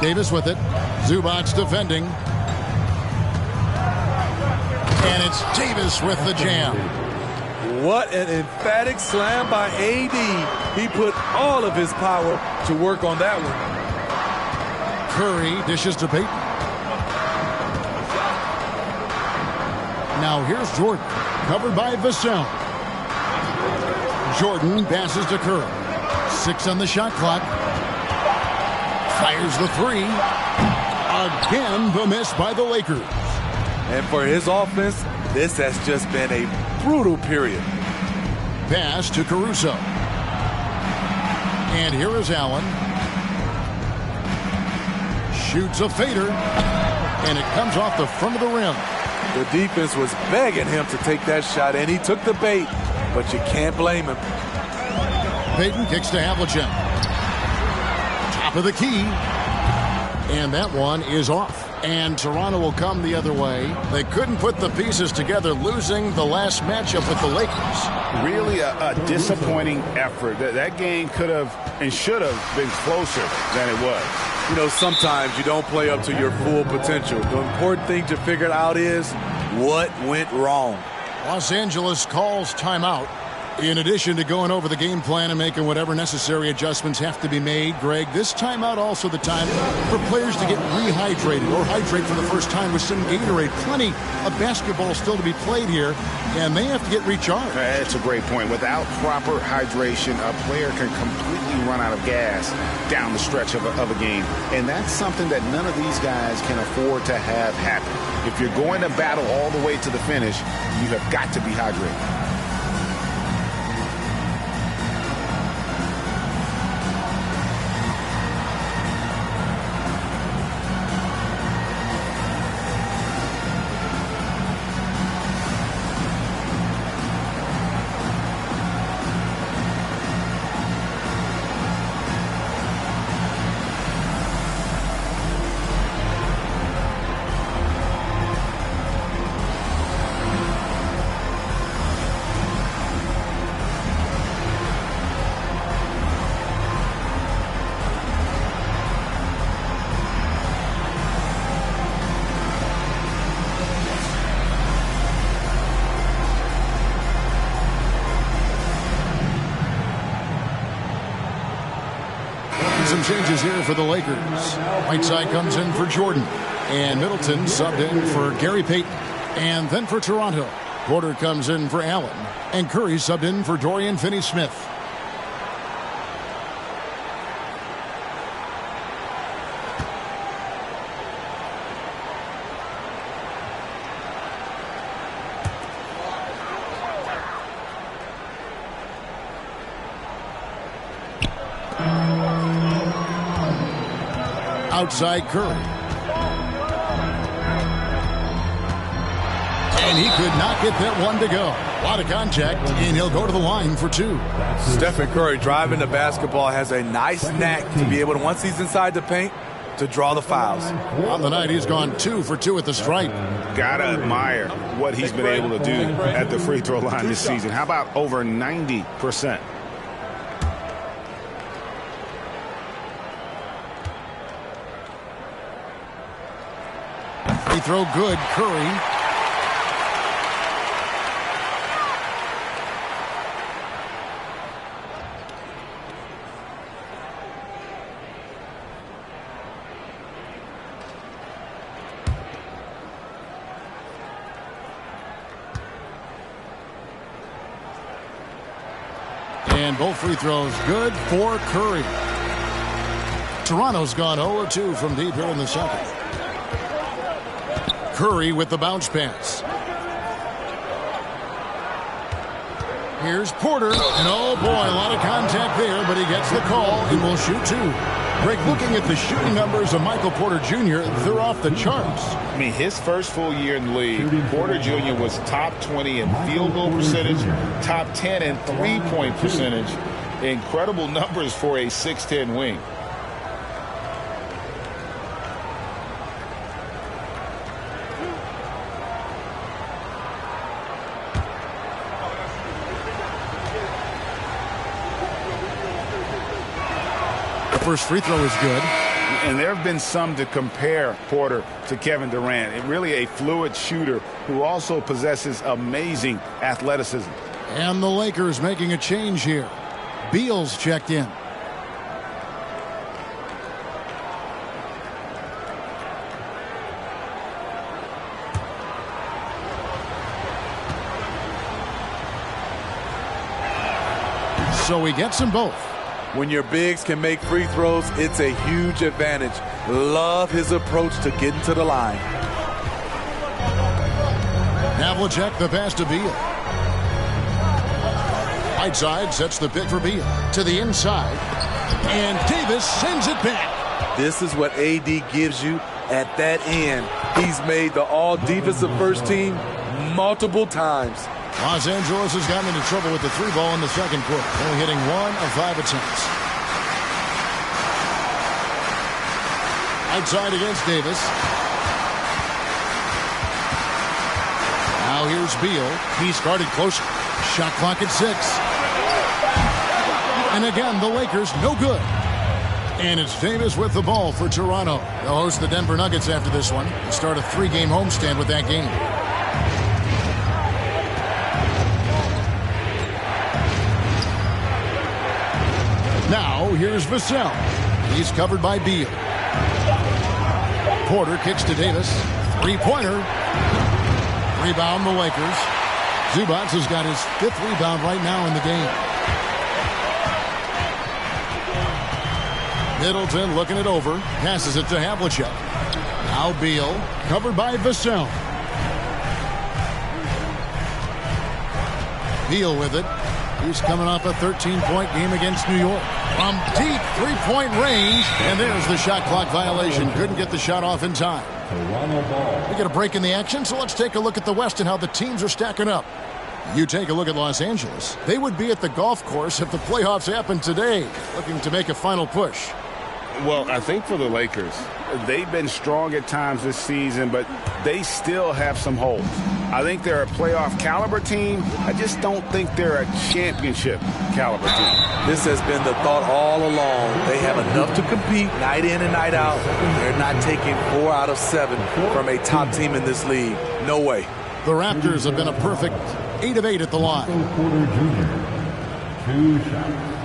Davis with it. Zubac defending. And it's Davis with the jam. What an emphatic slam by AD. He put all of his power to work on that one. Curry dishes to Payton. Now here's Jordan, covered by Vassell. Jordan passes to Curry. 6 on the shot clock. Fires the 3. Again, the miss by the Lakers. And for his offense, this has just been a brutal period. Pass to Caruso. And here is Allen. Shoots a fader. And it comes off the front of the rim. The defense was begging him to take that shot, and he took the bait. But you can't blame him. Payton kicks to Havlicek. Top of the key. And that one is off. And Toronto will come the other way. They couldn't put the pieces together, losing the last matchup with the Lakers. Really a disappointing effort. That game could have and should have been closer than it was. You know, sometimes you don't play up to your full potential. The important thing to figure out is what went wrong. Los Angeles calls timeout. In addition to going over the game plan and making whatever necessary adjustments have to be made, Greg, this timeout also the time for players to get rehydrated or hydrate for the first time with some Gatorade. Plenty of basketball still to be played here, and they have to get recharged. That's a great point. Without proper hydration, a player can completely run out of gas down the stretch of a game. And that's something that none of these guys can afford to have happen. If you're going to battle all the way to the finish, you have got to be hydrated. Some changes here for the Lakers. Whiteside comes in for Jordan. And Middleton subbed in for Gary Payton. And then for Toronto, Porter comes in for Allen. And Curry subbed in for Dorian Finney-Smith. Outside Curry. And he could not get that one to go. A lot of contact, and he'll go to the line for 2. Stephen Curry driving the basketball has a nice knack to be able to, once he's inside the paint, to draw the fouls. On the night, he's gone 2 for 2 at the stripe. Gotta admire what he's been able to do at the free throw line this season. How about over 90%? Free throw good. Curry. And both free throws good for Curry. Toronto's gone 0-2 from deep here in the second. Curry with the bounce pass. Here's Porter. And oh boy, a lot of contact there, but he gets the call and will shoot 2. Greg, looking at the shooting numbers of Michael Porter Jr., they're off the charts. I mean, his first full year in the league, Porter Jr. was top 20 in field goal percentage, top 10 in three-point percentage. Incredible numbers for a 6'10 wing. First free throw is good. And there have been some to compare Porter to Kevin Durant. Really a fluid shooter who also possesses amazing athleticism. And the Lakers making a change here. Beal's checked in. So he gets them both. When your bigs can make free throws, it's a huge advantage. Love his approach to getting to the line. Havlicek the pass to Beal. Right side sets the pick for Beal. To the inside. And Davis sends it back. This is what AD gives you at that end. He's made the all-defensive first team multiple times. Los Angeles has gotten into trouble with the 3-ball in the second quarter. Only hitting 1 of 5 attempts. Outside against Davis. Now here's Beal. He's guarded closer. Shot clock at 6. And again, the Lakers no good. And it's Davis with the ball for Toronto. They'll host the Denver Nuggets after this one. They'll start a 3-game homestand with that game. Now, here's Vassell. He's covered by Beal. Porter kicks to Davis. 3-pointer. Rebound the Lakers. Zubac has got his 5th rebound right now in the game. Middleton looking it over. Passes it to Havlicek. Now Beal. Covered by Vassell. Beal with it. He's coming off a 13-point game against New York. From deep 3-point range. And there's the shot clock violation. Couldn't get the shot off in time. We get a break in the action, so let's take a look at the West and how the teams are stacking up. You take a look at Los Angeles. They would be at the golf course if the playoffs happened today, looking to make a final push. Well, I think for the Lakers, they've been strong at times this season, but they still have some holes. I think they're a playoff caliber team. I just don't think they're a championship caliber team. This has been the thought all along. They have enough to compete night in and night out. They're not taking 4 out of 7 from a top team in this league. No way. The Raptors have been a perfect 8 of 8 at the line. Porter Jr. 2 shots.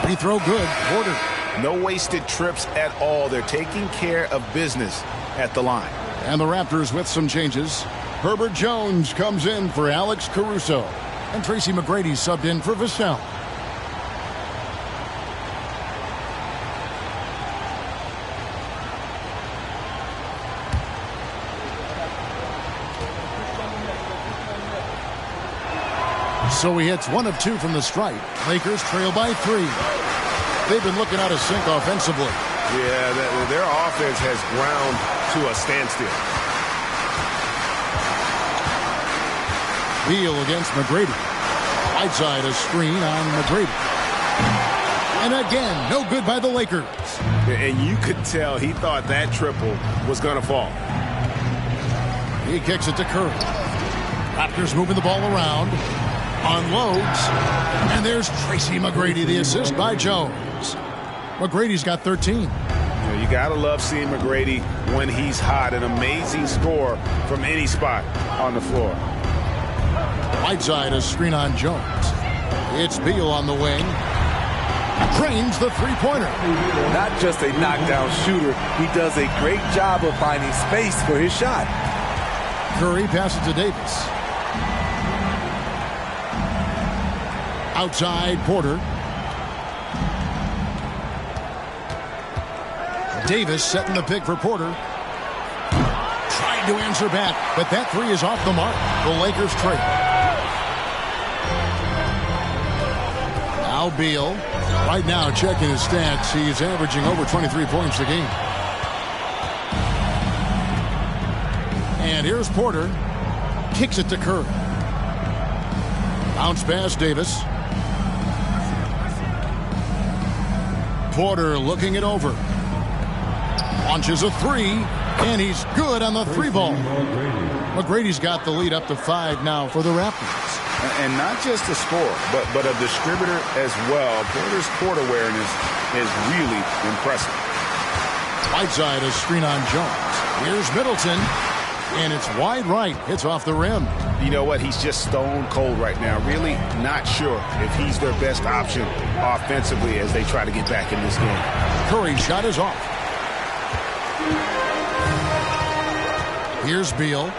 Free throw good. Porter. No wasted trips at all. They're taking care of business at the line. And the Raptors with some changes. Herbert Jones comes in for Alex Caruso. And Tracy McGrady subbed in for Vassell. So he hits 1 of 2 from the stripe. Lakers trail by 3. they've been looking out of sync offensively. Yeah, their offense has ground to a standstill. Beal against McGrady. Whiteside a screen on McGrady. And again, no good by the Lakers. And you could tell he thought that triple was going to fall. He kicks it to Curry. Raptors moving the ball around. Unloads. And there's Tracy McGrady, the assist by Jones. McGrady's got 13. You got to love seeing McGrady when he's hot. An amazing score from any spot on the floor. Whiteside a screen on Jones. It's Beal on the wing. Drains the three-pointer. Not just a knockdown shooter, he does a great job of finding space for his shot. Curry passes to Davis. Outside Porter. Davis setting the pick for Porter. Tried to answer back, but that three is off the mark. The Lakers trail. Now Beal. Right now, checking his stats, he's averaging over 23 points a game. And here's Porter. Kicks it to Curry. Bounce pass Davis. Porter looking it over. Launches a three, and he's good on the three ball. McGrady's got the lead up to 5 now for the Raptors. And not just a scorer, but a distributor as well. Porter's court awareness is really impressive. Whiteside a screen on Jones. Here's Middleton, and it's wide right. Hits off the rim. You know what? He's just stone cold right now. Really not sure if he's their best option offensively as they try to get back in this game. Curry's shot is off. Here's Beal.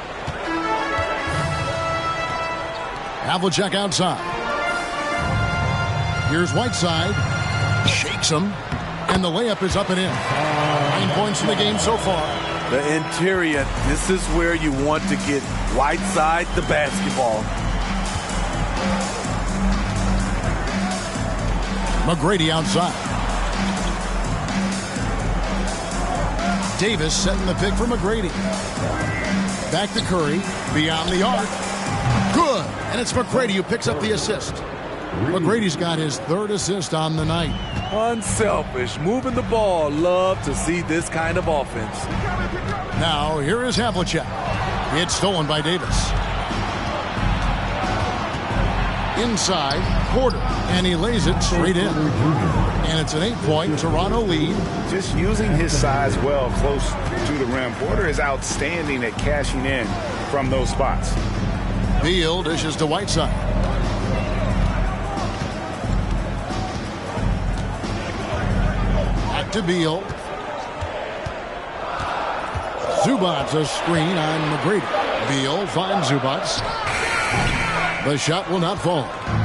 Havlicek outside. Here's Whiteside. Shakes him. And the layup is up and in. 9 points in the game so far. The interior, this is where you want to get Whiteside the basketball. McGrady outside. Davis setting the pick for McGrady. Back to Curry. Beyond the arc. Good. And it's McGrady who picks up the assist. McGrady's got his 3rd assist on the night. Unselfish. Moving the ball. Love to see this kind of offense. Now, here is Havlicek. It's stolen by Davis. Inside, Porter. And he lays it straight in. And it's an 8-point Toronto lead. Just using his size well close to the rim. Porter is outstanding at cashing in from those spots. Beal dishes to Whiteside. Back to Beal. Zubats a screen on McGrady. Beal finds Zubats. The shot will not fall.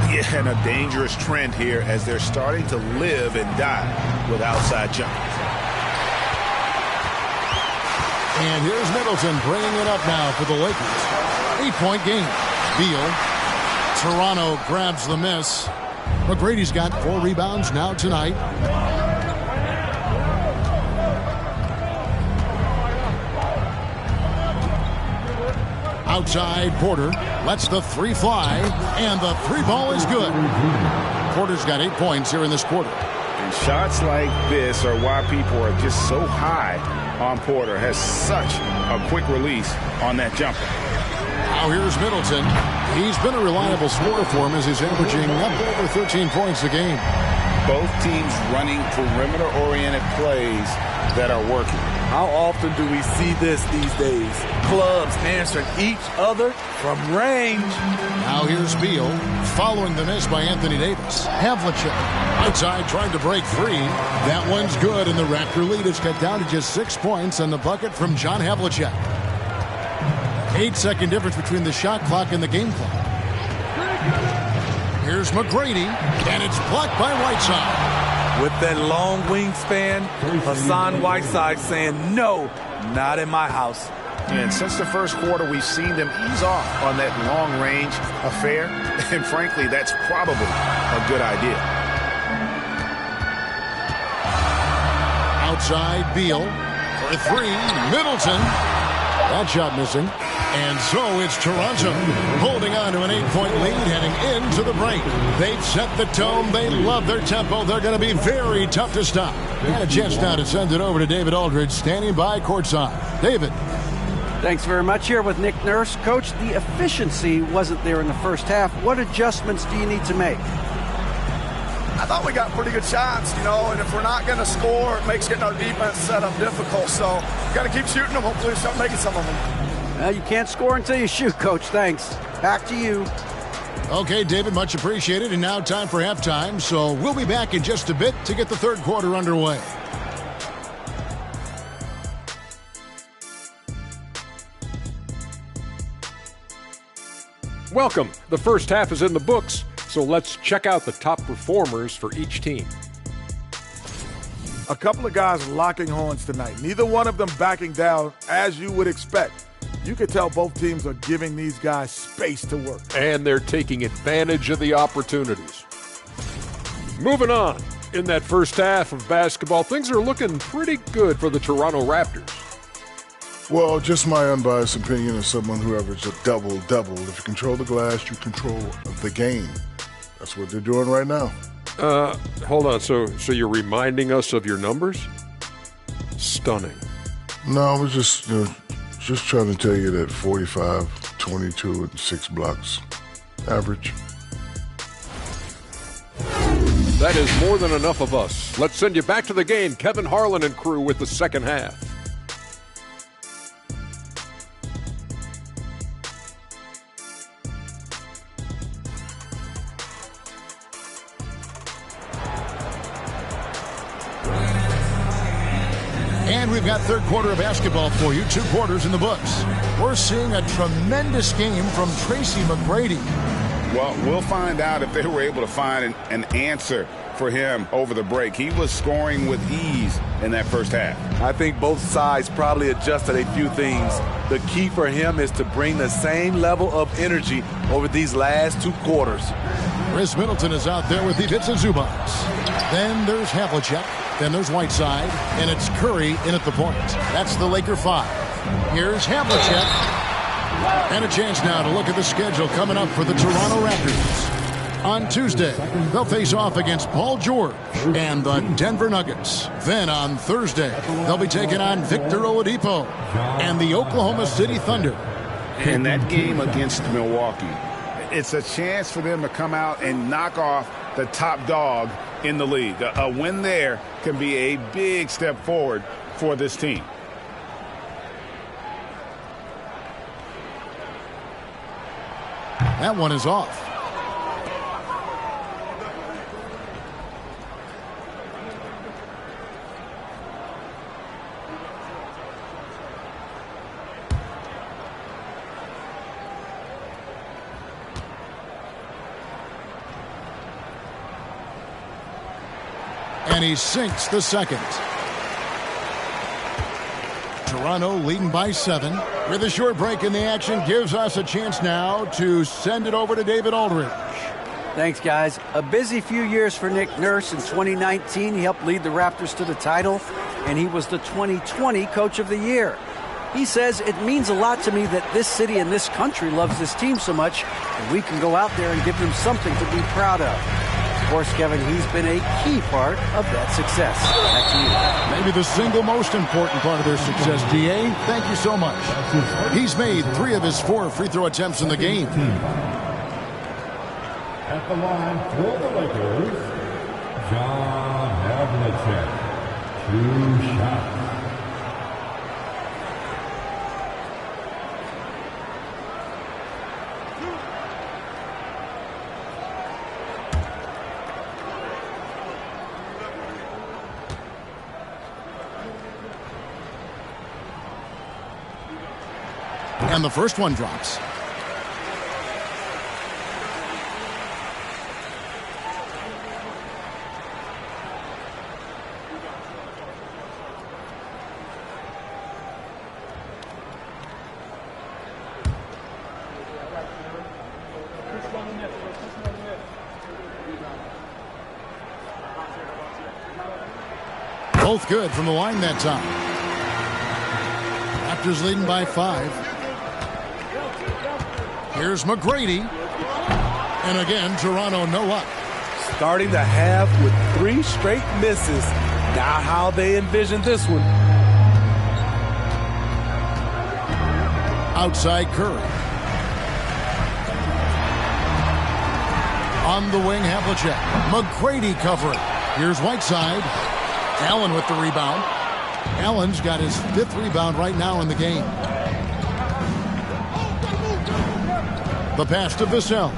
Yeah, and a dangerous trend here as they're starting to live and die with outside jumpers. And here's Middleton bringing it up now for the Lakers. 8-point game. Beal. Toronto grabs the miss. McGrady's got 4 rebounds now tonight. Outside, Porter lets the 3 fly, and the 3 ball is good. Porter's got 8 points here in this quarter. And shots like this are why people are just so high on Porter. Has such a quick release on that jumper. Now here's Middleton. He's been a reliable scorer for him as he's averaging up over 13 points a game. Both teams running perimeter-oriented plays that are working. How often do we see this these days? Clubs answering each other from range. Now here's Beal, following the miss by Anthony Davis. Havlicek outside trying to break free. That one's good, and the Raptor lead is cut down to just 6 points on the bucket from John Havlicek. 8-second difference between the shot clock and the game clock. Here's McGrady, and it's blocked by Whiteside. With that long wingspan, Hassan Whiteside saying, no, not in my house. And since the first quarter, we've seen them ease off on that long-range affair. And frankly, that's probably a good idea. outside. Beal for three. Middleton. That shot missing. And so it's Toronto holding on to an 8-point lead heading into the break. They've set the tone. They love their tempo. They're going to be very tough to stop. And a chance now to send it over to David Aldridge standing by courtside. David. Thanks very much. Here with Nick Nurse. Coach, the efficiency wasn't there in the first half. What adjustments do you need to make? I thought we got pretty good shots, and if we're not going to score, it makes getting our defense set up difficult. So got to keep shooting them. Hopefully we start making some of them. Well, you can't score until you shoot, Coach. Thanks. Back to you. Okay, David, much appreciated. And now time for halftime. So we'll be back in just a bit to get the third quarter underway. Welcome. The first half is in the books, so let's check out the top performers for each team. A couple of guys locking horns tonight. Neither one of them backing down, as you would expect. You could tell both teams are giving these guys space to work. And they're taking advantage of the opportunities. Moving on. In that first half of basketball, things are looking pretty good for the Toronto Raptors. Well, just my unbiased opinion as someone who averaged a double-double. If you control the glass, you control the game. That's what they're doing right now. Hold on. So you're reminding us of your numbers? Stunning. No, I was just trying to tell you that 45, 22, and 6 blocks. Average. That is more than enough of us. Let's send you back to the game. Kevin Harlan and crew with the second half. And we've got third quarter of basketball for you. 2 quarters in the books. We're seeing a tremendous game from Tracy McGrady. Well, we'll find out if they were able to find an answer for him over the break. He was scoring with ease in that first half. I think both sides probably adjusted a few things. The key for him is to bring the same level of energy over these last 2 quarters. Chris Middleton is out there with the Fitz and Zubats. Then there's Havlicek. Then there's Whiteside. And it's Curry in at the point. That's the Laker 5. Here's Havlicek. And a chance now to look at the schedule coming up for the Toronto Raptors. On Tuesday, they'll face off against Paul George and the Denver Nuggets. Then on Thursday, they'll be taking on Victor Oladipo and the Oklahoma City Thunder. And that game against Milwaukee, it's a chance for them to come out and knock off the top dog in the league. A win there can be a big step forward for this team. That one is off. And he sinks the second. Toronto leading by 7. With a short break in the action, gives us a chance now to send it over to David Aldridge. Thanks, guys. A busy few years for Nick Nurse. In 2019, he helped lead the Raptors to the title, and he was the 2020 Coach of the Year. He says, it means a lot to me that this city and this country loves this team so much, and we can go out there and give them something to be proud of. Of course, Kevin, he's been a key part of that success. Back to you. Maybe the single most important part of their success, D.A. Thank you so much. He's made 3 of his 4 free throw attempts in the game. At the line for the Lakers, John Havlicek. 2 shots. And the first one drops. Both good from the line that time. Raptors leading by 5. Here's McGrady. And again, Toronto no up. Starting the half with 3 straight misses. Not how they envisioned this one. Outside Curry. On the wing, Havlicek. McGrady covering. Here's Whiteside. Allen with the rebound. Allen's got his 5th rebound right now in the game. The pass to Vassell.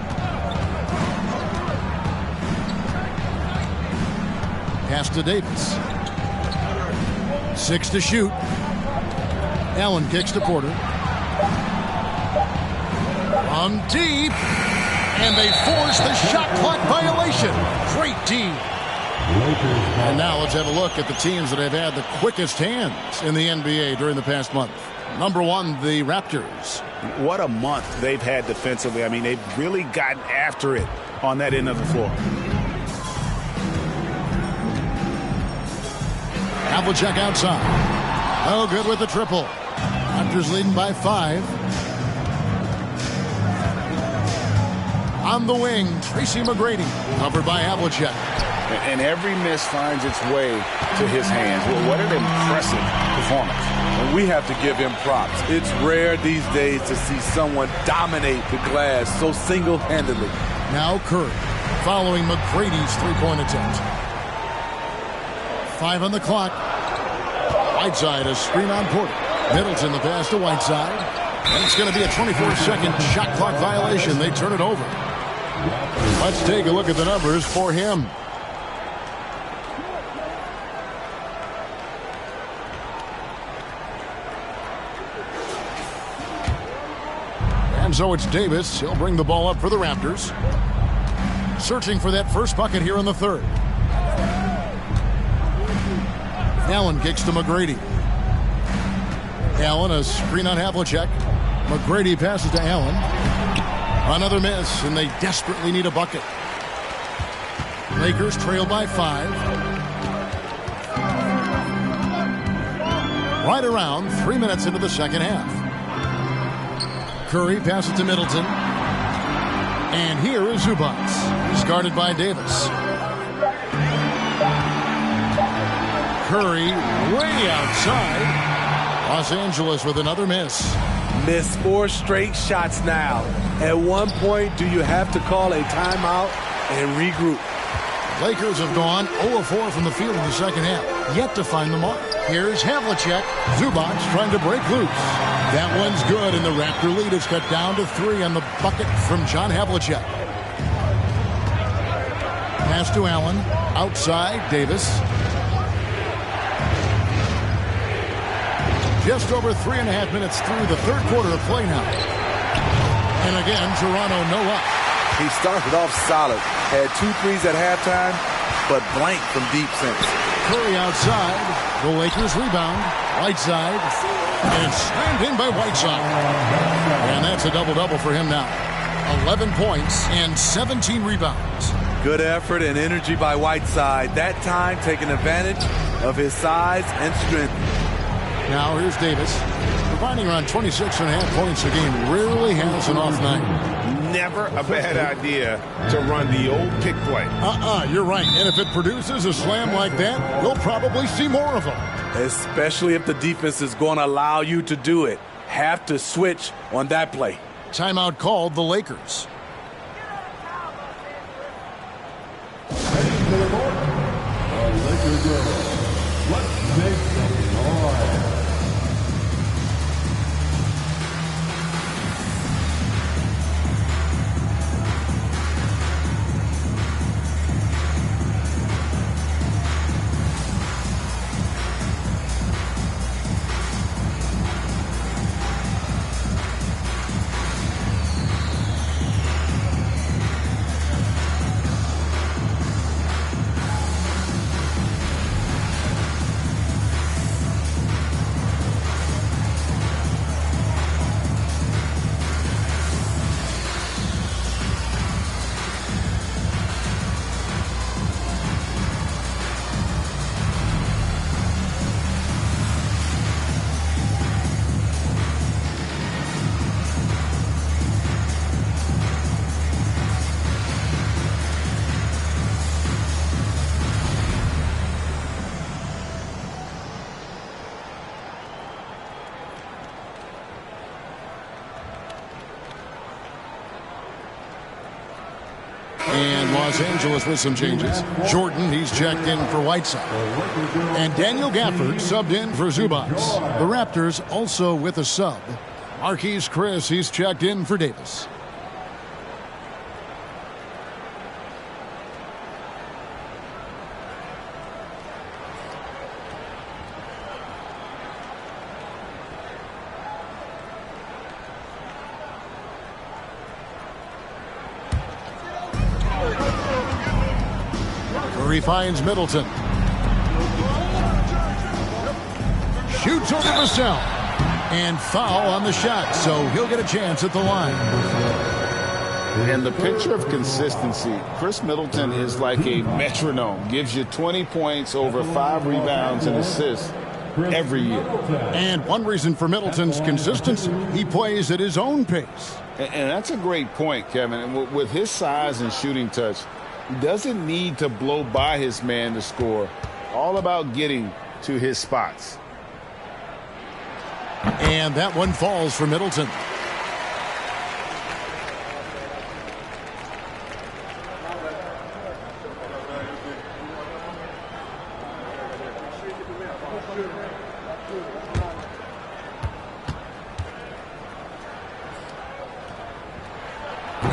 Pass to Davis. 6 to shoot. Allen kicks to Porter. On deep. And they force the shot clock violation. Great D. And now let's have a look at the teams that have had the quickest hands in the NBA during the past month. Number 1, the Raptors. What a month they've had defensively. I mean, they've really gotten after it on that end of the floor. Havlicek outside. Oh, good with the triple. Raptors leading by 5. On the wing, Tracy McGrady, covered by Havlicek. And every miss finds its way to his hands. Well, what an impressive performance. And we have to give him props. It's rare these days to see someone dominate the glass so single-handedly. Now Curry, following McGrady's 3-point attempt. 5 on the clock. Whiteside, a screen on Porter. Middleton, the pass to Whiteside. And it's going to be a 24-second shot clock violation. They turn it over. Let's take a look at the numbers for him. And so it's Davis. He'll bring the ball up for the Raptors. Searching for that first bucket here in the 3rd. Allen kicks to McGrady. Allen, a screen on Havlicek. McGrady passes to Allen. Another miss, and they desperately need a bucket. Lakers trail by 5. Right around 3 minutes into the second half. Curry passes to Middleton. And here is Zubac. He's guarded by Davis. Curry way outside. Los Angeles with another miss. Missed 4 straight shots now. At one point, do you have to call a timeout and regroup? Lakers have gone 0-4 from the field in the second half. Yet to find the mark. Here's Havlicek. Zubac trying to break loose. That one's good, and the Raptor lead is cut down to 3 on the bucket from John Havlicek. Pass to Allen. Outside, Davis. Just over 3.5 minutes through the 3rd quarter of play now. And again, Toronto no up. He started off solid. Had 2 threes at halftime, but blank from deep since. Curry outside. The Lakers rebound. Whiteside. And slammed in by Whiteside. And that's a double-double for him now. 11 points and 17 rebounds. Good effort and energy by Whiteside. That time taking advantage of his size and strength. Now here's Davis, providing around 26.5 points a game. Rarely has an off night. Never a bad idea to run the old pick play. You're right. And if it produces a slam like that, we'll probably see more of them. Especially if the defense is going to allow you to do it. Have to switch on that play. Timeout called the Lakers. Let's make some noise. And Los Angeles with some changes. Jordan, he's checked in for Whiteside. And Daniel Gafford subbed in for Zubats. The Raptors also with a sub. Marquise Chris, he's checked in for Davis. Curry finds Middleton. Shoots over Vassell. And foul on the shot, so he'll get a chance at the line. And the picture of consistency, Chris Middleton is like a metronome. Gives you 20 points, over 5 rebounds and assists every year. And one reason for Middleton's consistency, he plays at his own pace. And that's a great point, Kevin. And with his size and shooting touch, he doesn't need to blow by his man to score. All about getting to his spots. And that one falls for Middleton.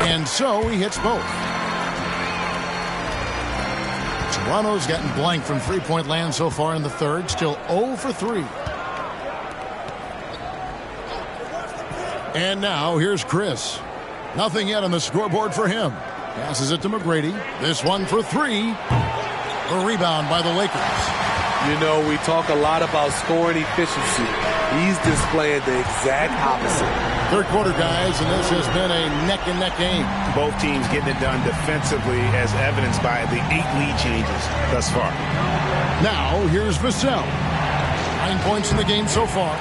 And so he hits both. Toronto's gotten blank from three-point land so far in the third. Still 0 for 3. And now here's Chris. Nothing yet on the scoreboard for him. Passes it to McGrady. This one for 3. A rebound by the Lakers. You know, we talk a lot about scoring efficiency. He's displaying the exact opposite. Third quarter, guys, and this has been a neck-and-neck game. Both teams getting it done defensively, as evidenced by the 8 lead changes thus far. Now, here's Vassell. 9 points in the game so far.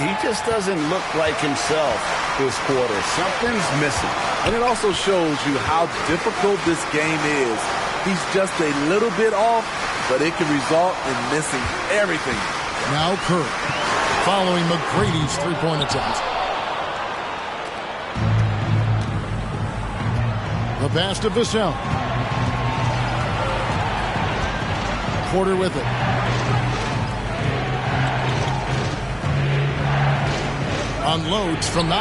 He just doesn't look like himself this quarter. Something's missing. And it also shows you how difficult this game is. He's just a little bit off, but it can result in missing everything. Now Curry, following McGrady's three-point attempt. The pass to Vassell. Porter with it. Unloads from 9,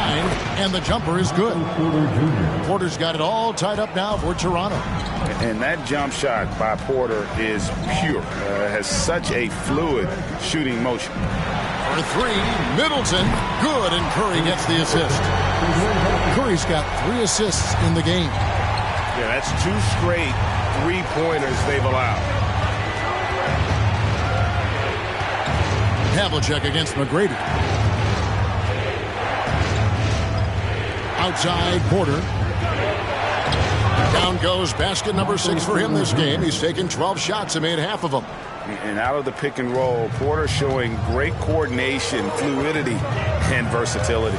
and the jumper is good. Porter's got it all tied up now for Toronto. And that jump shot by Porter is pure. Has such a fluid shooting motion. For 3, Middleton, good, and Curry gets the assist. Curry's got 3 assists in the game. Yeah, that's 2 straight three-pointers they've allowed. Havlicek against McGrady. Outside Porter. Down goes basket number 6 for him this game. He's taken 12 shots and made half of them. And out of the pick and roll, Porter showing great coordination, fluidity, and versatility.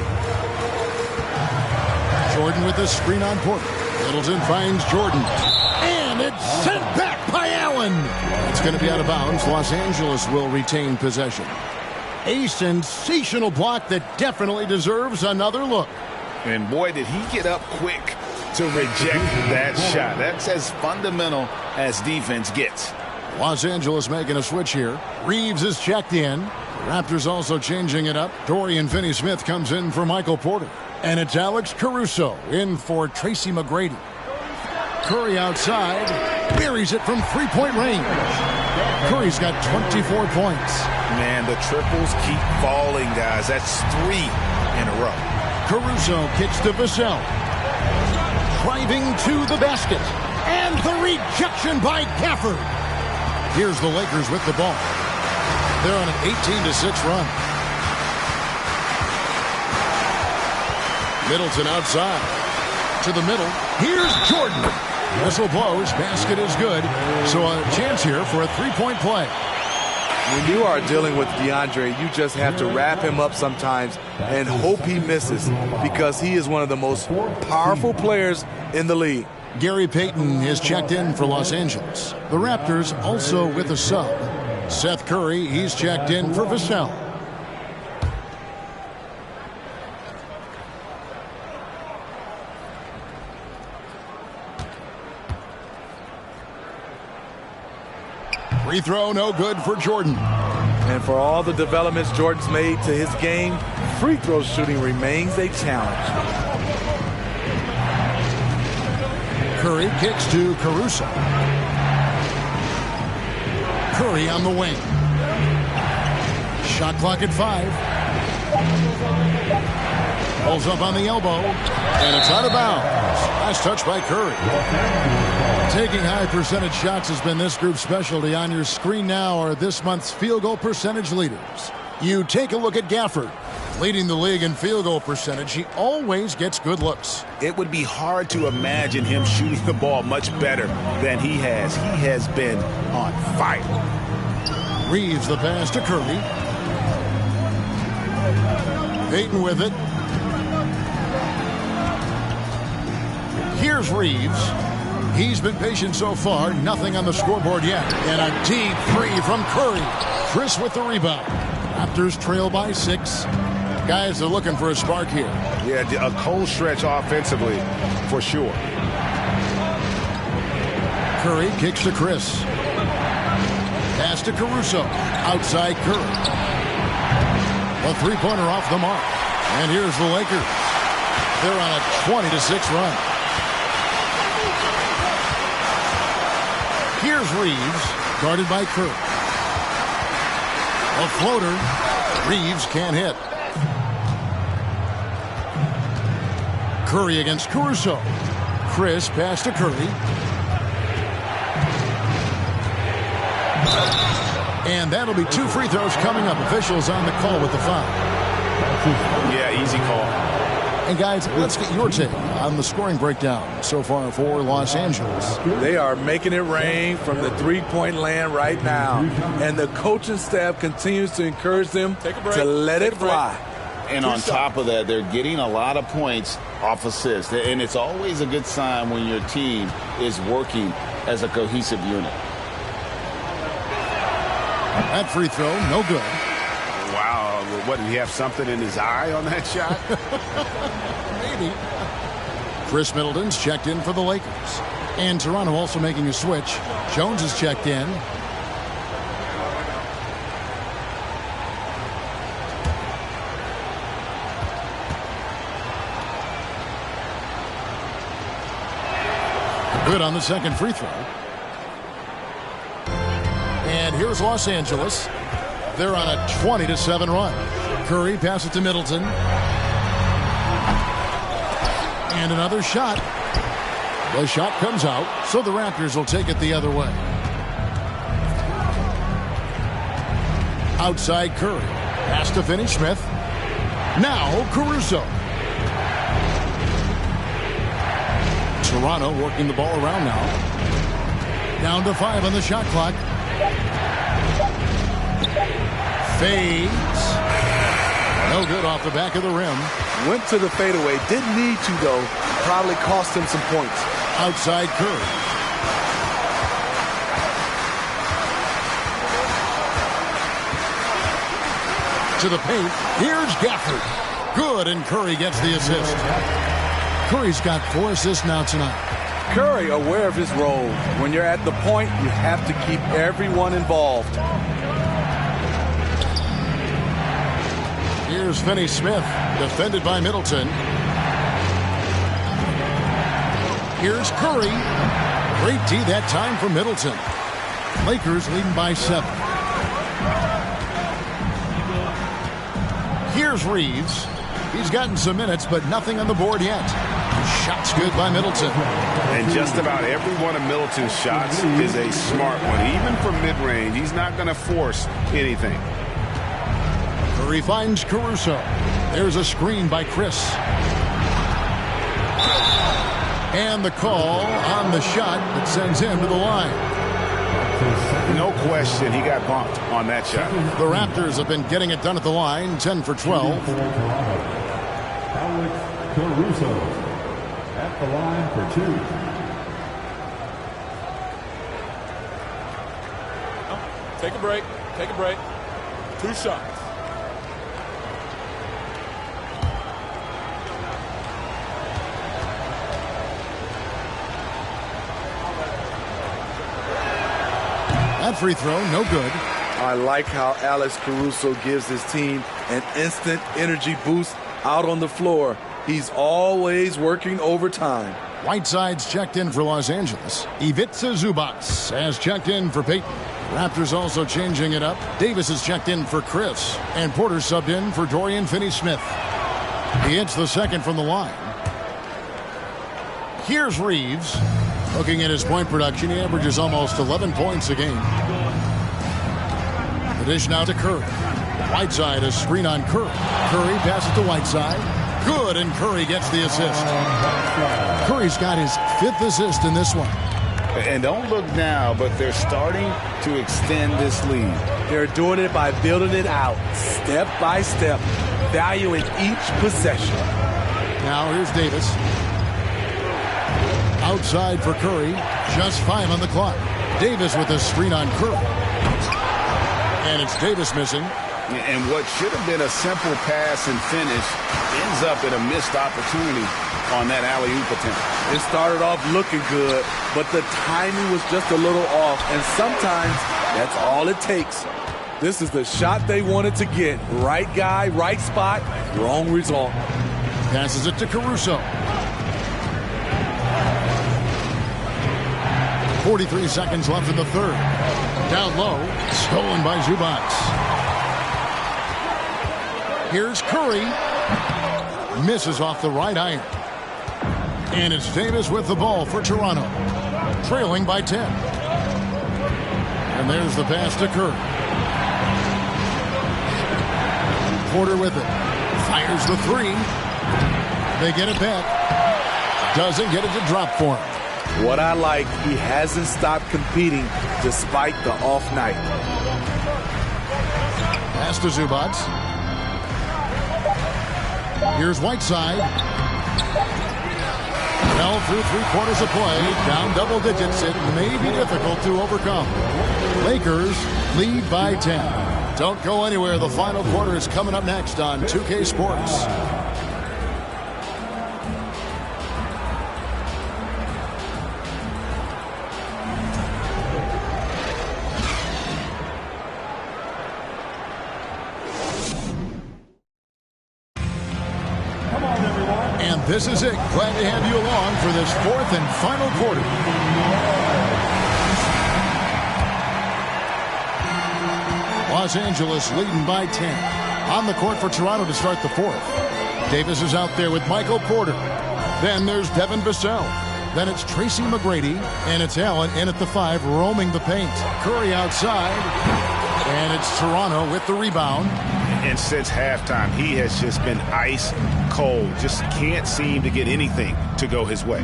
Jordan with the screen on Porter. Middleton finds Jordan. And it's sent back by Allen. It's going to be out of bounds. Los Angeles will retain possession. A sensational block that definitely deserves another look. And boy, did he get up quick to reject that shot. That's as fundamental as defense gets. Los Angeles making a switch here. Reeves is checked in. Raptors also changing it up. Dorian Finney-Smith comes in for Michael Porter. And it's Alex Caruso in for Tracy McGrady. Curry outside. Buries it from three-point range. Curry's got 24 points. Man, the triples keep falling, guys. That's 3 in a row. Caruso kicks to Vassell. Driving to the basket. And the rejection by Gafford. Here's the Lakers with the ball. They're on an 18-6 run. Middleton outside. To the middle. Here's Jordan. Whistle blows. Basket is good. So a chance here for a three-point play. When you are dealing with DeAndre, you just have to wrap him up sometimes and hope he misses, because he is one of the most powerful players in the league. Gary Payton is checked in for Los Angeles. The Raptors also with a sub. Seth Curry, he's checked in for Vassell. Free throw, no good for Jordan. And for all the developments Jordan's made to his game, free throw shooting remains a challenge. Curry kicks to Caruso. Curry on the wing. Shot clock at 5. Pulls up on the elbow. And it's out of bounds. Nice touch by Curry. Taking high percentage shots has been this group's specialty. On your screen now are this month's field goal percentage leaders. You take a look at Gafford. Leading the league in field goal percentage, he always gets good looks. It would be hard to imagine him shooting the ball much better than he has. He has been on fire. Reeves the pass to Curry. Payton with it. Here's Reeves. He's been patient so far. Nothing on the scoreboard yet. And a deep three from Curry. Chris with the rebound. Raptors trail by 6. Guys are looking for a spark here. Yeah, a cold stretch offensively, for sure. Curry kicks to Chris. Pass to Caruso. Outside Curry. A three-pointer off the mark. And here's the Lakers. They're on a 20-6 run. Here's Reeves, guarded by Curry. A floater. Reeves can't hit. Curry against Caruso. Chris pass to Curry. And that'll be 2 free throws coming up. Officials on the call with the foul. Yeah, easy call. And guys, let's get your take on the scoring breakdown so far for Los Angeles. They are making it rain from the three-point land right now. And the coaching staff continues to encourage them to let it fly. And on top of that, they're getting a lot of points off assists. And it's always a good sign when your team is working as a cohesive unit. That free throw, no good. Wow. What, did he have something in his eye on that shot? Maybe. Chris Middleton's checked in for the Lakers. And Toronto also making a switch. Jones is checked in. Good on the second free throw. And here's Los Angeles. They're on a 20-7 run. Curry passes to Middleton. And another shot. The shot comes out, so the Raptors will take it the other way. Outside Curry. Pass to Finney-Smith. Now Caruso. Toronto working the ball around now. Down to 5 on the shot clock. Fades. No good off the back of the rim. Went to the fadeaway. Didn't need to, though. Probably cost him some points. Outside Curry. To the paint. Here's Gafford. Good, and Curry gets the assist. Curry's got 4 assists now tonight. Curry aware of his role. When you're at the point, you have to keep everyone involved. Here's Finney-Smith, defended by Middleton. Here's Curry. Great D that time for Middleton. Lakers leading by 7. Here's Reeves. He's gotten some minutes, but nothing on the board yet. Shots good by Middleton. And just about every one of Middleton's shots is a smart one. Even from mid-range, he's not going to force anything. Curry finds Caruso. There's a screen by Chris. And the call on the shot that sends him to the line. No question, he got bumped on that shot. The Raptors have been getting it done at the line, 10 for 12. Alex Caruso at the line for 2. Take a break. Take a break. 2 shots. That free throw, no good. I like how Alex Caruso gives his team an instant energy boost out on the floor. He's always working overtime. Whiteside's checked in for Los Angeles. Ivica Zubac has checked in for Peyton. Raptors also changing it up. Davis is checked in for Chris. And Porter subbed in for Dorian Finney-Smith. He hits the second from the line. Here's Reeves. Looking at his point production, he averages almost 11 points a game. The dish now to Curry. Whiteside, a screen on Curry. Curry passes to Whiteside. Good, and Curry gets the assist. Curry's got his 5th assist in this one. And don't look now, but they're starting to extend this lead. They're doing it by building it out, step by step, valuing each possession. Now here's Davis. Outside for Curry. Just 5 on the clock. Davis with a screen on Curry. And it's Davis missing. And what should have been a simple pass and finish ends up in a missed opportunity on that alley-oop attempt. It started off looking good, but the timing was just a little off, and sometimes that's all it takes. This is the shot they wanted to get. Right guy, right spot, wrong result. Passes it to Caruso. 43 seconds left in the third. Down low, stolen by Zubac. Here's Curry. Misses off the right iron. And it's Davis with the ball for Toronto. Trailing by 10. And there's the pass to Curry. Porter with it. Fires the 3. They get it back. Doesn't get it to drop for him. What I like, he hasn't stopped competing despite the off night. Pass to Zubac. Here's Whiteside. Fell through 3/4 of play. Down double digits. It may be difficult to overcome. Lakers lead by 10. Don't go anywhere. The final quarter is coming up next on 2K Sports. This is it. Glad to have you along for this 4th and final quarter. Los Angeles leading by 10. On the court for Toronto to start the 4th. Davis is out there with Michael Porter. Then there's Devin Vassell. Then it's Tracy McGrady. And it's Allen in at the 5, roaming the paint. Curry outside. And it's Toronto with the rebound. And since halftime, he has just been ice cold. Just can't seem to get anything to go his way.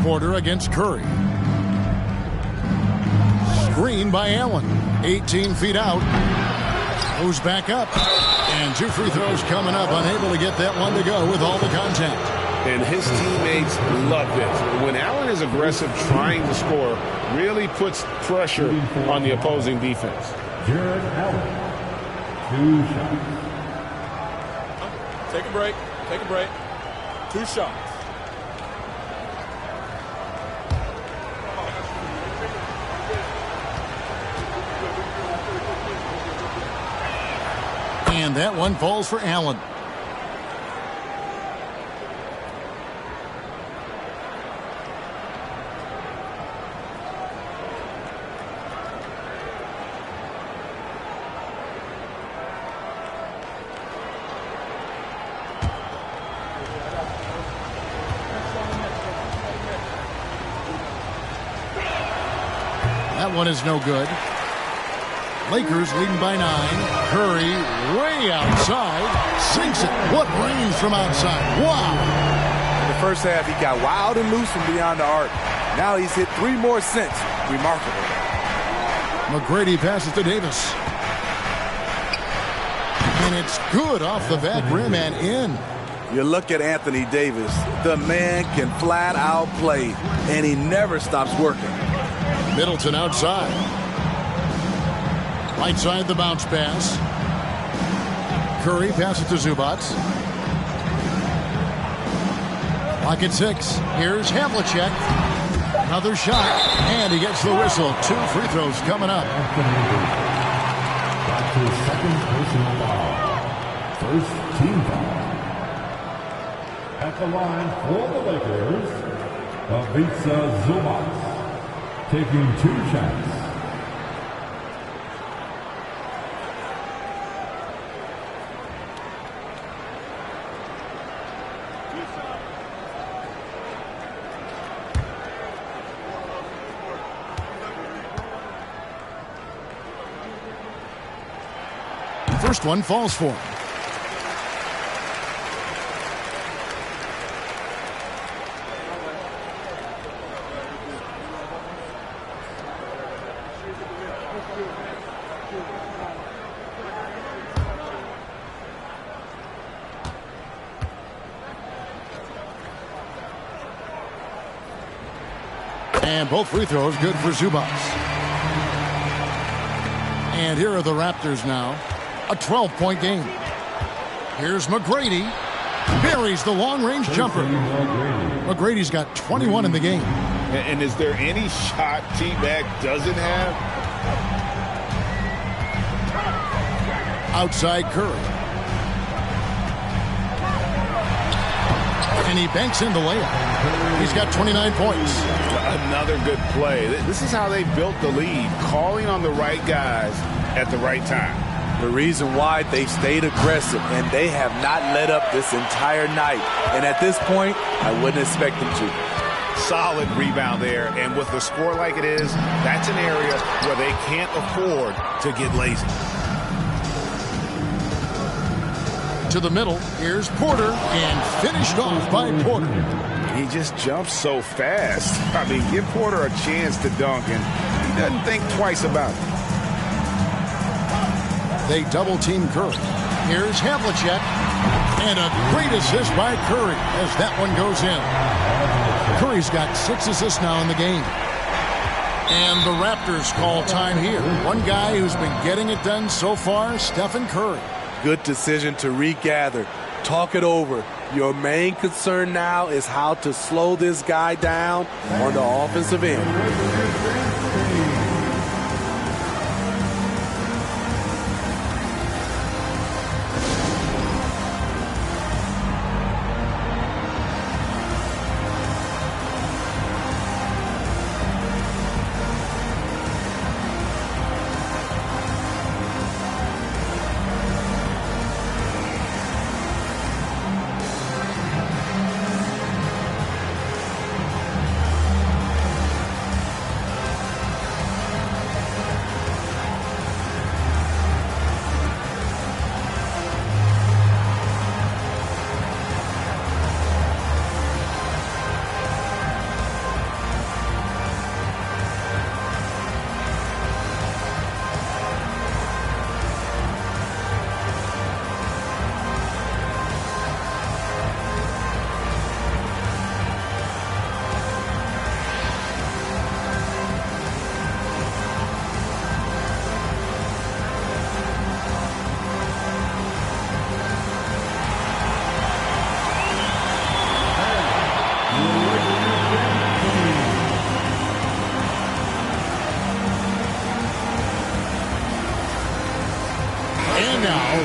Porter against Curry. Screen by Allen. 18 feet out. Moves back up. And 2 free throws coming up. Unable to get that one to go with all the contact. And his teammates love this. When Allen is aggressive trying to score, really puts pressure on the opposing defense. Jared Allen. 2 shots. Take a break. Take a break. 2 shots. And that one falls for Allen. That one is no good. Lakers leading by 9. Curry way outside. Sinks it. What range from outside. Wow. In the first half, he got wild and loose from beyond the arc. Now he's hit 3 more since. Remarkable. McGrady passes to Davis. And it's good off the back rim and in. You look at Anthony Davis. The man can flat out play, and he never stops working. Middleton outside. Right side the bounce pass. Curry passes to Zubac. Clock at 6. Here's Havlicek. Another shot, and he gets the whistle. 2 free throws coming up. That's his second personal foul. First team foul. At the line for the Lakers, Ivica Zubac, taking 2 shots. First one falls for him. And both free throws good for Zubac. And here are the Raptors now. A 12-point game. Here's McGrady. Buries the long-range jumper. McGrady's got 21 in the game. And is there any shot T-Mac doesn't have? Outside Curry. And he banks in the layup. He's got 29 points. Another good play. This is how they built the lead, calling on the right guys at the right time. The reason why they stayed aggressive, and they have not let up this entire night. And at this point, I wouldn't expect them to. Solid rebound there, and with a score like it is, that's an area where they can't afford to get lazy. To the middle, here's Porter, and finished off by Porter. He just jumps so fast. I mean, give Porter a chance to dunk, and he doesn't think twice about it. They double-team Curry. Here's Havlicek. And a great assist by Curry as that one goes in. Curry's got 6 assists now in the game. And the Raptors call time here. One guy who's been getting it done so far, Stephen Curry. Good decision to regather. Talk it over. Your main concern now is how to slow this guy down on the offensive end.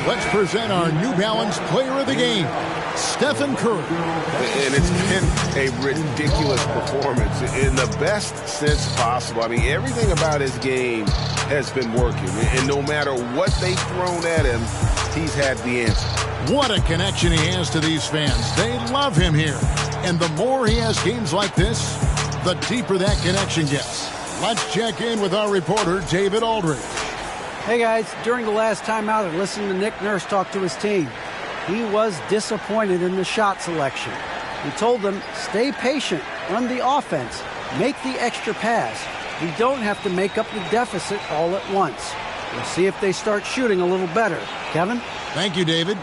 Let's present our New Balance Player of the Game, Stephen Curry. And it's been a ridiculous performance in the best sense possible. I mean, everything about his game has been working. And no matter what they've thrown at him, he's had the answer. What a connection he has to these fans. They love him here. And the more he has games like this, the deeper that connection gets. Let's check in with our reporter, David Aldridge. Hey guys, during the last timeout, I listened to Nick Nurse talk to his team. He was disappointed in the shot selection. He told them, stay patient, run the offense, make the extra pass. We don't have to make up the deficit all at once. We'll see if they start shooting a little better. Kevin? Thank you, David.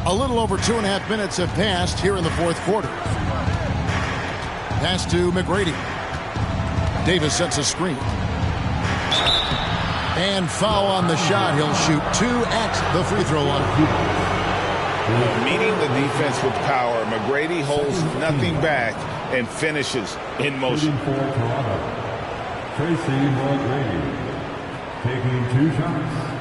A little over 2.5 minutes have passed here in the fourth quarter. Pass to McGrady. Davis sets a screen. And foul on the shot. He'll shoot 2 at the free throw line. Meeting the defense with power, McGrady holds nothing back and finishes in motion. For Toronto, Tracy McGrady, taking 2 shots.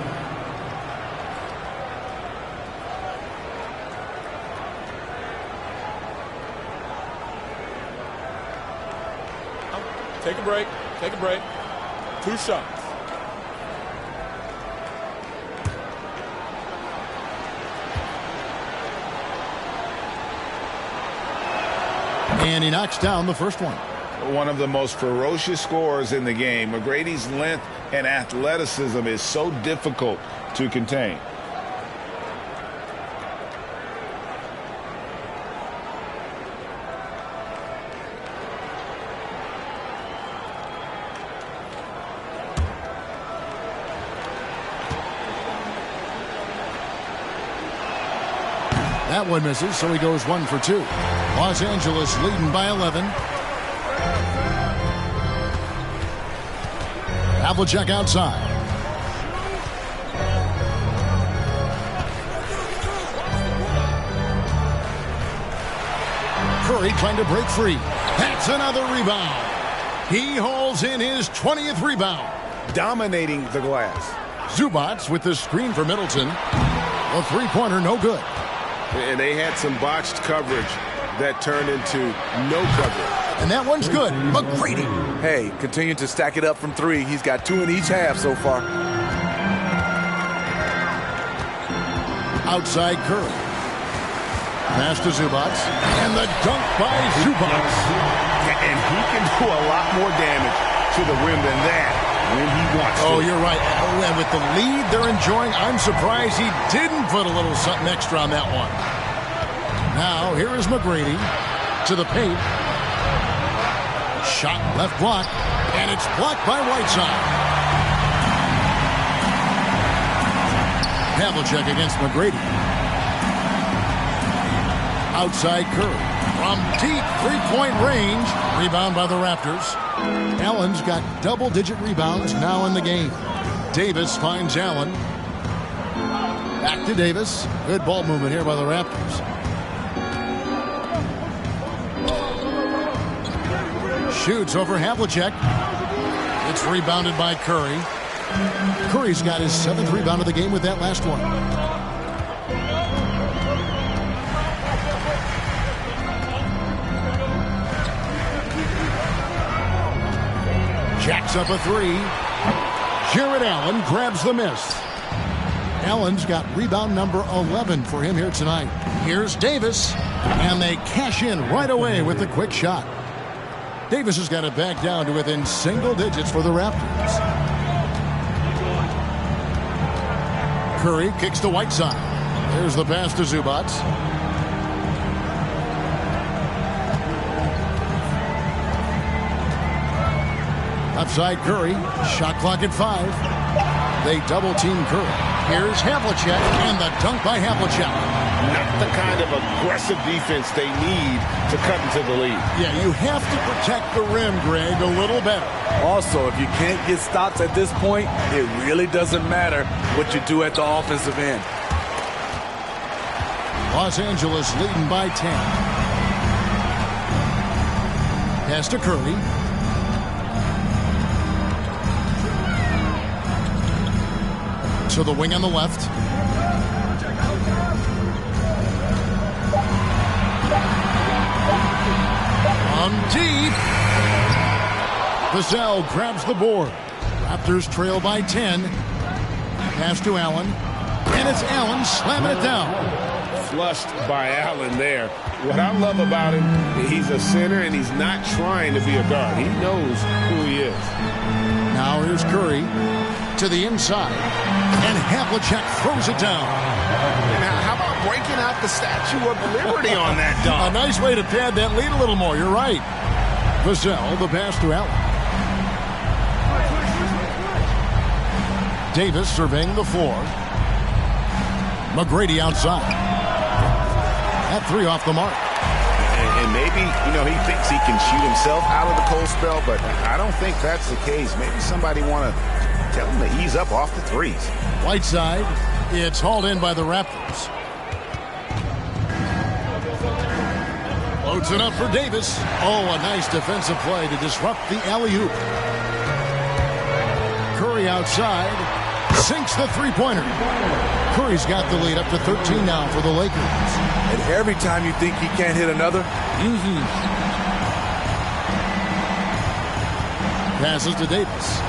Take a break. Take a break. 2 shots. And he knocks down the first one. One of the most ferocious scorers in the game. McGrady's length and athleticism is so difficult to contain. That one misses, so he goes 1 for 2. Los Angeles leading by 11. Havlicek outside. Curry trying to break free. That's another rebound. He holds in his 20th rebound. Dominating the glass. Zubac with the screen for Middleton. A three-pointer, no good. And they had some botched coverage that turned into no coverage. And that one's good. McGrady. Hey, continue to stack it up from 3. He's got 2 in each half so far. Outside Curry. Pass to Zubac. And the dunk by Zubac. And he can do a lot more damage to the rim than that when he wants to. Oh, you're right. And with the lead they're enjoying, I'm surprised he didn't put a little something extra on that one. Now, here is McGrady to the paint. Shot left block, and it's blocked by Whiteside. Havlicek against McGrady. Outside Curry. From deep three-point range. Rebound by the Raptors. Allen's got double-digit rebounds now in the game. Davis finds Allen. Back to Davis. Good ball movement here by the Raptors. Shoots over Havlicek. It's rebounded by Curry. Curry's got his 7th rebound of the game with that last one. Jacks up a 3. Jarrett Allen grabs the miss. Allen's got rebound number 11 for him here tonight. Here's Davis, and they cash in right away with the quick shot. Davis has got it back down to within single digits for the Raptors. Curry kicks to Whiteside. There's the pass to Zubac. Outside Curry. Shot clock at 5. They double team Curry. Here's Havlicek, and the dunk by Havlicek. Not the kind of aggressive defense they need to cut into the lead. Yeah, you have to protect the rim, Greg, a little better. Also, if you can't get stops at this point, it really doesn't matter what you do at the offensive end. Los Angeles leading by 10. Pass to Curry. To the wing on the left. From deep. Vassell grabs the board. Raptors trail by 10. Pass to Allen. And it's Allen slamming it down. Flushed by Allen there. What I love about him, he's a center and he's not trying to be a guard. He knows who he is. Now here's Curry to the inside. And Havlicek throws it down. Now, how about breaking out the Statue of Liberty on that dunk? A nice way to pad that lead a little more. You're right. Vassell, the pass to Allen. Davis surveying the floor. McGrady outside. That 3 off the mark. And maybe, he thinks he can shoot himself out of the cold spell, but I don't think that's the case. Maybe somebody want to tell him to ease up off the threes. Whiteside. It's hauled in by the Raptors. Loads it up for Davis. Oh, a nice defensive play to disrupt the alley-oop. Curry outside. Sinks the three-pointer. Curry's got the lead up to 13 now for the Lakers. And every time you think he can't hit another, Passes to Davis.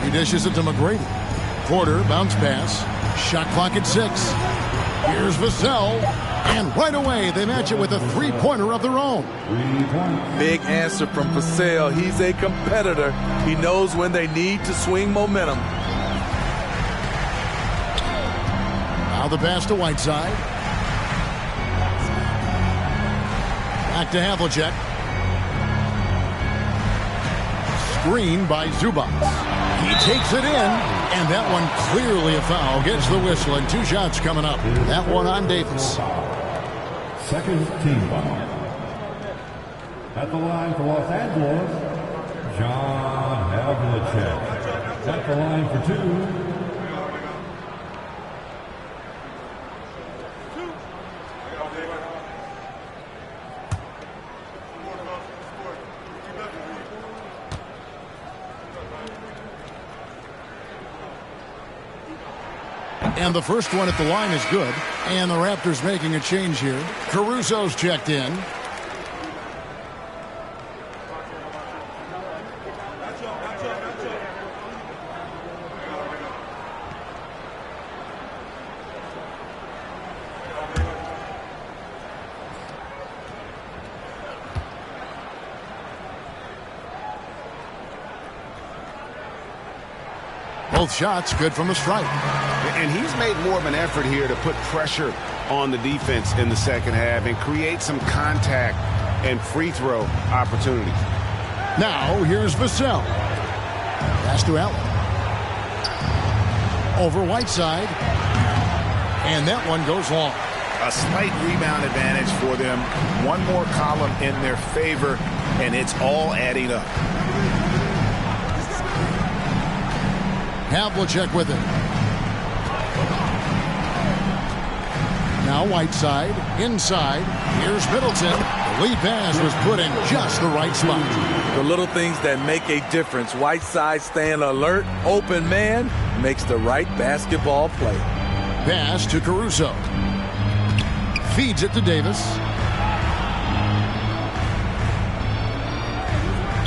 He dishes it to McGrady. Porter, bounce pass. Shot clock at 6. Here's Vassell. And right away, they match it with a three-pointer of their own. Big answer from Vassell. He's a competitor. He knows when they need to swing momentum. Now the pass to Whiteside. Back to Havlicek. Screen by Zubac. He takes it in, and that one clearly a foul. Gets the whistle, and 2 shots coming up. That one on Davis. Second team foul. At the line for Los Angeles, John Havlicek. At the line for 2. And the first one at the line is good. And the Raptors making a change here. Caruso's checked in. Both shots good from the stripe. And he's made more of an effort here to put pressure on the defense in the second half and create some contact and free throw opportunities. Now here's Vassell. Pass to Allen. Over Whiteside. And that one goes long. A slight rebound advantage for them. One more column in their favor, and it's all adding up. Havlicek with it. Now Whiteside, inside. Here's Middleton. The lead pass was put in just the right spot. The little things that make a difference. Whiteside staying alert, open man, makes the right basketball play. Pass to Caruso. Feeds it to Davis.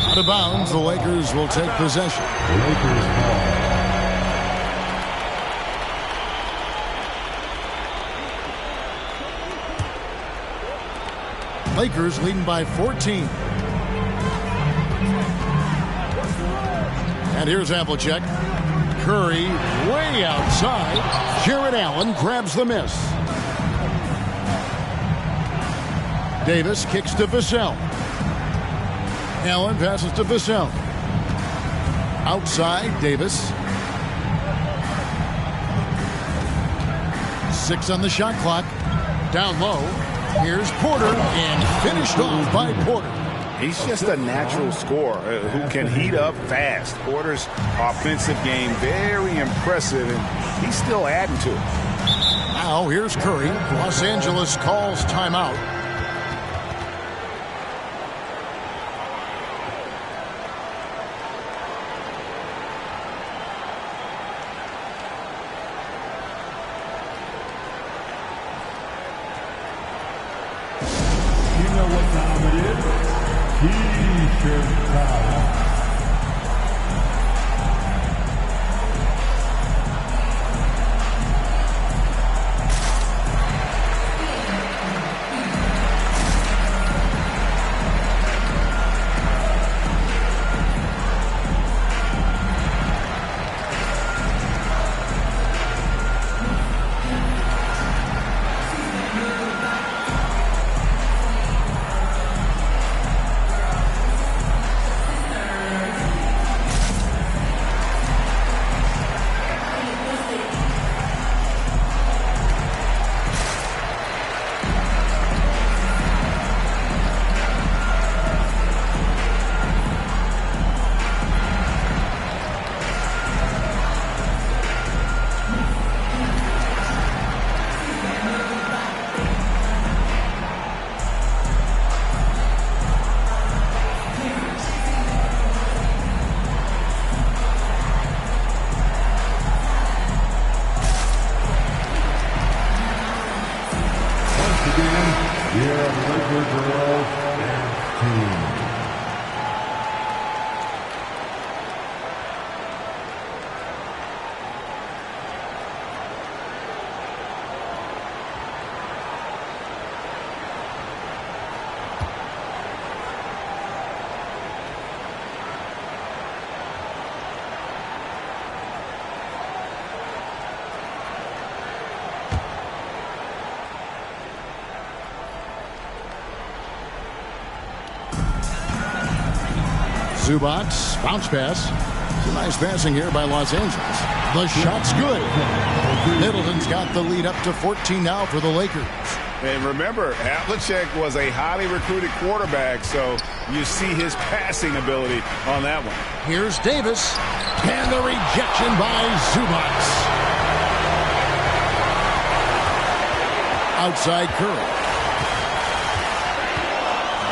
Out of bounds, the Lakers will take possession. Lakers ball. Lakers leading by 14. And here's Havlicek. Curry way outside. Jarrett Allen grabs the miss. Davis kicks to Vassell. Allen passes to Vassell. Outside, Davis. 6 on the shot clock. Down low. Here's Porter, and finished off by Porter. He's just a natural scorer who can heat up fast. Porter's offensive game very impressive, and he's still adding to it. Now here's Curry. Los Angeles calls timeout. T-shirt time. Zubac, bounce pass. Nice passing here by Los Angeles. The shot's good. Middleton's got the lead up to 14 now for the Lakers. And remember, Havlicek was a highly recruited quarterback, so you see his passing ability on that one. Here's Davis, and the rejection by Zubac. Outside Curry.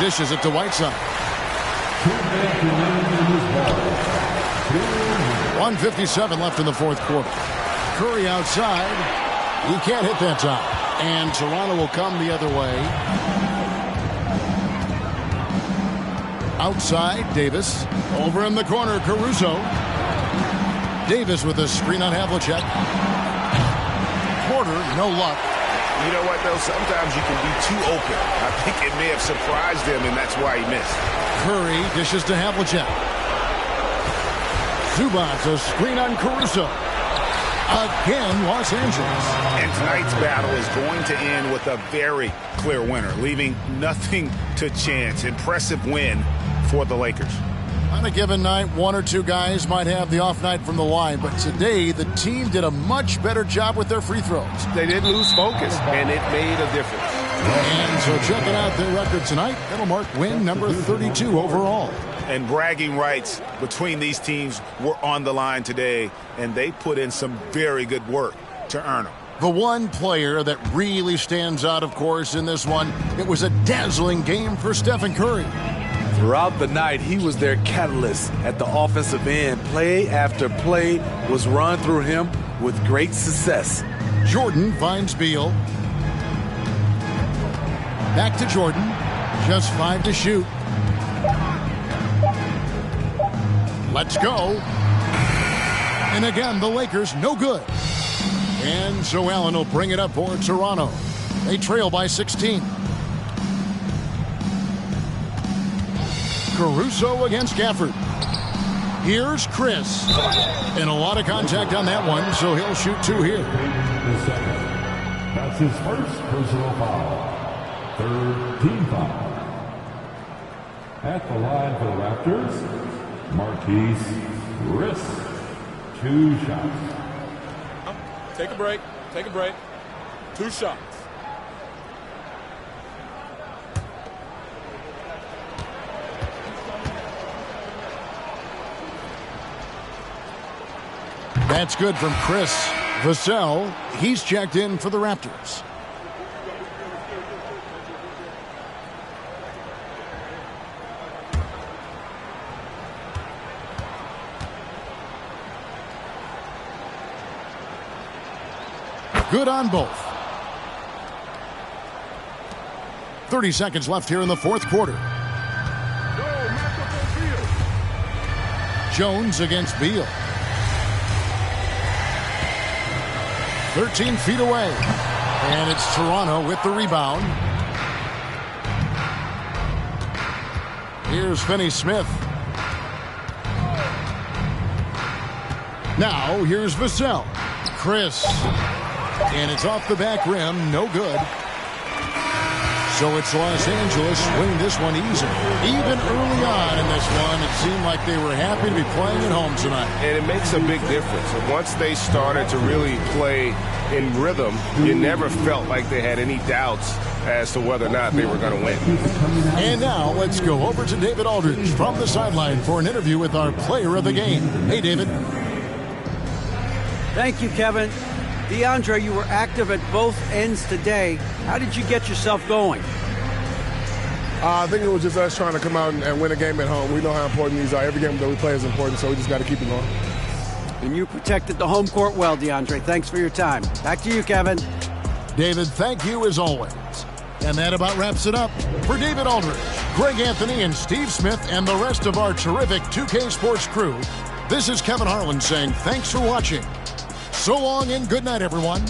Dishes it to Whiteside. 1:57 left in the fourth quarter. Curry outside. He can't hit that time. And Toronto will come the other way. Outside, Davis. Over in the corner, Caruso. Davis with a screen on Havlicek. Porter, no luck. You know what, though? Sometimes you can be too open. I think it may have surprised him, and that's why he missed. Curry dishes to Havlicek. Zubac, a screen on Caruso. Again, Los Angeles. And tonight's battle is going to end with a very clear winner, leaving nothing to chance. Impressive win for the Lakers. On a given night, one or two guys might have the off night from the line, but today the team did a much better job with their free throws. They didn't lose focus, and it made a difference. And so checking out their record tonight, that'll mark win number 32 overall. And bragging rights between these teams were on the line today, and they put in some very good work to earn them. The one player that really stands out, of course, in this one, it was a dazzling game for Stephen Curry. Throughout the night, he was their catalyst at the offensive end. Play after play was run through him with great success. Jordan finds Beal. Back to Jordan. Just 5 to shoot. Let's go. And again, the Lakers no good. And so Allen will bring it up for Toronto. They trail by 16. Caruso against Gafford. Here's Chris. And a lot of contact on that one, so he'll shoot 2 here. That's his first personal foul. Third team foul. At the line for the Raptors, Marquise Chris. 2 shots. Take a break. Take a break. 2 shots. That's good from Chris Vassell. He's checked in for the Raptors. Good on both. 30 seconds left here in the fourth quarter. Jones against Beal. 13 feet away. And it's Toronto with the rebound. Here's Finney-Smith. Now here's Vassell. Chris. And it's off the back rim. No good. So it's Los Angeles winning this one easily. Even early on in this one, it seemed like they were happy to be playing at home tonight. And it makes a big difference. Once they started to really play in rhythm, you never felt like they had any doubts as to whether or not they were going to win. And now let's go over to David Aldridge from the sideline for an interview with our player of the game. Hey, David. Thank you, Kevin. DeAndre, you were active at both ends today. How did you get yourself going? I think it was just us trying to come out and win a game at home. We know how important these are. Every game that we play is important, so we just got to keep it going. And you protected the home court well, DeAndre. Thanks for your time. Back to you, Kevin. David, thank you as always. And that about wraps it up. For David Aldridge, Greg Anthony, and Steve Smith, and the rest of our terrific 2K Sports crew, this is Kevin Harlan saying thanks for watching. So long and good night, everyone.